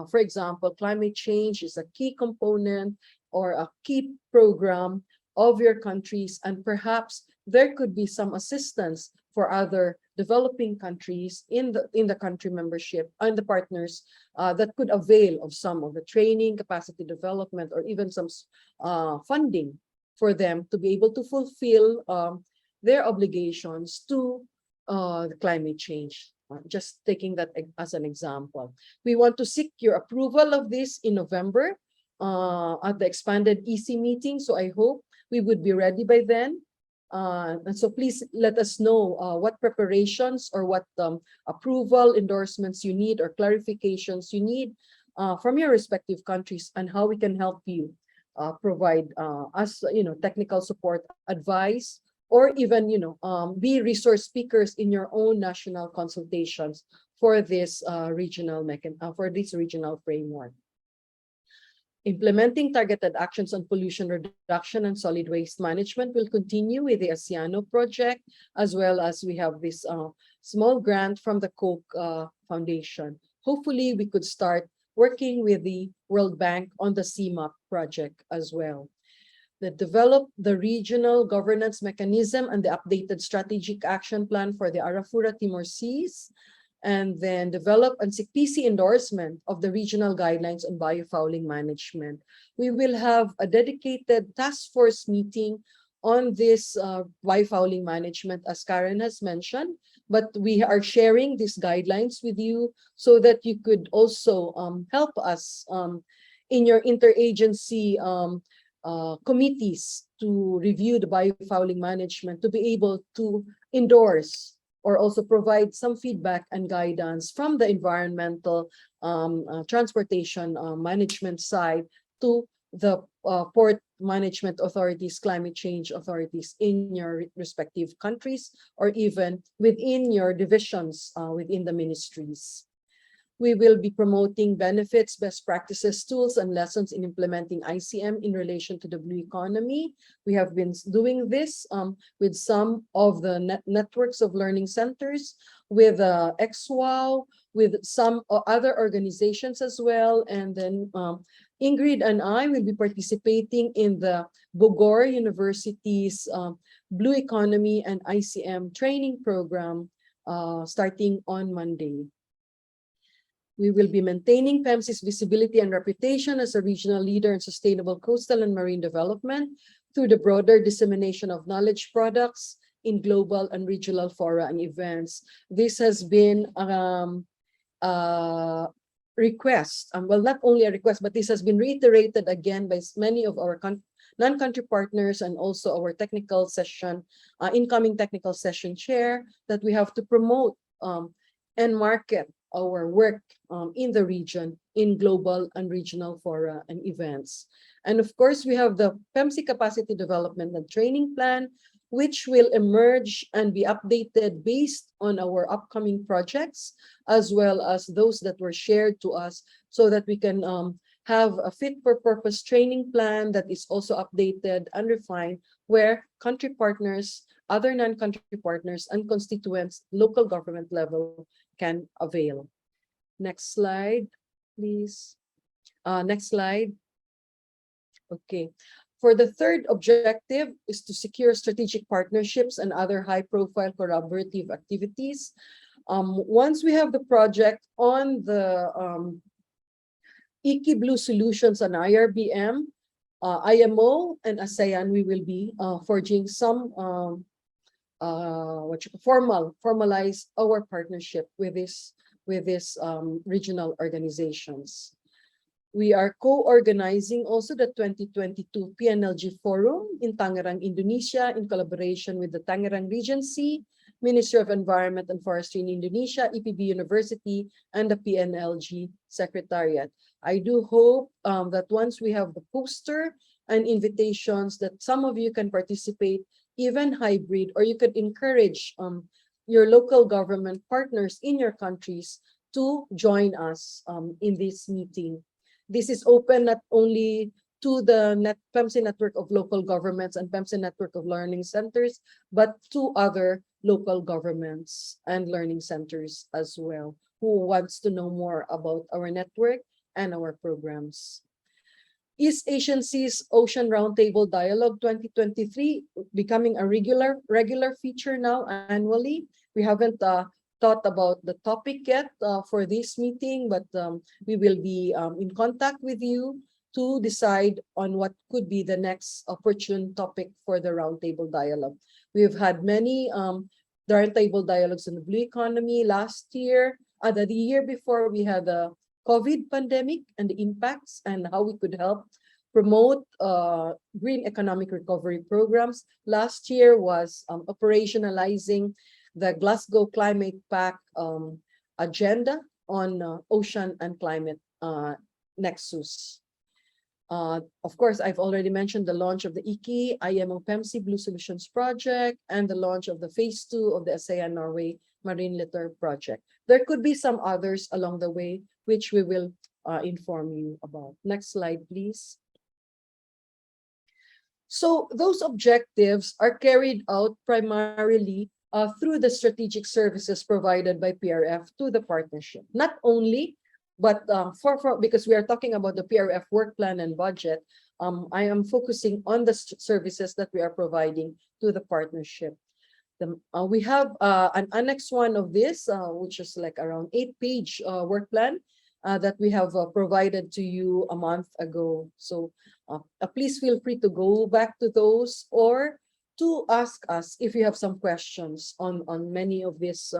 for example, climate change is a key component or a key program of your countries, and perhaps there could be some assistance for other developing countries in the country membership and the partners that could avail of some of the training, capacity development, or even some funding for them to be able to fulfill their obligations to the climate change. Just taking that as an example. We want to seek your approval of this in November at the expanded EC meeting. So I hope we would be ready by then. And so please let us know what preparations or what approval endorsements you need or clarifications you need from your respective countries, and how we can help you provide us, technical support, advice, or even, be resource speakers in your own national consultations for this regional framework. Implementing targeted actions on pollution reduction and solid waste management will continue with the Asean project, as well as we have this small grant from the Koch Foundation. Hopefully, we could start working with the World Bank on the CMAP project as well. Develop the regional governance mechanism and the updated strategic action plan for the Arafura Timor Seas, and then develop and seek PC endorsement of the regional guidelines on biofouling management. We will have a dedicated task force meeting on this biofouling management, as Karen has mentioned, but we are sharing these guidelines with you so that you could also help us in your interagency committees to review the biofouling management, to be able to endorse or also provide some feedback and guidance from the environmental transportation management side to the port management authorities, climate change authorities in your respective countries, or even within your divisions within the ministries. We will be promoting benefits, best practices, tools, and lessons in implementing ICM in relation to the blue economy. We have been doing this with some of the networks of learning centers, with XWOW, with some other organizations as well. And then Ingrid and I will be participating in the Bogor University's Blue Economy and ICM training program starting on Monday. We will be maintaining PEMC's visibility and reputation as a regional leader in sustainable coastal and marine development through the broader dissemination of knowledge products in global and regional fora and events. This has been a request, well, not only a request, but this has been reiterated again by many of our non-country partners, and also our technical session, incoming technical session chair, that we have to promote and market our work in the region, in global and regional fora and events. And of course, we have the PEMC Capacity Development and Training Plan, which will emerge and be updated based on our upcoming projects, as well as those that were shared to us, so that we can have a fit-for-purpose training plan that is also updated and refined, where country partners, other non-country partners, and constituents, local government level, can avail. Next slide, please. Next slide. Okay. For the third objective is to secure strategic partnerships and other high-profile collaborative activities. Once we have the project on the IKI Blue Solutions and IRBM, IMO and ASEAN, we will be forging some formalize our partnership with these regional organizations. We are co-organizing also the 2022 PNLG Forum in Tangerang, Indonesia, in collaboration with the Tangerang Regency, Ministry of Environment and Forestry in Indonesia, EPB University, and the PNLG Secretariat. I do hope that once we have the poster and invitations, that some of you can participate, even hybrid, or you could encourage your local government partners in your countries to join us in this meeting. This is open not only to the PEMC network of local governments and PEMC network of learning centers, but to other local governments and learning centers as well, who wants to know more about our network and our programs. East Asian Seas Ocean Roundtable Dialogue 2023 becoming a regular feature now annually. We haven't thought about the topic yet for this meeting, but we will be in contact with you to decide on what could be the next opportune topic for the roundtable dialogue. We've had many roundtable dialogues on the blue economy last year. The year before, we had the COVID pandemic and the impacts and how we could help promote green economic recovery programs. Last year was operationalizing the Glasgow Climate Pact agenda on ocean and climate nexus. Of course, I've already mentioned the launch of the IKI, IMO PEMC Blue Solutions Project, and the launch of the phase 2 of the ASEAN Norway Marine Litter Project. There could be some others along the way, which we will inform you about. Next slide, please. So those objectives are carried out primarily through the strategic services provided by PRF to the partnership. Not only, but because we are talking about the PRF work plan and budget, I am focusing on the services that we are providing to the partnership. We have an annex 1 of this, which is like around 8-page work plan that we have provided to you a month ago. So please feel free to go back to those or to ask us if you have some questions on many of these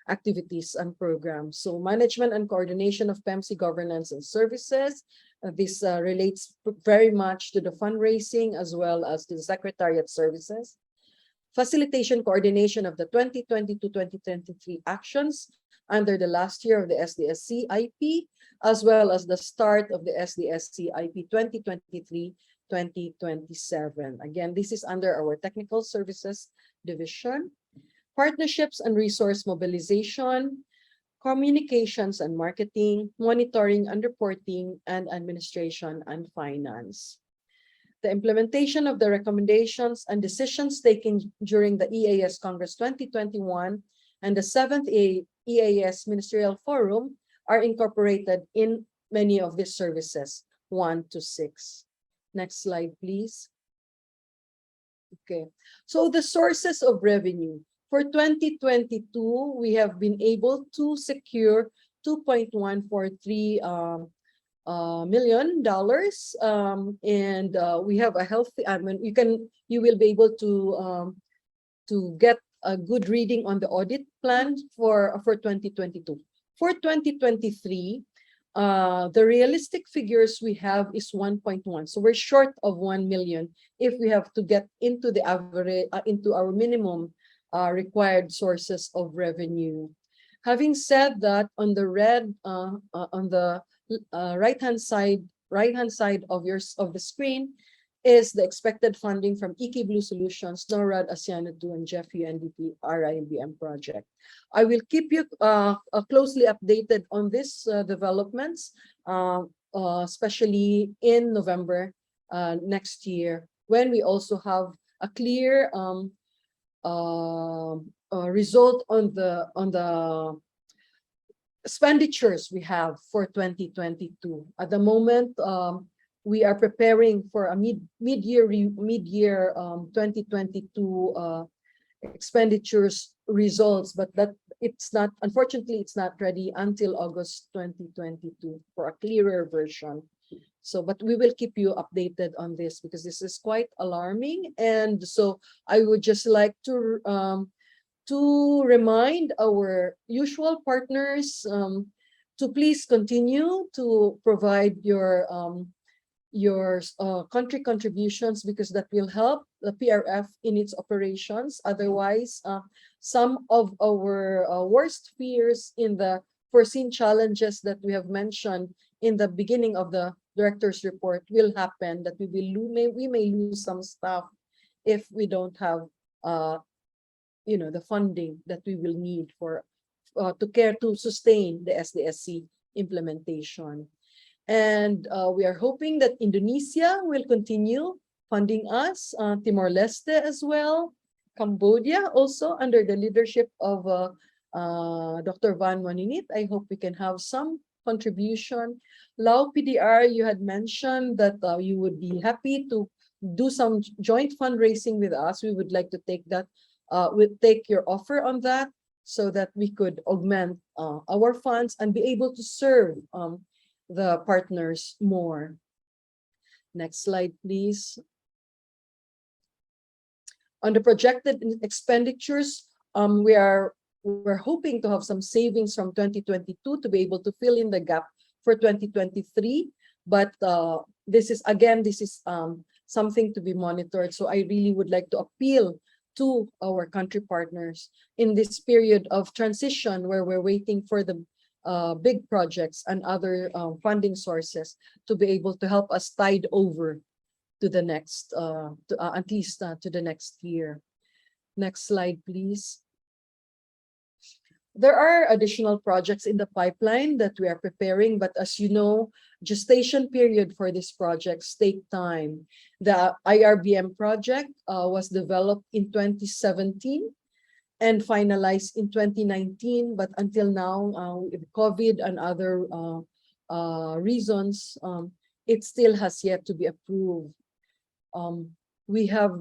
activities and programs. So management and coordination of PEMC governance and services. This relates very much to the fundraising as well as to the secretariat services. Facilitation coordination of the 2020-2023 actions under the last year of the SDSC IP, as well as the start of the SDSC IP 2023-2027. Again, this is under our technical services division. Partnerships and resource mobilization, communications and marketing, monitoring and reporting, and administration and finance. The implementation of the recommendations and decisions taken during the EAS Congress 2021 and the 7th EAS Ministerial Forum are incorporated in many of these services, 1 to 6. Next slide, please. Okay, so the sources of revenue. For 2022, we have been able to secure $2.143 million, and we have a healthy. I mean, you will be able to get a good reading on the audit plan for 2022. For 2023, the realistic figures we have is 1.1. So we're short of 1 million if we have to get into the average, into our minimum required sources of revenue. Having said that, on the red, on the right-hand side of the screen is the expected funding from IKI Blue Solutions, NORAD, ASEAN 2, and JEF UNDP RIBM project. I will keep you closely updated on these developments, especially in November next year, when we also have a clear result on the expenditures we have for 2022. At the moment, we are preparing for a mid-year 2022 expenditures results, but that unfortunately it's not ready until August 2022 for a clearer version. So, but we will keep you updated on this because this is quite alarming. And so I would just like to remind our usual partners to please continue to provide your country contributions, because that will help the PRF in its operations. Otherwise, some of our worst fears in the foreseen challenges that we have mentioned in the beginning of the director's report will happen, that we may lose some staff if we don't have the funding that we will need for to sustain the SDSC implementation. And we are hoping that Indonesia will continue funding us, Timor-Leste as well, Cambodia also under the leadership of Dr. Van Waninit. I hope we can have some contribution. Lao PDR, you had mentioned that you would be happy to do some joint fundraising with us. We would like to take that, we'll take your offer on that so that we could augment our funds and be able to serve the partners more. Next slide, please. On the projected expenditures we're hoping to have some savings from 2022 to be able to fill in the gap for 2023. But this is something to be monitored. So I really would like to appeal to our country partners in this period of transition where we're waiting for the big projects and other funding sources to be able to help us tide over to the next, at least to the next year. Next slide, please. There are additional projects in the pipeline that we are preparing, but as you know, gestation period for these projects take time. The IRBM project was developed in 2017 and finalized in 2019, but until now, with COVID and other reasons, it still has yet to be approved. We have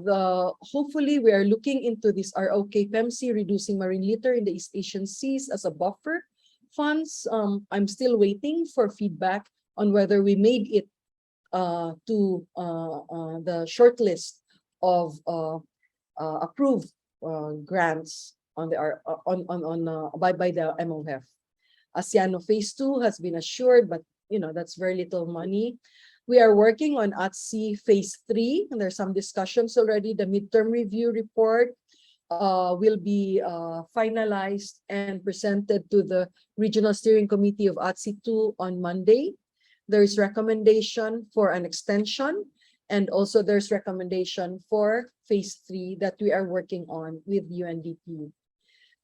hopefully we are looking into this ROK Pnlc, reducing marine litter in the East Asian seas as a buffer funds. I'm still waiting for feedback on whether we made it to the shortlist of approved grants on the by the MOF. Asean Phase 2 has been assured, but that's very little money. We are working on ATSI Phase 3, and there's some discussions already. The midterm review report will be finalized and presented to the Regional Steering Committee of ATSI 2 on Monday. There is recommendation for an extension, and also there's recommendation for Phase 3 that we are working on with UNDP.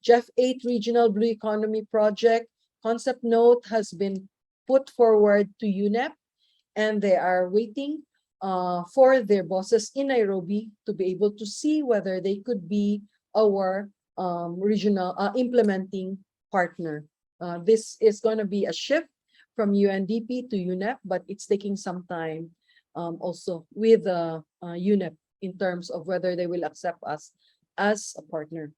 JEF 8 Regional Blue Economy Project concept note has been put forward to UNEP, and they are waiting for their bosses in Nairobi to be able to see whether they could be our regional implementing partner. This is going to be a shift from UNDP to UNEP, but it's taking some time also with UNEP in terms of whether they will accept us as a partner.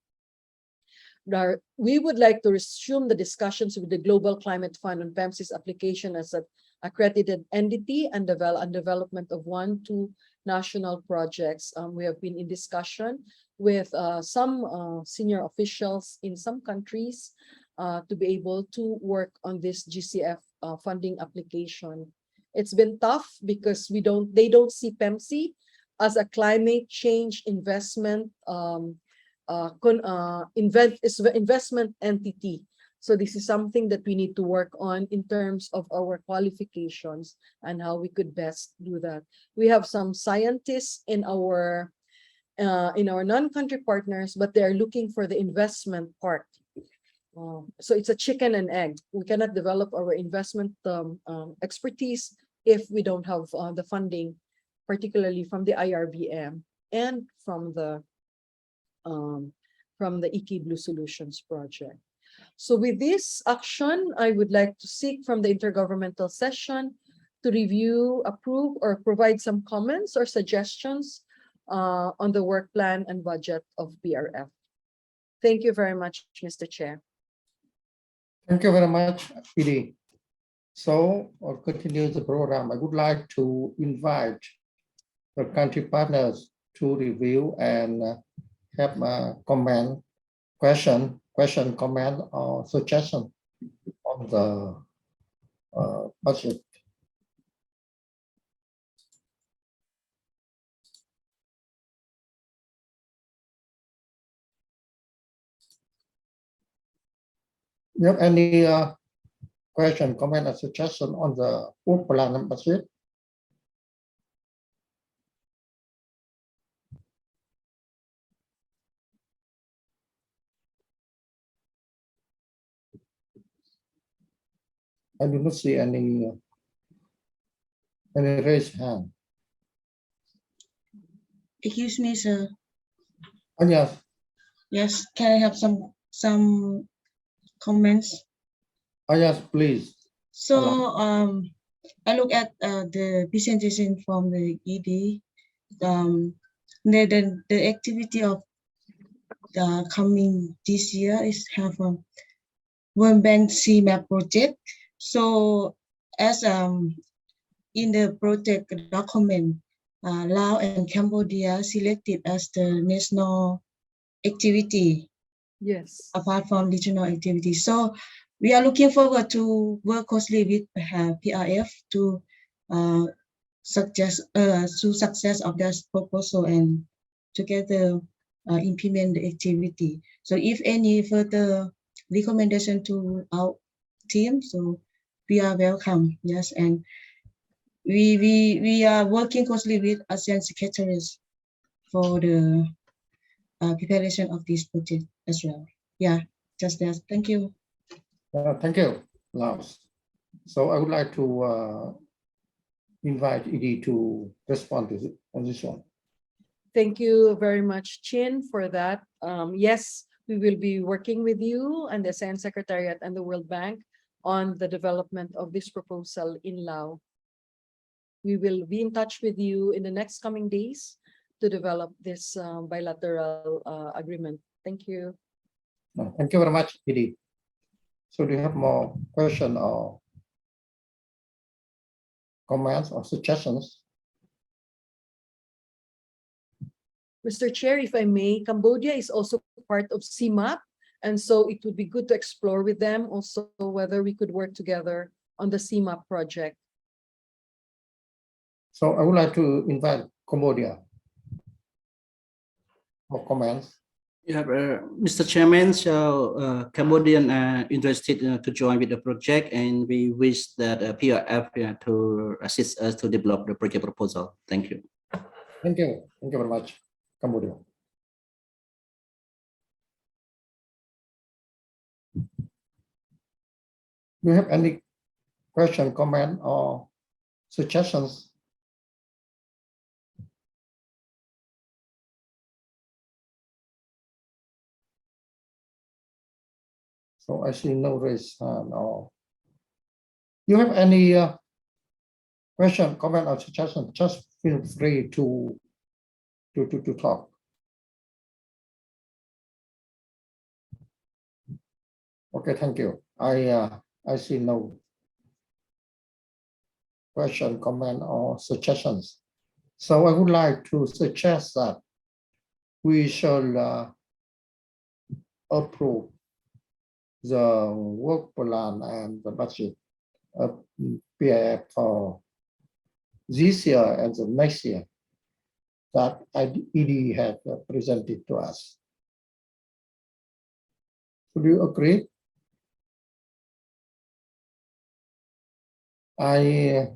We would like to resume the discussions with the Global Climate Fund on PEMC's application as an accredited entity and development of 1-2 national projects. We have been in discussion with some senior officials in some countries to be able to work on this GCF funding application. It's been tough because they don't see PEMC as a climate change investment investment entity. So this is something that we need to work on in terms of our qualifications and how we could best do that. We have some scientists in our non-country partners, but they are looking for the investment part. So it's a chicken and egg. We cannot develop our investment expertise if we don't have the funding, particularly from the IRBM and from the EK Blue Solutions project. So with this action, I would like to seek from the intergovernmental session to review, approve, or provide some comments or suggestions on the work plan and budget of PRF. Thank you very much, Mr. Chair. Thank you very much, PD. So, I'll continue the program. I would like to invite the country partners to review and have a comment, question, comment, or suggestion on the budget. You have any question, comment, or suggestion on the work plan and budget? I do not see any raised hand. Excuse me, sir. Oh, yes. Yes, can I have some comments? Oh, yes, please. So I look at the presentation from the ED. The activity of the coming this year is have a World Bank CMAP project. So as in the project document, Laos and Cambodia selected as the national activity Yes. apart from regional activities. So we are looking forward to work closely with PRF to success of this proposal and together implement the activity. So if any further recommendation to our team, so we are welcome. Yes, and we are working closely with ASEAN secretaries for the preparation of this project as well. Yeah, just that. Thank you. Thank you, Lars. So I would like to invite Edie to respond to on this one. Thank you very much, Chin, for that. Yes, we will be working with you and the ASEAN Secretariat and the World Bank on the development of this proposal in Laos. We will be in touch with you in the next coming days to develop this bilateral agreement. Thank you. Thank you very much, Edie. So do you have more questions or comments or suggestions? Mr. Chair, if I may, Cambodia is also part of CMAP, and so it would be good to explore with them also whether we could work together on the CMAP project. So I would like to invite Cambodia. More comments? Yeah, Mr. Chairman, so Cambodian are interested to join with the project, and we wish that PRF to assist us to develop the project proposal. Thank you. Thank you. Thank you very much, Cambodia. Do you have any question, comment, or suggestions? So I see no raise hand or you have any question, comment, or suggestion? Just feel free to talk. Okay, thank you. I see no question, comment, or suggestions. So I would like to suggest that we shall approve the work plan and the budget of PIF for this year and the next year that ED had presented to us. Would you agree? I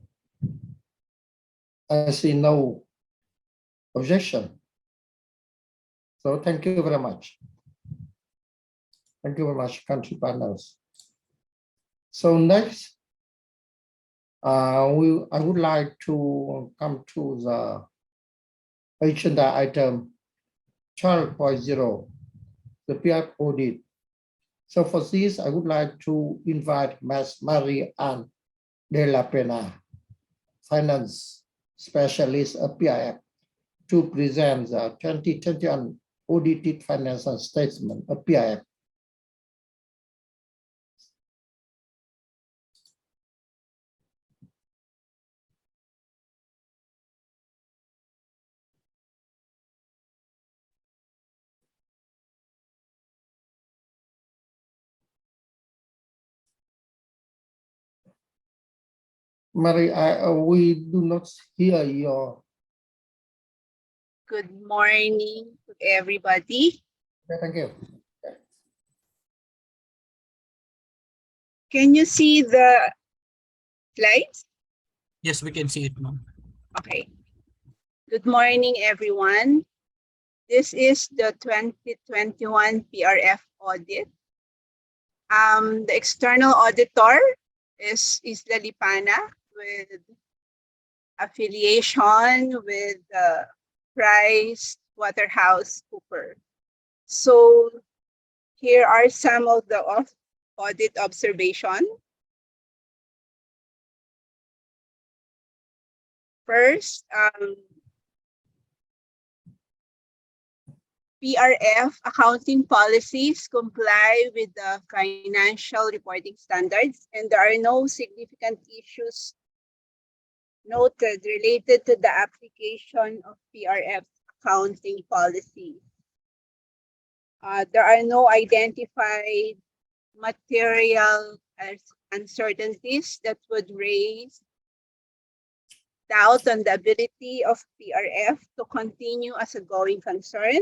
see no objection. So thank you very much. Thank you very much, country partners. So next, I would like to come to the agenda item 12.0, the PF audit. So for this, I would like to invite Ms. Marie-Anne de la Pena, Finance Specialist of PIF, to present the 2021 audited financial statement of PIF. Marie, we do not hear your. Good morning to everybody. Thank you. Can you see the slides? Yes, we can see it, ma'am. Okay. Good morning, everyone. This is the 2021 PRF audit. The external auditor is Isla Lipana with affiliation with PricewaterhouseCoopers. So here are some of the audit observations. First, PRF accounting policies comply with the financial reporting standards, and there are no significant issues noted related to the application of PRF's accounting policy. There are no identified material uncertainties that would raise doubt on the ability of PRF to continue as a going concern.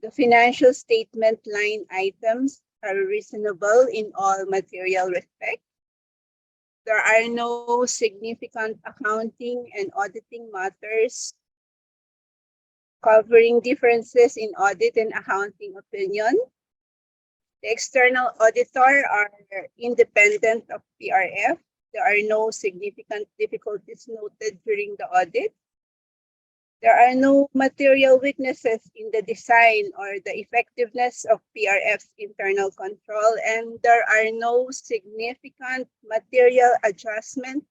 The financial statement line items are reasonable in all material respects. There are no significant accounting and auditing matters covering differences in audit and accounting opinion. The external auditor are independent of PRF. There are no significant difficulties noted during the audit. There are no material weaknesses in the design or the effectiveness of PRF's internal control, and there are no significant material adjustments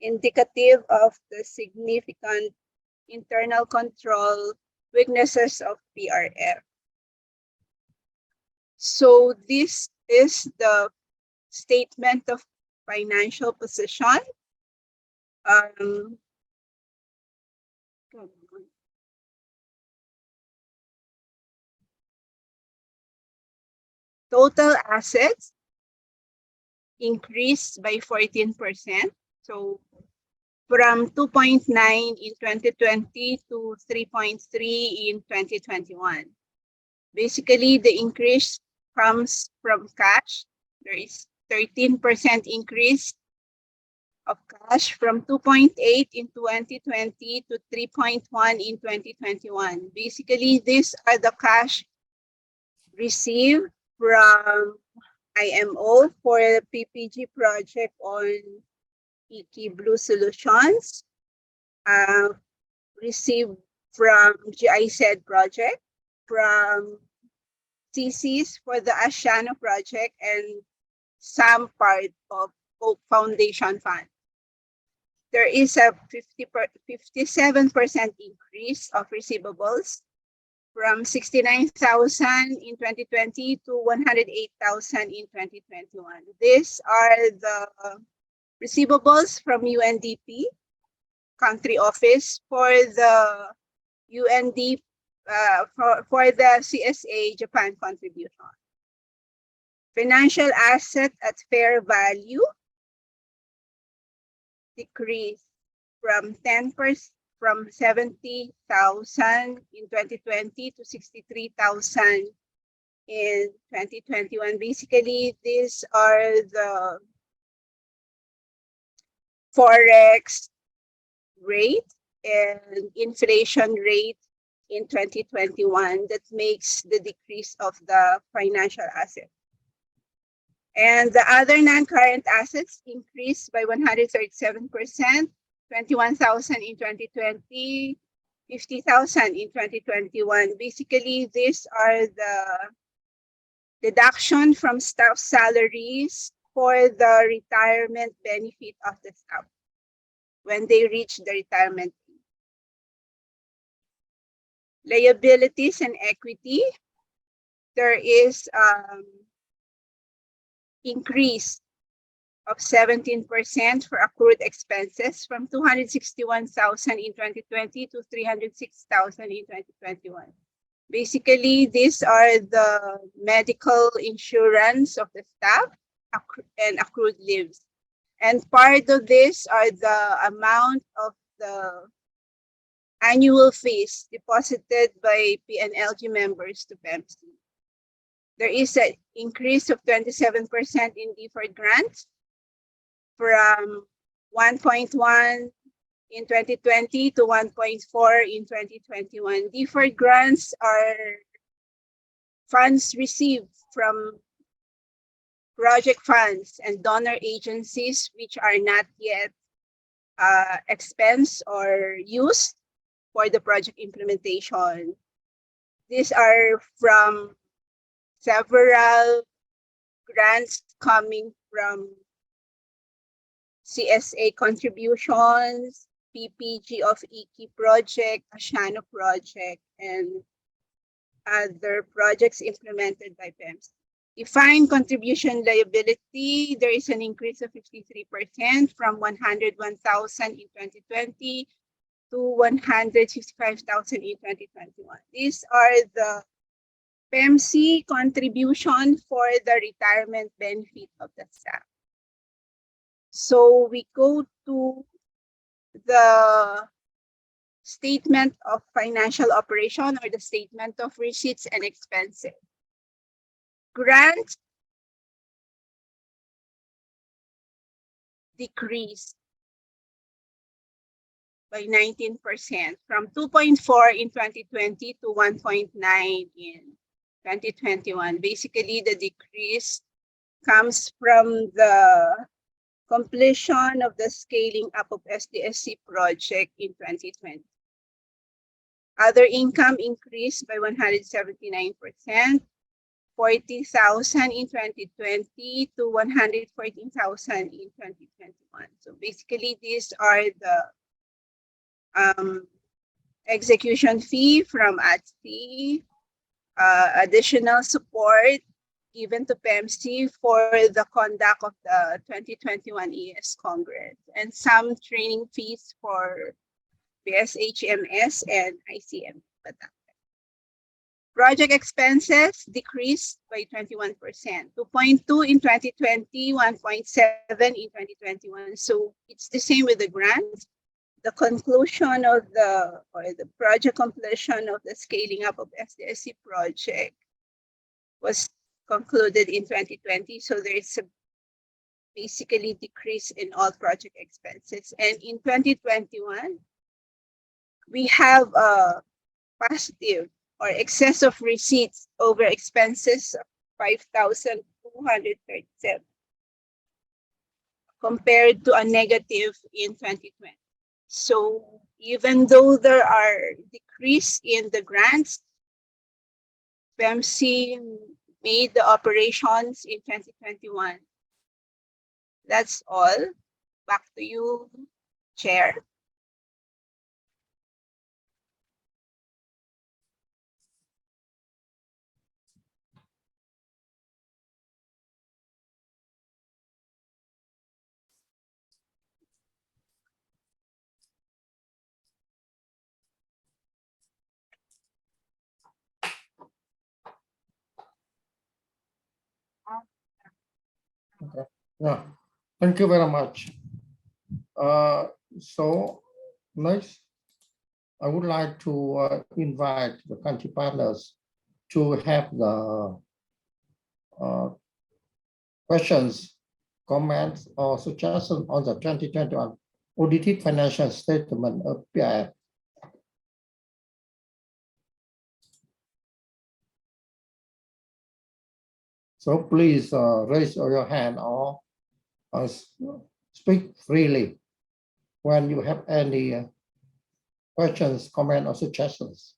indicative of the significant internal control weaknesses of PRF. So this is the statement of financial position. Total assets increased by 14%. So from 2.9 in 2020 to 3.3 in 2021. Basically, the increase comes from cash. There is 13% increase of cash from 2.8 in 2020 to 3.1 in 2021. Basically, these are the cash received from IMO for the PPG project on EK Blue Solutions, received from GIZ project, from CCs for the Asean project, and some part of Hope Foundation Fund. There is a 57% increase of receivables from 69,000 in 2020 to 108,000 in 2021. These are the receivables from UNDP country office for the UND for the CSA Japan contribution. Financial asset at fair value decreased from 10% from 70,000 in 2020 to 63,000 in 2021. Basically, these are the Forex rate and inflation rate in 2021 that makes the decrease of the financial asset. And the other non-current assets increased by 137%, 21,000 in 2020, 50,000 in 2021. Basically, these are the deduction from staff salaries for the retirement benefit of the staff when they reach the retirement age. Liabilities and equity, there is increase of 17% for accrued expenses from 261,000 in 2020 to 306,000 in 2021. Basically, these are the medical insurance of the staff and accrued leaves. And part of this are the amount of the annual fees deposited by Pnlg members to PEMC. There is an increase of 27% in deferred grants from 1.1 in 2020 to 1.4 in 2021. Deferred grants are funds received from project funds and donor agencies which are not yet expensed or used for the project implementation. These are from several grants coming from CSA contributions, PPG of EK project, Asean project, and other projects implemented by PEMC. Defined contribution liability, there is an increase of 53% from 101,000 in 2020 to 155,000 in 2021. These are the PMC contribution for the retirement benefit of the staff. So we go to the statement of financial operation or the statement of receipts and expenses. Grants decreased by 19% from 2.4 in 2020 to 1.9 in 2021. Basically, the decrease comes from the completion of the scaling up of SDSC project in 2020. Other income increased by 179%, 40,000 in 2020 to 114,000 in 2021. So basically, these are the execution fee from ATSI, additional support given to PMC for the conduct of the 2021 EAS Congress, and some training fees for PSHMS and ICM. Project expenses decreased by 21%, 2.2 in 2020, 1.7 in 2021. So it's the same with the grants. The conclusion of the project completion of the scaling up of SDSC project was concluded in 2020. So there is a basically decrease in all project expenses. And in 2021, we have a positive or excess of receipts over expenses of 5,237 compared to a negative in 2020. So even though there are decrease in the grants, PMC made the operations in 2021. That's all. Back to you, Chair. Okay. Yeah. Thank you very much. So next, I would like to invite the country partners to have the questions, comments, or suggestions on the 2021 audited financial statement of PIF. So please raise your hand or speak freely when you have any questions, comments, or suggestions.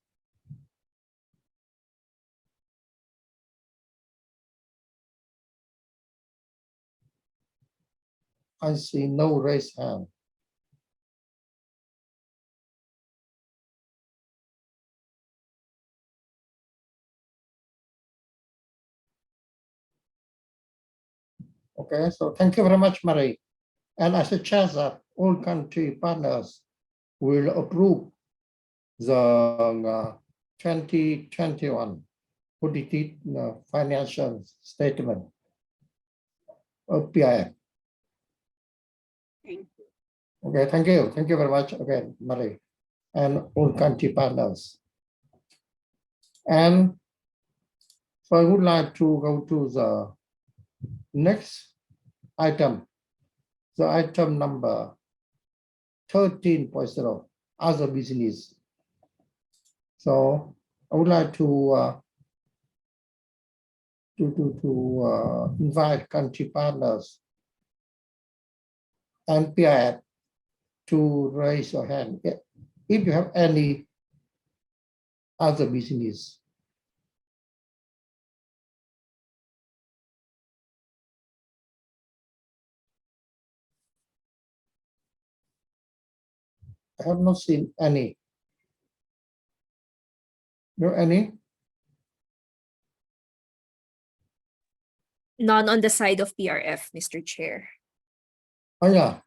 I see no raised hand. Okay, so thank you very much, Marie. And I suggest that all country partners will approve the 2021 audited financial statement of PIF. Okay, thank you. Thank you very much again, Marie, and all country partners. And so I would like to go to the next item, the item number 13.0, other business. So I would like to invite country partners and PIF to raise your hand if you have any other business. I have not seen any. You have any? None on the side of PRF, Mr. Chair. Oh yeah.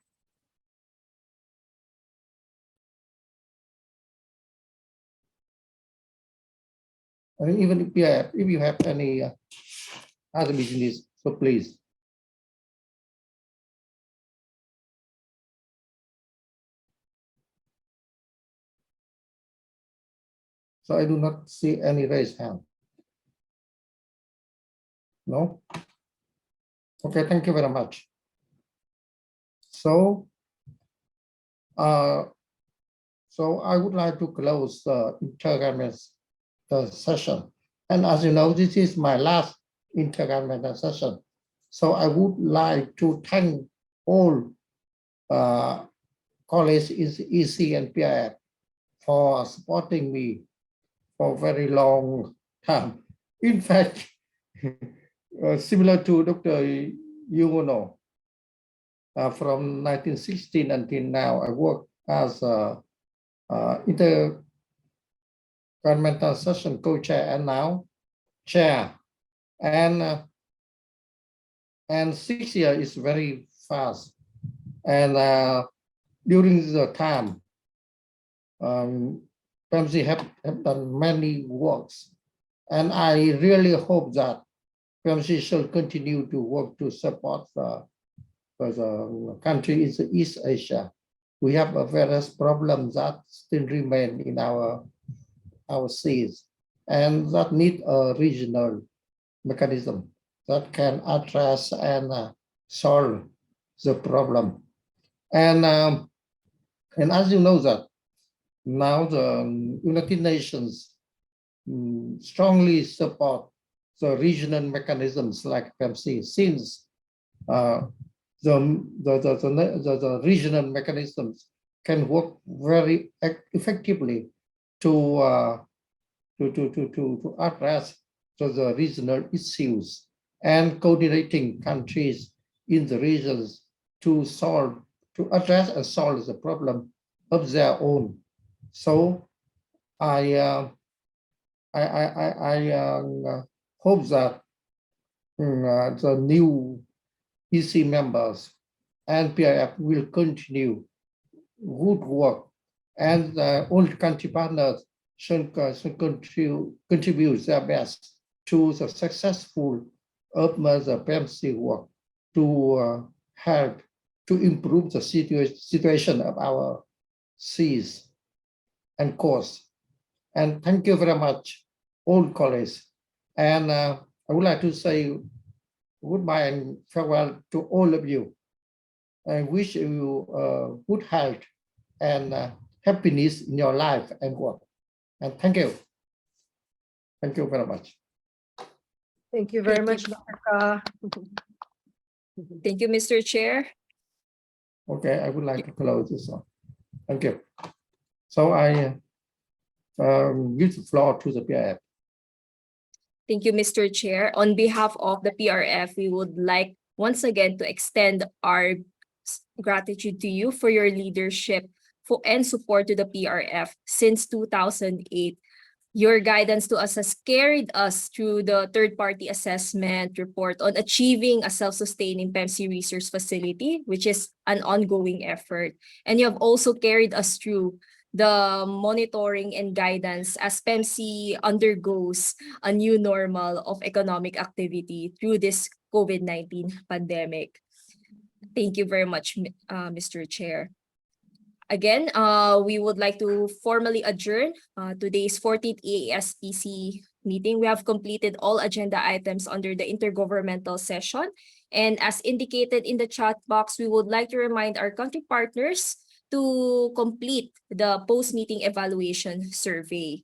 And even if you have any other business, so please. So I do not see any raised hand. No? Okay, thank you very much. So, so I would like to close the intergovernmental session. And as you know, this is my last intergovernmental session. So I would like to thank all colleagues in EC and PIF for supporting me for a very long time. In fact, similar to Dr. Yugono, from 1916 until now, I worked as a Intergovernmental Session co-chair and now chair. And 6 years is very fast. And during the time, Pnlc have done many works. And I really hope that Pnlc shall continue to work to support the country in East Asia. We have various problems that still remain in our seas, and that need a regional mechanism that can address and solve the problem. And as you know that now the United Nations strongly support the regional mechanisms like Pnlc, since the regional mechanisms can work very effectively to address the regional issues and coordinating countries in the regions to address and solve the problem of their own. So I hope that the new EC members and PIF will continue good work, and all country partners should contribute their best to the successful of the Pnlc work to help to improve the situation of our seas and coasts. And thank you very much, all colleagues. And I would like to say goodbye and farewell to all of you. I wish you good health and happiness in your life and work. And thank you. Thank you very much. Thank you very much, Dr. Ka. Thank you, Mr. Chair. Okay, I would like to close this one. Thank you. So I give the floor to the PIF. Thank you, Mr. Chair. On behalf of the PRF, we would like once again to extend our gratitude to you for your leadership and support to the PRF since 2008. Your guidance to us has carried us through the third-party assessment report on achieving a self-sustaining Pnlc research facility, which is an ongoing effort. And you have also carried us through the monitoring and guidance as Pnlc undergoes a new normal of economic activity through this COVID-19 pandemic. Thank you very much, Mr. Chair. Again, we would like to formally adjourn today's 14th EASPC meeting. We have completed all agenda items under the intergovernmental session. And as indicated in the chat box, we would like to remind our country partners to complete the post-meeting evaluation survey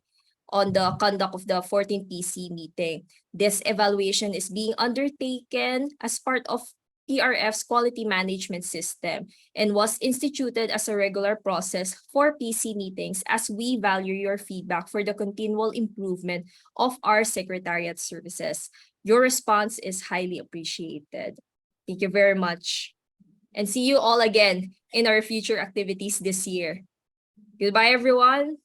on the conduct of the 14th PC meeting. This evaluation is being undertaken as part of PRF's quality management system and was instituted as a regular process for PC meetings as we value your feedback for the continual improvement of our Secretariat services. Your response is highly appreciated. Thank you very much. And see you all again in our future activities this year. Goodbye, everyone.